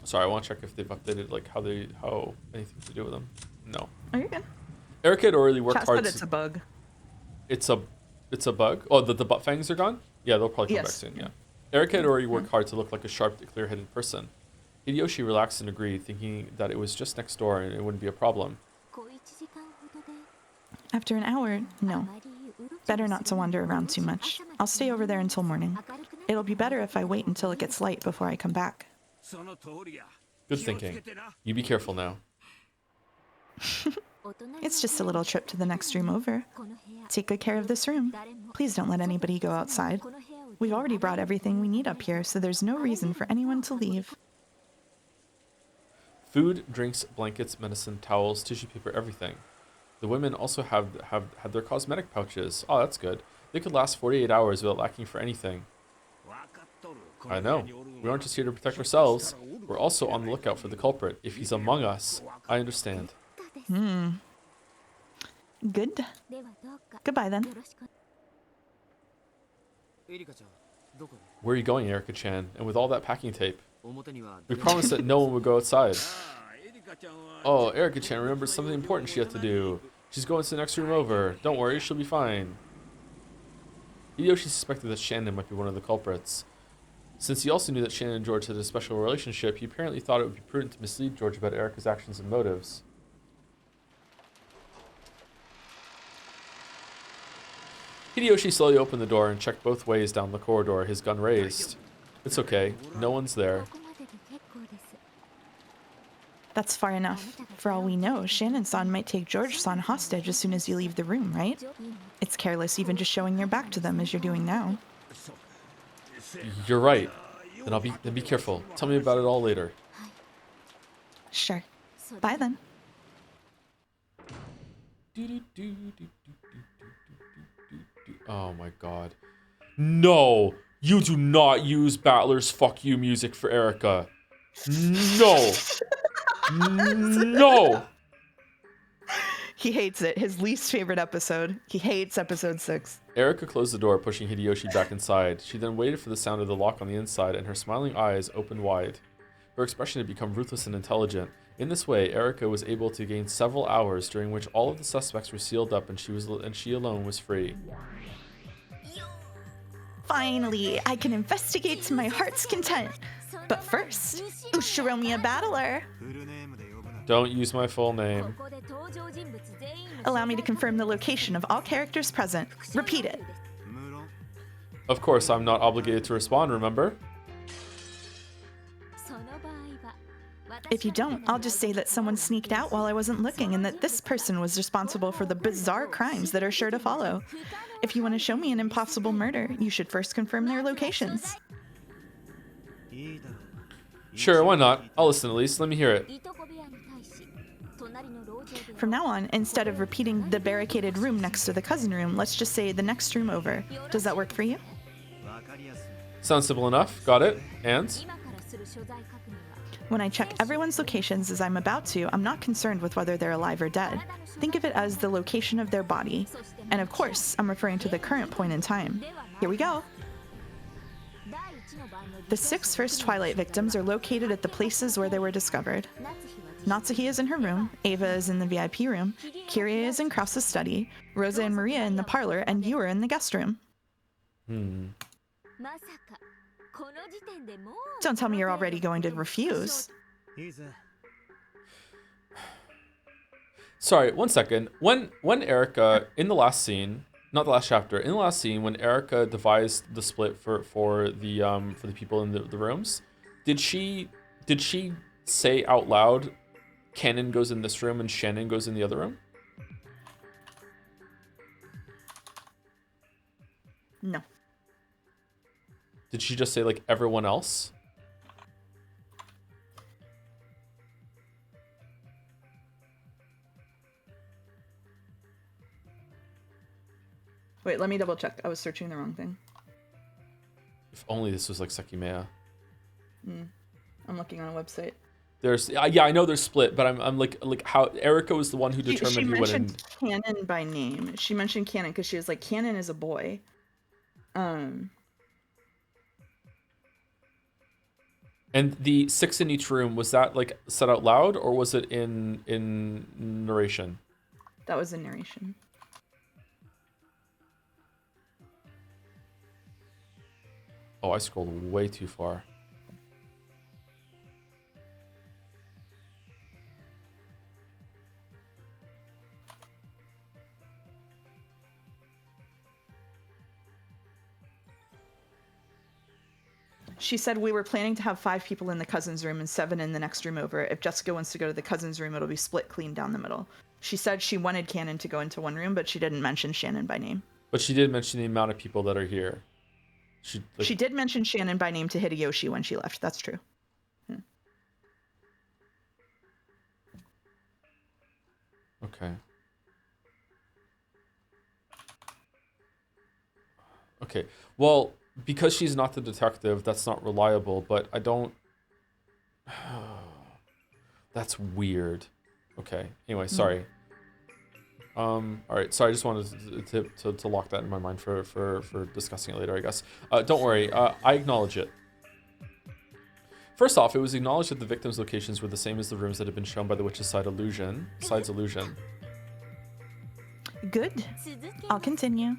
Sorry, I want to check if they've updated like how anything to do with them. No. Oh, you're good. Erika had already worked hard. But it's a bug. It's a bug? Oh, the butt fangs are gone? Yeah, they'll probably come back soon, yeah. Erika had already worked hard to look like a sharp, clear-headed person. Hideyoshi relaxed and agreed, thinking that it was just next door and it wouldn't be a problem. After an hour, no. Better not to wander around too much. I'll stay over there until morning. It'll be better if I wait until it gets light before I come back. Good thinking. You be careful now. It's just a little trip to the next room over. Take good care of this room. Please don't let anybody go outside. We've already brought everything we need up here, so there's no reason for anyone to leave. Food, drinks, blankets, medicine, towels, tissue paper, everything. The women also have had their cosmetic pouches. Oh, that's good. They could last 48 hours without lacking for anything. I know. We aren't just here to protect ourselves. We're also on the lookout for the culprit. If he's among us, I understand. Good. Goodbye then. Where are you going, Erika-chan? And with all that packing tape? We promised that no one would go outside. Oh, Erika-chan remembers something important she had to do. She's going to the next room over. Don't worry, she'll be fine. Hideyoshi suspected that Shannon might be one of the culprits. Since he also knew that Shannon and George had a special relationship, he apparently thought it would be prudent to mislead George about Erika's actions and motives. Hideyoshi slowly opened the door and checked both ways down the corridor, his gun raised. It's okay, no one's there. That's far enough. For all we know, Shannon-san might take George-san hostage as soon as you leave the room, right? It's careless even just showing your back to them as you're doing now. You're right. Then be careful. Tell me about it all later. Sure. Bye then. Oh my god. No! You do not use Battler's fuck you music for Erika. No! No! He hates it. His least favorite episode. He hates episode 6. Erika closed the door, pushing Hideyoshi back inside. She then waited for the sound of the lock on the inside, and her smiling eyes opened wide. Her expression had become ruthless and intelligent. In this way, Erika was able to gain several hours during which all of the suspects were sealed up and she alone was free. Finally, I can investigate to my heart's content. But first, Ushiromiya Battler. Don't use my full name. Allow me to confirm the location of all characters present. Repeat it. Of course, I'm not obligated to respond, remember? If you don't, I'll just say that someone sneaked out while I wasn't looking and that this person was responsible for the bizarre crimes that are sure to follow. If you want to show me an impossible murder, you should first confirm their locations. Sure, why not? I'll listen at least. Let me hear it. From now on, instead of repeating the barricaded room next to the cousin room, let's just say the next room over. Does that work for you? Sounds simple enough. Got it. And? When I check everyone's locations as I'm about to, I'm not concerned with whether they're alive or dead. Think of it as the location of their body. And of course, I'm referring to the current point in time. Here we go. The 6 first Twilight victims are located at the places where they were discovered. Natsuhi is in her room, Ava is in the VIP room, Kirie is in Krause's study, Rosa and Maria in the parlor, and you are in the guest room. Don't tell me you're already going to refuse. Sorry, one second. When Erika, in the last scene, not the last chapter, in the last scene, when Erika devised the split for the people in the rooms, did she say out loud, Canon goes in this room and Shannon goes in the other room? No. Did she just say, like, everyone else? Wait, let me double check. I was searching the wrong thing. If only this was like Sekimea. I'm looking on a website. There's yeah, I know they're split, but I'm like how Erika was the one who determined who went in. She mentioned Canon by name. She mentioned Canon because she was like, Canon is a boy. And the 6 in each room, was that like said out loud or was it in narration? That was in narration. Oh, I scrolled way too far. She said we were planning to have 5 people in the cousin's room and 7 in the next room over. If Jessica wants to go to the cousin's room, it'll be split clean down the middle. She said she wanted Canon to go into one room, but she didn't mention Shannon by name. But she did mention the amount of people that are here. She did mention Shannon by name to Hideyoshi when she left. That's true. Okay. Okay. Well, because she's not the detective, that's not reliable, but I don't... That's weird. Okay. Anyway, sorry. All right. So I just wanted to lock that in my mind for discussing it later, I guess. Don't worry. I acknowledge it. First off, it was acknowledged that the victims' locations were the same as the rooms that had been shown by the witch's side's illusion. Good. I'll continue.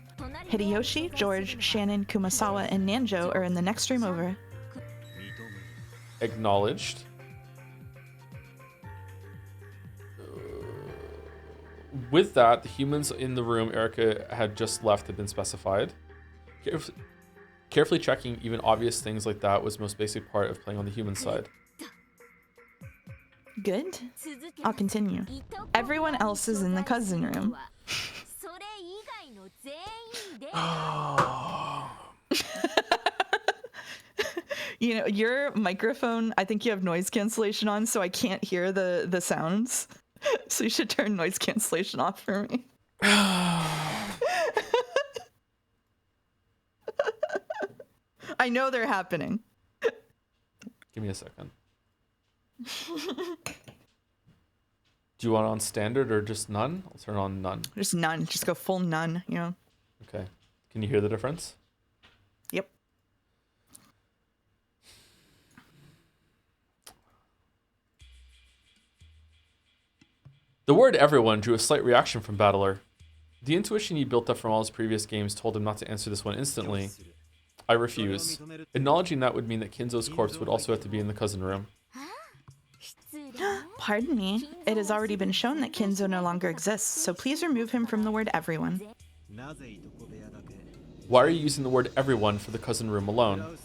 Hideyoshi, George, Shannon, Kumasawa, and Nanjo are in the next room over. Acknowledged. With that, the humans in the room Erika had just left had been specified. Carefully checking even obvious things like that was the most basic part of playing on the human side. Good. I'll continue. Everyone else is in the cousin room. You know, your microphone, I think you have noise cancellation on, so I can't hear the sounds. So you should turn noise cancellation off for me. I know they're happening. Give me a second. Do you want on standard or just none? I'll turn on none. Just none. Just go full none, you know? Okay. Can you hear the difference? Yep. The word everyone drew a slight reaction from Bandle. The intuition he built up from all his previous games told him not to answer this one instantly. I refuse. Acknowledging that would mean that Kinzo's corpse would also have to be in the cousin room. Pardon me. It has already been shown that Kinzo no longer exists, so please remove him from the word everyone. Why are you using the word everyone for the cousin room alone?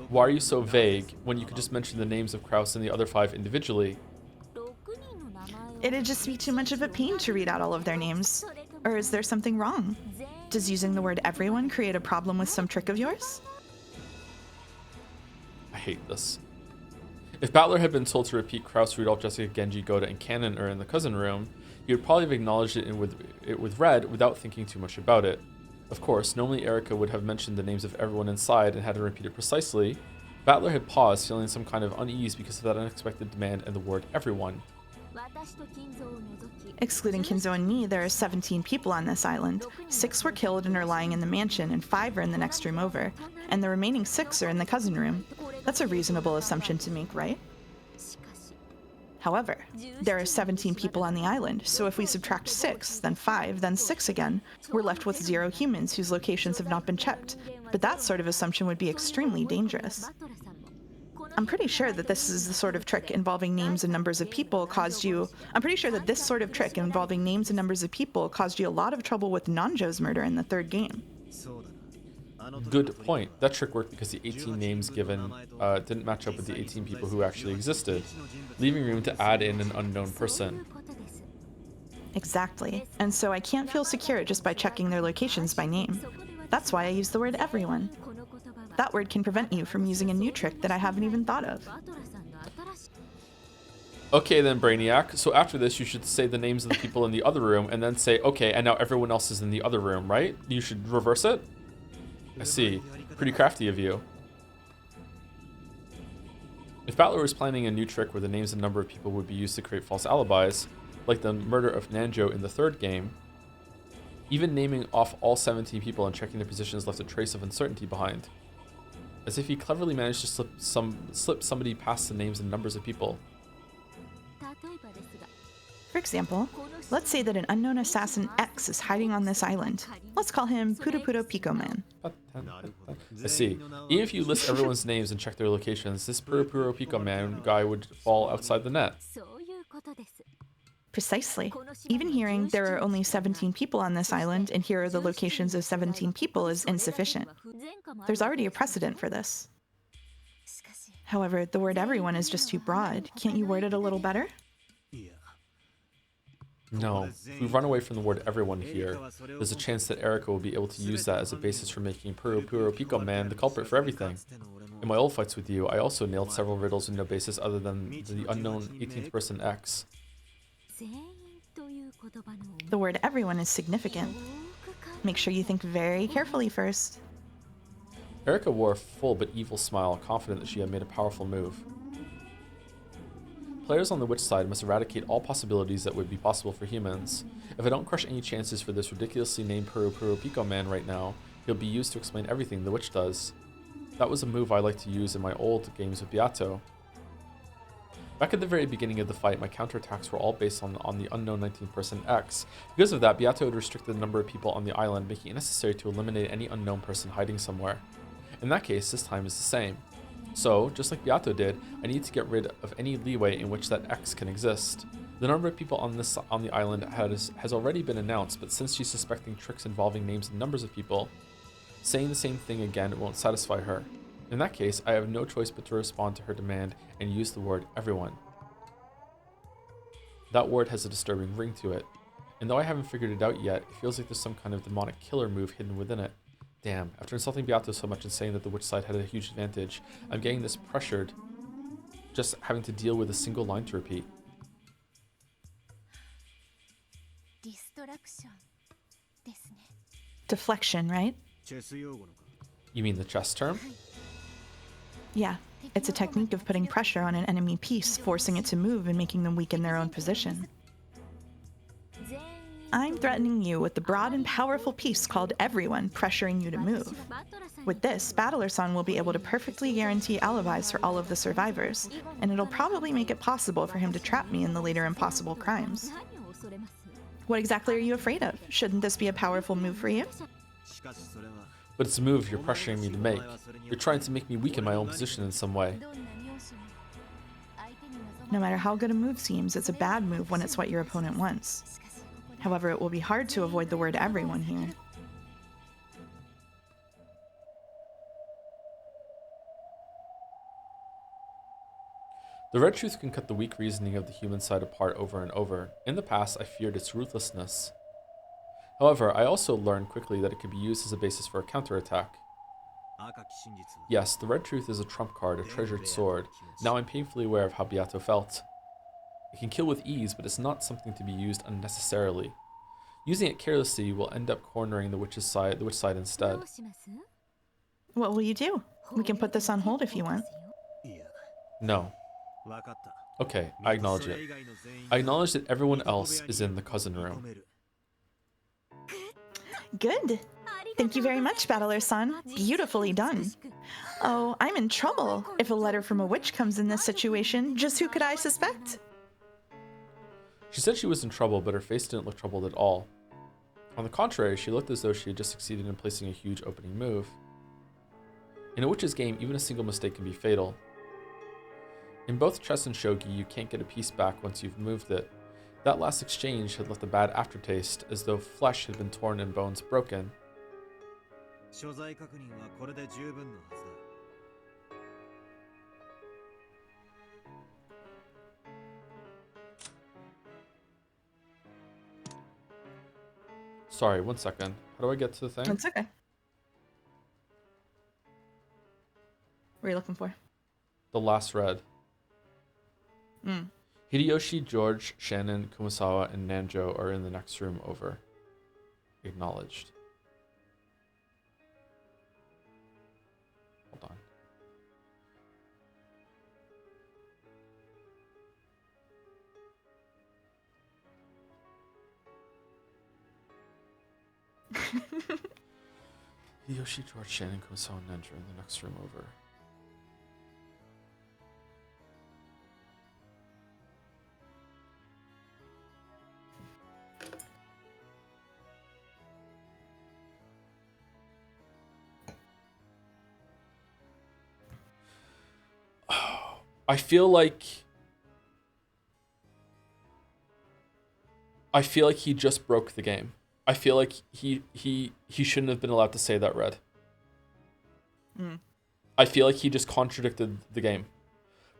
Why are you so vague when you could just mention the names of Kraus and the other 5 individually? It'd just be too much of a pain to read out all of their names. Or is there something wrong? Does using the word everyone create a problem with some trick of yours? I hate this. If Bandle had been told to repeat Kraus, Rudolph, Jessica, Genji, Goda, and Cannon are in the cousin room, he would probably have acknowledged it with red without thinking too much about it. Of course, normally Erica would have mentioned the names of everyone inside and had to repeat it precisely. Bandle had paused, feeling some kind of unease because of that unexpected demand and the word everyone. Excluding Kinzo and me, there are 17 people on this island. 6 were killed and are lying in the mansion, and 5 are in the next room over. And the remaining 6 are in the cousin room. That's a reasonable assumption to make, right? However, there are 17 people on the island, so if we subtract 6, then 5, then 6 again, we're left with 0 humans whose locations have not been checked. But that sort of assumption would be extremely dangerous. I'm pretty sure that this is the sort of trick involving names and numbers of people caused you... I'm pretty sure that this sort of trick involving names and numbers of people caused you a lot of trouble with Nanjo's murder in the 3rd game. Good point. That trick worked because the 18 names given didn't match up with the 18 people who actually existed, leaving room to add in an unknown person. Exactly. And so I can't feel secure just by checking their locations by name. That's why I use the word everyone. That word can prevent you from using a new trick that I haven't even thought of. Okay then, Brainiac. So after this, you should say the names of the people in the other room and then say, okay, and now everyone else is in the other room, right? You should reverse it? I see. Pretty crafty of you. If Bandle was planning a new trick where the names and number of people would be used to create false alibis, like the murder of Nanjo in the 3rd game, even naming off all 17 people and checking their positions left a trace of uncertainty behind. As if he cleverly managed to slip somebody past the names and numbers of people. For example, let's say that an unknown assassin X is hiding on this island. Let's call him Puro Pico Man. I see. Even if you list everyone's names and check their locations, this Puro Pico Man guy would fall outside the net. Precisely. Even hearing there are only 17 people on this island and here are the locations of 17 people is insufficient. There's already a precedent for this. However, the word everyone is just too broad. Can't you word it a little better? No. If we run away from the word everyone here, there's a chance that Erica will be able to use that as a basis for making Puro Pico Man the culprit for everything. In my old fights with you, I also nailed several riddles with no basis other than the unknown 18th person X. The word everyone is significant. Make sure you think very carefully first. Erica wore a full but evil smile, confident that she had made a powerful move. Players on the witch side must eradicate all possibilities that would be possible for humans. If I don't crush any chances for this ridiculously named Puro Pico Man right now, he'll be used to explain everything the witch does. That was a move I liked to use in my old games with Beato. Back at the very beginning of the fight, my counterattacks were all based on the unknown 19th person X. Because of that, Beato had restricted the number of people on the island, making it necessary to eliminate any unknown person hiding somewhere. In that case, this time is the same. So, just like Beato did, I need to get rid of any leeway in which that X can exist. The number of people on the island has already been announced, but since she's suspecting tricks involving names and numbers of people, saying the same thing again won't satisfy her. In that case, I have no choice but to respond to her demand and use the word everyone. That word has a disturbing ring to it, and though I haven't figured it out yet, it feels like there's some kind of demonic killer move hidden within it. Damn, after insulting Beato so much and saying that the witch side had a huge advantage, I'm getting this pressured, just having to deal with a single line to repeat. Deflection, right? You mean the chess term? Yeah, it's a technique of putting pressure on an enemy piece, forcing it to move and making them weaken their own position. I'm threatening you with the broad and powerful piece called Everyone, pressuring you to move. With this, Battler-san will be able to perfectly guarantee alibis for all of the survivors, and it'll probably make it possible for him to trap me in the later impossible crimes. What exactly are you afraid of? Shouldn't this be a powerful move for you? But it's a move you're pressuring me to make. You're trying to make me weaken my own position in some way. No matter how good a move seems, it's a bad move when it's what your opponent wants. However, it will be hard to avoid the word everyone here. The red truth can cut the weak reasoning of the human side apart over and over. In the past, I feared its ruthlessness. However, I also learned quickly that it could be used as a basis for a counterattack. Yes, the red truth is a trump card, a treasured sword. Now I'm painfully aware of how Beato felt. It can kill with ease, but it's not something to be used unnecessarily. Using it carelessly will end up cornering the witch side instead. What will you do? We can put this on hold if you want. No. Okay, I acknowledge it. I acknowledge that everyone else is in the cousin room. Good. Thank you very much, Battler-san. Beautifully done. Oh, I'm in trouble. If a letter from a witch comes in this situation, just who could I suspect? She said she was in trouble, but her face didn't look troubled at all. On the contrary, she looked as though she had just succeeded in placing a huge opening move. In a witch's game, even a single mistake can be fatal. In both chess and shogi, you can't get a piece back once you've moved it. That last exchange had left a bad aftertaste, as though flesh had been torn and bones broken. Sorry, 1 second. How do I get to the thing? It's okay. What are you looking for? The last red. Mm. Hideyoshi, George, Shannon, Kumasawa, and Nanjo are in the next room over. Acknowledged. Hold on. Hideyoshi, George, Shannon, Kumasawa, and Nanjo are in the next room over. I feel like he just broke the game. I feel like he shouldn't have been allowed to say that, Red. Mm. I feel like he just contradicted the game.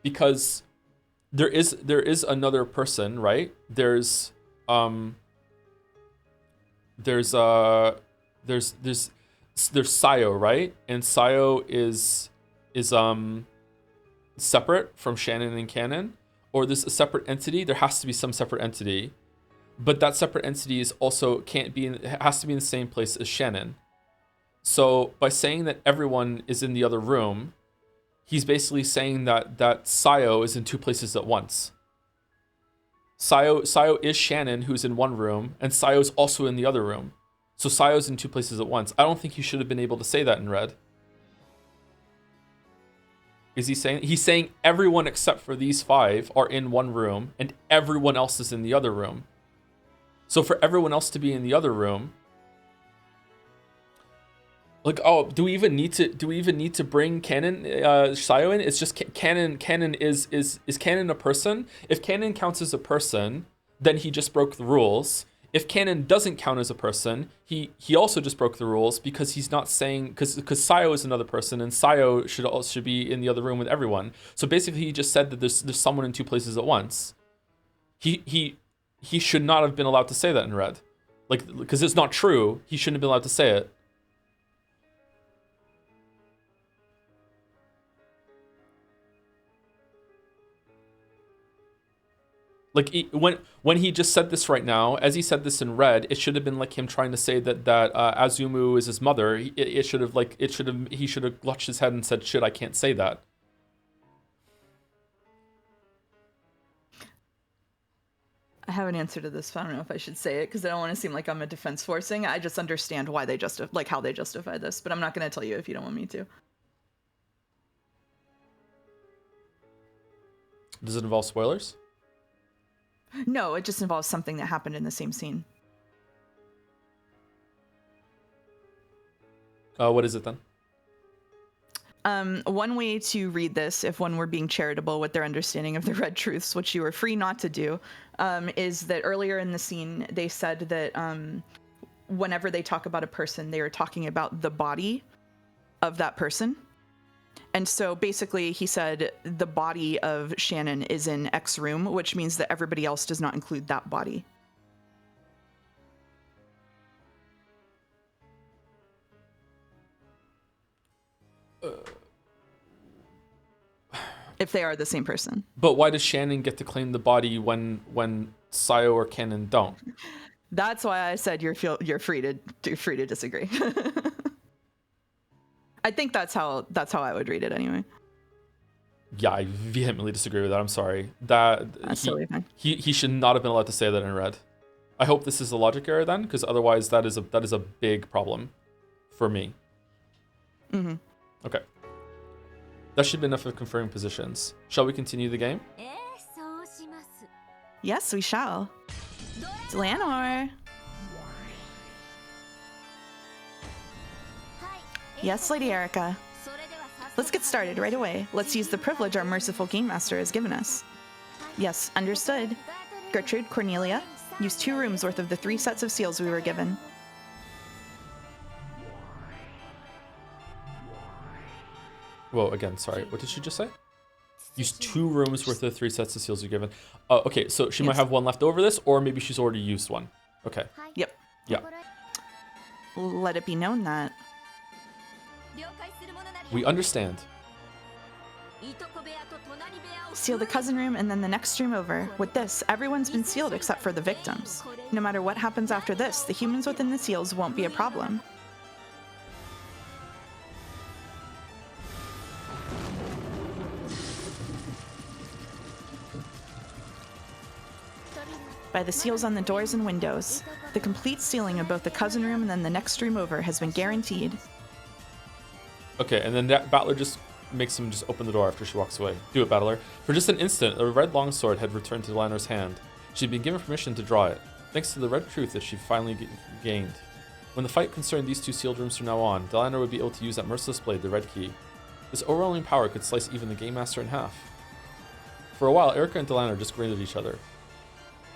Because there is another person, right? There's Sayo, right? And Sayo is separate from Shannon and Cannon, or there's a separate entity. There has to be some separate entity, but that separate entity is also has to be in the same place as Shannon. So by saying that everyone is in the other room, he's basically saying that Sayo is in two places at once. Sayo is Shannon, who's in one room, and Sayo's also in the other room. So Sayo's in two places at once. I don't think he should have been able to say that in red. Is he saying? He's saying everyone except for these five are in one room and everyone else is in the other room. So for everyone else to be in the other room, like, oh, do we even need to bring Cannon Sayo in? It's just Cannon is Cannon a person? If Cannon counts as a person, then he just broke the rules. If Cannon doesn't count as a person, he also just broke the rules because he's not saying, because Sayo is another person and Sayo should be in the other room with everyone. So basically he just said that there's someone in two places at once. He should not have been allowed to say that in red. Like, because it's not true. He shouldn't have been allowed to say it. Like, when he just said this right now, as he said this in red, it should have been like him trying to say that Azumu is his mother. He should have clutched his head and said, "Shit, I can't say that." have an answer to this, but I don't know if I should say it because I don't want to seem like I'm a defense forcing. I just understand why they how they justify this, but I'm not going to tell you if you don't want me to. Does it involve spoilers? No, it just involves something that happened in the same scene. What is it then? One way to read this, if one were being charitable with their understanding of the red truths, which you are free not to do, is that earlier in the scene, they said that whenever they talk about a person, they are talking about the body of that person. And so basically he said the body of Shannon is in X room, which means that everybody else does not include that body. If they are the same person. But why does Shannon get to claim the body when Sayo or Kennen don't? That's why I said you're free to disagree. I think that's how I would read it anyway. Yeah, I vehemently disagree with that. I'm sorry. That's totally fine. He should not have been allowed to say that in red. I hope this is a logic error then, because otherwise that is a big problem for me. Mm-hmm. Okay. That should be enough of confirming positions. Shall we continue the game? Yes, we shall. Delanor. Yes, Lady Erica. Let's get started right away. Let's use the privilege our merciful game master has given us. Yes, understood. Gertrude, Cornelia, use 2 rooms worth of the 3 sets of seals we were given. Whoa, again, sorry. What did she just say? Use 2 rooms worth of 3 sets of seals you're given. Okay, so she might have one left over this, or maybe she's already used one. Okay. Yep. Yeah. Let it be known that. We understand. Seal the cousin room and then the next room over. With this, everyone's been sealed except for the victims. No matter what happens after this, the humans within the seals won't be a problem. By the seals on the doors and windows. The complete sealing of both the cousin room and then the next room over has been guaranteed. Okay, and then Battler just makes him just open the door after she walks away. Do it, Battler. For just an instant, a red longsword had returned to Delanor's hand. She'd been given permission to draw it, thanks to the red truth that she finally gained. When the fight concerned these 2 sealed rooms from now on, Delanor would be able to use that merciless blade, the red key. This overwhelming power could slice even the Game Master in half. For a while, Erica and Delanor just grinned at each other,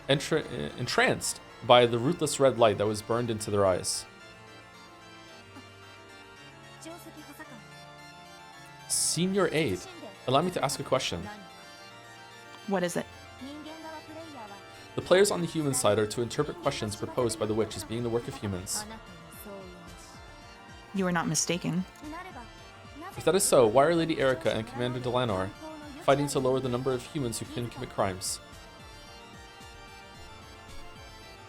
entranced by the ruthless red light that was burned into their eyes. Senior Aide, allow me to ask a question. What is it? The players on the human side are to interpret questions proposed by the witch as being the work of humans. You are not mistaken. If that is so, why are Lady Erica and Commander Delanor fighting to lower the number of humans who can commit crimes?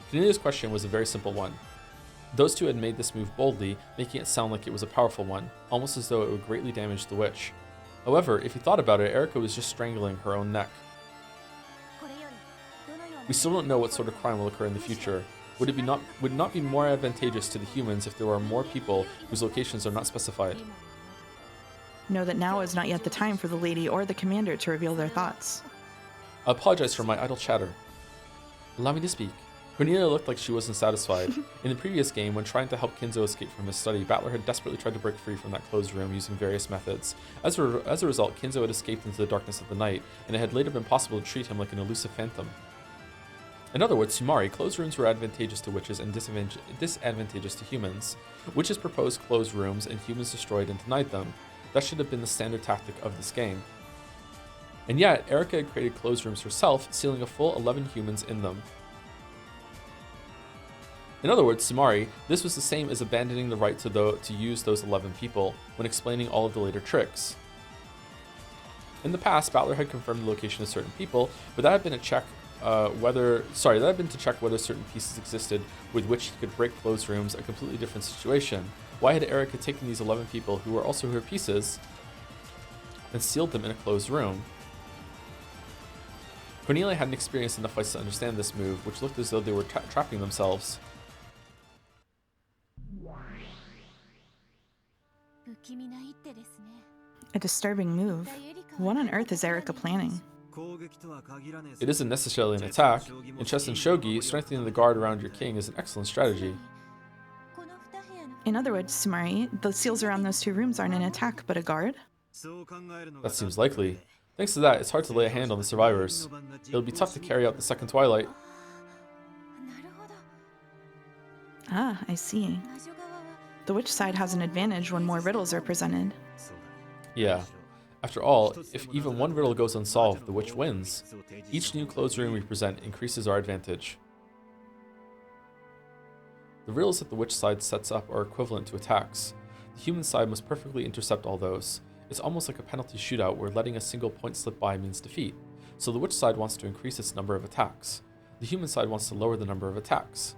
Cornelia's question was a very simple one. Those 2 had made this move boldly, making it sound like it was a powerful one, almost as though it would greatly damage the witch. However, if you thought about it, Erica was just strangling her own neck. We still don't know what sort of crime will occur in the future. Would it not be more advantageous to the humans if there were more people whose locations are not specified? Know that now is not yet the time for the lady or the commander to reveal their thoughts. I apologize for my idle chatter. Allow me to speak. Cornelia looked like she wasn't satisfied. In the previous game, when trying to help Kinzo escape from his study, Battler had desperately tried to break free from that closed room using various methods. As a result, Kinzo had escaped into the darkness of the night, and it had later been possible to treat him like an elusive phantom. In other words, Sumari, closed rooms were advantageous to witches and disadvantageous to humans. Witches proposed closed rooms, and humans destroyed and denied them. That should have been the standard tactic of this game. And yet, Erica had created closed rooms herself, sealing a full 11 humans in them. In other words, Sumari, this was the same as abandoning the right to use those 11 people when explaining all of the later tricks. In the past, Battler had confirmed the location of certain people, but that had been to check whether certain pieces existed with which he could break closed rooms, a completely different situation. Why had Erica taken these 11 people who were also her pieces and sealed them in a closed room? Cornelia hadn't experienced enough fights to understand this move, which looked as though they were trapping themselves. A disturbing move. What on earth is Erika planning? It isn't necessarily an attack. In chess and shogi, strengthening the guard around your king is an excellent strategy. In other words, Sumari, the seals around those two rooms aren't an attack, but a guard? That seems likely. Thanks to that, it's hard to lay a hand on the survivors. It'll be tough to carry out the second Twilight. Ah, I see. The witch side has an advantage when more riddles are presented. Yeah. After all, if even one riddle goes unsolved, the witch wins. Each new closed room we present increases our advantage. The riddles that the witch side sets up are equivalent to attacks. The human side must perfectly intercept all those. It's almost like a penalty shootout where letting a single point slip by means defeat. So the witch side wants to increase its number of attacks. The human side wants to lower the number of attacks.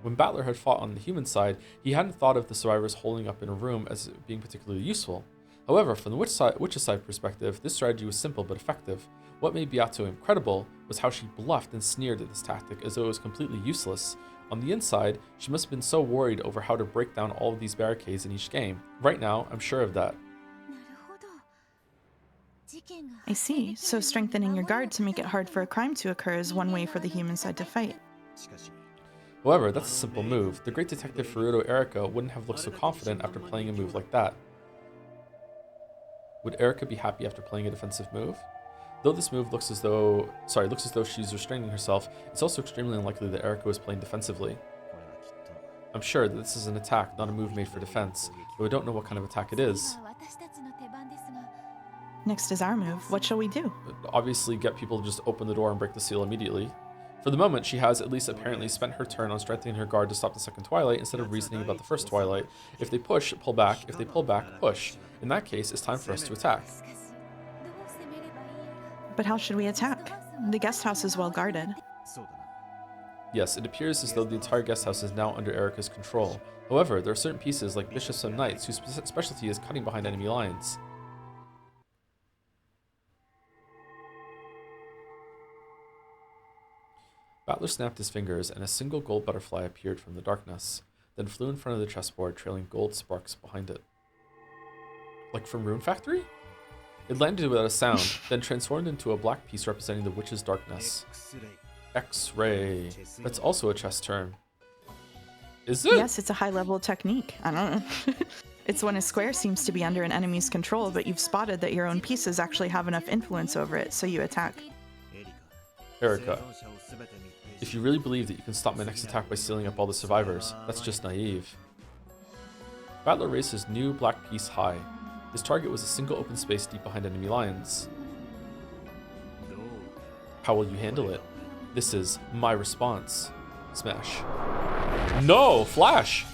When Battler had fought on the human side, he hadn't thought of the survivors holding up in a room as being particularly useful. However, from the witch's side perspective, this strategy was simple but effective. What made Beato incredible was how she bluffed and sneered at this tactic as though it was completely useless. On the inside, she must have been so worried over how to break down all of these barricades in each game. Right now, I'm sure of that. I see. So strengthening your guard to make it hard for a crime to occur is one way for the human side to fight. However, that's a simple move. The great detective Furuto Erika wouldn't have looked so confident after playing a move like that. Would Erika be happy after playing a defensive move? Though this move looks as though she's restraining herself, it's also extremely unlikely that Erika was playing defensively. I'm sure that this is an attack, not a move made for defense, though I don't know what kind of attack it is. Next is our move. What shall we do? Obviously get people to just open the door and break the seal immediately. For the moment, she has at least apparently spent her turn on strengthening her guard to stop the second Twilight instead of reasoning about the first Twilight. If they push, pull back. If they pull back, push. In that case, it's time for us to attack. But how should we attack? The guest house is well guarded. Yes, it appears as though the entire guest house is now under Erika's control. However, there are certain pieces, like bishops and knights, whose specialty is cutting behind enemy lines. Battler snapped his fingers, and a single gold butterfly appeared from the darkness, then flew in front of the chessboard, trailing gold sparks behind it. Like from Rune Factory? It landed without a sound, then transformed into a black piece representing the witch's darkness. X-ray. That's also a chess term. Is it? Yes, it's a high-level technique. I don't know. It's when a square seems to be under an enemy's control, but you've spotted that your own pieces actually have enough influence over it, so you attack. Erika, if you really believe that you can stop my next attack by sealing up all the survivors, that's just naive. Battler raised his new black piece high. His target was a single open space deep behind enemy lines. How will you handle it? This is my response. Smash. No! Flash!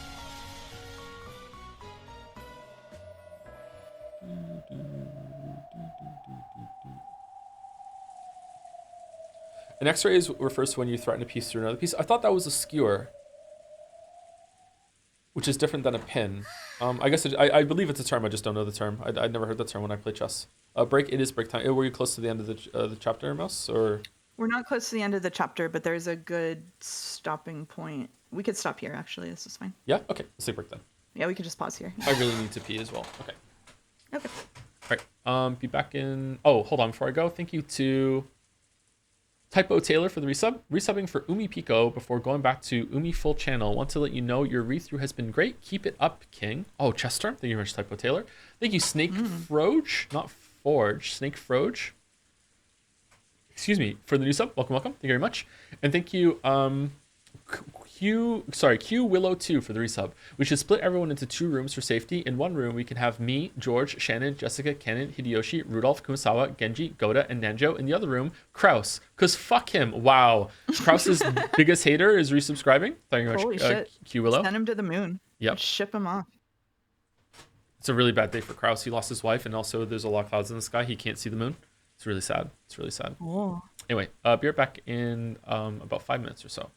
An X-ray refers to when you threaten a piece through another piece. I thought that was a skewer, which is different than a pin. I guess I believe it's a term. I just don't know the term. I'd never heard that term when I play chess. Break. It is break time. Were you close to the end of the chapter, Mouse? Or we're not close to the end of the chapter, but there's a good stopping point. We could stop here. Actually, this is fine. Yeah. Okay. Let's take break then. Yeah, we could just pause here. I really need to pee as well. Okay. Okay. All right. Be back in. Oh, hold on. Before I go, thank you to Typo Taylor for the resub. Resubbing for Umi Pico before going back to Umi full channel. Want to let you know your read-through has been great. Keep it up, King. Oh, chess term. Thank you very much, Typo Taylor. Thank you, Snake Froge, not Forge. Snake Froge. Excuse me for the new sub. Welcome, welcome. Thank you very much. And thank you, Q Willow 2 for the resub. We should split everyone into 2 rooms for safety. In one room, we can have me, George, Shannon, Jessica, Kennen, Hideyoshi, Rudolph, Kumasawa, Genji, Goda, and Nanjo. In the other room, Kraus. Cause fuck him. Wow. Kraus's biggest hater is resubscribing. Thank you very Holy much, shit. Q Willow. Send him to the moon. Yep. Ship him off. It's a really bad day for Kraus. He lost his wife, and also there's a lot of clouds in the sky. He can't see the moon. It's really sad. It's really sad. Oh. Anyway, be right back in about 5 minutes or so.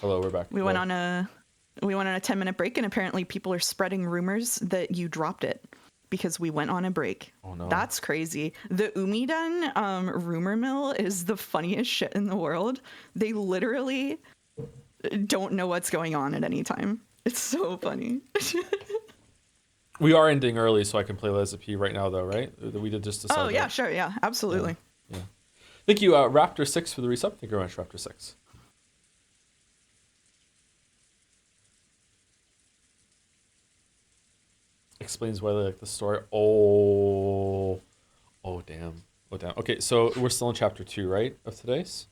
Hello, we're back. We went on a 10-minute break, and apparently people are spreading rumors that you dropped it because we went on a break. Oh no. That's crazy. The Umiden rumor mill is the funniest shit in the world. They literally don't know what's going on at any time. It's so funny. We are ending early, so I can play Les P right now, though, right? We did just decide. Oh yeah, sure, yeah, absolutely. Yeah. Thank you, Raptor6 for the resub. Thank you very much, Raptor6. Explains why they like the story. Oh damn. Okay, so we're still in chapter 2, right? Of today's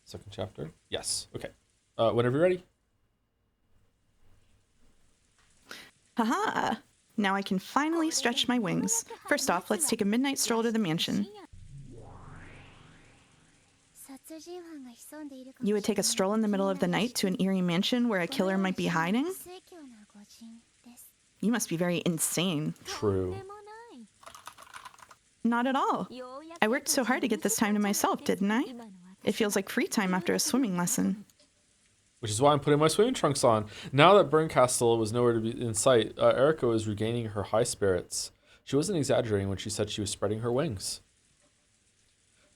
second chapter. Yes. Okay. Whenever you're ready. Haha. Now I can finally stretch my wings. First off, let's take a midnight stroll to the mansion. You would take a stroll in the middle of the night to an eerie mansion where a killer might be hiding? You must be very insane. True. Not at all. I worked so hard to get this time to myself, didn't I? It feels like free time after a swimming lesson. Which is why I'm putting my swimming trunks on. Now that Burncastle was nowhere to be in sight, Erica was regaining her high spirits. She wasn't exaggerating when she said she was spreading her wings.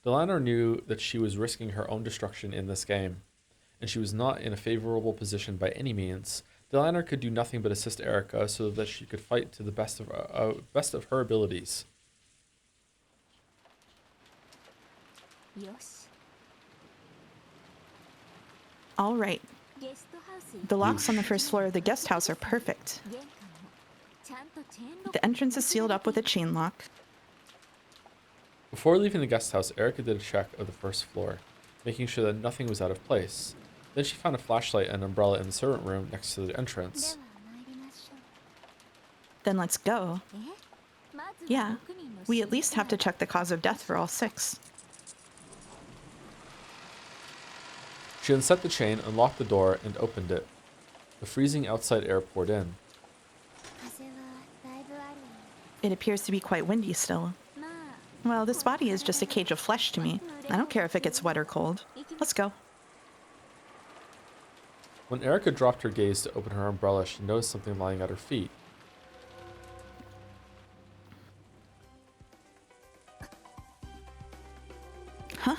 Delano knew that she was risking her own destruction in this game, and she was not in a favorable position by any means. Delano could do nothing but assist Erica so that she could fight to the best of her abilities. All right. The locks on the first floor of the guest house are perfect. The entrance is sealed up with a chain lock. Before leaving the guest house, Erica did a check of the first floor, making sure that nothing was out of place. Then she found a flashlight and umbrella in the servant room next to the entrance. Then let's go. Yeah, we at least have to check the cause of death for all 6. She unset the chain, unlocked the door, and opened it. The freezing outside air poured in. It appears to be quite windy still. Well, this body is just a cage of flesh to me. I don't care if it gets wet or cold. Let's go. When Erica dropped her gaze to open her umbrella, she noticed something lying at her feet. Huh?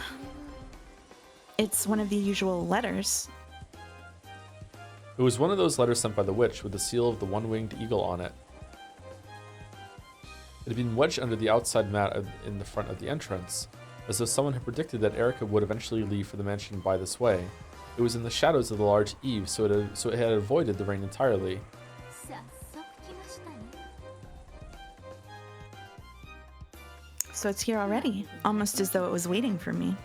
It's one of the usual letters. It was one of those letters sent by the witch with the seal of the one-winged eagle on it. It had been wedged under the outside mat in the front of the entrance, as though someone had predicted that Erica would eventually leave for the mansion by this way. It was in the shadows of the large eave, so it had avoided the rain entirely. So it's here already, almost as though it was waiting for me.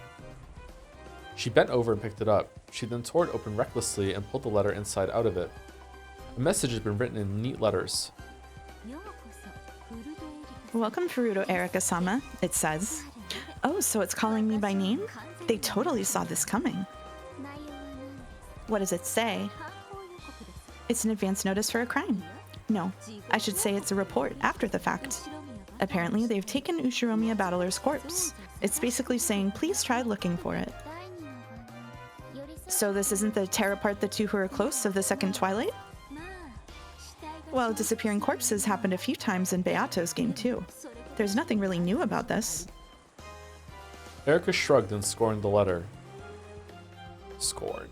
She bent over and picked it up. She then tore it open recklessly and pulled the letter inside out of it. A message had been written in neat letters. Welcome, Furuto Erica-sama, it says. Oh, so it's calling me by name? They totally saw this coming. What does it say? It's an advance notice for a crime. No, I should say it's a report after the fact. Apparently, they've taken Ushiromiya Battler's corpse. It's basically saying, please try looking for it. So this isn't the tear apart the two who are close of the second Twilight? Well, disappearing corpses happened a few times in Beato's game too. There's nothing really new about this. Erica shrugged and scorned the letter. Scorn.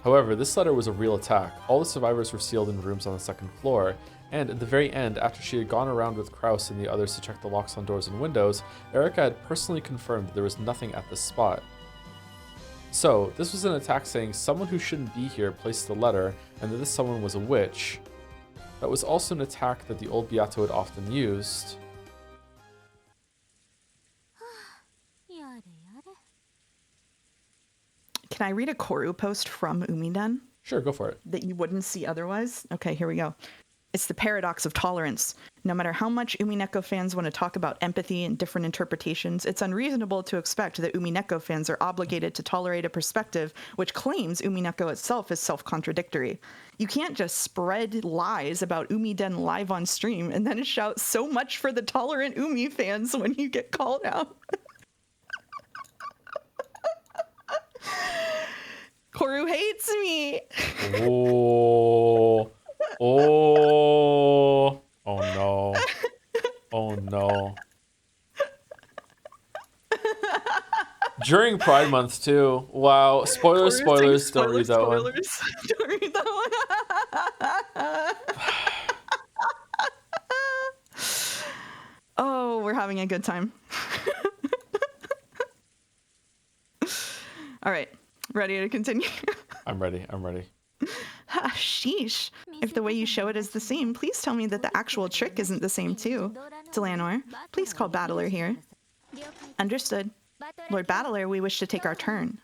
However, this letter was a real attack. All the survivors were sealed in rooms on the second floor, and at the very end, after she had gone around with Kraus and the others to check the locks on doors and windows, Erica had personally confirmed that there was nothing at this spot. So, this was an attack saying someone who shouldn't be here placed the letter, and that this someone was a witch. That was also an attack that the old Beato had often used. Can I read a Koru post from Umiden? Sure, go for it. That you wouldn't see otherwise? Okay, here we go. It's the paradox of tolerance. No matter how much Umineko fans want to talk about empathy and different interpretations, it's unreasonable to expect that Umineko fans are obligated to tolerate a perspective which claims Umineko itself is self-contradictory. You can't just spread lies about Umiden live on stream and then shout so much for the tolerant Umi fans when you get called out. hates me. Oh. Oh. Oh no. Oh no. During Pride Month too. Wow. Spoilers. Don't read that one. Don't read that one. Oh, we're having a good time. All right. Ready to continue? I'm ready. Sheesh. If the way you show it is the same, please tell me that the actual trick isn't the same too. Delanor, please call Bandle here. Understood. Lord Bandle, we wish to take our turn.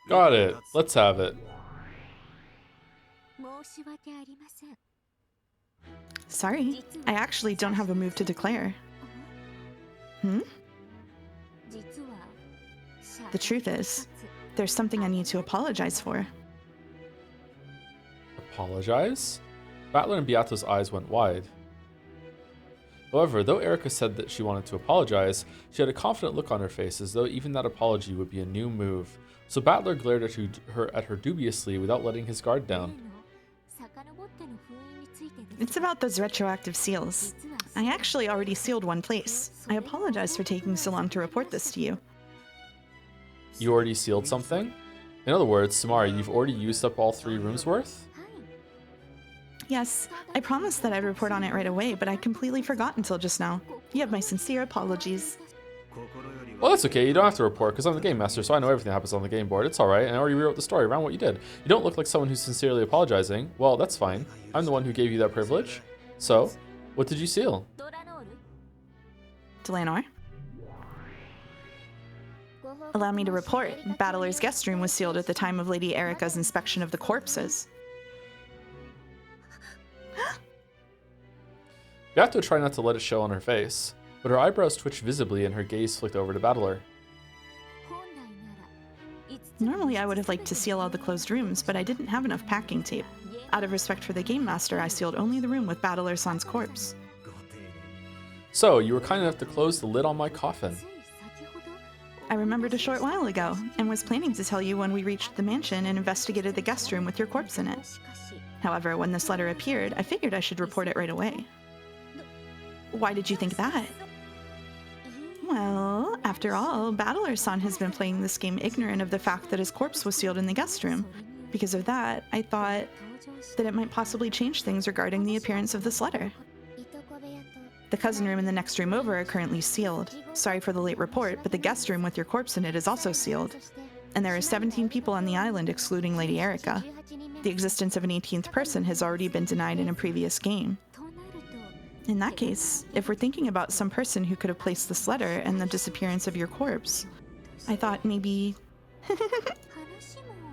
Got it. Let's have it. Sorry, I actually don't have a move to declare. The truth is, there's something I need to apologize for. Apologize? Bandle and Beato's eyes went wide. However, though Erica said that she wanted to apologize, she had a confident look on her face as though even that apology would be a new move. So Bandle glared at her dubiously without letting his guard down. It's about those retroactive seals. I actually already sealed one place. I apologize for taking so long to report this to you. You already sealed something? In other words, Sumari, you've already used up all 3 rooms worth? Yes, I promised that I'd report on it right away, but I completely forgot until just now. You have my sincere apologies. Well, that's okay. You don't have to report because I'm the game master, so I know everything that happens on the game board. It's alright, and I already rewrote the story around what you did. You don't look like someone who's sincerely apologizing. Well, that's fine. I'm the one who gave you that privilege. So, what did you seal? Delanor? Allow me to report. Bandle's guest room was sealed at the time of Lady Erica's inspection of the corpses. Beato tried not to let it show on her face, but her eyebrows twitched visibly and her gaze flicked over to Bandle. Normally I would have liked to seal all the closed rooms, but I didn't have enough packing tape. Out of respect for the game master, I sealed only the room with Bandle-san's corpse. So, you were kind enough to close the lid on my coffin. I remembered a short while ago, and was planning to tell you when we reached the mansion and investigated the guest room with your corpse in it. However, when this letter appeared, I figured I should report it right away. Why did you think that? Well, after all, Bandle-san has been playing this game ignorant of the fact that his corpse was sealed in the guest room. Because of that, I thought that it might possibly change things regarding the appearance of this letter. The cousin room and the next room over are currently sealed. Sorry for the late report, but the guest room with your corpse in it is also sealed. And there are 17 people on the island excluding Lady Erica. The existence of an 18th person has already been denied in a previous game. In that case, if we're thinking about some person who could have placed this letter and the disappearance of your corpse, I thought maybe...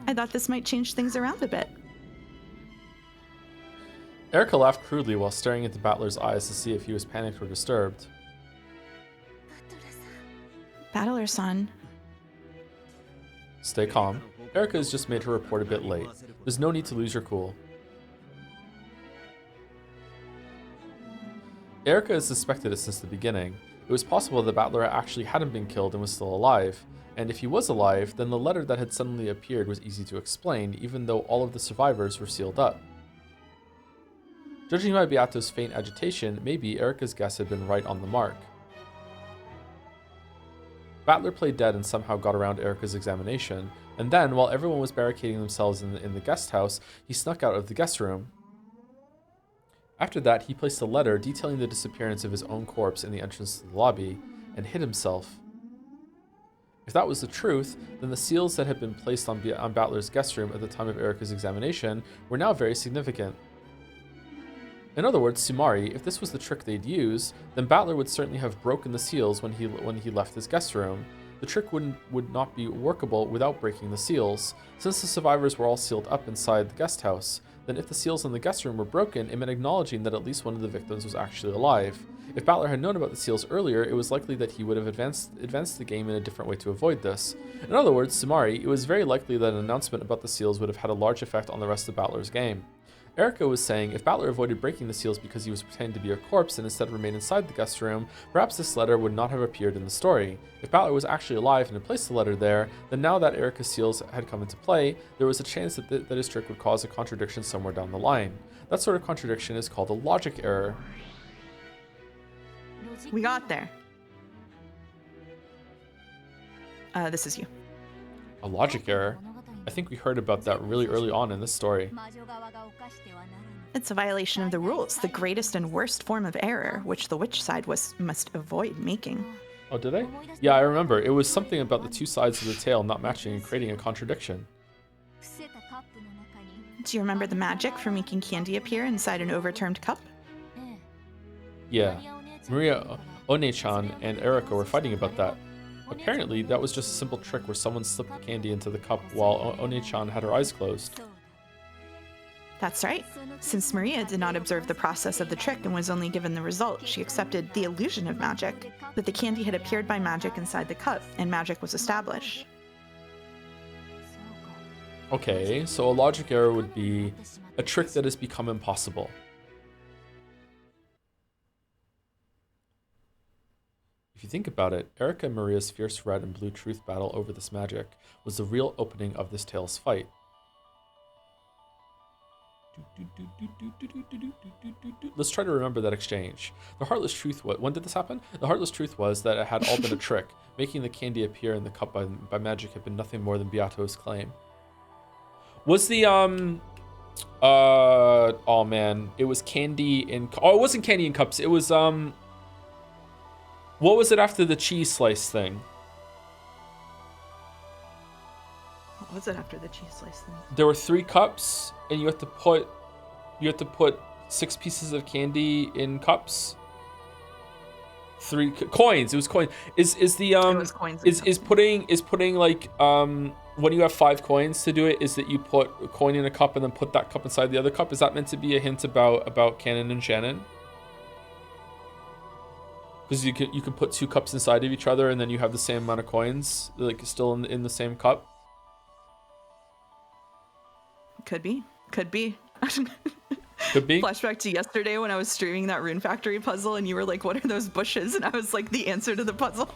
I thought this might change things around a bit. Erica laughed crudely while staring into Bandle's eyes to see if he was panicked or disturbed. Bandle-san. Stay calm. Erica has just made her report a bit late. There's no need to lose your cool. Erica has suspected it since the beginning. It was possible that Bandle actually hadn't been killed and was still alive, and if he was alive, then the letter that had suddenly appeared was easy to explain, even though all of the survivors were sealed up. Judging by Beato's faint agitation, maybe Erica's guess had been right on the mark. Bandle played dead and somehow got around Erica's examination, and then, while everyone was barricading themselves in the guest house, he snuck out of the guest room. After that, he placed a letter detailing the disappearance of his own corpse in the entrance to the lobby, and hid himself. If that was the truth, then the seals that had been placed on Bandle's guest room at the time of Erica's examination were now very significant. In other words, Sumari, if this was the trick they'd use, then Bandle would certainly have broken the seals when he left his guest room. The trick would not be workable without breaking the seals, since the survivors were all sealed up inside the guest house. Then if the seals in the guest room were broken, it meant acknowledging that at least one of the victims was actually alive. If Bandle had known about the seals earlier, it was likely that he would have advanced the game in a different way to avoid this. In other words, Sumari, it was very likely that an announcement about the seals would have had a large effect on the rest of Bandle's game. Erica was saying if Bandle avoided breaking the seals because he was pretending to be a corpse and instead remained inside the guest room, perhaps this letter would not have appeared in the story. If Bandle was actually alive and had placed the letter there, then now that Erica's seals had come into play, there was a chance that his trick would cause a contradiction somewhere down the line. That sort of contradiction is called a logic error. We got there. This is you. A logic error? I think we heard about that really early on in this story. It's a violation of the rules, the greatest and worst form of error, which the witch side must avoid making. Oh, did I? Yeah, I remember. It was something about the two sides of the tale not matching and creating a contradiction. Do you remember the magic for making candy appear inside an overturned cup? Yeah. Maria, One-chan, and Erica were fighting about that. Apparently, that was just a simple trick where someone slipped the candy into the cup while One-chan had her eyes closed. That's right. Since Maria did not observe the process of the trick and was only given the result, she accepted the illusion of magic. But the candy had appeared by magic inside the cup, and magic was established. Okay, so a logic error would be a trick that has become impossible. If you think about it, Erica and Maria's fierce red and blue truth battle over this magic was the real opening of this tale's fight. Let's try to remember that exchange. The heartless truth was, when did this happen? The heartless truth was that it had all been a trick. Making the candy appear in the cup by magic had been nothing more than Beato's claim. Was the, oh man, it was candy in, oh, it wasn't candy in cups. It was, what was it after the cheese slice thing? What was it after the cheese slice thing? There were 3 cups, and you had to put 6 pieces of candy in cups. 3 coins. It was coins. Is the It was coins is putting like when you have 5 coins to do it, is that you put a coin in a cup and then put that cup inside the other cup? Is that meant to be a hint about Canon and Shannon? Because you can put 2 cups inside of each other and then you have the same amount of coins, like still in the same cup. Could be. Could be. Could be. Flashback to yesterday when I was streaming that Rune Factory puzzle and you were like, what are those bushes? And I was like, the answer to the puzzle.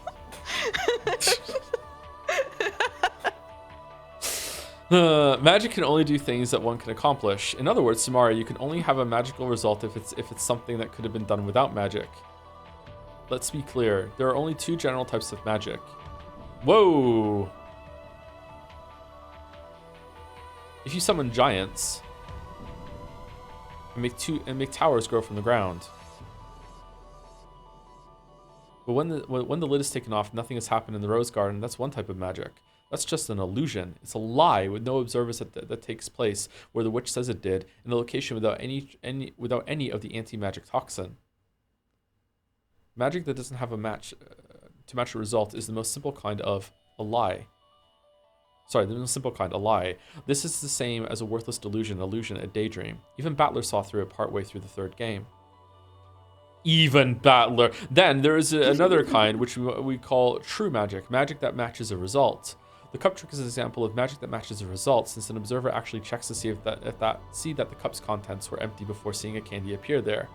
Magic can only do things that one can accomplish. In other words, Samara, you can only have a magical result if it's something that could have been done without magic. Let's be clear. There are only 2 general types of magic. Whoa! If you summon giants and make towers grow from the ground. But when the lid is taken off, nothing has happened in the rose garden. That's one type of magic. That's just an illusion. It's a lie with no observance that takes place where the witch says it did, in the location without any of the anti-magic toxin. Magic that doesn't have a match to match a result is the most simple kind of a lie. Sorry, the most simple kind, a lie. This is the same as a worthless delusion, illusion, a daydream. Even Bandle saw through it partway through the 3rd game. Even Bandle. Then there is another kind, which we call true magic, magic that matches a result. The cup trick is an example of magic that matches a result, since an observer actually checks to see that the cup's contents were empty before seeing a candy appear there.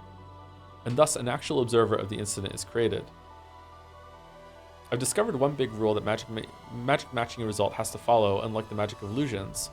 And thus an actual observer of the incident is created. I've discovered one big rule that magic matching a result has to follow, unlike the magic of illusions.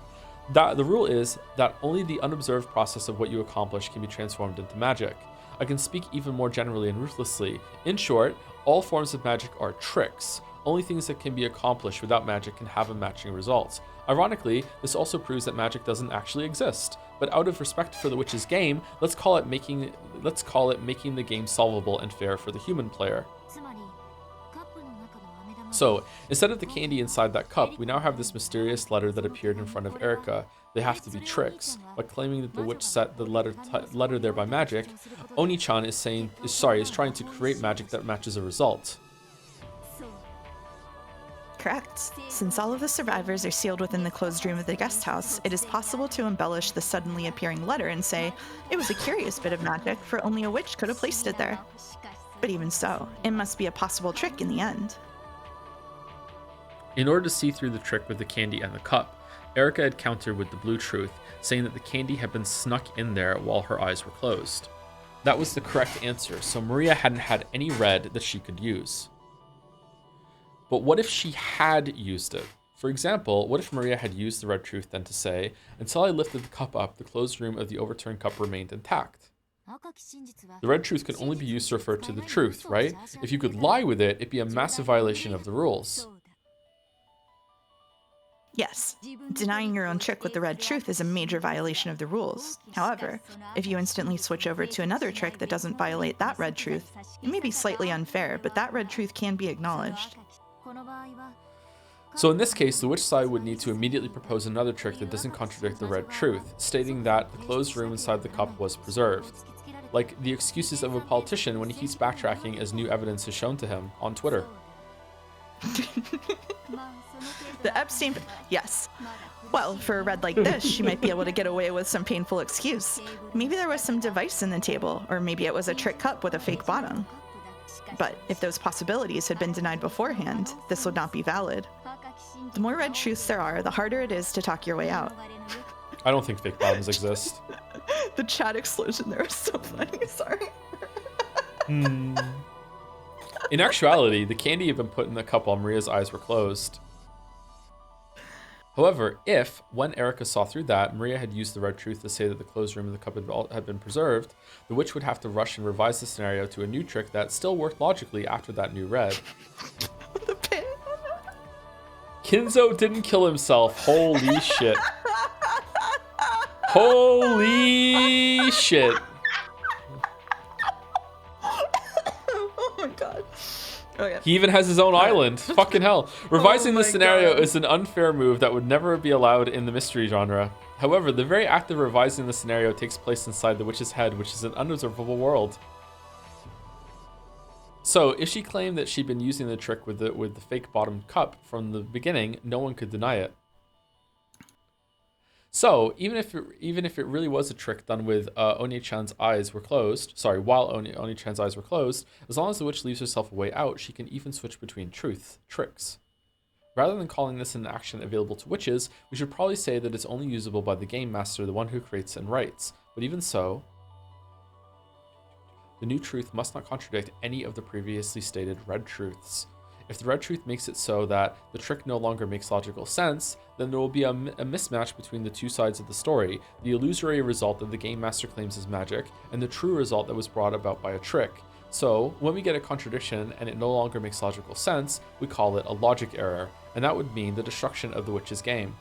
The rule is that only the unobserved process of what you accomplish can be transformed into magic. I can speak even more generally and ruthlessly. In short, all forms of magic are tricks. Only things that can be accomplished without magic can have a matching result. Ironically, this also proves that magic doesn't actually exist. But out of respect for the witch's game, let's call it making the game solvable and fair for the human player. So, instead of the candy inside that cup, we now have this mysterious letter that appeared in front of Erica. They have to be tricks. By claiming that the witch set the letter there by magic, Oni-chan is trying to create magic that matches a result. Correct. Since all of the survivors are sealed within the closed room of the guest house, it is possible to embellish the suddenly appearing letter and say, it was a curious bit of magic, for only a witch could have placed it there. But even so, it must be a possible trick in the end. In order to see through the trick with the candy and the cup, Erica had countered with the blue truth, saying that the candy had been snuck in there while her eyes were closed. That was the correct answer, so Maria hadn't had any red that she could use. But what if she had used it? For example, what if Maria had used the red truth then to say, until I lifted the cup up, the closed room of the overturned cup remained intact? The red truth can only be used to refer to the truth, right? If you could lie with it, it'd be a massive violation of the rules. Yes, denying your own trick with the red truth is a major violation of the rules. However, if you instantly switch over to another trick that doesn't violate that red truth, it may be slightly unfair, but that red truth can be acknowledged. So in this case, the witch side would need to immediately propose another trick that doesn't contradict the red truth, stating that the closed room inside the cup was preserved. Like the excuses of a politician when he keeps backtracking as new evidence is shown to him on Twitter. The Epstein... Yes. Well, for a red like this, she might be able to get away with some painful excuse. Maybe there was some device in the table, or maybe it was a trick cup with a fake bottom. But if those possibilities had been denied beforehand, this would not be valid. The more red truths there are, the harder it is to talk your way out. I don't think fake bottoms exist. The chat explosion there was so funny, sorry. In actuality, the candy had been put in the cup while Maria's eyes were closed. However, if, when Erica saw through that, Maria had used the red truth to say that the closed room in the cup had been preserved, the witch would have to rush and revise the scenario to a new trick that still worked logically after that new red. The pin. Kinzo didn't kill himself. Holy shit. Holy shit. Oh my god. Okay. He even has his own island. Fucking hell. Revising the scenario is an unfair move that would never be allowed in the mystery genre. However, the very act of revising the scenario takes place inside the witch's head, which is an unobservable world. So, if she claimed that she'd been using the trick with the fake bottom cup from the beginning, no one could deny it. So, even if it really was a trick done with Oni-chan's eyes were closed, while Oni-chan's eyes were closed, as long as the witch leaves herself a way out, she can even switch between tricks. Rather than calling this an action available to witches, we should probably say that it's only usable by the game master, the one who creates and writes. But even so, the new truth must not contradict any of the previously stated red truths. If the red truth makes it so that the trick no longer makes logical sense, then there will be a mismatch between the two sides of the story, the illusory result that the game master claims is magic, and the true result that was brought about by a trick. So, when we get a contradiction and it no longer makes logical sense, we call it a logic error, and that would mean the destruction of the witch's game.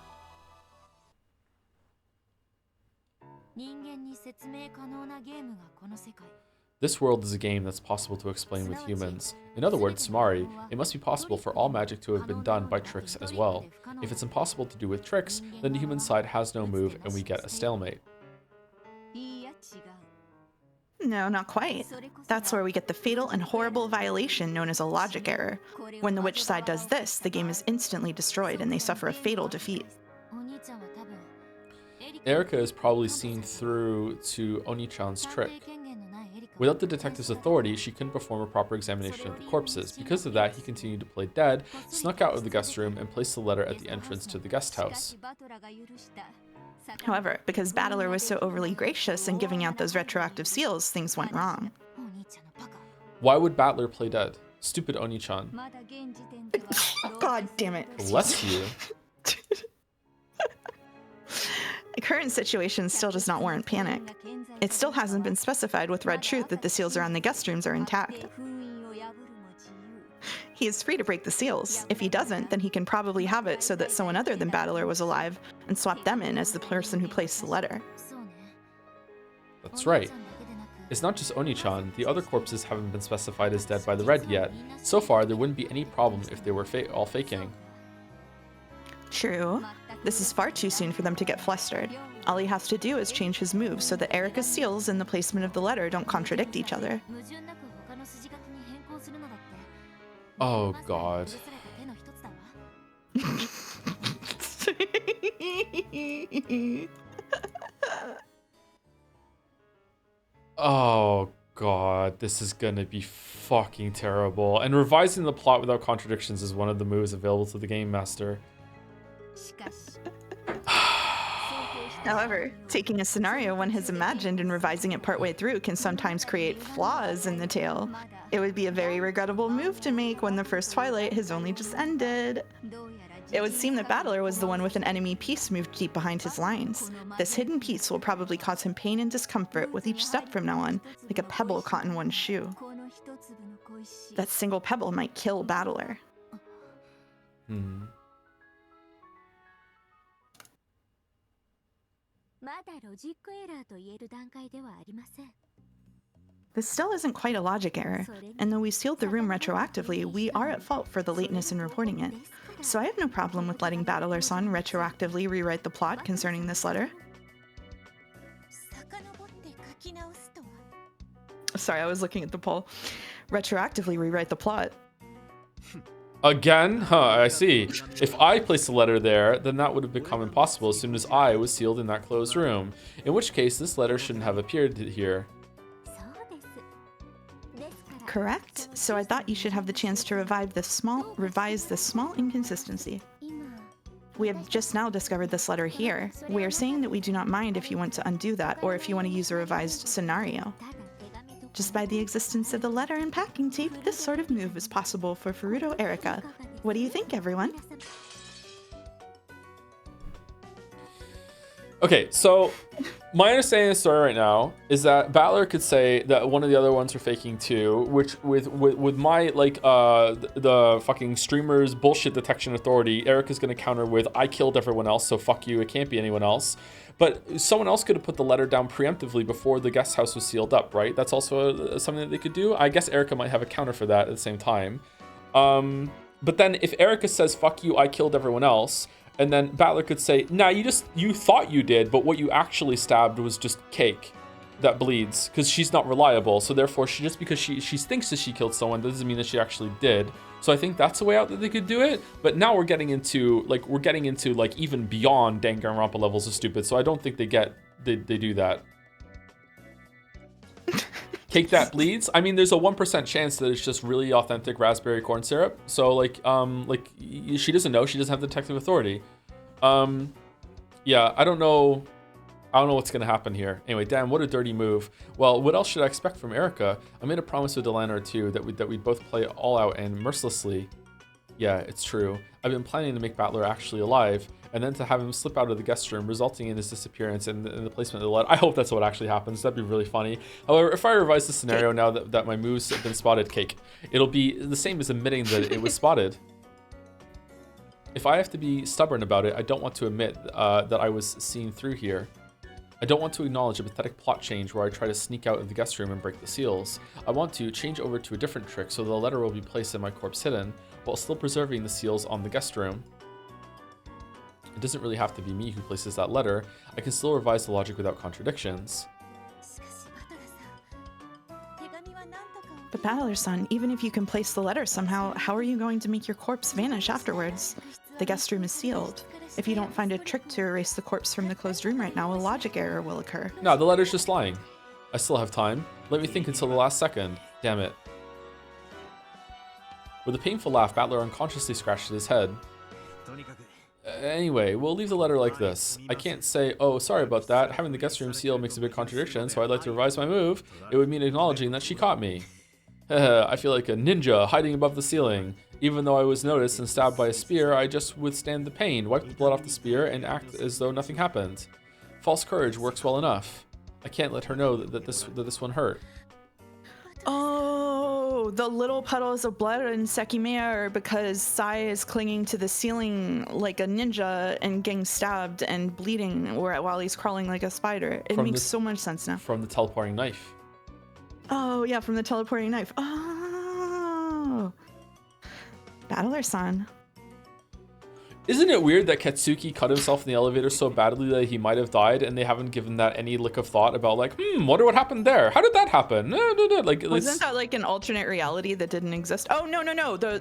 This world is a game that's possible to explain with humans. In other words, Samari, it must be possible for all magic to have been done by tricks as well. If it's impossible to do with tricks, then the human side has no move and we get a stalemate. No, not quite. That's where we get the fatal and horrible violation known as a logic error. When the witch side does this, the game is instantly destroyed and they suffer a fatal defeat. Erica is probably seen through to Oni-chan's trick. Without the detective's authority, she couldn't perform a proper examination of the corpses. Because of that, he continued to play dead, snuck out of the guest room, and placed the letter at the entrance to the guest house. However, because Bandle was so overly gracious in giving out those retroactive seals, things went wrong. Why would Bandle play dead? Stupid Oni-chan. God damn it. Bless you. The current situation still does not warrant panic. It still hasn't been specified with red truth that the seals around the guest rooms are intact. He is free to break the seals. If he doesn't, then he can probably have it so that someone other than Bandle was alive and swap them in as the person who placed the letter. That's right. It's not just Oni-chan, the other corpses haven't been specified as dead by the red yet. So far, there wouldn't be any problem if they were all faking. True. This is far too soon for them to get flustered. All he has to do is change his moves so that Erica's seals and the placement of the letter don't contradict each other. Oh god. Oh god, this is gonna be fucking terrible. And revising the plot without contradictions is one of the moves available to the game master. However, taking a scenario one has imagined and revising it partway through can sometimes create flaws in the tale. It would be a very regrettable move to make when the first Twilight has only just ended. It would seem that Bandle was the one with an enemy piece moved deep behind his lines. This hidden piece will probably cause him pain and discomfort with each step from now on, like a pebble caught in one's shoe. That single pebble might kill Bandle. This still isn't quite a logic error, and though we sealed the room retroactively, we are at fault for the lateness in reporting it. So I have no problem with letting Bandle-san retroactively rewrite the plot concerning this letter. Sorry, I was looking at the poll. Retroactively rewrite the plot. Again? Huh, I see. If I placed a letter there, then that would have become impossible as soon as I was sealed in that closed room. In which case, this letter shouldn't have appeared here. Correct. So I thought you should have the chance to revise this small inconsistency. We have just now discovered this letter here. We are saying that we do not mind if you want to undo that, or if you want to use a revised scenario. Just by the existence of the letter and packing tape, this sort of move is possible for Furuto Erika. What do you think, everyone? Okay, so my understanding of the story right now is that Bandle could say that one of the other ones are faking too, which with my like the fucking streamer's bullshit detection authority, Erika's gonna counter with I killed everyone else, so fuck you, it can't be anyone else. But someone else could have put the letter down preemptively before the guest house was sealed up, right? That's also something that they could do. I guess Erika might have a counter for that at the same time. But then if Erika says fuck you, I killed everyone else, and then Bandle could say, nah, you thought you did, but what you actually stabbed was just cake that bleeds, because she's not reliable. So therefore, just because she thinks that she killed someone doesn't mean that she actually did. So I think that's a way out that they could do it. But now we're getting into like even beyond Danganronpa levels of stupid. So I don't think they do that. Cake that bleeds. I mean, there's a 1% chance that it's just really authentic raspberry corn syrup. So like she doesn't know. She doesn't have the detective authority. Yeah, I don't know what's gonna happen here. Anyway, damn, what a dirty move. Well, what else should I expect from Erika? I made a promise with Delana or two that we'd both play all out and mercilessly. Yeah, it's true. I've been planning to make Bandle actually alive, and then to have him slip out of the guest room, resulting in his disappearance and the placement of the letter. I hope that's what actually happens. That'd be really funny. However, if I revise the scenario now that my moves have been spotted, cake, it'll be the same as admitting that it was spotted. If I have to be stubborn about it, I don't want to admit that I was seen through here. I don't want to acknowledge a pathetic plot change where I try to sneak out of the guest room and break the seals. I want to change over to a different trick so the letter will be placed in my corpse hidden, while still preserving the seals on the guest room. It doesn't really have to be me who places that letter. I can still revise the logic without contradictions. But Bandle-san, even if you can place the letter somehow, how are you going to make your corpse vanish afterwards? The guest room is sealed. If you don't find a trick to erase the corpse from the closed room right now, a logic error will occur. No, the letter's just lying. I still have time. Let me think until the last second. Damn it. With a painful laugh, Bandle unconsciously scratched his head. Anyway, we'll leave the letter like this. I can't say, oh, sorry about that. Having the guest room sealed makes a big contradiction, so I'd like to revise my move. It would mean acknowledging that she caught me. I feel like a ninja hiding above the ceiling. Even though I was noticed and stabbed by a spear, I just withstand the pain, wipe the blood off the spear, and act as though nothing happened. False courage works well enough. I can't let her know that this one hurt. Oh, the little puddles of blood in Sekimea are because Sai is clinging to the ceiling like a ninja and getting stabbed and bleeding while he's crawling like a spider. It makes so much sense now. From the teleporting knife. Oh, yeah, from the teleporting knife. Oh. Bandle-san. Isn't it weird that Katsuki cut himself in the elevator so badly that he might have died, and they haven't given that any lick of thought about like, wonder what happened there? How did that happen? Like, wasn't that like an alternate reality that didn't exist? Oh, no.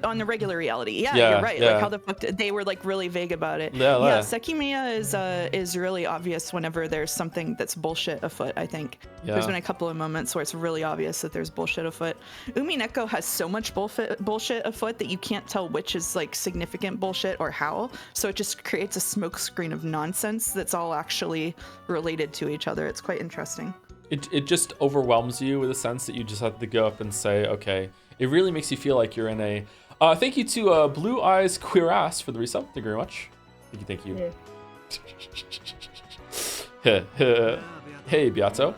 On the regular reality. Yeah, you're right. Yeah. Like how the fuck they were like really vague about it. Yeah. Sekimea is really obvious whenever there's something that's bullshit afoot, I think. Yeah. There's been a couple of moments where it's really obvious that there's bullshit afoot. Umineko has so much bullshit afoot that you can't tell which is like significant bullshit or how. So it just creates a smokescreen of nonsense that's all actually related to each other. It's quite interesting. It just overwhelms you with a sense that you just have to go up and say, okay. It really makes you feel like you're in a... thank you to Blue Eyes Queer Ass for the resub. Thank you very much. Thank you. Hey, Beato.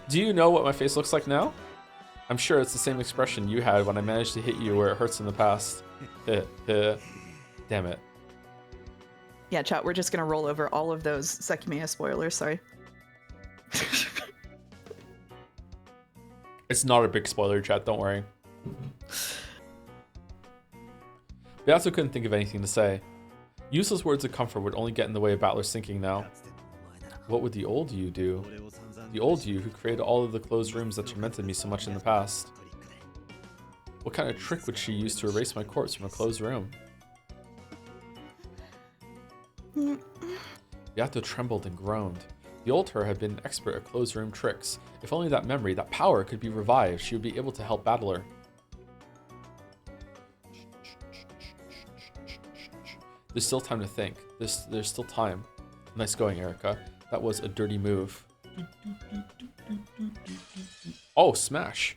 Do you know what my face looks like now? I'm sure it's the same expression you had when I managed to hit you where it hurts in the past. Damn it. Yeah, chat, we're just going to roll over all of those Sekimiya spoilers, sorry. It's not a big spoiler, chat, don't worry. Beato couldn't think of anything to say. Useless words of comfort would only get in the way of Battler's thinking now. What would the old you do? The old you who created all of the closed rooms that tormented me so much in the past. What kind of trick would she use to erase my corpse from a closed room? Beato trembled and groaned. The old her had been an expert at closed room tricks. If only that memory, that power could be revived, she would be able to help Battler. There's still time to think. There's still time. Nice going, Erica. That was a dirty move. Oh, smash.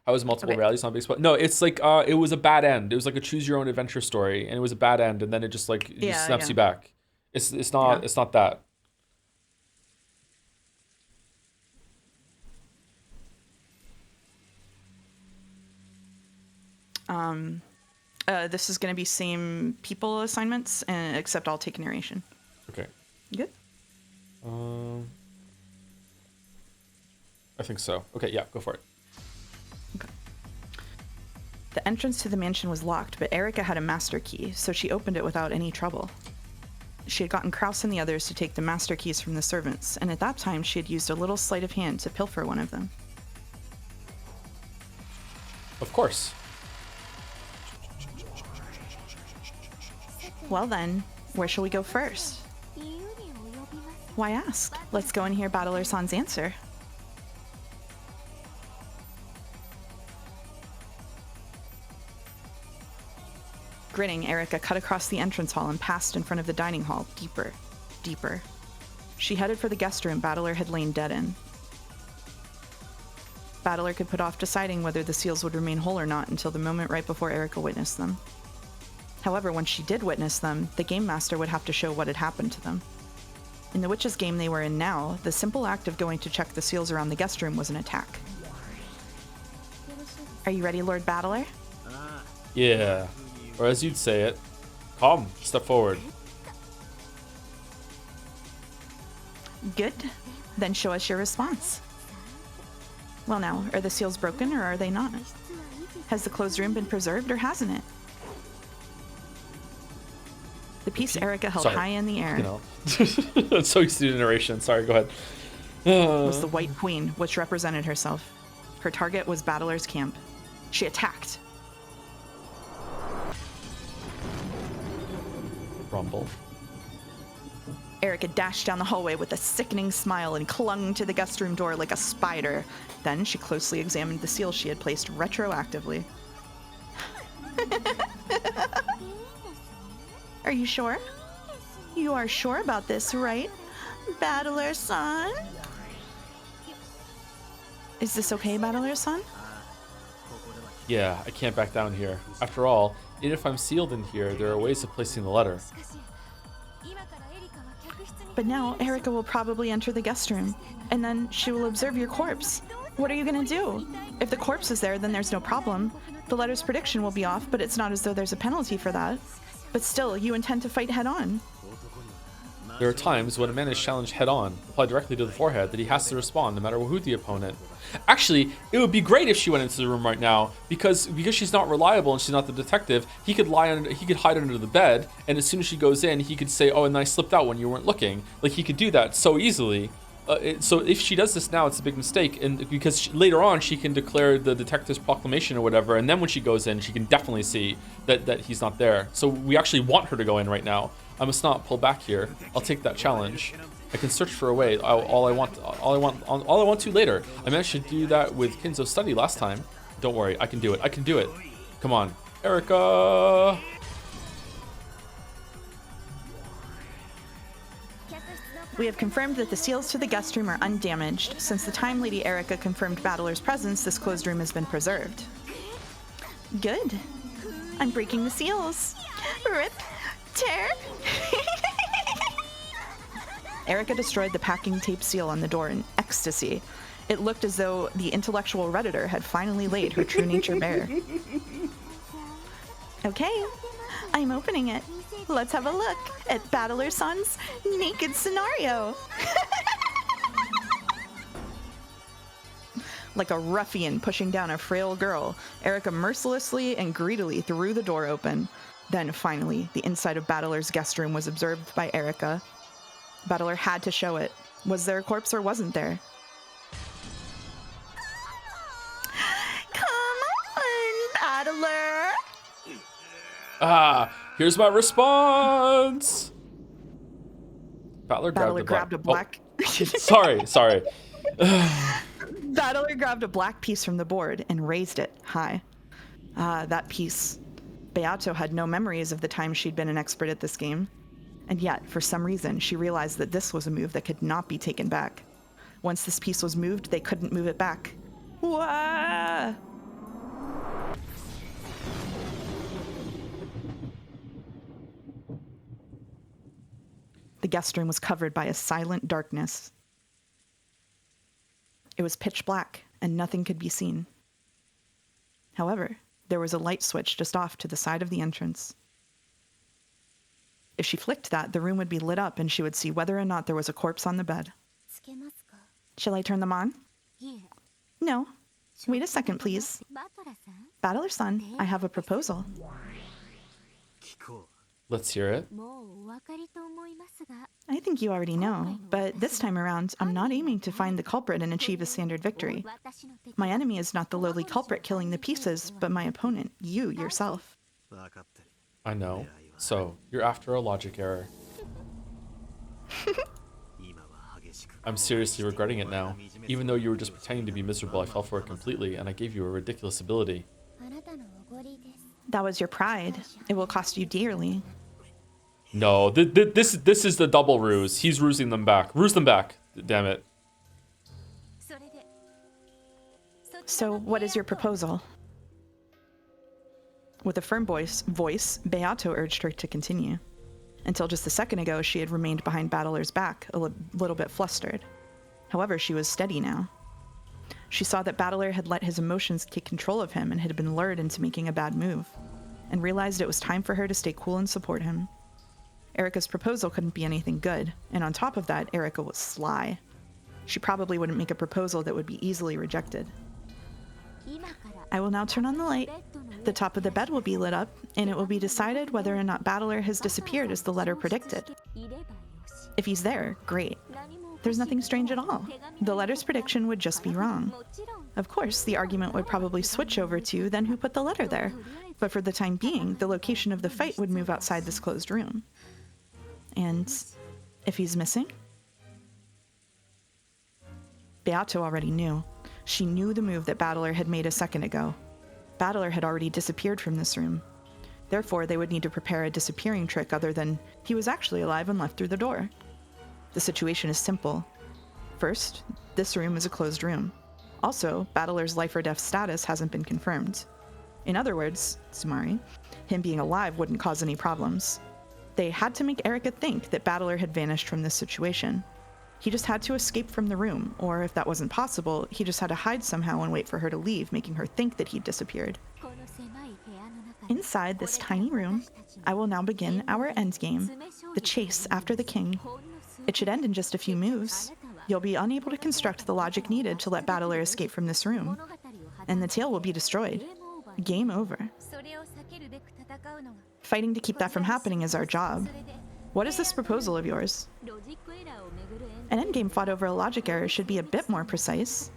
How was multiple realities not big spot? No, it's like it was a bad end. It was like a choose your own adventure story, and it was a bad end, and then it just like just snaps you back. It's not that. This is going to be same people assignments, except I'll take narration. Okay. You good? I think so. Okay, yeah, go for it. Okay. The entrance to the mansion was locked, but Erica had a master key, so she opened it without any trouble. She had gotten Kraus and the others to take the master keys from the servants, and at that time she had used a little sleight of hand to pilfer one of them. Of course. Well then, where shall we go first? Why ask? Let's go and hear Battler-san's answer. Grinning, Erica cut across the entrance hall and passed in front of the dining hall, deeper, deeper. She headed for the guest room Battler had lain dead in. Battler could put off deciding whether the seals would remain whole or not until the moment right before Erica witnessed them. However, when she did witness them, the Game Master would have to show what had happened to them. In the witch's game they were in now, the simple act of going to check the seals around the guest room was an attack. Are you ready, Lord Battler? Yeah. Or as you'd say it, come, step forward. Good. Then show us your response. Well now, are the seals broken or are they not? Has the closed room been preserved or hasn't it? The piece Erica held high in the air. I'm so used to the narration. Sorry, go ahead. Was the White Queen, which represented herself. Her target was Battler's camp. She attacked. Rumble. Erica dashed down the hallway with a sickening smile and clung to the guest room door like a spider. Then she closely examined the seal she had placed retroactively. Are you sure? You are sure about this, right, Battler-san? Is this okay, Battler-san? Yeah, I can't back down here. After all, even if I'm sealed in here, there are ways of placing the letter. But now, Erica will probably enter the guest room, and then she will observe your corpse. What are you gonna do? If the corpse is there, then there's no problem. The letter's prediction will be off, but it's not as though there's a penalty for that. But still, you intend to fight head-on. There are times when a man is challenged head-on, applied directly to the forehead, that he has to respond no matter who the opponent. Actually, it would be great if she went into the room right now, because she's not reliable and she's not the detective. He could hide under the bed, and as soon as she goes in, he could say, "Oh, and I slipped out when you weren't looking." Like, he could do that so easily. So if she does this now, it's a big mistake, and because later on she can declare the detective's proclamation or whatever, and then when she goes in, she can definitely see that he's not there. So we actually want her to go in right now. I must not pull back here. I'll take that challenge. I can search for a way. All I want to later. I managed to do that with Kinzo's study last time. Don't worry, I can do it. I can do it. Come on, Erica. We have confirmed that the seals to the guest room are undamaged. Since the time Lady Erica confirmed Battler's presence, this closed room has been preserved. Good. I'm breaking the seals. Rip. Tear. Erica destroyed the packing tape seal on the door in ecstasy. It looked as though the intellectual Redditor had finally laid her true nature bare. Okay, I'm opening it. Let's have a look at Battler-san's naked scenario. Like a ruffian pushing down a frail girl, Erica mercilessly and greedily threw the door open. Then, finally, the inside of Battler's guest room was observed by Erica. Battler had to show it. Was there a corpse or wasn't there? Come on, Battler! Here's my response! Battler grabbed a black... Sorry. Battler grabbed a black piece from the board and raised it high. That piece. Beato had no memories of the time she'd been an expert at this game. And yet, for some reason, she realized that this was a move that could not be taken back. Once this piece was moved, they couldn't move it back. Wah! The guest room was covered by a silent darkness. It was pitch black, and nothing could be seen. However, there was a light switch just off to the side of the entrance. If she flicked that, the room would be lit up and she would see whether or not there was a corpse on the bed. Shall I turn them on? No. Wait a second, please. Battler-san, I have a proposal. Let's hear it. I think you already know, but this time around, I'm not aiming to find the culprit and achieve a standard victory. My enemy is not the lowly culprit killing the pieces, but my opponent, you yourself. I know. So, you're after a logic error. I'm seriously regretting it now. Even though you were just pretending to be miserable, I fell for it completely, and I gave you a ridiculous ability. That was your pride. It will cost you dearly. No, this is the double ruse. He's rusing them back. Ruse them back. Damn it. So, what is your proposal? With a firm voice, Beato urged her to continue. Until just a second ago, she had remained behind Battler's back, a little bit flustered. However, she was steady now. She saw that Battler had let his emotions take control of him and had been lured into making a bad move, and realized it was time for her to stay cool and support him. Erica's proposal couldn't be anything good, and on top of that, Erica was sly. She probably wouldn't make a proposal that would be easily rejected. I will now turn on the light. The top of the bed will be lit up, and it will be decided whether or not Battler has disappeared as the letter predicted. If he's there, great. There's nothing strange at all. The letter's prediction would just be wrong. Of course, the argument would probably switch over to then who put the letter there, but for the time being, the location of the fight would move outside this closed room. And if he's missing? Beato already knew. She knew the move that Battler had made a second ago. Battler had already disappeared from this room. Therefore, they would need to prepare a disappearing trick other than he was actually alive and left through the door. The situation is simple. First, this room is a closed room. Also, Battler's life or death status hasn't been confirmed. In other words, Sumari, him being alive wouldn't cause any problems. They had to make Erica think that Battler had vanished from this situation. He just had to escape from the room, or if that wasn't possible, he just had to hide somehow and wait for her to leave, making her think that he'd disappeared. Inside this tiny room, I will now begin our endgame, the chase after the king. It should end in just a few moves. You'll be unable to construct the logic needed to let Battler escape from this room, and the tale will be destroyed. Game over. Fighting to keep that from happening is our job. What is this proposal of yours? An endgame fought over a logic error should be a bit more precise.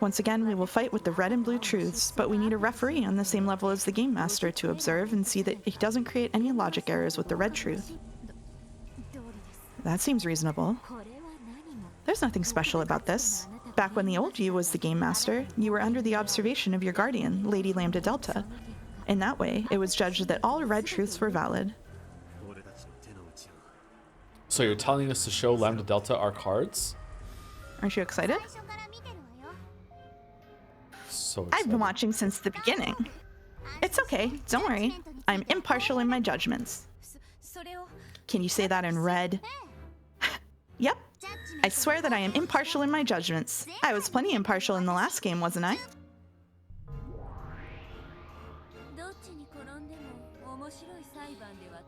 Once again, we will fight with the red and blue truths, but we need a referee on the same level as the game master to observe and see that he doesn't create any logic errors with the red truth. That seems reasonable. There's nothing special about this. Back when the old you was the game master, you were under the observation of your guardian, Lady Lambda Delta. In that way, it was judged that all red truths were valid. So you're telling us to show Lambda Delta our cards? Aren't you excited? So excited. I've been watching since the beginning. It's okay, don't worry. I'm impartial in my judgments. Can you say that in red? Yep. I swear that I am impartial in my judgments. I was plenty impartial in the last game, wasn't I?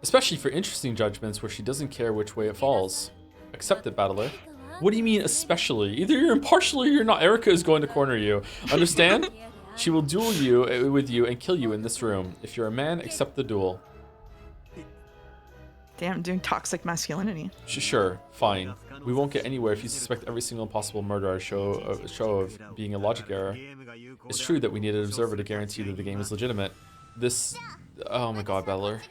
Especially for interesting judgments where she doesn't care which way it falls. Accept it, Battler. What do you mean, especially? Either you're impartial or you're not. Erica is going to corner you. Understand? She will duel you with you and kill you in this room. If you're a man, accept the duel. Damn, doing toxic masculinity. Sure, fine. We won't get anywhere if you suspect every single possible murder a show of being a logic error. It's true that we need an observer to guarantee that the game is legitimate. This... Oh my god, Battler.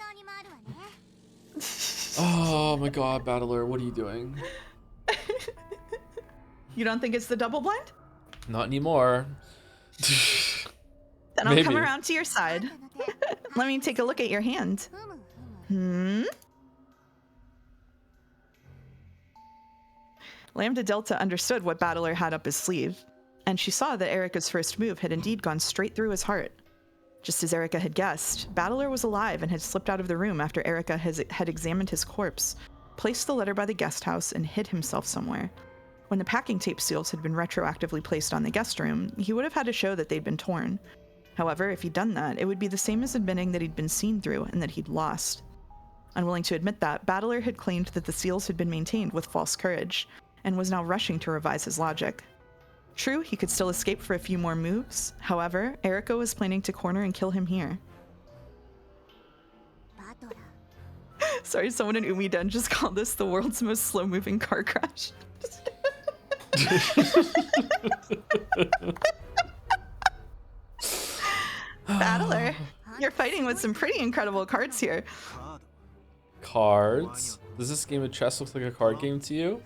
Oh my god, Battler, what are you doing? You don't think it's the double blind? Not anymore. Then I'll come around to your side. Let me take a look at your hand. Lambda Delta understood what Battler had up his sleeve, and she saw that Erica's first move had indeed gone straight through his heart. Just as Erica had guessed, Battler was alive and had slipped out of the room after Erica had examined his corpse, placed the letter by the guest house, and hid himself somewhere. When the packing tape seals had been retroactively placed on the guest room, he would have had to show that they'd been torn. However, if he'd done that, it would be the same as admitting that he'd been seen through and that he'd lost. Unwilling to admit that, Battler had claimed that the seals had been maintained with false courage, and was now rushing to revise his logic. True, he could still escape for a few more moves. However, Erica was planning to corner and kill him here. Sorry, someone in Umiden just called this the world's most slow-moving car crash. Battler, you're fighting with some pretty incredible cards here. Cards? Does this game of chess look like a card game to you?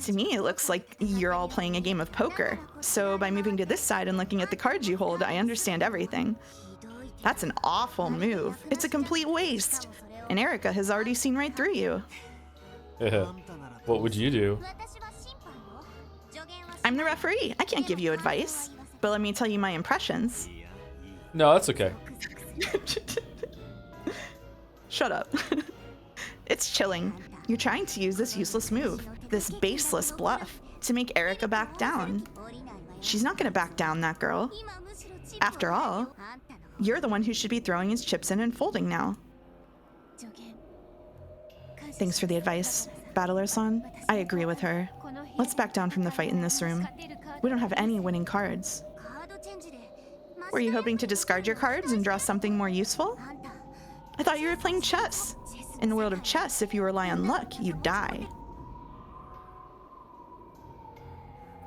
To me, it looks like you're all playing a game of poker. So by moving to this side and looking at the cards you hold, I understand everything. That's an awful move. It's a complete waste. And Erica has already seen right through you. What would you do? I'm the referee. I can't give you advice. But let me tell you my impressions. No, that's okay. Shut up. It's chilling. You're trying to use this useless move, this baseless bluff, to make Erica back down. She's not gonna back down, that girl. After all, you're the one who should be throwing his chips in and folding now. Thanks for the advice, Battler-san. I agree with her. Let's back down from the fight in this room. We don't have any winning cards. Were you hoping to discard your cards and draw something more useful? I thought you were playing chess. In the world of chess, if you rely on luck, you die.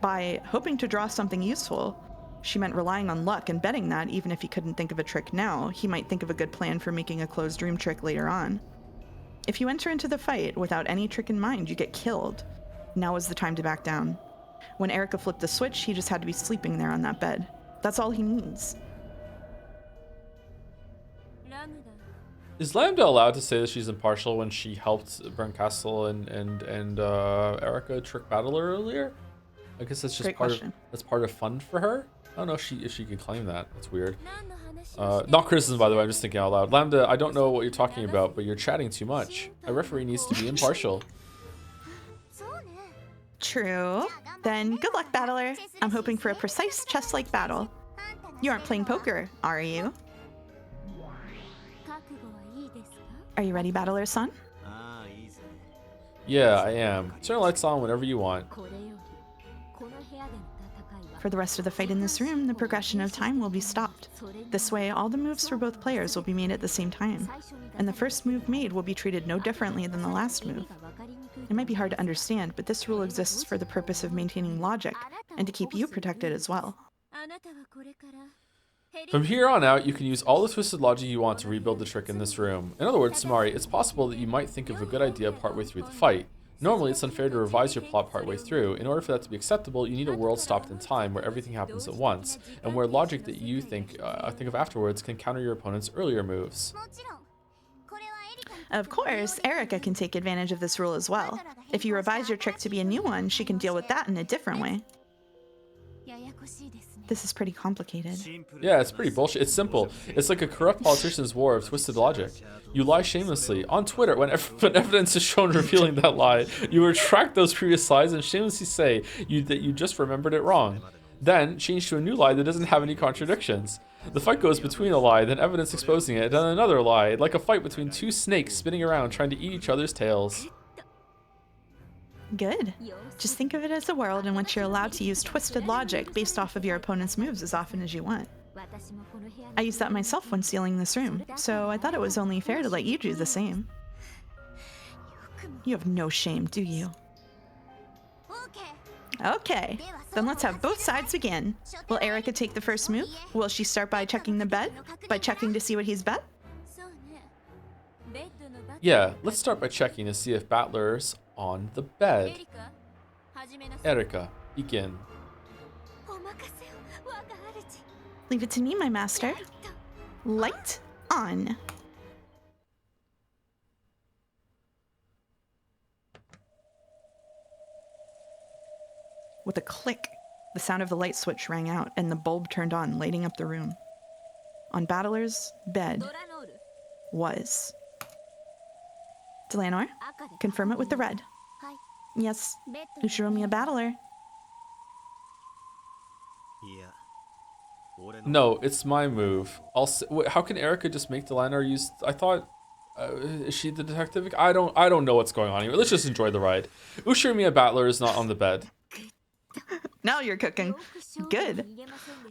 By hoping to draw something useful, she meant relying on luck and betting that even if he couldn't think of a trick now, he might think of a good plan for making a closed room trick later on. If you enter into the fight without any trick in mind, you get killed. Now is the time to back down. When Erica flipped the switch, he just had to be sleeping there on that bed. That's all he needs. Is Lambda allowed to say that she's impartial when she helped Castle and Erica trick Battler earlier? I guess that's just part of fun for her. I don't know if she could claim that. That's weird. Not criticism, by the way. I'm just thinking out loud. Lambda, I don't know what you're talking about, but you're chatting too much. A referee needs to be impartial. True. Then good luck, Battler. I'm hoping for a precise chess-like battle. You aren't playing poker, are you? Are you ready, Battler-san? Yeah, I am. Turn the lights on whenever you want. For the rest of the fight in this room, the progression of time will be stopped. This way, all the moves for both players will be made at the same time, and the first move made will be treated no differently than the last move. It might be hard to understand, but this rule exists for the purpose of maintaining logic, and to keep you protected as well. From here on out, you can use all the twisted logic you want to rebuild the trick in this room. In other words, Tamari, it's possible that you might think of a good idea partway through the fight. Normally, it's unfair to revise your plot partway through. In order for that to be acceptable, you need a world stopped in time where everything happens at once, and where logic that you think of afterwards can counter your opponent's earlier moves. Of course, Erica can take advantage of this rule as well. If you revise your trick to be a new one, she can deal with that in a different way. This is pretty complicated. Yeah, it's pretty bullshit. It's simple. It's like a corrupt politician's war of twisted logic. You lie shamelessly. On Twitter, when evidence is shown revealing that lie, you retract those previous lies and shamelessly say that you just remembered it wrong. Then, change to a new lie that doesn't have any contradictions. The fight goes between a lie, then evidence exposing it, then another lie, like a fight between two snakes spinning around trying to eat each other's tails. Good. Just think of it as a world in which you're allowed to use twisted logic based off of your opponent's moves as often as you want. I used that myself when sealing this room, so I thought it was only fair to let you do the same. You have no shame, do you? Okay, then let's have both sides begin. Will Erica take the first move? Will she start by checking the bed? By checking to see what he's bet? Yeah, let's start by checking to see if Battler's on the bed. Erica, begin. Leave it to me, my master. Light on. With a click, the sound of the light switch rang out and the bulb turned on, lighting up the room. On Battler's bed was... Delanor, confirm it with the red. Yes, Ushiromiya Battler. No, it's my move. How can Erica just make Delanor use... I thought... is she the detective? I don't know what's going on here. Let's just enjoy the ride. Ushiromiya Battler is not on the bed. Now you're cooking. Good.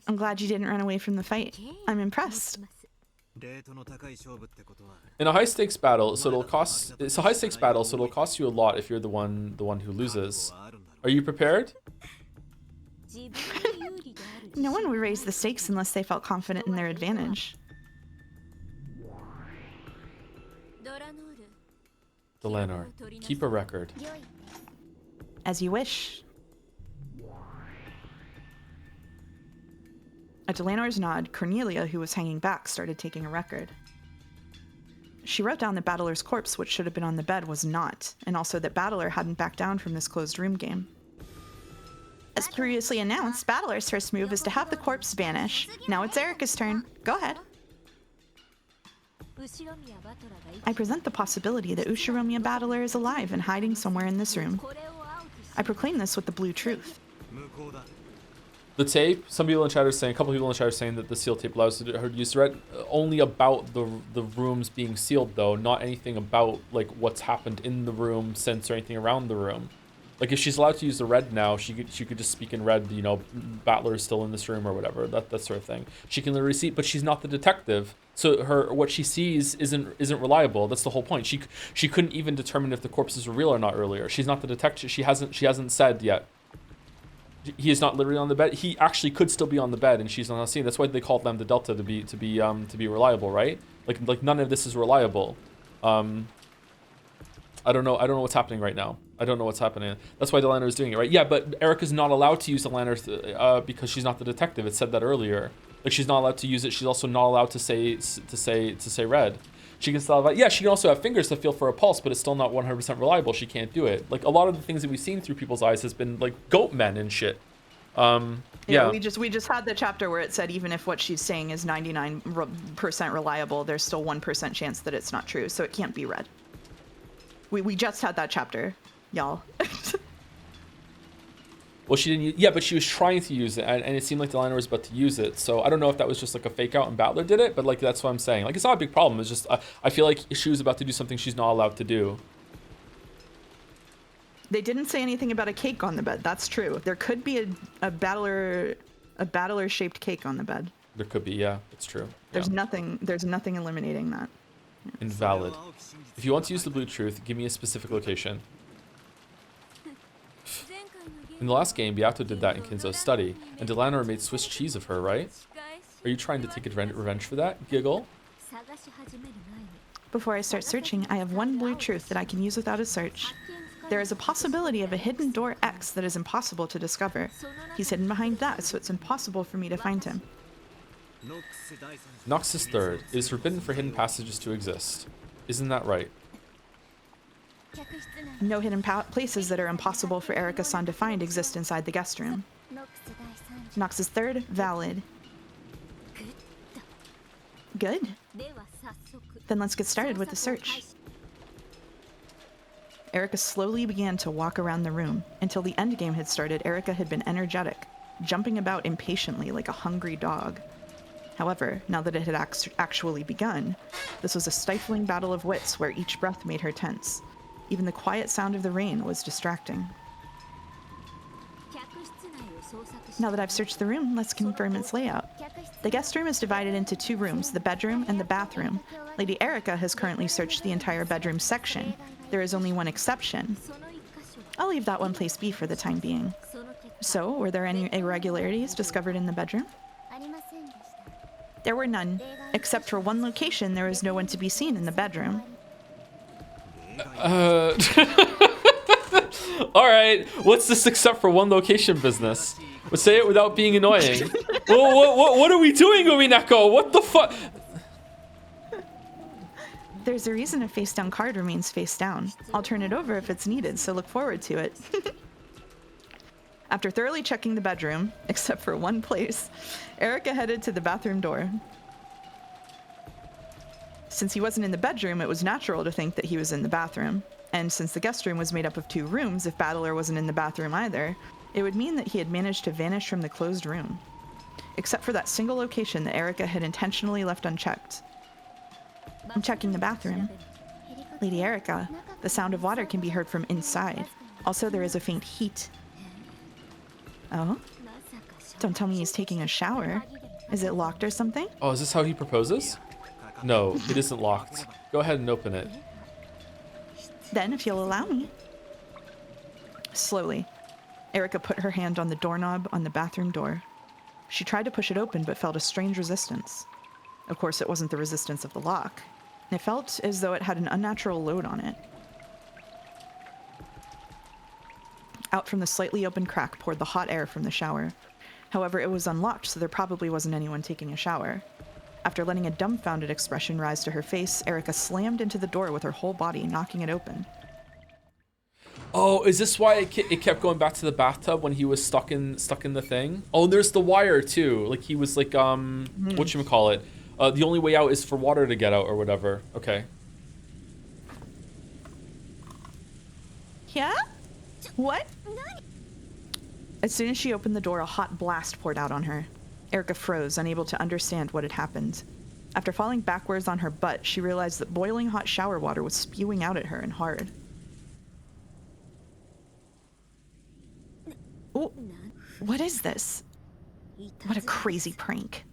I'm glad you didn't run away from the fight. I'm impressed. In a high-stakes battle, so it'll cost... It's a high-stakes battle, so it'll cost you a lot if you're the one who loses. Are you prepared? No one would raise the stakes unless they felt confident in their advantage. Delanor, keep a record. As you wish. At Delanor's nod, Cornelia, who was hanging back, started taking a record. She wrote down that Battler's corpse, which should have been on the bed, was not, and also that Battler hadn't backed down from this closed room game. As previously announced, Battler's first move is to have the corpse vanish. Now it's Erica's turn. Go ahead. I present the possibility that Ushiromiya Battler is alive and hiding somewhere in this room. I proclaim this with the blue truth. The tape, some people in chat are saying, a couple people in chat are saying that the seal tape allows her to use red. Only about the rooms being sealed though, not anything about like what's happened in the room since or anything around the room. Like if she's allowed to use the red now, she could just speak in red, you know, Battler is still in this room or whatever, that sort of thing. She can literally see, but she's not the detective. So what she sees isn't reliable. That's the whole point. She couldn't even determine if the corpses were real or not earlier. She's not the detective. She hasn't said yet. He is not literally on the bed. He actually could still be on the bed, and she's not seen. That's why they called Lambda Delta to be reliable, right? Like none of this is reliable. I don't know what's happening right now. I don't know what's happening. That's why Delanor is doing it, right? Yeah, but Erica's not allowed to use Delanor because she's not the detective. It said that earlier. Like she's not allowed to use it. She's also not allowed to say red. She can still have, yeah, she can also have fingers to feel for a pulse, but it's still not 100% reliable. She can't do it. Like a lot of the things that we've seen through people's eyes has been like goat men and shit. Yeah. We just had the chapter where it said even if what she's saying is 99% reliable, there's still 1% chance that it's not true. So it can't be red. We just had that chapter, y'all. Well, she didn't use, yeah, but she was trying to use it, and it seemed like Delanor was about to use it. So I don't know if that was just like a fake out and Battler did it, but like that's what I'm saying. Like it's not a big problem. It's just I feel like she was about to do something she's not allowed to do. They didn't say anything about a cake on the bed. That's true. There could be a Battler shaped cake on the bed. There could be, yeah, it's true. There's nothing eliminating that. Yeah. Invalid. If you want to use the blue truth, give me a specific location. In the last game, Beato did that in Kinzo's study, and Delanor made Swiss cheese of her, right? Are you trying to take revenge for that? Giggle? Before I start searching, I have one blue truth that I can use without a search. There is a possibility of a hidden door X that is impossible to discover. He's hidden behind that, so it's impossible for me to find him. Noxus third. It is forbidden for hidden passages to exist. Isn't that right? No hidden places that are impossible for Erika-san to find exist inside the guest room. Nox's third, valid. Good. Then let's get started with the search. Erika slowly began to walk around the room. Until the endgame had started, Erika had been energetic, jumping about impatiently like a hungry dog. However, now that it had actually begun, this was a stifling battle of wits where each breath made her tense. Even the quiet sound of the rain was distracting. Now that I've searched the room, let's confirm its layout. The guest room is divided into 2 rooms, the bedroom and the bathroom. Lady Erika has currently searched the entire bedroom section. There is only one exception. I'll leave that one place be for the time being. So, were there any irregularities discovered in the bedroom? There were none. Except for one location, there was no one to be seen in the bedroom. Alright, what's this except for one location business? But say it without being annoying. What are we doing, Umineko? What the fuck? There's a reason a face-down card remains face down. I'll turn it over if it's needed, so look forward to it. After thoroughly checking the bedroom, except for one place, Erika headed to the bathroom door. Since he wasn't in the bedroom, it was natural to think that he was in the bathroom. And since the guest room was made up of 2 rooms, if Bandle wasn't in the bathroom either, it would mean that he had managed to vanish from the closed room. Except for that single location that Erika had intentionally left unchecked. I'm checking the bathroom. Lady Erika, the sound of water can be heard from inside. Also, there is a faint heat. Oh? Don't tell me he's taking a shower. Is it locked or something? Oh, is this how he proposes? No, it isn't locked. Go ahead and open it. Then, if you'll allow me. Slowly, Erika put her hand on the doorknob on the bathroom door. She tried to push it open, but felt a strange resistance. Of course, it wasn't the resistance of the lock. It felt as though it had an unnatural load on it. Out from the slightly open crack poured the hot air from the shower. However, it was unlocked, so there probably wasn't anyone taking a shower. After letting a dumbfounded expression rise to her face, Erika slammed into the door with her whole body, knocking it open. Oh, is this why it kept going back to the bathtub when he was stuck in the thing? Oh, there's the wire too. Like he was like whatchamacallit? The only way out is for water to get out or whatever. Okay. Yeah? What? As soon as she opened the door, a hot blast poured out on her. Erika froze, unable to understand what had happened. After falling backwards on her butt, she realized that boiling hot shower water was spewing out at her and hard. Oh, what is this? What a crazy prank.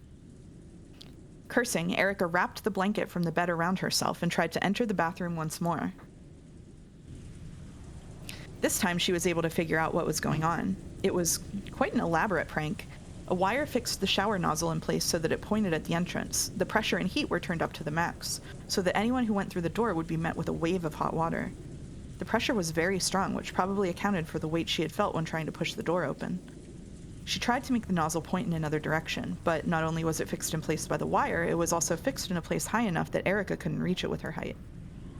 Cursing, Erika wrapped the blanket from the bed around herself and tried to enter the bathroom once more. This time she was able to figure out what was going on. It was quite an elaborate prank. A wire fixed the shower nozzle in place so that it pointed at the entrance. The pressure and heat were turned up to the max, so that anyone who went through the door would be met with a wave of hot water. The pressure was very strong, which probably accounted for the weight she had felt when trying to push the door open. She tried to make the nozzle point in another direction, but not only was it fixed in place by the wire, it was also fixed in a place high enough that Erika couldn't reach it with her height.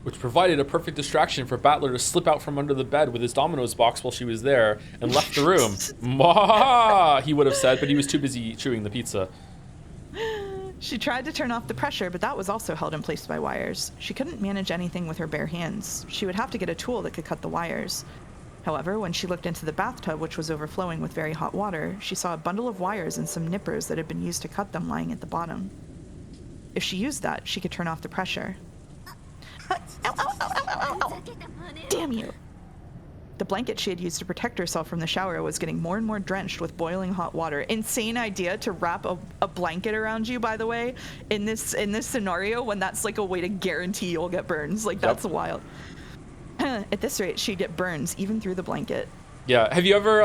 Which provided a perfect distraction for Bandle to slip out from under the bed with his Domino's box while she was there and left the room. Mwah! He would have said, but he was too busy chewing the pizza. She tried to turn off the pressure, but that was also held in place by wires. She couldn't manage anything with her bare hands. She would have to get a tool that could cut the wires. However, when she looked into the bathtub, which was overflowing with very hot water, she saw a bundle of wires and some nippers that had been used to cut them lying at the bottom. If she used that, she could turn off the pressure. Ow, ow, ow, ow, ow, ow. Damn you! The blanket she had used to protect herself from the shower was getting more and more drenched with boiling hot water. Insane idea to wrap a blanket around you, by the way, in this scenario, when that's like a way to guarantee you'll get burns. Like, that's wild. At this rate, she'd get burns even through the blanket. Yeah. Have you ever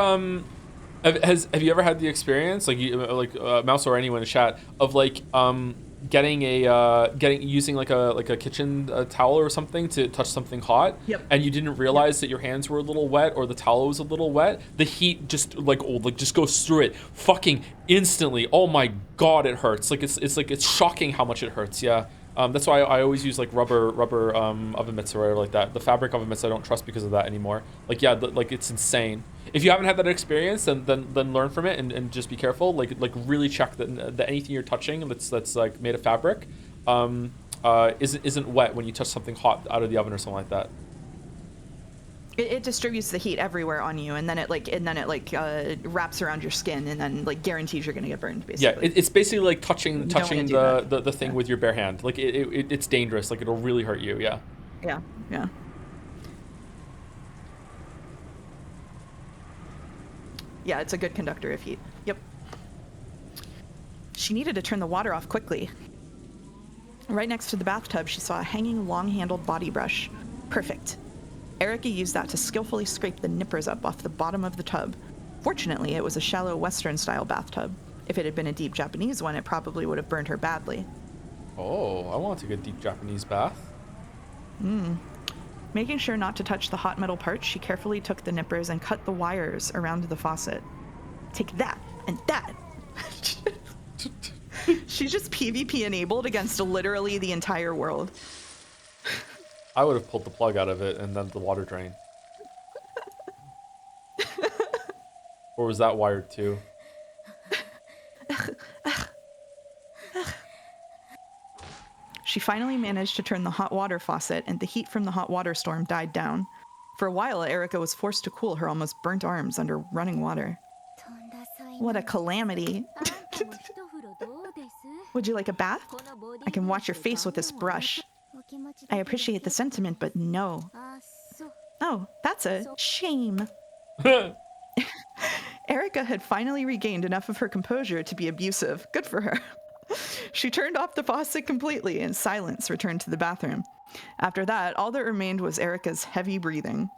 have you ever had the experience, like Mouse or anyone in the chat, of like using like a kitchen towel or something to touch something hot, and you didn't realize that your hands were a little wet or the towel was a little wet? The heat just just goes through it fucking instantly. Oh my god, it hurts. Like it's shocking how much it hurts. Yeah, That's why I always use like rubber oven mitts or whatever like that. The fabric oven mitts I don't trust because of that anymore. Like yeah, like it's insane. If you haven't had that experience, then learn from it and just be careful. Like really check that anything you're touching that's like made of fabric isn't wet when you touch something hot out of the oven or something like that. It distributes the heat everywhere on you, and then it wraps around your skin, and then like guarantees you're gonna get burned. Basically. Yeah, it's basically like touching the thing with your bare hand. Like it's dangerous. Like it'll really hurt you. Yeah. Yeah. Yeah. Yeah, it's a good conductor of heat. Yep. She needed to turn the water off quickly. Right next to the bathtub, she saw a hanging long-handled body brush. Perfect. Erica used that to skillfully scrape the nippers up off the bottom of the tub. Fortunately, it was a shallow Western-style bathtub. If it had been a deep Japanese one, it probably would have burned her badly. Oh, I want to take a deep Japanese bath. Making sure not to touch the hot metal parts, she carefully took the nippers and cut the wires around the faucet. Take that and that. She's just PvP enabled against literally the entire world. I would have pulled the plug out of it and then the water drain. Or was that wired too? She finally managed to turn the hot water faucet, and the heat from the hot water storm died down. For a while, Erica was forced to cool her almost burnt arms under running water. What a calamity. Would you like a bath? I can wash your face with this brush. I appreciate the sentiment, but no. Oh, that's a shame. Erica had finally regained enough of her composure to be abusive. Good for her. She turned off the faucet completely, and silence returned to the bathroom. After that, all that remained was Erica's heavy breathing.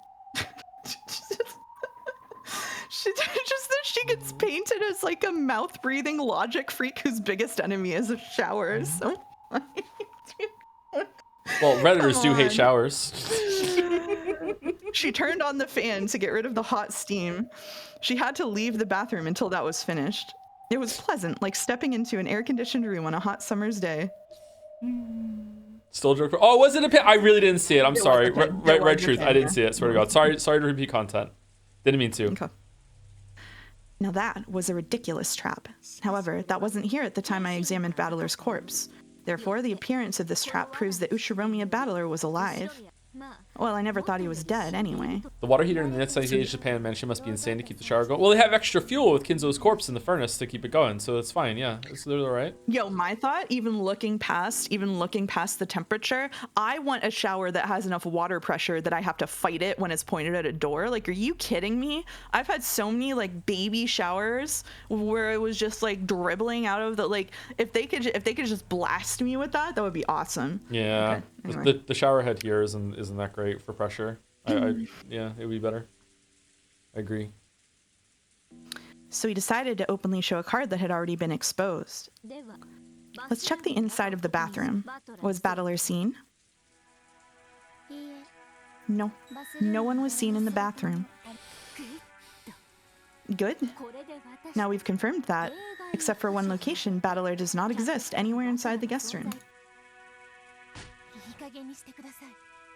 Just that she gets painted as like a mouth-breathing logic freak whose biggest enemy is showers. So well, Redditors do hate showers. She turned on the fan to get rid of the hot steam. She had to leave the bathroom until that was finished. It was pleasant, like stepping into an air-conditioned room on a hot summer's day. Still a joke. Oh, was it a pit? I really didn't see it. I'm sorry. Red truth. I didn't see it. Swear to God. Sorry to repeat content. Didn't mean to. Okay. Now that was a ridiculous trap. However, that wasn't here at the time I examined Bandle's corpse. Therefore, the appearance of this trap proves that Ushiromiya Bandle was alive. Well, I never thought he was dead anyway. The water heater in the next age Japan mansion must be insane to keep the shower going. Well, they have extra fuel with Kinzo's corpse in the furnace to keep it going, so it's fine. Yeah, they're all right. Yo, my thought, even looking past the temperature, I want a shower that has enough water pressure that I have to fight it when it's pointed at a door. Like, are you kidding me? I've had so many like baby showers where it was just like dribbling out of the like. If they could just blast me with that, that would be awesome. Yeah. Okay, anyway. The shower head here isn't that great for pressure. Yeah, it would be better. I agree. So he decided to openly show a card that had already been exposed. Let's check the inside of the bathroom. Was Bandle seen? No. No one was seen in the bathroom. Good. Now we've confirmed that, except for one location, Bandle does not exist anywhere inside the guest room.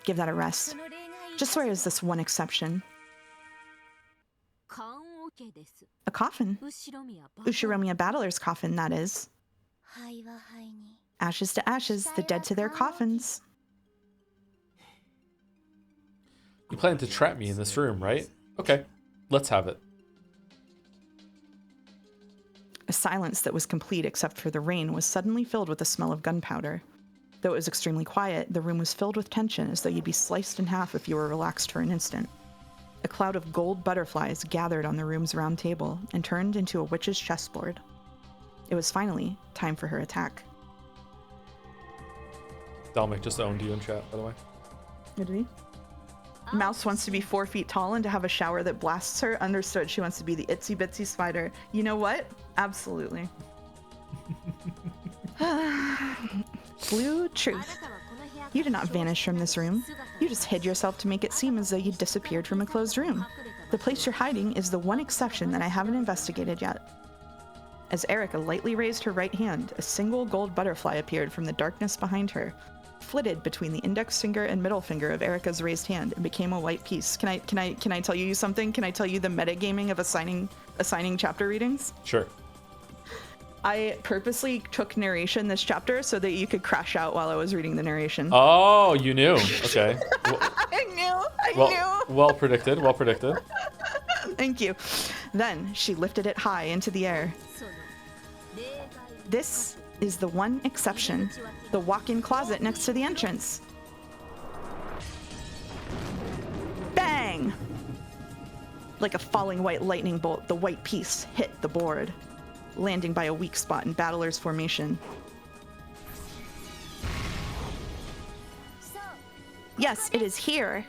Give that a rest. Just where is this one exception? A coffin. Ushiromiya Bandle's coffin, that is. Ashes to ashes, the dead to their coffins. You plan to trap me in this room, right? Okay, let's have it. A silence that was complete except for the rain was suddenly filled with the smell of gunpowder. Though it was extremely quiet, the room was filled with tension as though you'd be sliced in half if you were relaxed for an instant. A cloud of gold butterflies gathered on the room's round table and turned into a witch's chessboard. It was finally time for her attack. Dalmic just owned you in chat, by the way. Did he? Mouse wants to be 4 feet tall and to have a shower that blasts her. Understood. She wants to be the itsy bitsy spider. You know what? Absolutely. Blue truth. You did not vanish from this room. You just hid yourself to make it seem as though you disappeared from a closed room. The place you're hiding is the one exception that I haven't investigated yet. As Erica lightly raised her right hand, a single gold butterfly appeared from the darkness behind her, flitted between the index finger and middle finger of Erica's raised hand, and became a white piece. Can I tell you something? Can I tell you the metagaming of assigning chapter readings? Sure. I purposely took narration this chapter so that you could crash out while I was reading the narration. Oh, you knew. Okay. Well, I knew. Well predicted. Well predicted. Thank you. Then she lifted it high into the air. This is the one exception, the walk-in closet next to the entrance. Bang! Like a falling white lightning bolt, the white piece hit the board, landing by a weak spot in Battler's formation. Yes, it is here.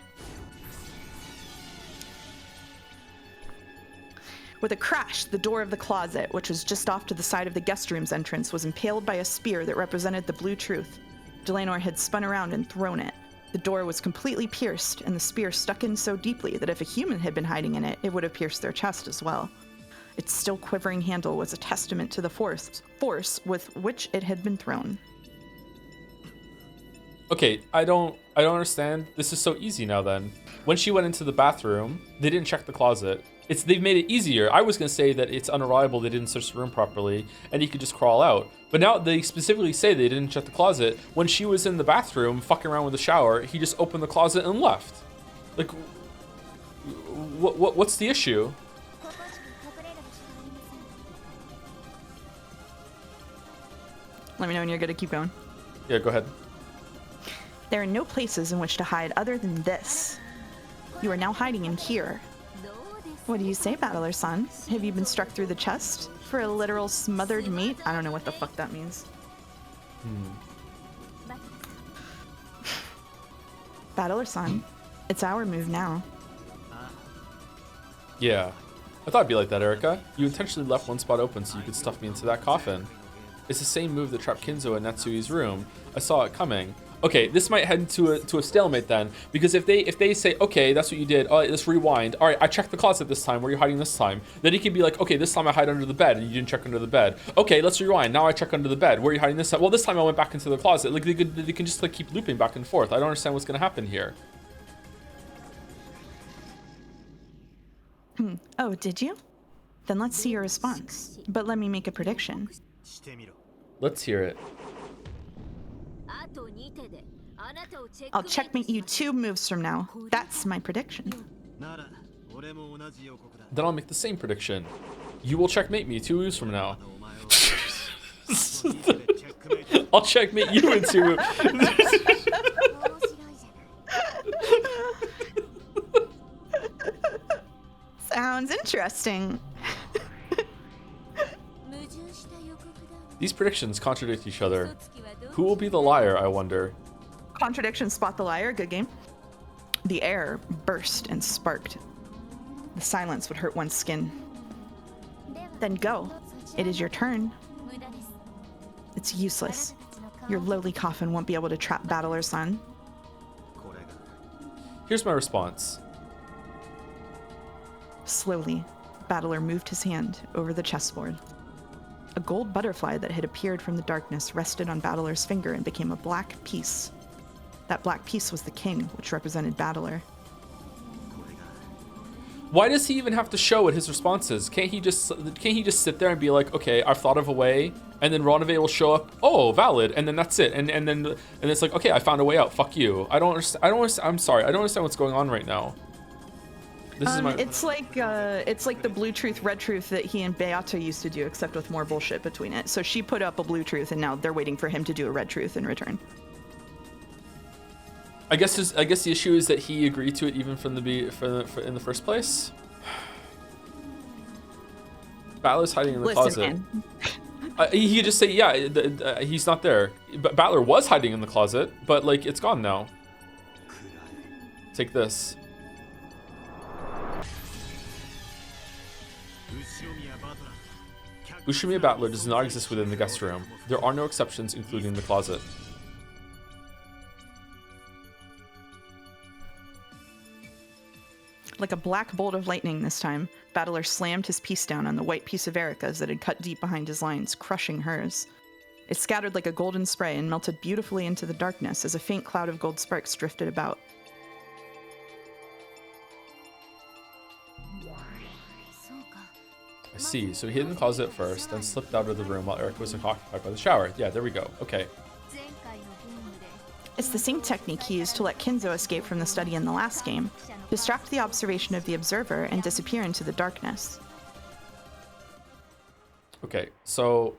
With a crash, the door of the closet, which was just off to the side of the guest room's entrance, was impaled by a spear that represented the blue truth. Delanor had spun around and thrown it. The door was completely pierced, and the spear stuck in so deeply that if a human had been hiding in it, it would have pierced their chest as well. Its still quivering handle was a testament to the force with which it had been thrown. Okay, I don't understand. This is so easy now then. When she went into the bathroom, they didn't check the closet. They've made it easier. I was gonna say that it's unreliable, they didn't search the room properly, and he could just crawl out. But now they specifically say they didn't check the closet. When she was in the bathroom fucking around with the shower, he just opened the closet and left. Like, what's the issue? Let me know when you're good to keep going. Yeah, go ahead. There are no places in which to hide other than this. You are now hiding in here. What do you say, Battler-san? Have you been struck through the chest for a literal smothered meat? I don't know what the fuck that means. Battler-san, it's our move now. Yeah. I thought it'd be like that, Erica. You intentionally left one spot open so you could stuff me into that coffin. It's the same move that trapped Kinzo in Natsui's room. I saw it coming. Okay, this might head to a stalemate then, because if they say, okay, that's what you did, let's rewind. All right, I checked the closet this time. Where are you hiding this time? Then he can be like, okay, this time I hide under the bed, and you didn't check under the bed. Okay, let's rewind. Now I check under the bed. Where are you hiding this time? Well, this time I went back into the closet. Like they can just like keep looping back and forth. I don't understand what's gonna happen here. Oh, did you? Then let's see your response. But let me make a prediction. Let's hear it. I'll checkmate you 2 moves from now. That's my prediction. Then I'll make the same prediction. You will checkmate me 2 moves from now. I'll checkmate you in 2 moves. Sounds interesting. These predictions contradict each other. Who will be the liar, I wonder? Contradiction, spot the liar. Good game. The air burst and sparked. The silence would hurt one's skin. Then go. It is your turn. It's useless. Your lowly coffin won't be able to trap Battler-san. Here's my response. Slowly, Battler moved his hand over the chessboard. A gold butterfly that had appeared from the darkness rested on Battler's finger and became a black piece. That black piece was the king, which represented Battler. Why does he even have to show what his response is? Can't he just sit there and be like, okay, I've thought of a way, and then Ronave will show up, oh, valid, and then that's it, and then it's like, okay, I found a way out. Fuck you. I don't understand. I'm sorry. I don't understand what's going on right now. This is my... It's like the blue truth, red truth that he and Beata used to do, except with more bullshit between it. So she put up a blue truth, and now they're waiting for him to do a red truth in return. I guess the issue is that he agreed to it even from in the first place. Battler's hiding in the closet. He could just say, yeah, he's not there. But Battler was hiding in the closet, but like it's gone now. Take this. Ushumiya Battler does not exist within the guest room. There are no exceptions, including the closet. Like a black bolt of lightning this time, Bandle slammed his piece down on the white piece of Erica's that had cut deep behind his lines, crushing hers. It scattered like a golden spray and melted beautifully into the darkness as a faint cloud of gold sparks drifted about. I see. So he hid in the closet first, then slipped out of the room while Erica was occupied by the shower. Yeah, there we go. Okay. It's the same technique he used to let Kinzo escape from the study in the last game, distract the observation of the observer, and disappear into the darkness. Okay, so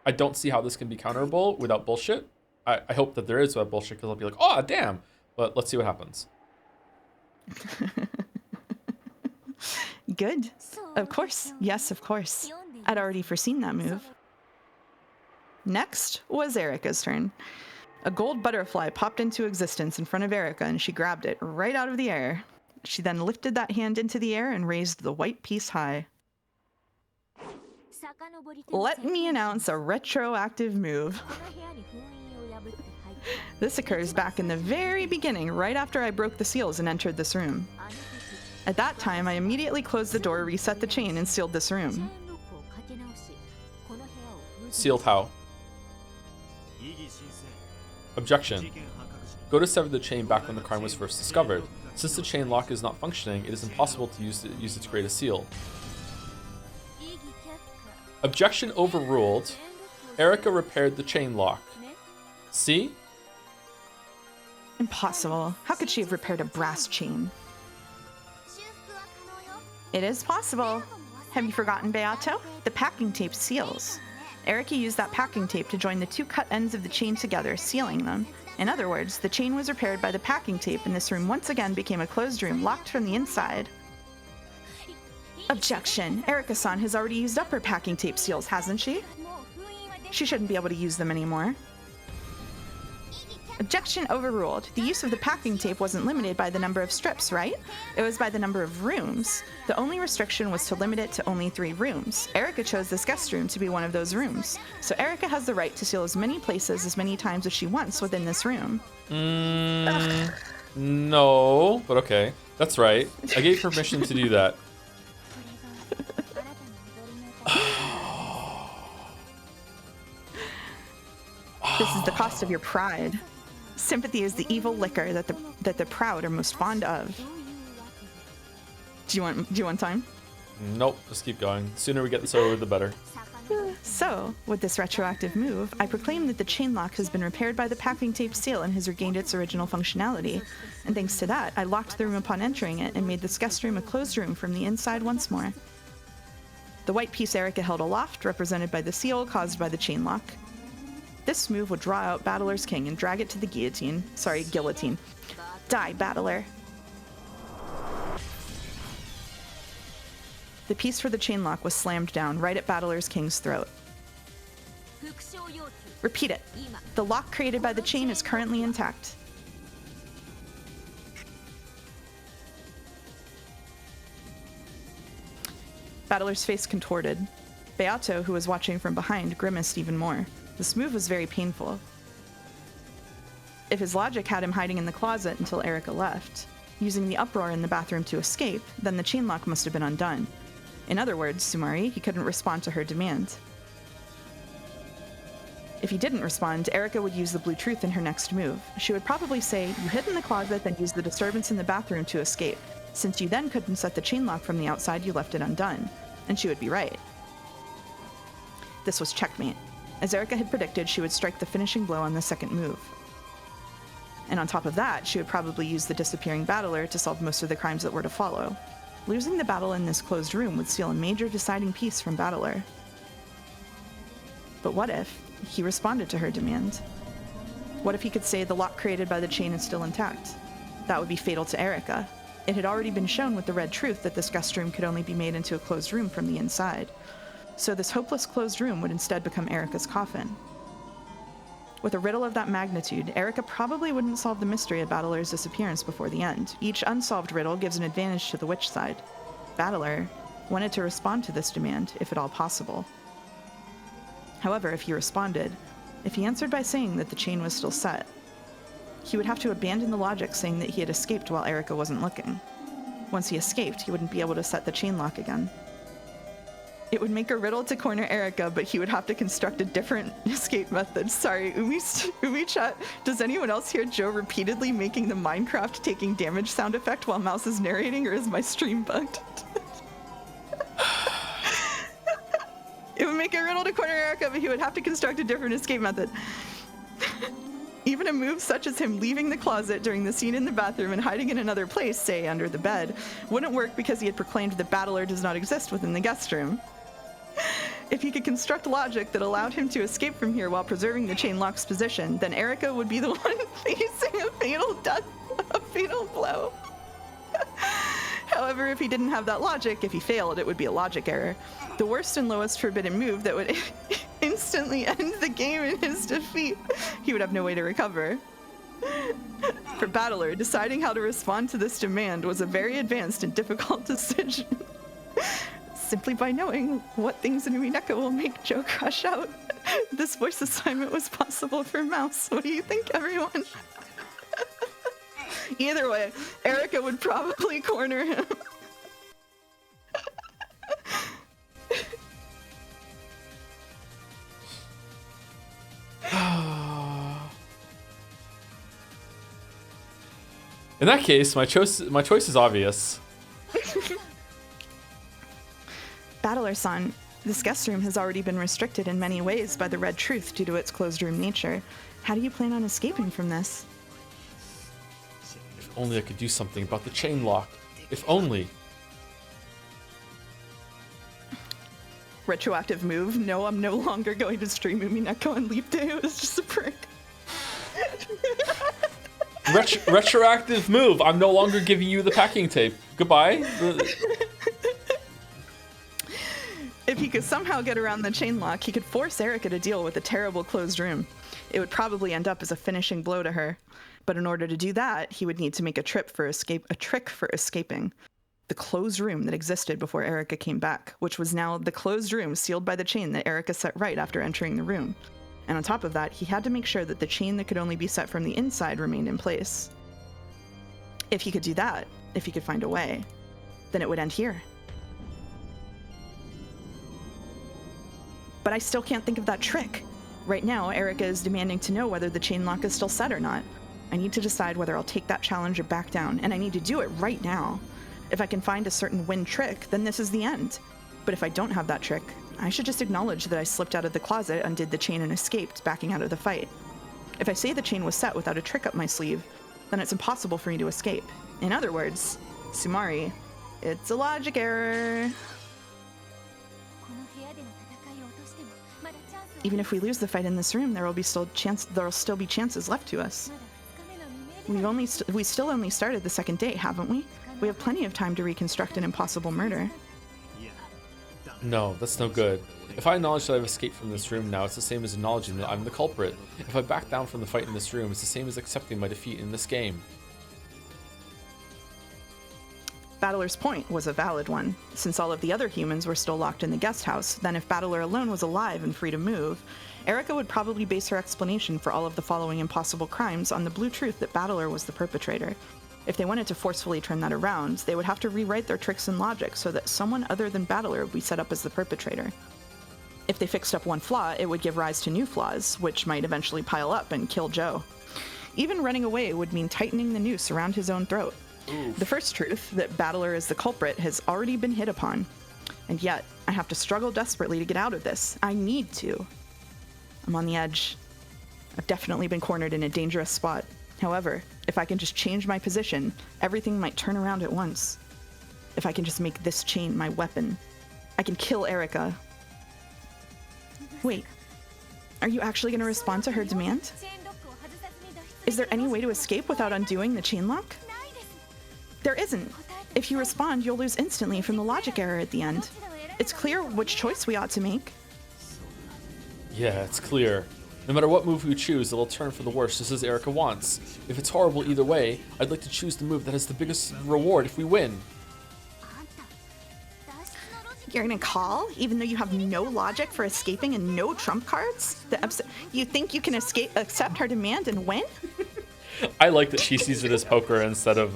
I don't see how this can be counterable without bullshit. I hope that there is without bullshit, because I'll be like, oh, damn. But let's see what happens. Good. Of course. Yes, of course. I'd already foreseen that move. Next was Erica's turn. A gold butterfly popped into existence in front of Erica, and she grabbed it right out of the air. She then lifted that hand into the air and raised the white piece high. Let me announce a retroactive move. This occurs back in the very beginning, right after I broke the seals and entered this room. At that time, I immediately closed the door, reset the chain, and sealed this room. Sealed how? Objection. Go to sever the chain back when the crime was first discovered. Since the chain lock is not functioning, it is impossible to use it to create a seal. Objection overruled. Erica repaired the chain lock. See? Impossible. How could she have repaired a brass chain? It is possible. Have you forgotten, Beato? The packing tape seals. Erica used that packing tape to join the two cut ends of the chain together, sealing them. In other words, the chain was repaired by the packing tape, and this room once again became a closed room, locked from the inside. Objection. Erica-san has already used up her packing tape seals, hasn't she? She shouldn't be able to use them anymore. Objection overruled. The use of the packing tape wasn't limited by the number of strips, right? It was by the number of rooms. The only restriction was to limit it to only 3 rooms. Erica chose this guest room to be one of those rooms. So Erica has the right to seal as many places as many times as she wants within this room. No, but okay. That's right. I gave permission to do that. This is the cost of your pride. Sympathy is the evil liquor that the proud are most fond of. Do you want time? Nope, just keep going. The sooner we get this over, the better. So, with this retroactive move, I proclaim that the chain lock has been repaired by the packing tape seal and has regained its original functionality. And thanks to that, I locked the room upon entering it and made this guest room a closed room from the inside once more. The white piece Erica held aloft, represented by the seal caused by the chain lock. This move would draw out Bandle's king and drag it to the guillotine. Sorry, guillotine. Die, Bandle. The piece for the chain lock was slammed down right at Bandle's king's throat. Repeat it. The lock created by the chain is currently intact. Bandle's face contorted. Beato, who was watching from behind, grimaced even more. This move was very painful. If his logic had him hiding in the closet until Erica left, using the uproar in the bathroom to escape, then the chain lock must have been undone. In other words, Sumari, he couldn't respond to her demand. If he didn't respond, Erica would use the blue truth in her next move. She would probably say, "You hid in the closet, then used the disturbance in the bathroom to escape. Since you then couldn't set the chain lock from the outside, you left it undone." And she would be right. This was checkmate. As Erica had predicted, she would strike the finishing blow on the second move. And on top of that, she would probably use the disappearing battler to solve most of the crimes that were to follow. Losing the battle in this closed room would steal a major deciding piece from Bandle. But what if he responded to her demand? What if he could say the lock created by the chain is still intact? That would be fatal to Erica. It had already been shown with the red truth that this guest room could only be made into a closed room from the inside. So this hopeless closed room would instead become Erica's coffin. With a riddle of that magnitude, Erica probably wouldn't solve the mystery of Bandle's disappearance before the end. Each unsolved riddle gives an advantage to the witch side. Bandle wanted to respond to this demand, if at all possible. However, if he responded, if he answered by saying that the chain was still set, he would have to abandon the logic saying that he had escaped while Erica wasn't looking. Once he escaped, he wouldn't be able to set the chain lock again. It would make a riddle to corner Erica, but he would have to construct a different escape method. Sorry, Umi chat, does anyone else hear Joe repeatedly making the Minecraft taking damage sound effect while Mouse is narrating, or is my stream bugged? It would make a riddle to corner Erica, but he would have to construct a different escape method. Even a move such as him leaving the closet during the scene in the bathroom and hiding in another place, say under the bed, wouldn't work because he had proclaimed that Bandle does not exist within the guest room. If he could construct logic that allowed him to escape from here while preserving the chain lock's position, then Erica would be the one facing a fatal blow. However, if he didn't have that logic, if he failed, it would be a logic error. The worst and lowest forbidden move that would instantly end the game in his defeat. He would have no way to recover. For Bandle, deciding how to respond to this demand was a very advanced and difficult decision. Simply by knowing what things in Umineko will make Joe crush out. This voice assignment was possible for Mouse. What do you think, everyone? Either way, Erica would probably corner him. In that case, my choice is obvious. Bandle-san, this guest room has already been restricted in many ways by the Red Truth due to its closed room nature. How do you plan on escaping from this? If only I could do something about the chain lock. If only. Retroactive move. No, I'm no longer going to stream Umineko and Leap Day. It was just a prank. Retroactive move. I'm no longer giving you the packing tape. Goodbye. If he could somehow get around the chain lock, he could force Erica to deal with the terrible closed room. It would probably end up as a finishing blow to her. But in order to do that, he would need to make a trick for escaping. The closed room that existed before Erica came back, which was now the closed room sealed by the chain that Erica set right after entering the room. And on top of that, he had to make sure that the chain that could only be set from the inside remained in place. If he could do that, if he could find a way, then it would end here. But I still can't think of that trick. Right now, Erica is demanding to know whether the chain lock is still set or not. I need to decide whether I'll take that challenge or back down, and I need to do it right now. If I can find a certain win trick, then this is the end. But if I don't have that trick, I should just acknowledge that I slipped out of the closet, undid the chain, and escaped, backing out of the fight. If I say the chain was set without a trick up my sleeve, then it's impossible for me to escape. In other words, Sumari, it's a logic error. Even if we lose the fight in this room, there'll still be chances left to us. We still only started the second date, haven't we? We have plenty of time to reconstruct an impossible murder. No, that's no good. If I acknowledge that I've escaped from this room now, it's the same as acknowledging that I'm the culprit. If I back down from the fight in this room, it's the same as accepting my defeat in this game. Bandle's point was a valid one. Since all of the other humans were still locked in the guest house, then if Bandle alone was alive and free to move, Erica would probably base her explanation for all of the following impossible crimes on the blue truth that Bandle was the perpetrator. If they wanted to forcefully turn that around, they would have to rewrite their tricks and logic so that someone other than Bandle would be set up as the perpetrator. If they fixed up one flaw, it would give rise to new flaws, which might eventually pile up and kill Joe. Even running away would mean tightening the noose around his own throat. Oof. The first truth, that Bandle is the culprit, has already been hit upon. And yet, I have to struggle desperately to get out of this. I need to. I'm on the edge. I've definitely been cornered in a dangerous spot. However, if I can just change my position, everything might turn around at once. If I can just make this chain my weapon, I can kill Erica. Wait, are you actually going to respond to her demand? Is there any way to escape without undoing the chain lock? There isn't. If you respond, you'll lose instantly from the logic error at the end. It's clear which choice we ought to make. Yeah, it's clear. No matter what move we choose, it'll turn for the worst, just as Erica wants. If it's horrible either way, I'd like to choose the move that has the biggest reward if we win. You're gonna call, even though you have no logic for escaping and no trump cards? You think you can accept her demand and win? I like that she sees it as poker instead of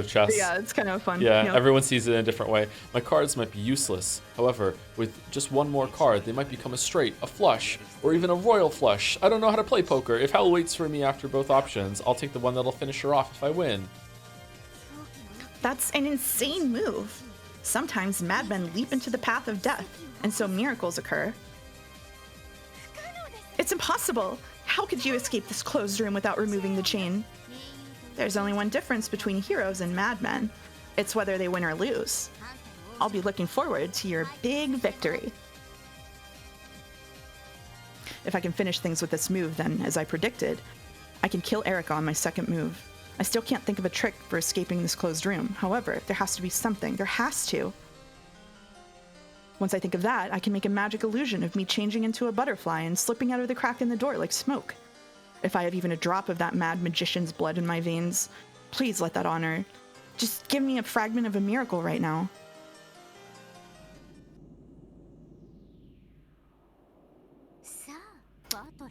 chess. Yeah, it's kind of fun. Yeah, Yep. everyone sees it in a different way. My cards might be useless. However, with just one more card, they might become a straight, a flush, or even a royal flush. I don't know how to play poker. If hell waits for me after both options, I'll take the one that'll finish her off if I win. That's an insane move. Sometimes madmen leap into the path of death, and so miracles occur. It's impossible. How could you escape this closed room without removing the chain? There's only one difference between heroes and madmen. It's whether they win or lose. I'll be looking forward to your big victory. If I can finish things with this move, then, as I predicted, I can kill Erica on my second move. I still can't think of a trick for escaping this closed room. However, there has to be something. There has to. Once I think of that, I can make a magic illusion of me changing into a butterfly and slipping out of the crack in the door like smoke. If I have even a drop of that mad magician's blood in my veins, please let that honor. Just give me a fragment of a miracle right now.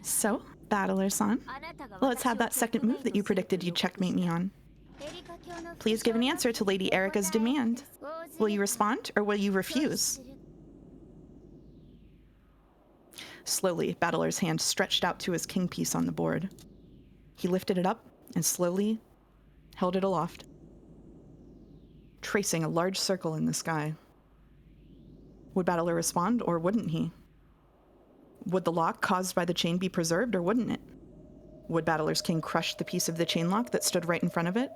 So, Battler-san, let's have that second move that you predicted you'd checkmate me on. Please give an answer to Lady Erica's demand. Will you respond, or will you refuse? Slowly, Battler's hand stretched out to his king piece on the board. He lifted it up and slowly held it aloft, tracing a large circle in the sky. Would Battler respond, or wouldn't he? Would the lock caused by the chain be preserved, or wouldn't it? Would Battler's king crush the piece of the chain lock that stood right in front of it?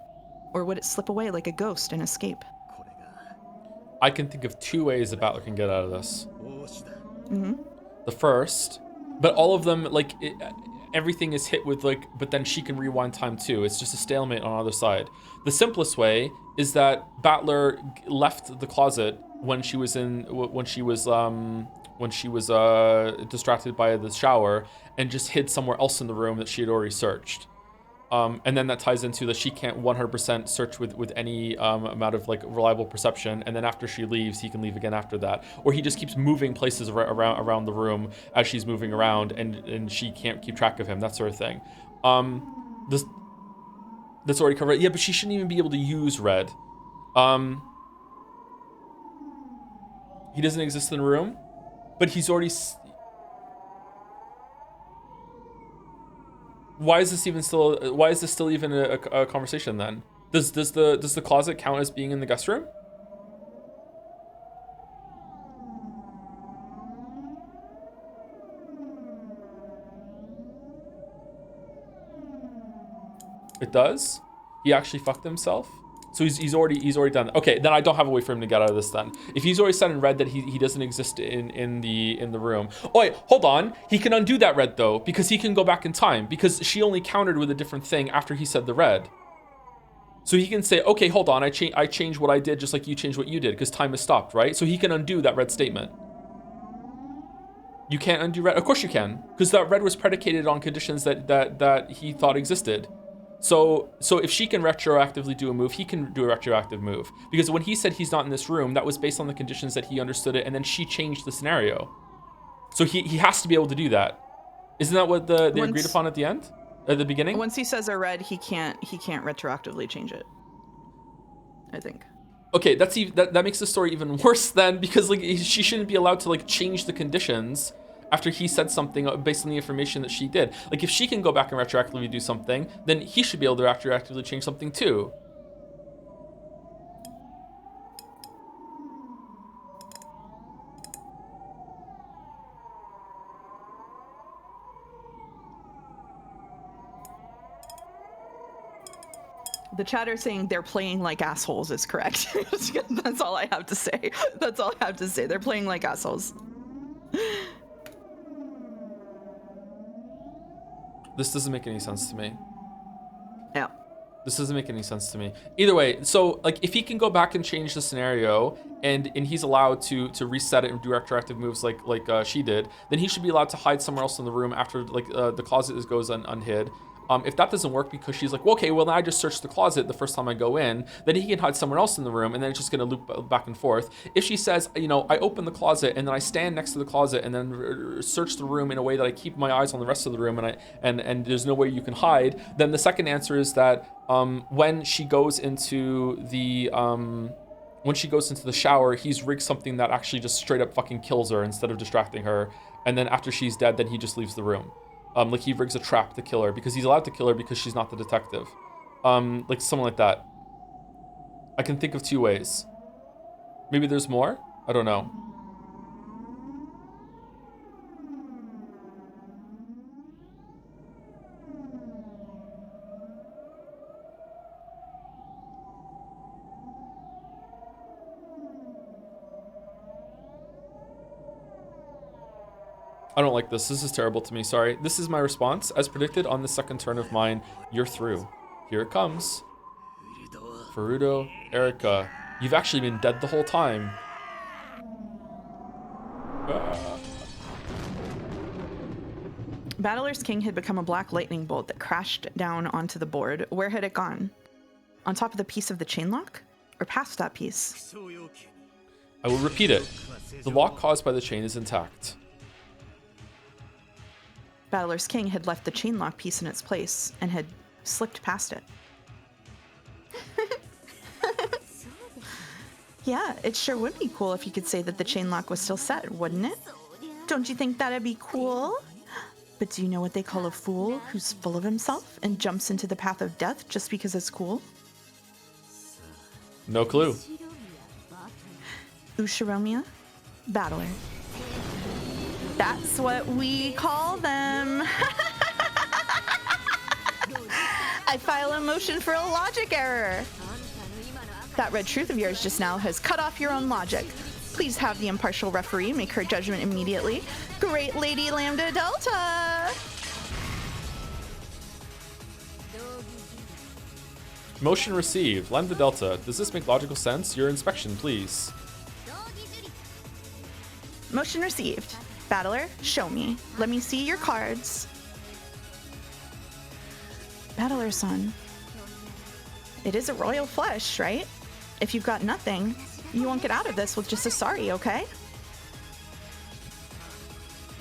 Or would it slip away like a ghost and escape? I can think of two ways a Battler can get out of this. Mm-hmm. The first, but all of them, like, everything is hit with, like, but then she can rewind time too. It's just a stalemate on either side. The simplest way is that Battler left the closet when she was distracted by the shower and just hid somewhere else in the room that she had already searched. And then that ties into that she can't 100% search with any amount of like reliable perception. And then after she leaves, he can leave again after that. Or he just keeps moving places around the room as she's moving around, and she can't keep track of him, that sort of thing. That's already covered. Yeah, but she shouldn't even be able to use red. He doesn't exist in the room, but he's already... Why is this still even a conversation then? Does the closet count as being in the guest room? It does? He actually fucked himself? So he's already done that. Okay, then I don't have a way for him to get out of this then. If he's already said in red that he doesn't exist in the room. Oh wait, hold on. He can undo that red though, because he can go back in time, because she only countered with a different thing after he said the red. So he can say, okay, hold on, I changed what I did just like you changed what you did, because time has stopped, right? So he can undo that red statement. You can't undo red? Of course you can, because that red was predicated on conditions that he thought existed. So if she can retroactively do a move, he can do a retroactive move. Because when he said he's not in this room, that was based on the conditions that he understood it, and then she changed the scenario. So he has to be able to do that. Isn't that what they agreed upon at the end? At the beginning? Once he says a red, he can't retroactively change it, I think. Okay, that makes the story even worse then, because like she shouldn't be allowed to like change the conditions after he said something based on the information that she did. Like if she can go back and retroactively do something, then he should be able to retroactively change something too. The chatter saying they're playing like assholes is correct. That's all I have to say. That's all I have to say. They're playing like assholes. This doesn't make any sense to me. Yeah. This doesn't make any sense to me. Either way, so like if he can go back and change the scenario and he's allowed to reset it and do retroactive moves like she did, then he should be allowed to hide somewhere else in the room after like the closet goes unhid. If that doesn't work because she's like, well, okay, well, then I just search the closet the first time I go in, then he can hide somewhere else in the room, and then it's just going to loop back and forth. If she says, you know, I open the closet and then I stand next to the closet and then search the room in a way that I keep my eyes on the rest of the room and there's no way you can hide, then the second answer is that when she goes into the shower, he's rigged something that actually just straight up fucking kills her instead of distracting her. And then after she's dead, then he just leaves the room. Like he rigs a trap to kill her because he's allowed to kill her because she's not the detective. Like something like that. I can think of 2 ways. Maybe there's more? I don't know. I don't like this. This is terrible to me. Sorry. This is my response. As predicted on the second turn of mine, you're through. Here it comes. Furudo, Erika. You've actually been dead the whole time. Battler's King had become a black lightning bolt that crashed down onto the board. Where had it gone? On top of the piece of the chain lock? Or past that piece? I will repeat it. The lock caused by the chain is intact. Battler's King had left the chain lock piece in its place and had slipped past it. Yeah, it sure would be cool if you could say that the chain lock was still set, wouldn't it? Don't you think that'd be cool? But do you know what they call a fool who's full of himself and jumps into the path of death just because it's cool? No clue. Ushiromiya, Battler. That's what we call them. I file a motion for a logic error. That red truth of yours just now has cut off your own logic. Please have the impartial referee make her judgment immediately. Great Lady Lambda Delta! Motion received. Lambda Delta. Does this make logical sense? Your inspection, please. Motion received. Battler, show me. Let me see your cards. Battler-san. It is a royal flush, right? If you've got nothing, you won't get out of this with just a sorry, okay?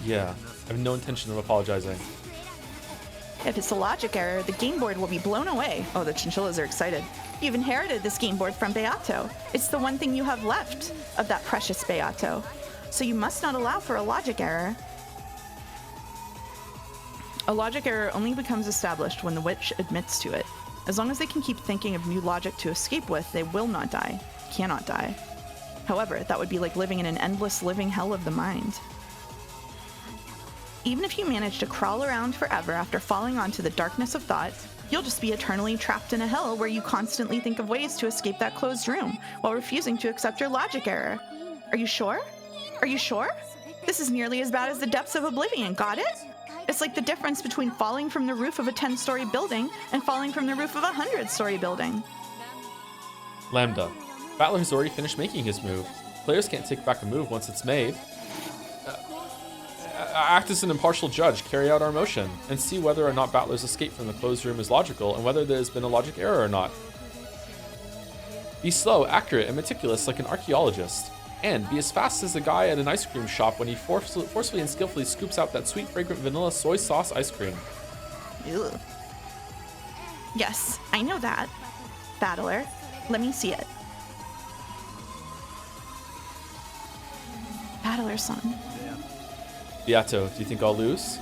Yeah, I have no intention of apologizing. If it's a logic error, the game board will be blown away. Oh, the chinchillas are excited. You've inherited this game board from Beato. It's the one thing you have left of that precious Beato. So you must not allow for a logic error. A logic error only becomes established when the witch admits to it. As long as they can keep thinking of new logic to escape with, they will not die, cannot die. However, that would be like living in an endless living hell of the mind. Even if you manage to crawl around forever after falling onto the darkness of thought, you'll just be eternally trapped in a hell where you constantly think of ways to escape that closed room while refusing to accept your logic error. Are you sure? Are you sure? This is nearly as bad as the depths of oblivion, got it? It's like the difference between falling from the roof of a 10-story building and falling from the roof of a 100-story building. Lambda. Battler has already finished making his move. Players can't take back a move once it's made. Act as an impartial judge, carry out our motion, and see whether or not Battler's escape from the closed room is logical and whether there's been a logic error or not. Be slow, accurate, and meticulous like an archaeologist. And be as fast as the guy at an ice cream shop when he forcefully and skillfully scoops out that sweet, fragrant vanilla soy sauce ice cream. Ew. Yes, I know that. Battler, let me see it. Battler-san. Beato, do you think I'll lose?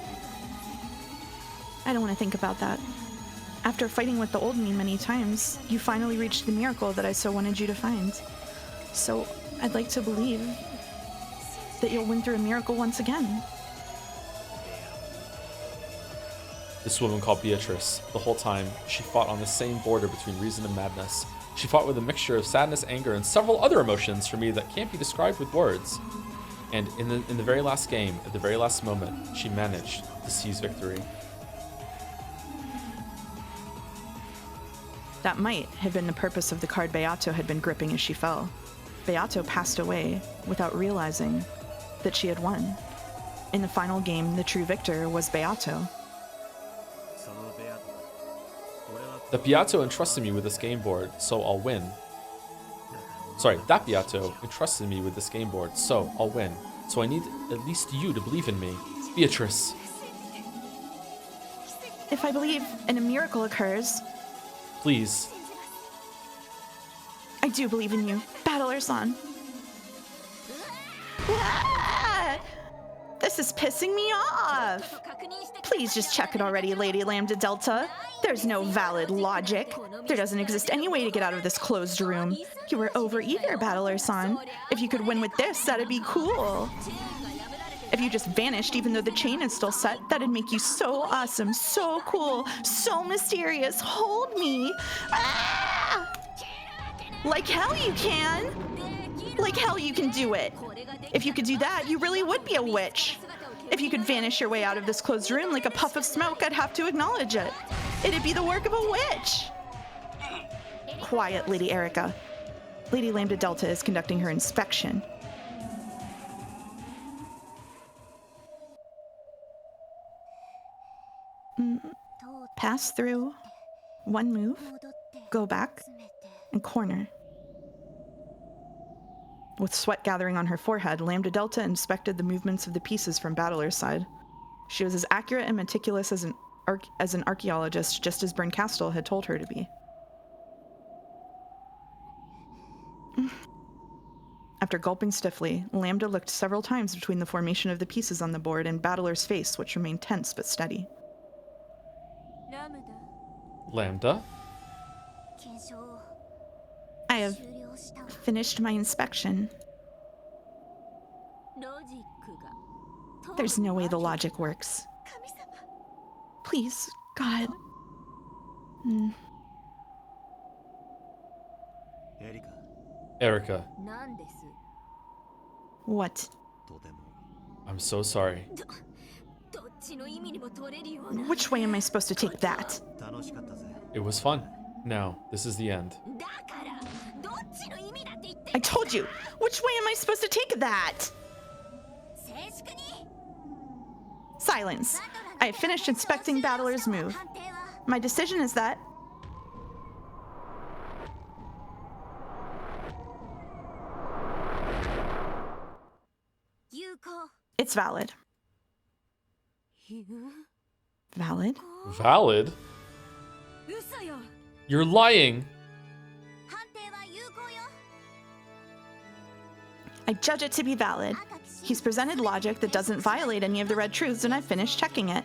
I don't want to think about that. After fighting with the old me many times, you finally reached the miracle that I so wanted you to find. So I'd like to believe that you'll win through a miracle once again. This woman called Beatrice, the whole time, she fought on the same border between reason and madness. She fought with a mixture of sadness, anger, and several other emotions for me that can't be described with words. And in the very last game, at the very last moment, she managed to seize victory. That might have been the purpose of the card Beato had been gripping as she fell. Beato passed away without realizing that she had won. In the final game, the true victor was Beato. The Beato entrusted me with this game board, so I'll win. Sorry, that Beato entrusted me with this game board, so I'll win. So I need at least you to believe in me. Beatrice. If I believe and a miracle occurs... Please. I do believe in you, Battler-san. Ah! This is pissing me off. Please just check it already, Lady Lambda Delta. There's no valid logic. There doesn't exist any way to get out of this closed room. You were overeager, Battler-san. If you could win with this, that'd be cool. If you just vanished even though the chain is still set, that'd make you so awesome, so cool, so mysterious. Hold me. Ah! Like hell you can. Like hell you can do it. If you could do that, you really would be a witch. If you could vanish your way out of this closed room like a puff of smoke, I'd have to acknowledge it. It'd be the work of a witch. Quiet, Lady Erica. Lady Lambda Delta is conducting her inspection. Pass through, one move, go back, and corner. With sweat gathering on her forehead, Lambda Delta inspected the movements of the pieces from Battler's side. She was as accurate and meticulous as an archaeologist, just as Bernkastel had told her to be. After gulping stiffly, Lambda looked several times between the formation of the pieces on the board and Battler's face, which remained tense but steady. Lambda? I have finished my inspection. There's no way the logic works. Please, God. Erica. What? I'm so sorry. Which way am I supposed to take that? It was fun. Now, this is the end. I told you! Which way am I supposed to take that? Silence. I have finished inspecting Battler's move. My decision is that... it's valid. Valid? Valid? You're lying. I judge it to be valid. He's presented logic that doesn't violate any of the red truths, and I've finished checking it.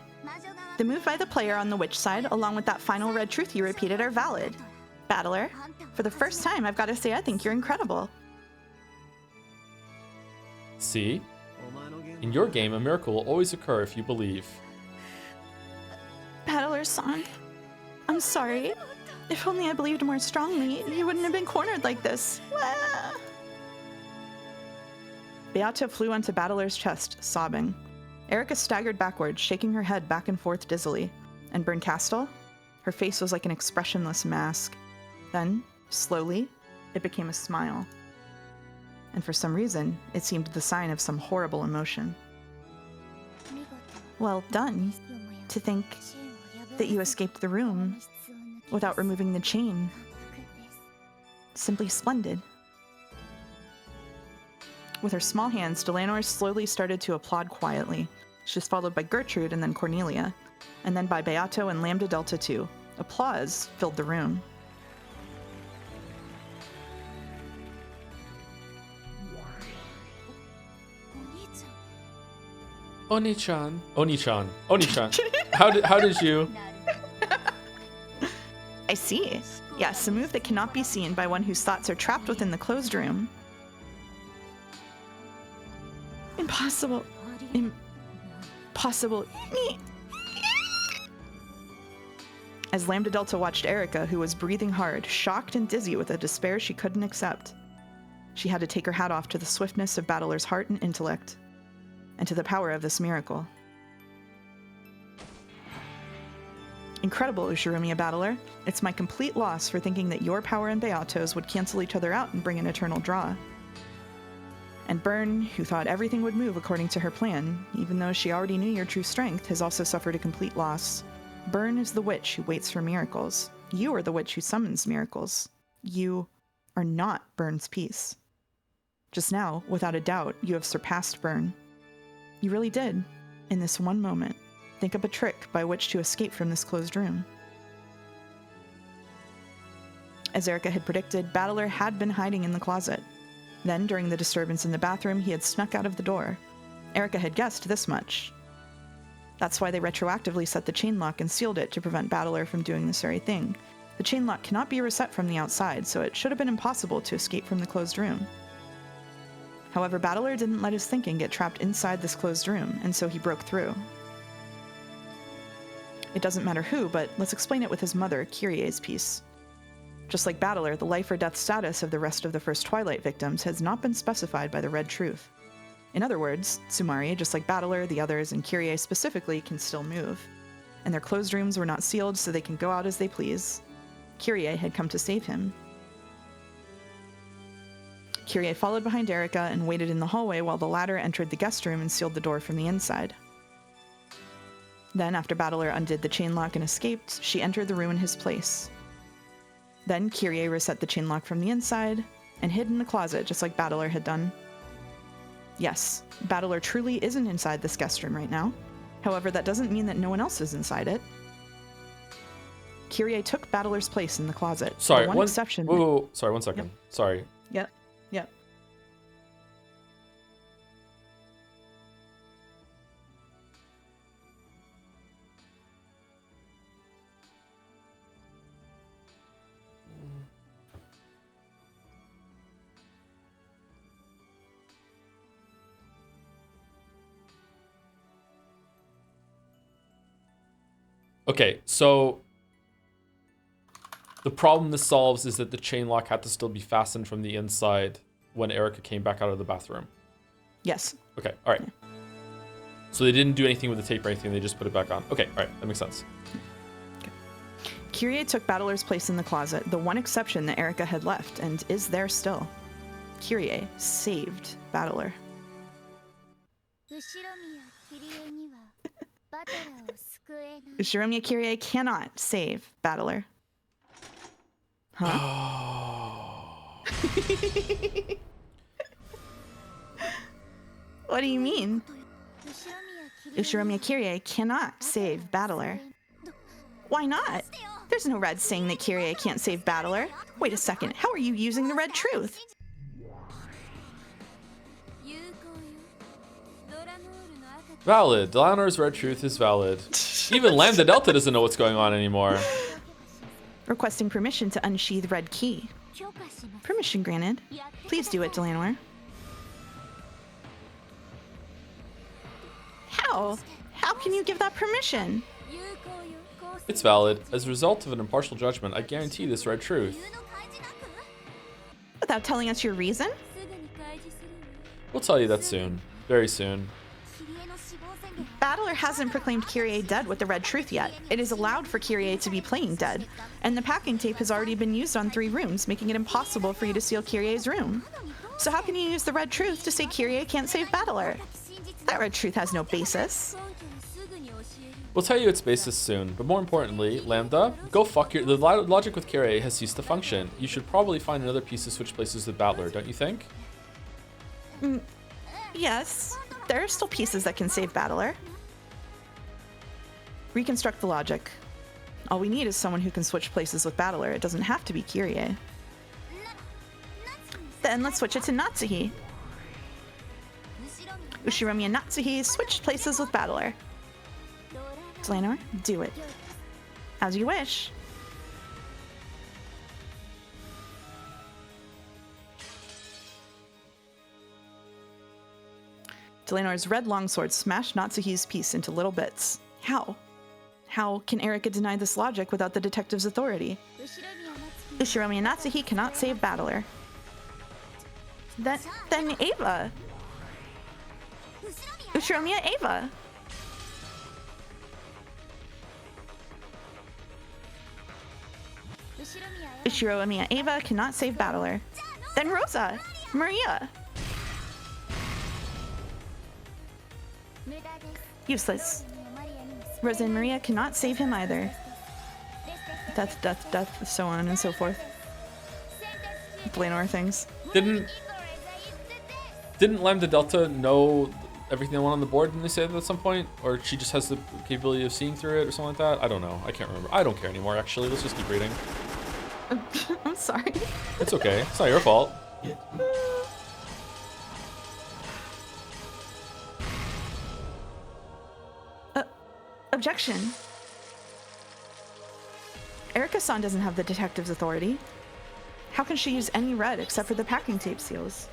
The move by the player on the witch side, along with that final red truth you repeated, are valid. Battler, for the first time, I've got to say I think you're incredible. See? In your game, a miracle will always occur if you believe. Battler-san, I'm sorry. If only I believed more strongly, you wouldn't have been cornered like this. Beata flew onto Battler's chest, sobbing. Erica staggered backwards, shaking her head back and forth dizzily. And Bernkastel? Her face was like an expressionless mask. Then, slowly, it became a smile. And for some reason, it seemed the sign of some horrible emotion. Well done. To think that you escaped the room without removing the chain. Simply splendid. With her small hands, Delanor slowly started to applaud quietly. She was followed by Gertrude and then Cornelia, and then by Beato and Lambda Delta too. Applause filled the room. Oni-chan. Oni-chan. Oni-chan. How did you... I see. Yes, a move that cannot be seen by one whose thoughts are trapped within the closed room. Impossible. Impossible. As Lambda Delta watched Erica, who was breathing hard, shocked and dizzy with a despair she couldn't accept. She had to take her hat off to the swiftness of Battler's heart and intellect, and to the power of this miracle. Incredible, Ushiromiya Battler. It's my complete loss for thinking that your power and Beato's would cancel each other out and bring an eternal draw. And Byrne, who thought everything would move according to her plan, even though she already knew your true strength, has also suffered a complete loss. Byrne is the witch who waits for miracles. You are the witch who summons miracles. You are not Burn's piece. Just now, without a doubt, you have surpassed Burn. You really did, in this one moment, think up a trick by which to escape from this closed room. As Erica had predicted, Bandle had been hiding in the closet. Then, during the disturbance in the bathroom, he had snuck out of the door. Erica had guessed this much. That's why they retroactively set the chain lock and sealed it to prevent Bandle from doing this very thing. The chain lock cannot be reset from the outside, so it should have been impossible to escape from the closed room. However, Bandle didn't let his thinking get trapped inside this closed room, and so he broke through. It doesn't matter who, but let's explain it with his mother, Kyrie's piece. Just like Bandle, the life or death status of the rest of the first Twilight victims has not been specified by the Red Truth. In other words, Sumari, just like Bandle, the others, and Kyrie specifically, can still move. And their closed rooms were not sealed so they can go out as they please. Kyrie had come to save him. Kyrie followed behind Erica and waited in the hallway while the latter entered the guest room and sealed the door from the inside. Then, after Bandle undid the chain lock and escaped, she entered the room in his place. Then Kyrie reset the chain lock from the inside and hid in the closet just like Bandle had done. Yes, Bandle truly isn't inside this guest room right now. However, that doesn't mean that no one else is inside it. Kyrie took Bandle's place in the closet. Sorry, one exception. Whoa, sorry, 1 second. Yep. Sorry. Yep. Okay, so the problem this solves is that the chain lock had to still be fastened from the inside when Erica came back out of the bathroom. Yes. Okay, all right. So they didn't do anything with the tape or anything, they just put it back on. Okay, all right, that makes sense. Kyrie took Bandle's place in the closet, the one exception that Erica had left, and is there still. Kyrie saved Bandle. Ushiromiya Kyrie cannot save Bandle. Huh? What do you mean? Ushiromiya Kyrie cannot save Bandle. Why not? There's no red saying that Kyrie can't save Bandle. Wait a second, how are you using the Red Truth? Valid. Delanor's Red Truth is valid. Even Lambda Delta doesn't know what's going on anymore. Requesting permission to unsheath Red Key. Permission granted. Please do it, Delanor. How? How can you give that permission? It's valid. As a result of an impartial judgment, I guarantee this Red Truth. Without telling us your reason? We'll tell you that soon. Very soon. Bandle hasn't proclaimed Kyrie dead with the Red Truth yet. It is allowed for Kyrie to be playing dead, and the packing tape has already been used on 3 rooms, making it impossible for you to seal Kyrie's room. So how can you use the Red Truth to say Kyrie can't save Bandle? That Red Truth has no basis. We'll tell you its basis soon, but more importantly, Lambda, go fuck your— the logic with Kyrie has ceased to function. You should probably find another piece to switch places with Bandle, don't you think? Yes. There are still pieces that can save Bandle. Reconstruct the logic. All we need is someone who can switch places with Bandle. It doesn't have to be Kyrie. Then let's switch it to Natsuhi. Ushiromiya and Natsuhi switched places with Bandle. Delanor, do it. As you wish. Delanor's red longsword smashed Natsuhi's piece into little bits. How? How can Erica deny this logic without the detective's authority? Ushiromiya and Natsuhi cannot save Bandle. Then Ava. Ushiromiya Ava. Ushiromiya Ava cannot save Bandle. Then Rosa. Maria. Useless. Rosa and Maria cannot save him either. Death, death, death, so on and so forth. Blanor things. Didn't Lambda Delta know everything that went on the board? Didn't they say that at some point? Or she just has the capability of seeing through it or something like that? I don't know. I can't remember. I don't care anymore, actually. Let's just keep reading. I'm sorry. It's okay. It's not your fault. Objection. Erica-san doesn't have the detective's authority. How can she use any red except for the packing tape seals?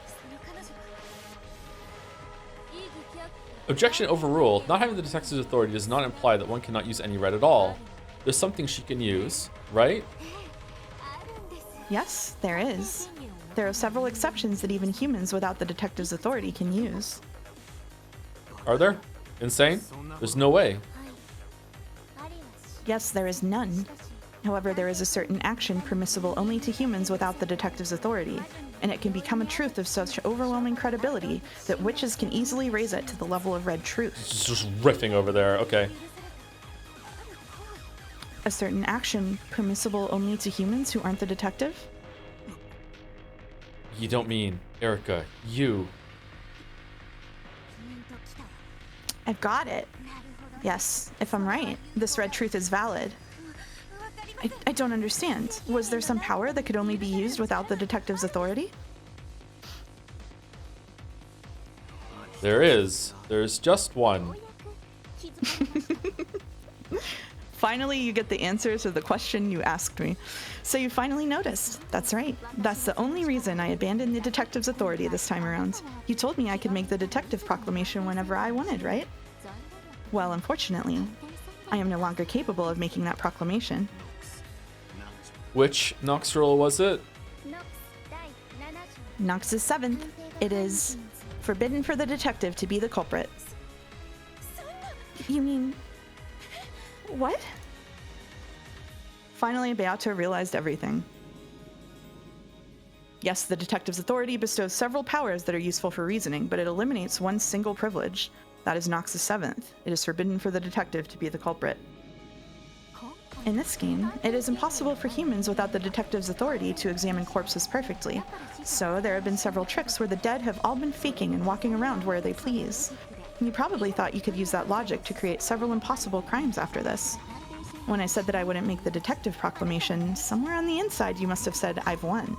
Objection overruled. Not having the detective's authority does not imply that one cannot use any red at all. There's something she can use, right? Yes, there is. There are several exceptions that even humans without the detective's authority can use. Are there? Insane? There's no way. Yes, there is none. However, there is a certain action permissible only to humans without the detective's authority, and it can become a truth of such overwhelming credibility that witches can easily raise it to the level of red truth. It's just riffing over there. Okay. A certain action permissible only to humans who aren't the detective? You don't mean, Erica, you. I've got it. Yes, if I'm right, this red truth is valid. I don't understand. Was there some power that could only be used without the detective's authority? There is. There's just one. Finally, you get the answer to the question you asked me. So you finally noticed. That's right. That's the only reason I abandoned the detective's authority this time around. You told me I could make the detective proclamation whenever I wanted, right? Well, unfortunately, I am no longer capable of making that proclamation. Which Nox roll was it? Nox's 7th. It is forbidden for the detective to be the culprit. You mean... what? Finally, Beato realized everything. Yes, the detective's authority bestows several powers that are useful for reasoning, but it eliminates one single privilege. That is Nox's 7th. It is forbidden for the detective to be the culprit. In this game, it is impossible for humans without the detective's authority to examine corpses perfectly. So there have been several tricks where the dead have all been faking and walking around where they please. You probably thought you could use that logic to create several impossible crimes after this. When I said that I wouldn't make the detective proclamation, somewhere on the inside you must have said, I've won.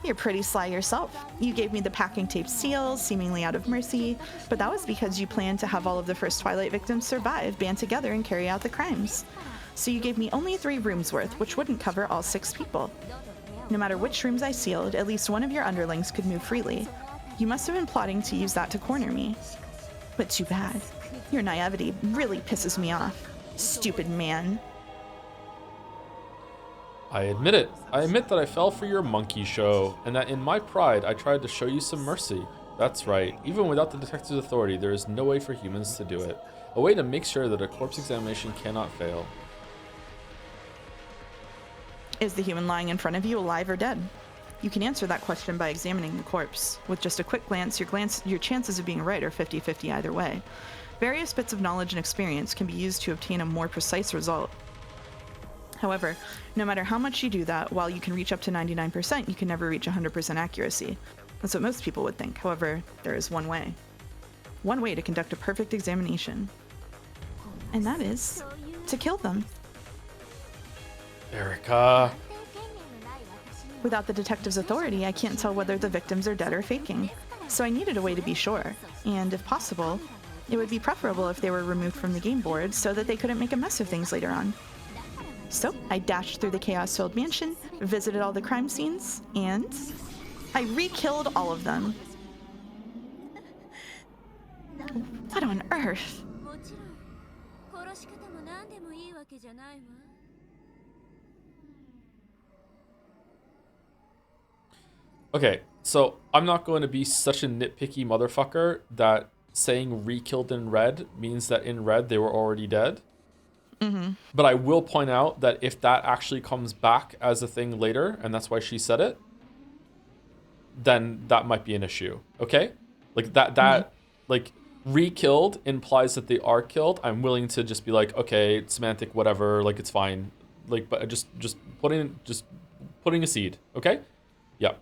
You're pretty sly yourself. You gave me the packing tape seals, seemingly out of mercy, but that was because you planned to have all of the first Twilight victims survive, band together, and carry out the crimes. So you gave me only 3 rooms worth, which wouldn't cover all 6 people. No matter which rooms I sealed, at least one of your underlings could move freely. You must have been plotting to use that to corner me. But too bad. Your naivety really pisses me off. Stupid man. I admit it. I admit that I fell for your monkey show, and that in my pride I tried to show you some mercy. That's right. Even without the detective's authority, there is no way for humans to do it. A way to make sure that a corpse examination cannot fail. Is the human lying in front of you alive or dead? You can answer that question by examining the corpse. With just a quick glance, your chances of being right are 50-50 either way. Various bits of knowledge and experience can be used to obtain a more precise result. However, no matter how much you do that, while you can reach up to 99%, you can never reach 100% accuracy. That's what most people would think. However, there is one way. One way to conduct a perfect examination. And that is to kill them. Erica. Without the detective's authority, I can't tell whether the victims are dead or faking. So I needed a way to be sure. And if possible, it would be preferable if they were removed from the game board so that they couldn't make a mess of things later on. So I dashed through the chaos-filled mansion, visited all the crime scenes, and I re-killed all of them. What on earth? Okay, so I'm not going to be such a nitpicky motherfucker that saying re-killed in red means that in red they were already dead. Mm-hmm. But I will point out that if that actually comes back as a thing later, and that's why she said it, then that might be an issue. Okay? Like that like re-killed implies that they are killed. I'm willing to just be like, okay, semantic, whatever, like it's fine. like, but just putting a seed, okay? Yeah.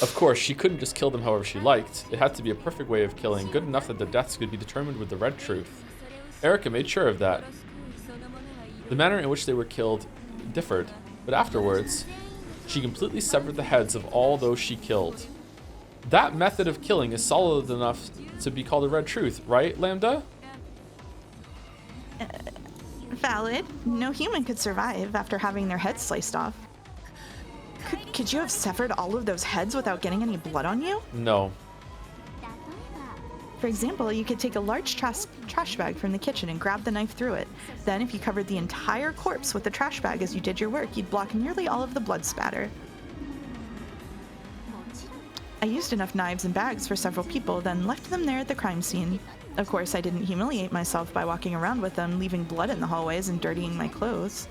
Of course, she couldn't just kill them however she liked. It had to be a perfect way of killing, good enough that the deaths could be determined with the red truth. Erica made sure of that. The manner in which they were killed differed, but afterwards, she completely severed the heads of all those she killed. That method of killing is solid enough to be called a red truth, right, Lambda? Valid. No human could survive after having their heads sliced off. Could you have severed all of those heads without getting any blood on you? No. For example, you could take a large trash bag from the kitchen and grab the knife through it. Then, if you covered the entire corpse with the trash bag as you did your work, you'd block nearly all of the blood spatter. I used enough knives and bags for several people, then left them there at the crime scene. Of course, I didn't humiliate myself by walking around with them, leaving blood in the hallways and dirtying my clothes.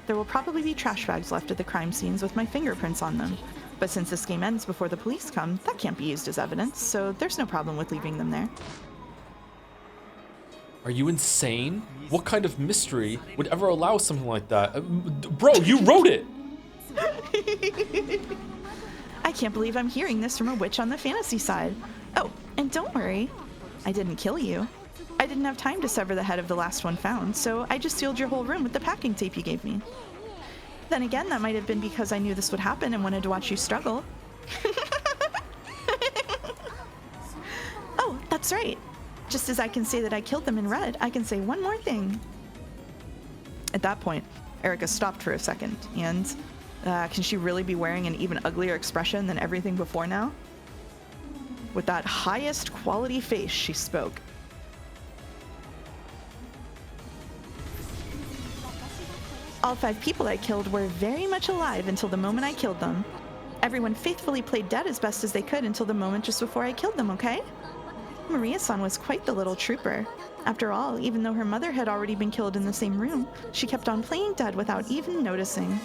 There will probably be trash bags left at the crime scenes with my fingerprints on them. But since this game ends before the police come, that can't be used as evidence, so there's no problem with leaving them there. Are you insane? What kind of mystery would ever allow something like that? Bro, you wrote it! I can't believe I'm hearing this from a witch on the fantasy side. Oh, and don't worry, I didn't kill you. I didn't have time to sever the head of the last one found, so I just sealed your whole room with the packing tape you gave me. Then again, that might have been because I knew this would happen and wanted to watch you struggle. Oh, that's right. Just as I can say that I killed them in red, I can say one more thing. At that point, Erica stopped for a second, and can she really be wearing an even uglier expression than everything before now? With that highest quality face, she spoke. All 5 people I killed were very much alive until the moment I killed them. Everyone faithfully played dead as best as they could until the moment just before I killed them, okay? Maria-san was quite the little trooper. After all, even though her mother had already been killed in the same room, she kept on playing dead without even noticing.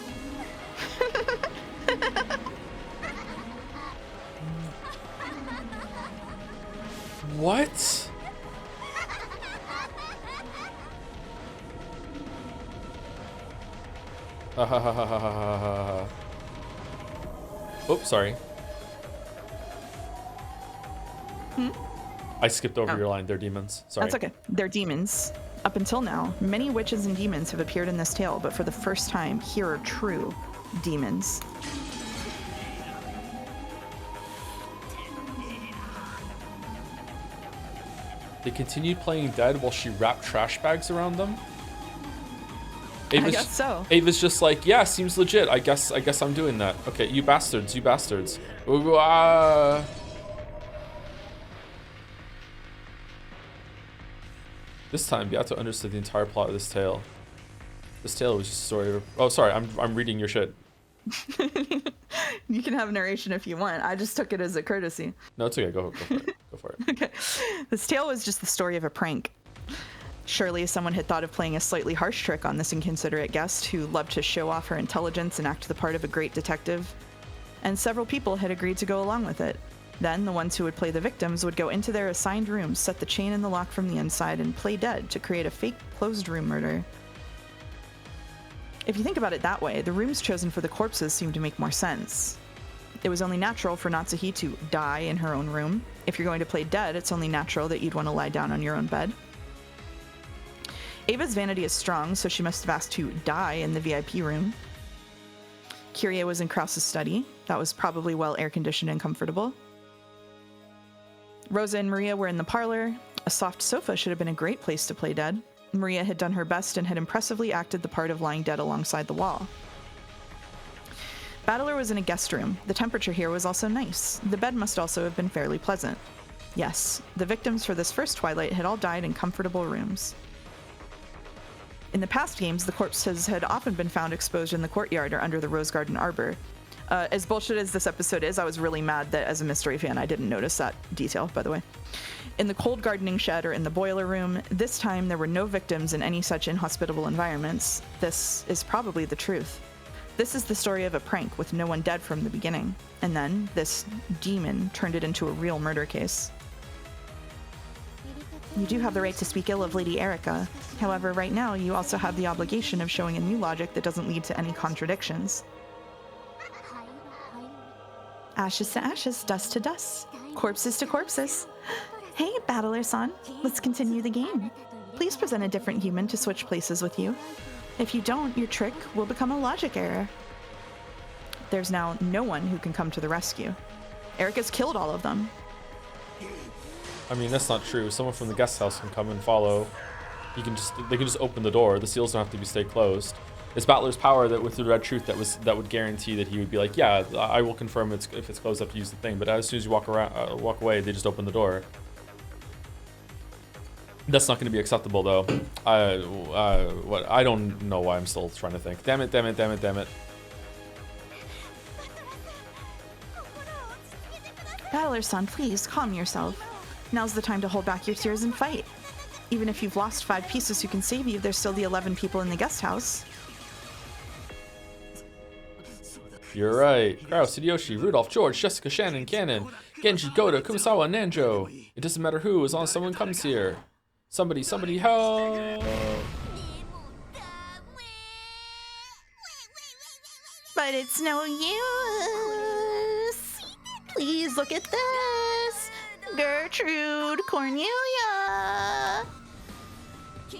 What? Oops, sorry. I skipped over your line. They're demons. Sorry. That's okay. They're demons. Up until now, many witches and demons have appeared in this tale, but for the first time, here are true demons. They continued playing dead while she wrapped trash bags around them? I guess so. Ava's just like, yeah, seems legit. I guess I'm doing that. Okay, you bastards. Ooh, This time, Beato understood the entire plot of this tale. This tale was just a story of... Oh, sorry, I'm reading your shit. You can have narration if you want. I just took it as a courtesy. No, it's okay. Go for it. Go for it. Okay. This tale was just the story of a prank. Surely someone had thought of playing a slightly harsh trick on this inconsiderate guest who loved to show off her intelligence and act the part of a great detective. And several people had agreed to go along with it. Then the ones who would play the victims would go into their assigned rooms, set the chain in the lock from the inside, and play dead to create a fake closed room murder. If you think about it that way, the rooms chosen for the corpses seem to make more sense. It was only natural for Natsuhi to die in her own room. If you're going to play dead, it's only natural that you'd want to lie down on your own bed. Ava's vanity is strong, so she must have asked to die in the VIP room. Kyrie was in Krause's study. That was probably well air-conditioned and comfortable. Rosa and Maria were in the parlor. A soft sofa should have been a great place to play dead. Maria had done her best and had impressively acted the part of lying dead alongside the wall. Bandle was in a guest room. The temperature here was also nice. The bed must also have been fairly pleasant. Yes, the victims for this first Twilight had all died in comfortable rooms. In the past games, the corpses had often been found exposed in the courtyard or under the Rose Garden Arbor. As bullshit as this episode is, I was really mad that as a mystery fan I didn't notice that detail, by the way. In the cold gardening shed or in the boiler room, this time there were no victims in any such inhospitable environments. This is probably the truth. This is the story of a prank with no one dead from the beginning. And then this demon turned it into a real murder case. You do have the right to speak ill of Lady Erica. However, right now, you also have the obligation of showing a new logic that doesn't lead to any contradictions. Ashes to ashes, dust to dust, corpses to corpses. Hey, Battler-san, let's continue the game. Please present a different human to switch places with you. If you don't, your trick will become a logic error. There's now no one who can come to the rescue. Erica's killed all of them. I mean, that's not true. Someone from the guest house can come and follow. They can just open the door. The seals don't have to stay closed. It's Battler's power that with the red truth that would guarantee that he would be like, yeah, I will confirm if it's closed up to use the thing. But as soon as you walk away, they just open the door. That's not going to be acceptable, though. I don't know why I'm still trying to think. Damn it, damn it, damn it, damn it. Battler-san, please calm yourself. Now's the time to hold back your tears and fight. Even if you've lost 5 pieces who can save you, there's still the 11 people in the guest house. You're right. Kraus, Hideyoshi, Rudolph, George, Jessica, Shannon, Cannon, Genji, Goda, Kumasawa, Nanjo. It doesn't matter who, as long as someone comes here. Somebody help! But it's no use. Please look at this. Gertrude, Cornelia.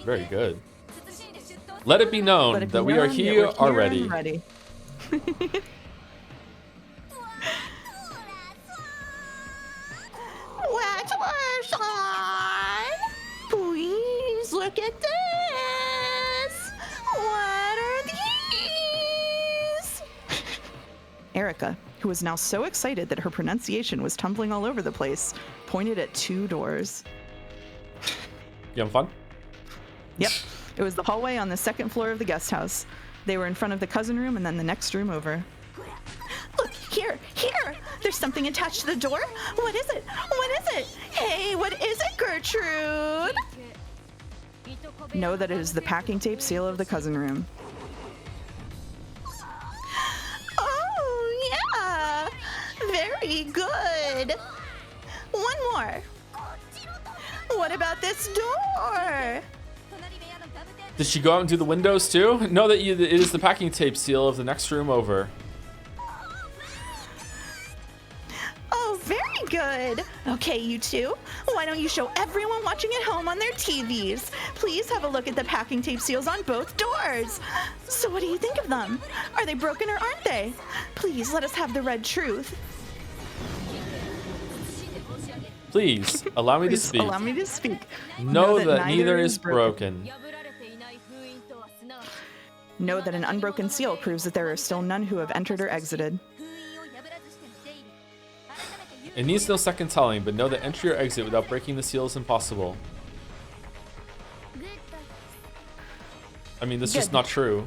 Very good. Let it be known that we are here already. Please look at this. What are these? Erica, who was now so excited that her pronunciation was tumbling all over the place, pointed at 2 doors. You having fun? Yep. It was the hallway on the 2nd floor of the guest house. They were in front of the cousin room and then the next room over. Look, here! There's something attached to the door. What is it? Hey, what is it, Gertrude? Know that it is the packing tape seal of the cousin room. Oh, yeah! Very good. One more. What about this door? Did she go out and do the windows too? Know that it is the packing tape seal of the next room over. Oh, very good. Okay, you two. Why don't you show everyone watching at home on their TVs? Please have a look at the packing tape seals on both doors. So what do you think of them? Are they broken or aren't they? Please let us have the red truth. Please, allow me to speak. Allow me to speak. Know that neither is broken. Know that an unbroken seal proves that there are still none who have entered or exited. It needs no second telling, but know that entry or exit without breaking the seal is impossible. I mean, that's just not true.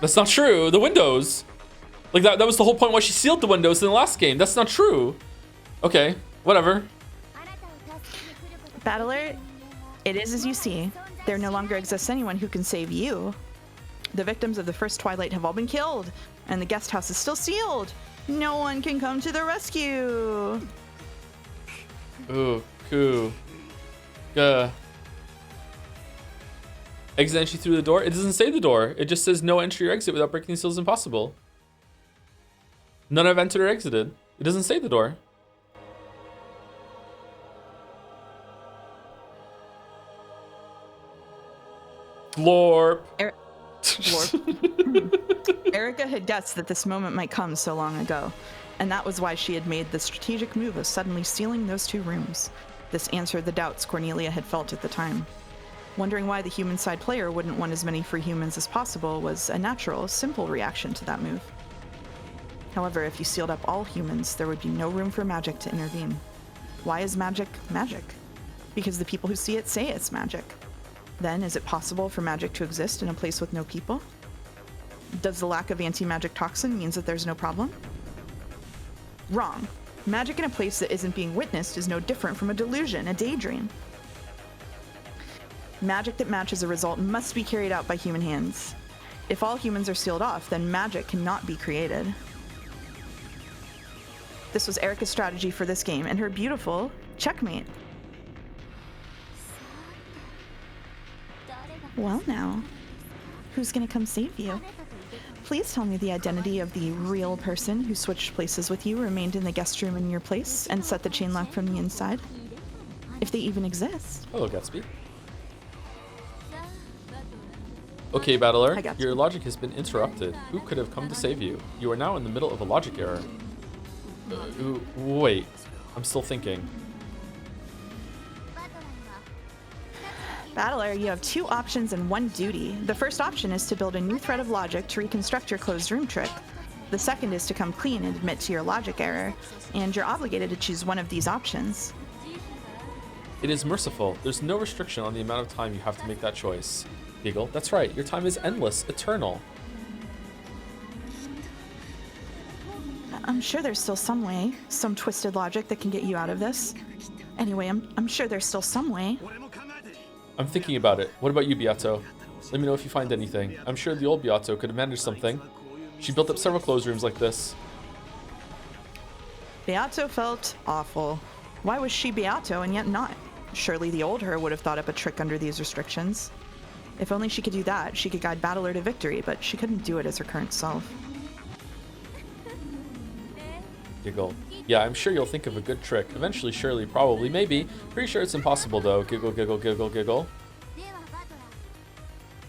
That's not true. The windows. Like, that was the whole point why she sealed the windows in the last game. That's not true. Okay, whatever. Battler, it is as you see. There no longer exists anyone who can save you. The victims of the first Twilight have all been killed, and the guest house is still sealed. No one can come to the rescue. Ooh, cool. Exit entry through the door? It doesn't say the door. It just says no entry or exit without breaking the seal is impossible. None have entered or exited. It doesn't say the door. Lorp. Erica had guessed that this moment might come so long ago, and that was why she had made the strategic move of suddenly sealing those 2 rooms. This answered the doubts Cornelia had felt at the time. Wondering why the human side player wouldn't want as many free humans as possible was a natural, simple reaction to that move. However, if you sealed up all humans, there would be no room for magic to intervene. Why is magic magic? Because the people who see it say it's magic. Then, is it possible for magic to exist in a place with no people? Does the lack of anti-magic toxin means that there's no problem? Wrong. Magic in a place that isn't being witnessed is no different from a delusion, a daydream. Magic that matches a result must be carried out by human hands. If all humans are sealed off, then magic cannot be created. This was Erica's strategy for this game, and her beautiful checkmate. Well now, who's gonna come save you? Please tell me the identity of the real person who switched places with you, remained in the guest room in your place, and set the chain lock from the inside. If they even exist. Hello, Gatsby. Okay, Battler, your logic has been interrupted. Who could have come to save you? You are now in the middle of a logic error. Wait, I'm still thinking. Battler, you have two options and one duty. The first option is to build a new thread of logic to reconstruct your closed room trick. The second is to come clean and admit to your logic error, and you're obligated to choose one of these options. It is merciful. There's no restriction on the amount of time you have to make that choice. Giggle, that's right, your time is endless, eternal. I'm sure there's still some way, some twisted logic that can get you out of this. Anyway, I'm sure there's still some way. I'm thinking about it. What about you, Beato? Let me know if you find anything. I'm sure the old Beato could have managed something. She built up several closed rooms like this. Beato felt awful. Why was she Beato and yet not? Surely the old her would have thought up a trick under these restrictions. If only she could do that, she could guide Battler to victory, but she couldn't do it as her current self. Giggle. Yeah, I'm sure you'll think of a good trick. Eventually, surely, probably, maybe. Pretty sure it's impossible, though. Giggle, giggle, giggle, giggle.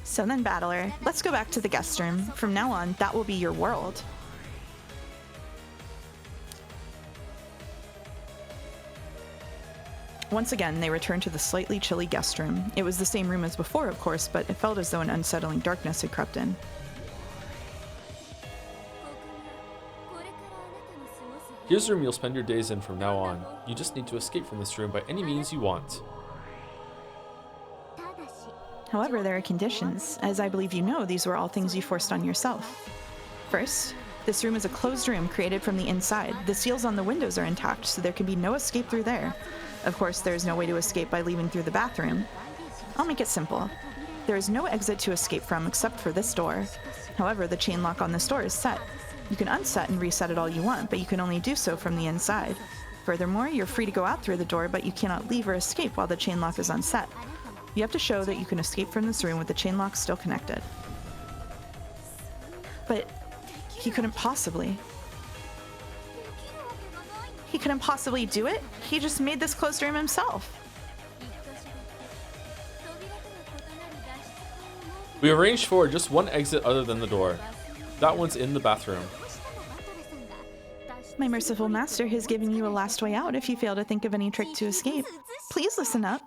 So then, Battler, let's go back to the guest room. From now on, that will be your world. Once again, they returned to the slightly chilly guest room. It was the same room as before, of course, but it felt as though an unsettling darkness had crept in. Here's the room you'll spend your days in from now on. You just need to escape from this room by any means you want. However, there are conditions. As I believe you know, these were all things you forced on yourself. First, this room is a closed room created from the inside. The seals on the windows are intact, so there can be no escape through there. Of course, there is no way to escape by leaving through the bathroom. I'll make it simple. There is no exit to escape from except for this door. However, the chain lock on this door is set. You can unset and reset it all you want, but you can only do so from the inside. Furthermore, you're free to go out through the door, but you cannot leave or escape while the chain lock is unset. You have to show that you can escape from this room with the chain lock still connected. But he couldn't possibly. He couldn't possibly do it? He just made this closed room himself. We arranged for just one exit other than the door. That one's in the bathroom. My merciful master has given you a last way out if you fail to think of any trick to escape. Please listen up.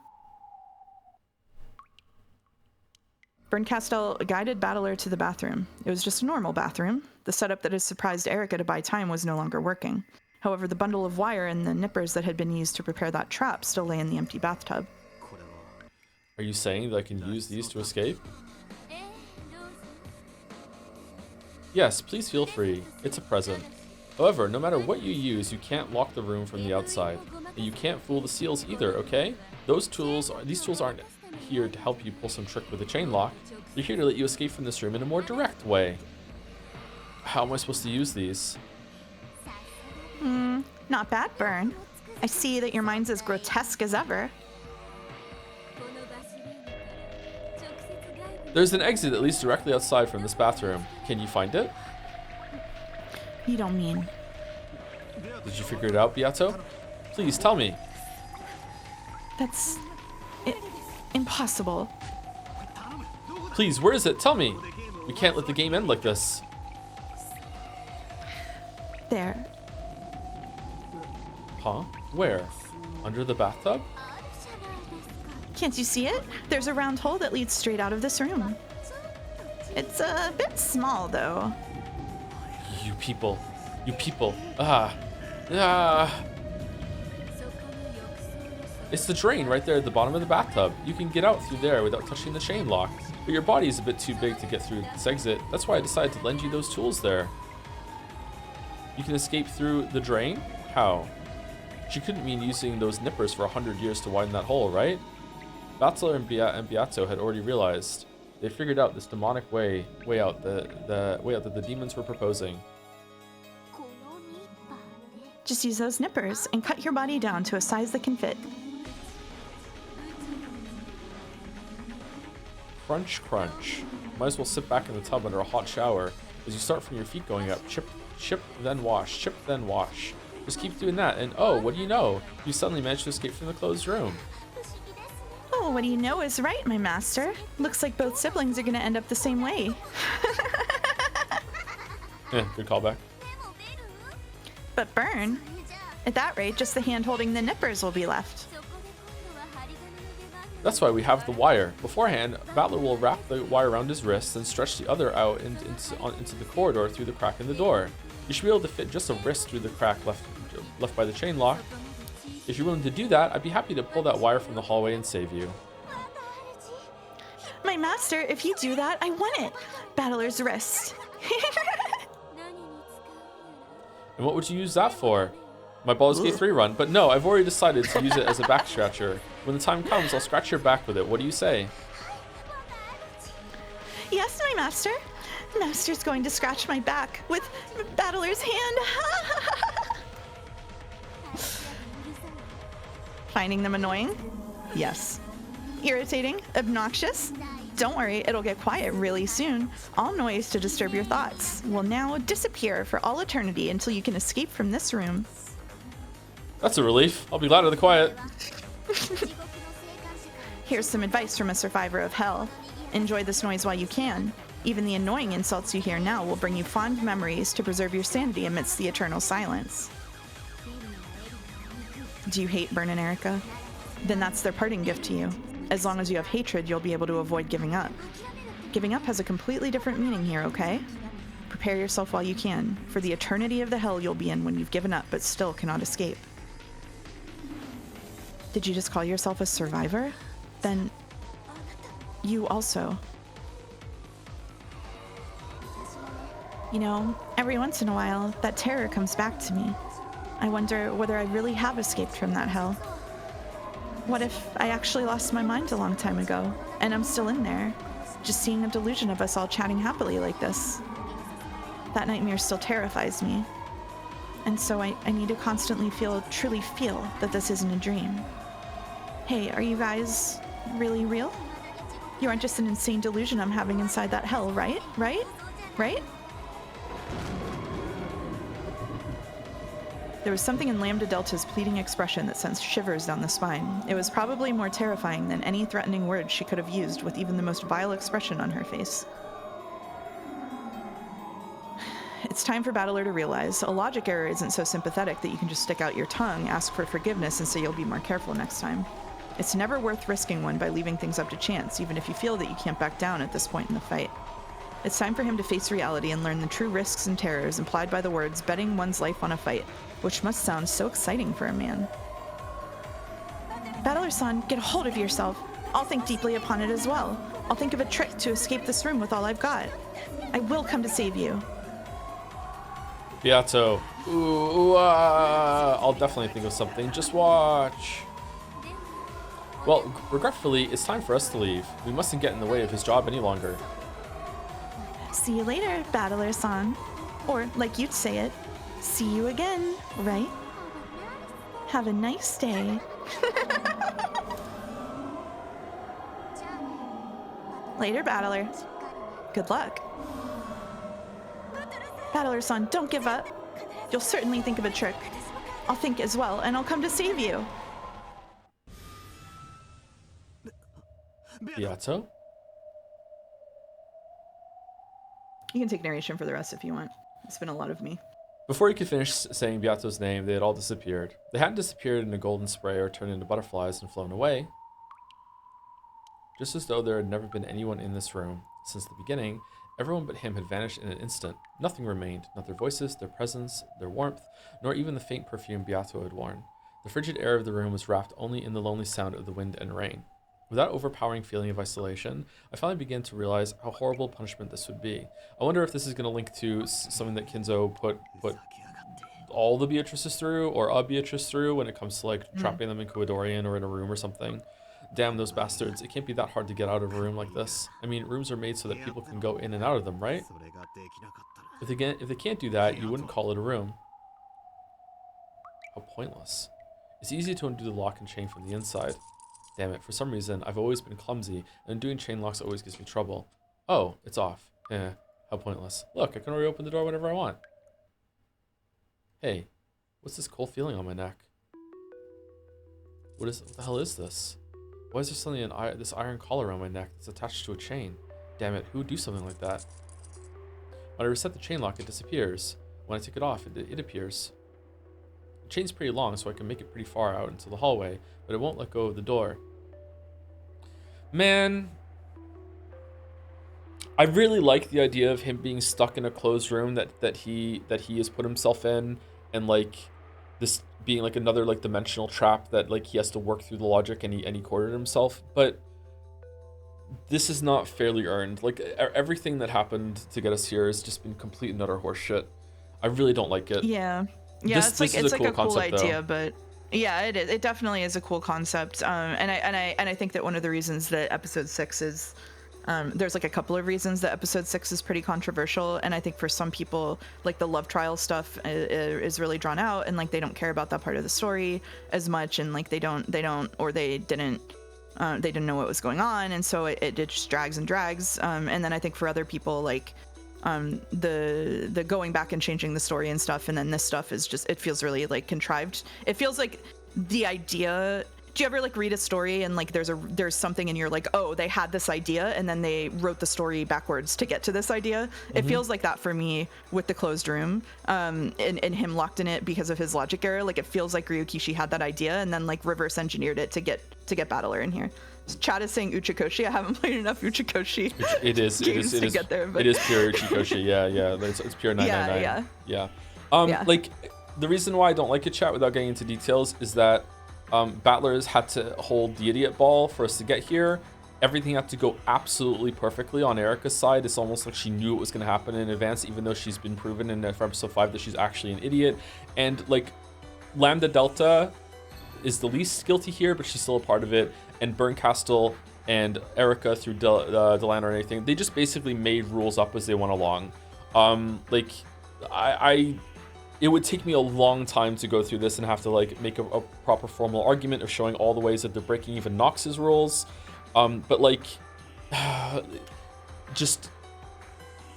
Berncastel guided Battler to the bathroom. It was just a normal bathroom. The setup that had surprised Erica to buy time was no longer working. However, the bundle of wire and the nippers that had been used to prepare that trap still lay in the empty bathtub. Are you saying that I can use these to escape? Yes, please feel free. It's a present. However, no matter what you use, you can't lock the room from the outside. And you can't fool the seals either, okay? These tools aren't here to help you pull some trick with a chain lock. They're here to let you escape from this room in a more direct way. How am I supposed to use these? Not bad, Bern. I see that your mind's as grotesque as ever. There's an exit that leads directly outside from this bathroom. Can you find it? You don't mean... Did you figure it out, Beato? Please, tell me. That's... impossible. Please, where is it? Tell me. We can't let the game end like this. There. Huh? Where? Under the bathtub? Can't you see it? There's a round hole that leads straight out of this room. It's a bit small, though. You people. It's the drain right there at the bottom of the bathtub. You can get out through there without touching the chain lock. But your body is a bit too big to get through this exit. That's why I decided to lend you those tools there. You can escape through the drain? How? She couldn't mean using those nippers for 100 years to widen that hole, right? Battler and Beato had already realized. They figured out this demonic way out the way out that the demons were proposing. Just use those nippers and cut your body down to a size that can fit. crunch, crunch. Might as well sit back in the tub under a hot shower. As you start from your feet going up, chip, chip, then wash, chip, then wash. Just keep doing that, and oh, what do you know? You suddenly managed to escape from the closed room. Oh, what do you know is right, my master. Looks like both siblings are gonna end up the same way. Yeah, good callback. But burn. At that rate, just the hand holding the nippers will be left. That's why we have the wire. Beforehand, Bandle will wrap the wire around his wrist and stretch the other out into the corridor through the crack in the door. You should be able to fit just a wrist through the crack left by the chain lock. If you're willing to do that, I'd be happy to pull that wire from the hallway and save you. My master, if you do that, I want it. Battler's wrist. And what would you use that for? My Baldur's Gate 3 run, but no, I've already decided to use it as a back scratcher. When the time comes, I'll scratch your back with it. What do you say? Yes, my master. Master's going to scratch my back with Battler's hand. Finding them annoying? Yes. Irritating? Obnoxious? Don't worry, it'll get quiet really soon. All noise to disturb your thoughts will now disappear for all eternity until you can escape from this room. That's a relief. I'll be glad of the quiet. Here's some advice from a survivor of hell. Enjoy this noise while you can. Even the annoying insults you hear now will bring you fond memories to preserve your sanity amidst the eternal silence. Do you hate Bern and Erica? Then that's their parting gift to you. As long as you have hatred, you'll be able to avoid giving up. Giving up has a completely different meaning here, okay? Prepare yourself while you can, for the eternity of the hell you'll be in when you've given up but still cannot escape. Did you just call yourself a survivor? Then you also. You know, every once in a while, that terror comes back to me. I wonder whether I really have escaped from that hell. What if I actually lost my mind a long time ago, and I'm still in there, just seeing a delusion of us all chatting happily like this? That nightmare still terrifies me. And so I need to constantly truly feel that this isn't a dream. Hey, are you guys really real? You aren't just an insane delusion I'm having inside that hell, right? Right? Right? There was something in Lambda Delta's pleading expression that sent shivers down the spine. It was probably more terrifying than any threatening words she could have used with even the most vile expression on her face. It's time for Battler to realize a logic error isn't so sympathetic that you can just stick out your tongue, ask for forgiveness, and say you'll be more careful next time. It's never worth risking one by leaving things up to chance, even if you feel that you can't back down at this point in the fight. It's time for him to face reality and learn the true risks and terrors implied by the words betting one's life on a fight, which must sound so exciting for a man. Battler-san, get a hold of yourself. I'll think deeply upon it as well. I'll think of a trick to escape this room with all I've got. I will come to save you. Beato. I'll definitely think of something. Just watch. Well, regretfully, it's time for us to leave. We mustn't get in the way of his job any longer. See you later, Battler-san. Or, like you'd say it, see you again, right? Have a nice day. Later, Battler. Good luck. Battler-san, don't give up. You'll certainly think of a trick. I'll think as well, and I'll come to save you. Beato? You can take narration for the rest if you want. It's been a lot of me. Before he could finish saying Beato's name, they had all disappeared. They hadn't disappeared in a golden spray or turned into butterflies and flown away. Just as though there had never been anyone in this room. Since the beginning, everyone but him had vanished in an instant. Nothing remained, not their voices, their presence, their warmth, nor even the faint perfume Beato had worn. The frigid air of the room was wrapped only in the lonely sound of the wind and rain. With that overpowering feeling of isolation, I finally began to realize how horrible punishment this would be. I wonder if this is going to link to something that Kinzo put all the Beatrices through, or a Beatrice through, when it comes to like trapping them in Kuadorian or in a room or something. Damn those bastards, it can't be that hard to get out of a room like this. I mean, rooms are made so that people can go in and out of them, right? If they can't do that, you wouldn't call it a room. How pointless. It's easy to undo the lock and chain from the inside. Damn it, for some reason, I've always been clumsy, and doing chain locks always gives me trouble. Oh, it's off. How pointless. Look, I can reopen the door whenever I want. Hey, what's this cold feeling on my neck? What the hell is this? Why is there suddenly this iron collar around my neck that's attached to a chain? Damn it, who would do something like that? When I reset the chain lock, it disappears. When I take it off, it appears. The chain's pretty long, so I can make it pretty far out into the hallway, but it won't let go of the door. Man, I really like the idea of him being stuck in a closed room that he has put himself in, and like this being like another like dimensional trap that like he has to work through the logic, and he cornered himself. But this is not fairly earned. Like everything that happened to get us here has just been complete and utter horseshit. I really don't like it. Yeah, it's like a cool idea, but yeah, it is. It definitely is a cool concept. And I think that one of the reasons that episode 6 is there's like a couple of reasons that episode 6 is pretty controversial, and I think for some people like the love trial stuff is really drawn out, and like they don't care about that part of the story as much, and like they didn't know what was going on, and so it just drags and drags. And then I think for other people, like the going back and changing the story and stuff, and then this stuff is just, it feels really like contrived. It feels like the idea. Do you ever like read a story and like there's something and you're like, oh, they had this idea and then they wrote the story backwards to get to this idea? Mm-hmm. It feels like that for me with the closed room, and him locked in it because of his logic error. Like it feels like Ryukishi had that idea and then like reverse engineered it to get Bandle in here. Chad is saying Uchikoshi. I haven't played enough Uchikoshi. It is get there, but... It is pure Uchikoshi. Yeah. It's pure 999. Yeah. Like the reason why I don't like it, chat, without getting into details, is that Battlers had to hold the idiot ball for us to get here. Everything had to go absolutely perfectly on Erica's side. It's almost like she knew it was going to happen in advance, even though she's been proven in episode 5 that she's actually an idiot. And like Lambda Delta is the least guilty here, but she's still a part of it. And Berncastle and Erica through Delano or anything, they just basically made rules up as they went along. It would take me a long time to go through this and have to like make a proper formal argument of showing all the ways that they're breaking even Nox's rules. But like, just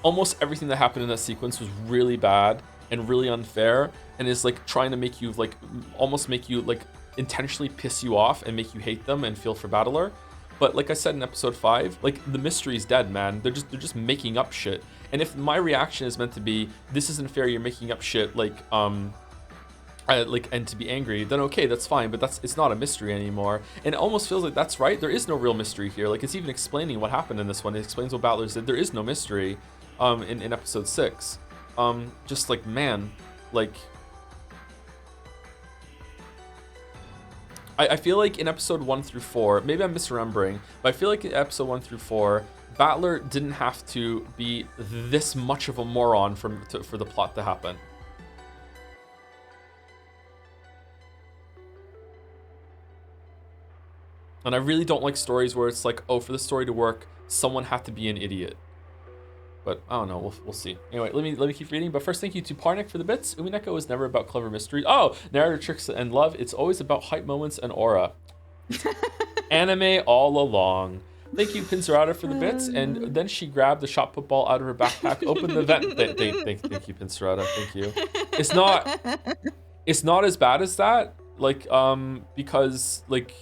almost everything that happened in that sequence was really bad and really unfair, and is like trying to make you like almost make you like intentionally piss you off and make you hate them and feel for Battler. But like I said in episode 5, like the mystery's dead, man. They're just making up shit. And if my reaction is meant to be, this isn't fair, you're making up shit, and to be angry, then okay, that's fine. But it's not a mystery anymore. And it almost feels like that's right. There is no real mystery here. Like it's even explaining what happened in this one. It explains what Battler did. There is no mystery, in episode 6. Just like, man, like. I feel like in episode 1 through 4, maybe I'm misremembering, but I feel like in episode 1 through 4, Battler didn't have to be this much of a moron for the plot to happen. And I really don't like stories where it's like, oh, for the story to work, someone had to be an idiot. But I don't know, we'll see. Anyway, let me keep reading. But first, thank you to Parnik for the bits. Umineko is never about clever mysteries. Oh, narrative tricks and love. It's always about hype moments and aura. Anime all along. Thank you, Pincerata, for the bits. And then she grabbed the shot put ball out of her backpack, opened the vent. Thank you, Pincerata. Thank you. It's not as bad as that. Like, because like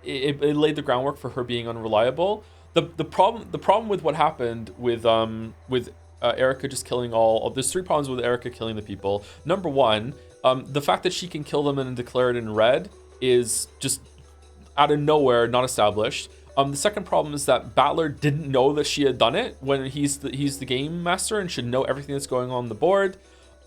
it laid the groundwork for her being unreliable. The problem with what happened with Erica just killing there's 3 problems with Erica killing the people. Number 1, the fact that she can kill them and declare it in red is just out of nowhere, not established. The second problem is that Battler didn't know that she had done it when he's the game master and should know everything that's going on the board.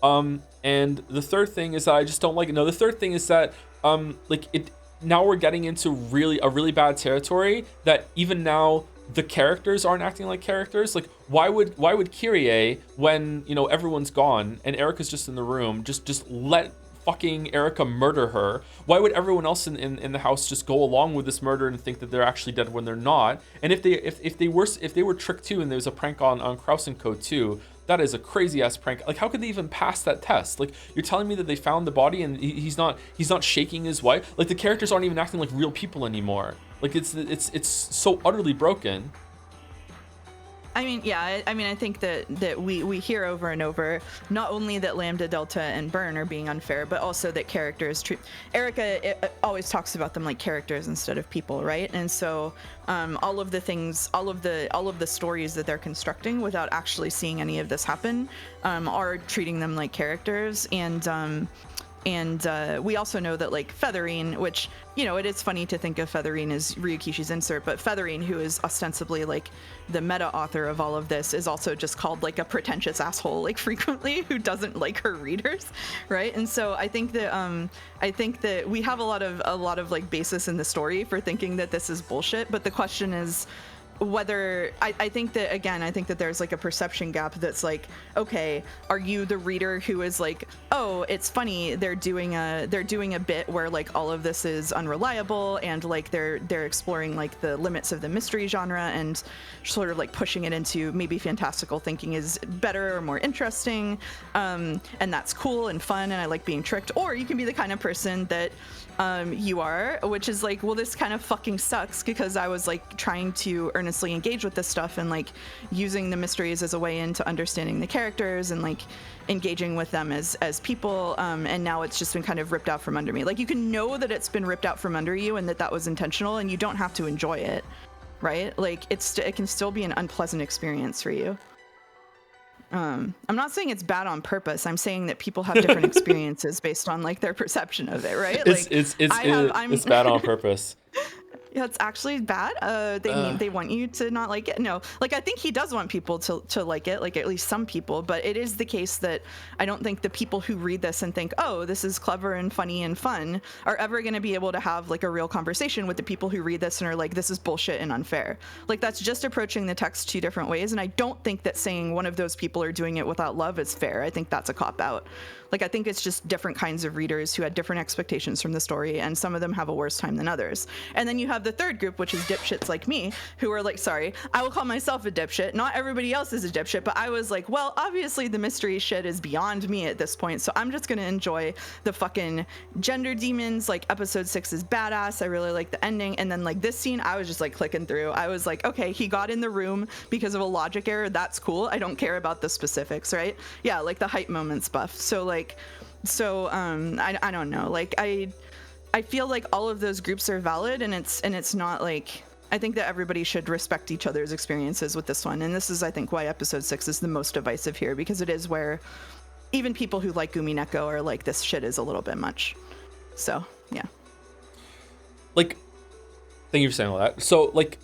And the third thing is that I just don't like it. No, the third thing is that now we're getting into a really bad territory that even now the characters aren't acting like characters. Like why would Kyrie, when everyone's gone and Erica's just in the room, just let fucking Erica murder her? Why would everyone else in the house just go along with this murder and think that they're actually dead when they're not? And if they were tricked too, and there was a prank on Kraus and Co too, that is a crazy ass prank. Like, how could they even pass that test? Like, you're telling me that they found the body and he's not shaking his wife. Like, the characters aren't even acting like real people anymore. Like, it's so utterly broken. I mean, yeah, I think that we hear over and over, not only that Lambda, Delta, and Burn are being unfair, but also that characters treat... Erica always talks about them like characters instead of people, right? And so all of the things, all of the stories that they're constructing without actually seeing any of this happen are treating them like characters. And we also know that, like, Featherine, which, you know, it is funny to think of Featherine as Ryukishi's insert, but Featherine, who is ostensibly, like, the meta author of all of this, is also just called, like, a pretentious asshole, like, frequently, who doesn't like her readers, right? And so I think that we have a lot of like basis in the story for thinking that this is bullshit, but the question is whether I think that there's like a perception gap that's like, okay, are you the reader who is like, oh, it's funny, they're doing a bit where like all of this is unreliable and like they're exploring like the limits of the mystery genre and sort of like pushing it into maybe fantastical thinking is better or more interesting, and that's cool and fun and I like being tricked. Or you can be the kind of person that you are, which is like, well, this kind of fucking sucks because I was like trying to earnestly engage with this stuff and like using the mysteries as a way into understanding the characters and like engaging with them as people, and now it's just been kind of ripped out from under me. Like, you can know that it's been ripped out from under you and that was intentional and you don't have to enjoy it, right? Like, it can still be an unpleasant experience for you. I'm not saying it's bad on purpose. I'm saying that people have different experiences based on like their perception of it, right? It's bad on purpose. Yeah, it's actually bad. They want you to not like it. No, like I think he does want people to like it, like at least some people. But it is the case that I don't think the people who read this and think, oh, this is clever and funny and fun, are ever going to be able to have like a real conversation with the people who read this and are like, this is bullshit and unfair. Like, that's just approaching the text two different ways. And I don't think that saying one of those people are doing it without love is fair. I think that's a cop out. Like, I think it's just different kinds of readers who had different expectations from the story, and some of them have a worse time than others. And then you have the third group, which is dipshits like me, who are like, sorry, I will call myself a dipshit. Not everybody else is a dipshit, but I was like, well, obviously the mystery shit is beyond me at this point, so I'm just gonna enjoy the fucking gender demons. Like, episode 6 is badass. I really like the ending. And then like this scene, I was just like clicking through. I was like, okay, he got in the room because of a logic error. That's cool. I don't care about the specifics, right? Yeah, like the hype moments buff. So I don't know. Like, I feel like all of those groups are valid, and it's not like, I think that everybody should respect each other's experiences with this one. And this is, I think, why episode 6 is the most divisive here, because it is where even people who like Umineko are like, this shit is a little bit much. So yeah. Like, thank you for saying all that. So like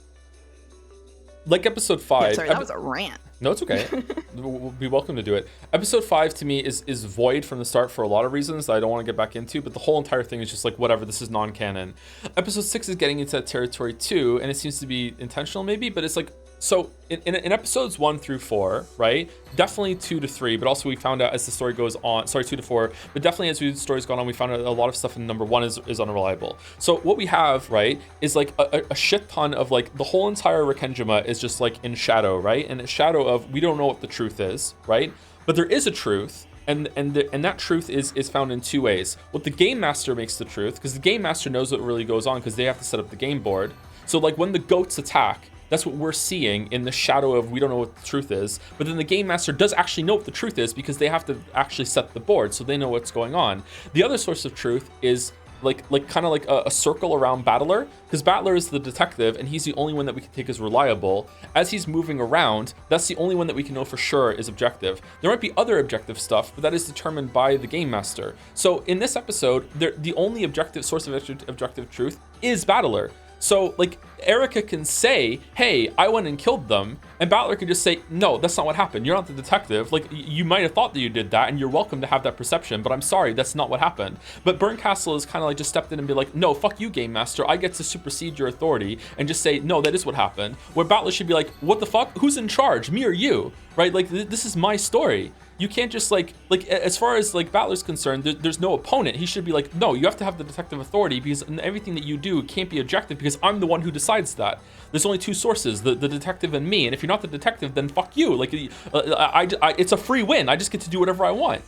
episode 5. Yeah, sorry, that was a rant. No, it's okay. We'll be welcome to do it. Episode 5 to me is void from the start for a lot of reasons that I don't want to get back into, but the whole entire thing is just like, whatever, this is non-canon. Episode 6 is getting into that territory too, and it seems to be intentional maybe, but it's like, so in episodes 1 through 4, right? Definitely 2 to 3, but also we found out as the story goes on, 2 to 4, but definitely as the story's gone on, we found out a lot of stuff in number 1 is unreliable. So what we have, right, is like a shit ton of like, the whole entire Rekenjima is just like in shadow, right? And a shadow of, we don't know what the truth is, right? But there is a truth. And that truth is found in 2 ways. What the game master makes the truth, because the game master knows what really goes on because they have to set up the game board. So like when the goats attack, that's what we're seeing in the shadow of, we don't know what the truth is. But then the game master does actually know what the truth is because they have to actually set the board, so they know what's going on. The other source of truth is like kind of like a circle around Bandle, because Bandle is the detective and he's the only one that we can take as reliable. As he's moving around, that's the only one that we can know for sure is objective. There might be other objective stuff, but that is determined by the game master. So in this episode, the only objective source of objective truth is Bandle. So like Erica can say, hey, I went and killed them, and Bandle can just say, no, that's not what happened. You're not the detective. Like, you might have thought that you did that, and you're welcome to have that perception, but I'm sorry, that's not what happened. But Burncastle is kind of like just stepped in and be like, no, fuck you, game master. I get to supersede your authority and just say, no, that is what happened. Where Bandle should be like, what the fuck? Who's in charge, me or you? Right? Like, this is my story. You can't just like as far as like Battler's concerned, there's no opponent. He should be like, no, you have to have the detective authority because everything that you do can't be objective because I'm the one who decides that. There's only two sources, the detective and me. And if you're not the detective, then fuck you. Like, it's a free win. I just get to do whatever I want.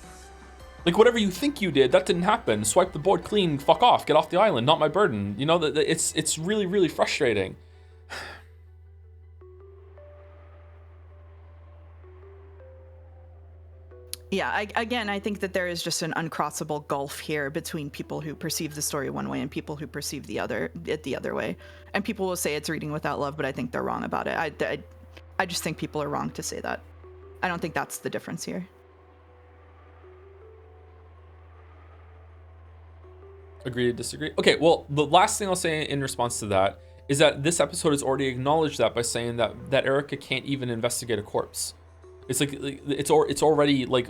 Like, whatever you think you did, that didn't happen. Swipe the board clean, fuck off, get off the island, not my burden. You know, it's really, really frustrating. Yeah, I think that there is just an uncrossable gulf here between people who perceive the story one way and people who perceive the other way. And people will say it's reading without love, but I think they're wrong about it. I just think people are wrong to say that. I don't think that's the difference here. Agree to disagree? Okay, well, the last thing I'll say in response to that is that this episode has already acknowledged that by saying that Erica can't even investigate a corpse. It's like it's already like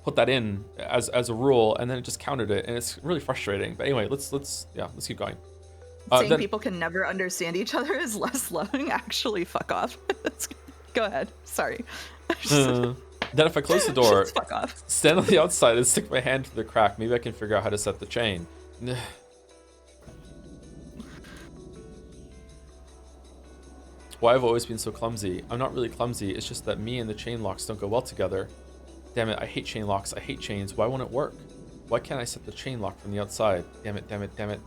put that in as a rule, and then it just countered it, and it's really frustrating. But anyway, let's keep going. Saying people can never understand each other is less loving. Actually, fuck off. Go ahead. Sorry. Then if I close the door, fuck off. Stand on the outside and stick my hand through the crack, maybe I can figure out how to set the chain. Why I've always been so clumsy. I'm not really clumsy, it's just that me and the chain locks don't go well together. Damn it, I hate chain locks, I hate chains. Why won't it work? Why can't I set the chain lock from the outside? Damn it, damn it, damn it.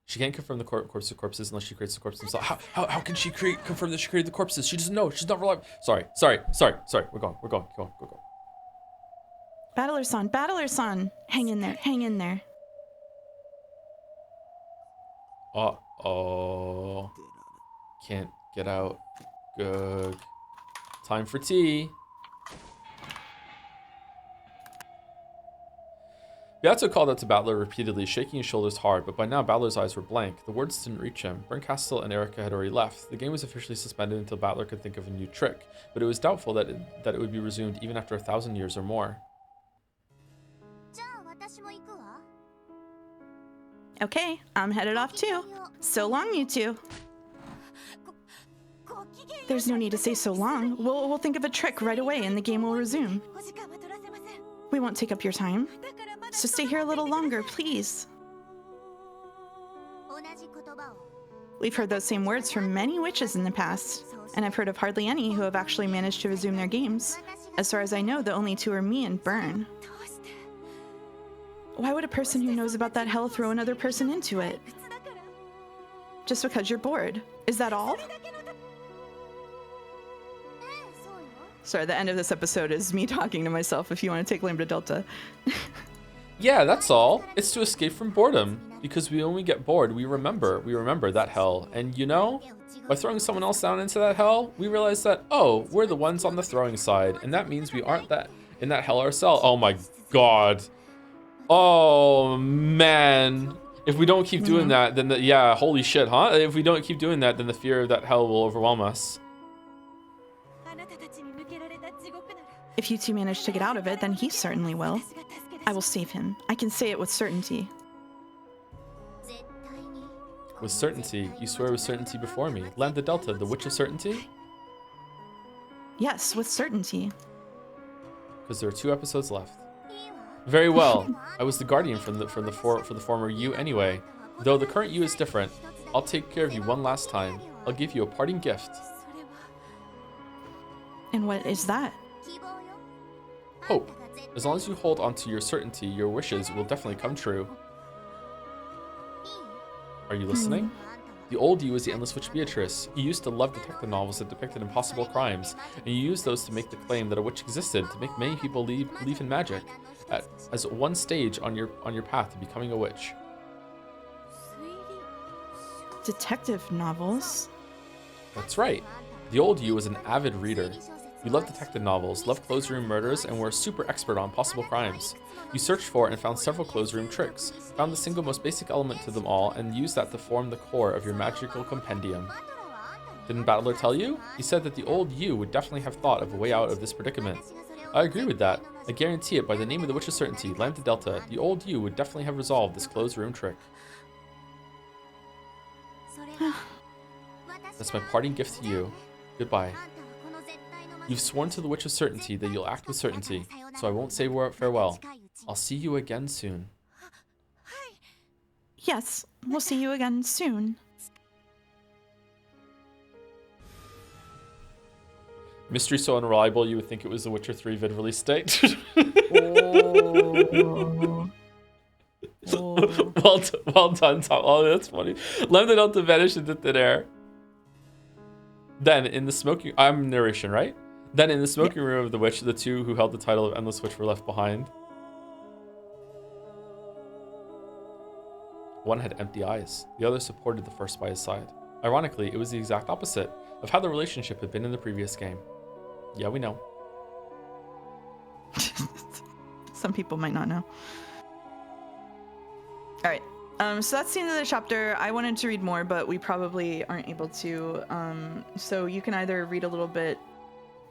She can't confirm the corpse of corpses unless she creates the corpse themselves. How can she confirm that she created the corpses? She doesn't know. She's not reliable. Sorry. We're going. Go. Battler-san, hang in there. Uh-oh. Can't get out. Good. Time for tea. Beato called out to Battler repeatedly, shaking his shoulders hard, but by now Battler's eyes were blank. The words didn't reach him. Berncastle and Erica had already left. The game was officially suspended until Battler could think of a new trick, but it was doubtful that it would be resumed even after 1,000 years or more. Okay, I'm headed off too. So long, you two. There's no need to say so long. We'll think of a trick right away and the game will resume. We won't take up your time. So stay here a little longer, please. We've heard those same words from many witches in the past, and I've heard of hardly any who have actually managed to resume their games. As far as I know, the only two are me and Burn. Why would a person who knows about that hell throw another person into it? Just because you're bored. Is that all? Sorry, the end of this episode is me talking to myself if you want to take Lambda Delta. Yeah, that's all. It's to escape from boredom. Because when we get bored, we remember that hell. And you know, by throwing someone else down into that hell, we realize that, oh, we're the ones on the throwing side. And that means we aren't in that hell ourselves. Oh my god. Oh man. If we don't keep doing that, then yeah, holy shit, huh? If we don't keep doing that, then the fear of that hell will overwhelm us. If you two manage to get out of it, then he certainly will. I will save him. I can say it with certainty. With certainty? You swear with certainty before me. Lambda Delta, the Witch of Certainty? Yes, with certainty. Because there are 2 episodes left. Very well. I was the guardian for the former you anyway. Though the current you is different, I'll take care of you one last time. I'll give you a parting gift. And what is that? Hope. As long as you hold onto your certainty, your wishes will definitely come true. Are you listening? The old you is the endless witch Beatrice. You used to love detective novels that depicted impossible crimes, and you used those to make the claim that a witch existed, to make many people believe in magic, as one stage on your path to becoming a witch. Detective novels? That's right. The old you was an avid reader. You loved detective novels, loved closed room murders, and were a super expert on possible crimes. You searched for and found several closed room tricks, found the single most basic element to them all, and used that to form the core of your magical compendium. Didn't Battler tell you? He said that the old you would definitely have thought of a way out of this predicament. I agree with that. I guarantee it by the name of the Witch of Certainty, Lambda Delta, the old you would definitely have resolved this closed room trick. That's my parting gift to you. Goodbye. You've sworn to the Witch of Certainty that you'll act with certainty, so I won't say farewell. I'll see you again soon. Yes, we'll see you again soon. Mystery so unreliable, you would think it was the Witcher 3 vid release date. Well done, Tom. Oh, that's funny. London out to vanish into thin air. Then in the smoking, I'm narration, right? Then in the smoking room of the witch, the two who held the title of Endless Witch were left behind. One had empty eyes. The other supported the first by his side. Ironically, it was the exact opposite of how the relationship had been in the previous game. Yeah, we know. Some people might not know. All right. So that's the end of the chapter. I wanted to read more, but we probably aren't able to. So you can either read a little bit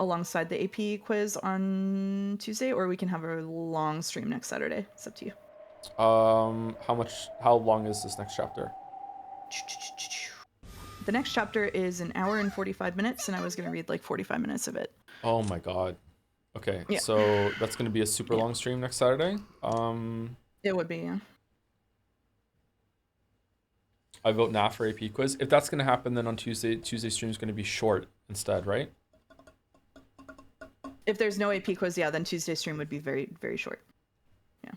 alongside the AP quiz on Tuesday, or we can have a long stream next Saturday. It's up to you. How long is this next chapter? The next chapter is an hour and 45 minutes, and I was going to read like 45 minutes of it. Oh my god. Okay, yeah. So that's going to be a super long stream next Saturday. It would be, yeah. I vote nah for AP quiz. If that's going to happen, then on Tuesday stream is going to be short instead, right? If there's no AP quiz, yeah, then Tuesday stream would be very, very short. Yeah.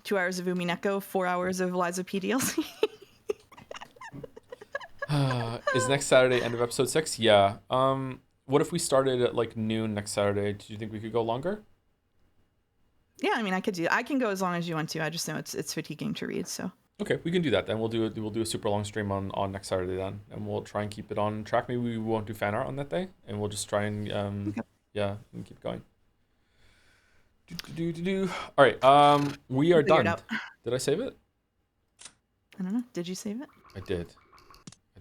2 hours of Umineko, 4 hours of Liza P DLC. Is next Saturday end of episode 6? Yeah. What if we started at like noon next Saturday? Do you think we could go longer? Yeah, I mean, I can go as long as you want to. I just know it's fatiguing to read, so. Okay, we can do that then. We'll do a super long stream on next Saturday then, and we'll try and keep it on track. Maybe we won't do fan art on that day, and we'll just try and and keep going. All right, we are done. Did I save it? I don't know. Did you save it? I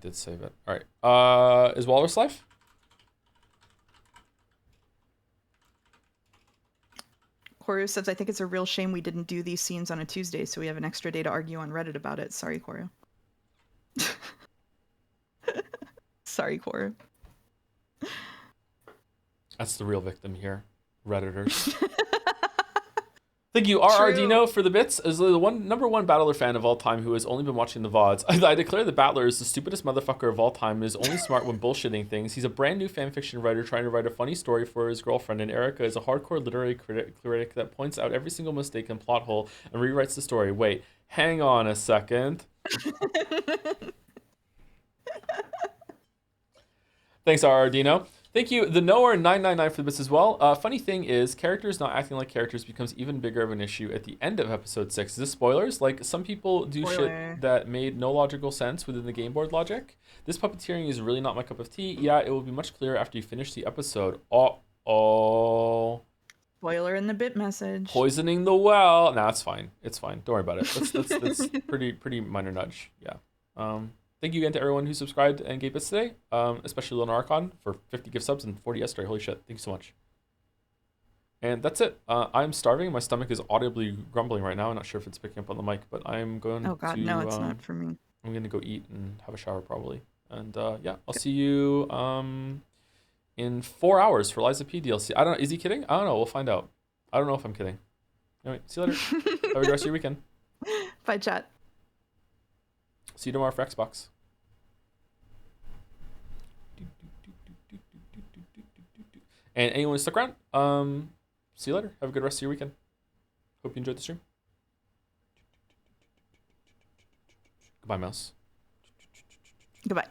did save it. All right. Is Walrus live? Koru says, I think it's a real shame we didn't do these scenes on a Tuesday, so we have an extra day to argue on Reddit about it. Sorry, Koru. Sorry, Koru. That's the real victim here. Redditors. Thank you, RR Dino, for the bits. As the number one Battler fan of all time who has only been watching the VODs, I declare that Battler is the stupidest motherfucker of all time and is only smart when bullshitting things. He's a brand new fanfiction writer trying to write a funny story for his girlfriend, and Erica is a hardcore literary critic that points out every single mistake and plot hole and rewrites the story. Wait, hang on a second. Thanks, RR Dino. Thank you, the Knower999 for the bits as well. Funny thing is, characters not acting like characters becomes even bigger of an issue at the end of episode 6. Is this spoilers? Like, some people do shit that made no logical sense within the game board logic. This puppeteering is really not my cup of tea. Yeah, it will be much clearer after you finish the episode. Uh-oh. Spoiler in the bit message. Poisoning the well. Nah, it's fine. It's fine. Don't worry about it. That's pretty minor nudge. Yeah. Thank you again to everyone who subscribed and gave bits today, especially Lone Archon for 50 gift subs and 40 yesterday. Holy shit. Thank you so much. And that's it. I'm starving. My stomach is audibly grumbling right now. I'm not sure if it's picking up on the mic, but I'm going to... Oh god, no, it's not for me. I'm going to go eat and have a shower probably. And yeah, I'll see you in 4 hours for Liza P DLC. I don't know. Is he kidding? I don't know. We'll find out. I don't know if I'm kidding. Anyway, see you later. Have a good rest of your weekend. Bye, chat. See you tomorrow for Xbox. And anyone who stuck around, see you later. Have a good rest of your weekend. Hope you enjoyed the stream. Goodbye, mouse. Goodbye.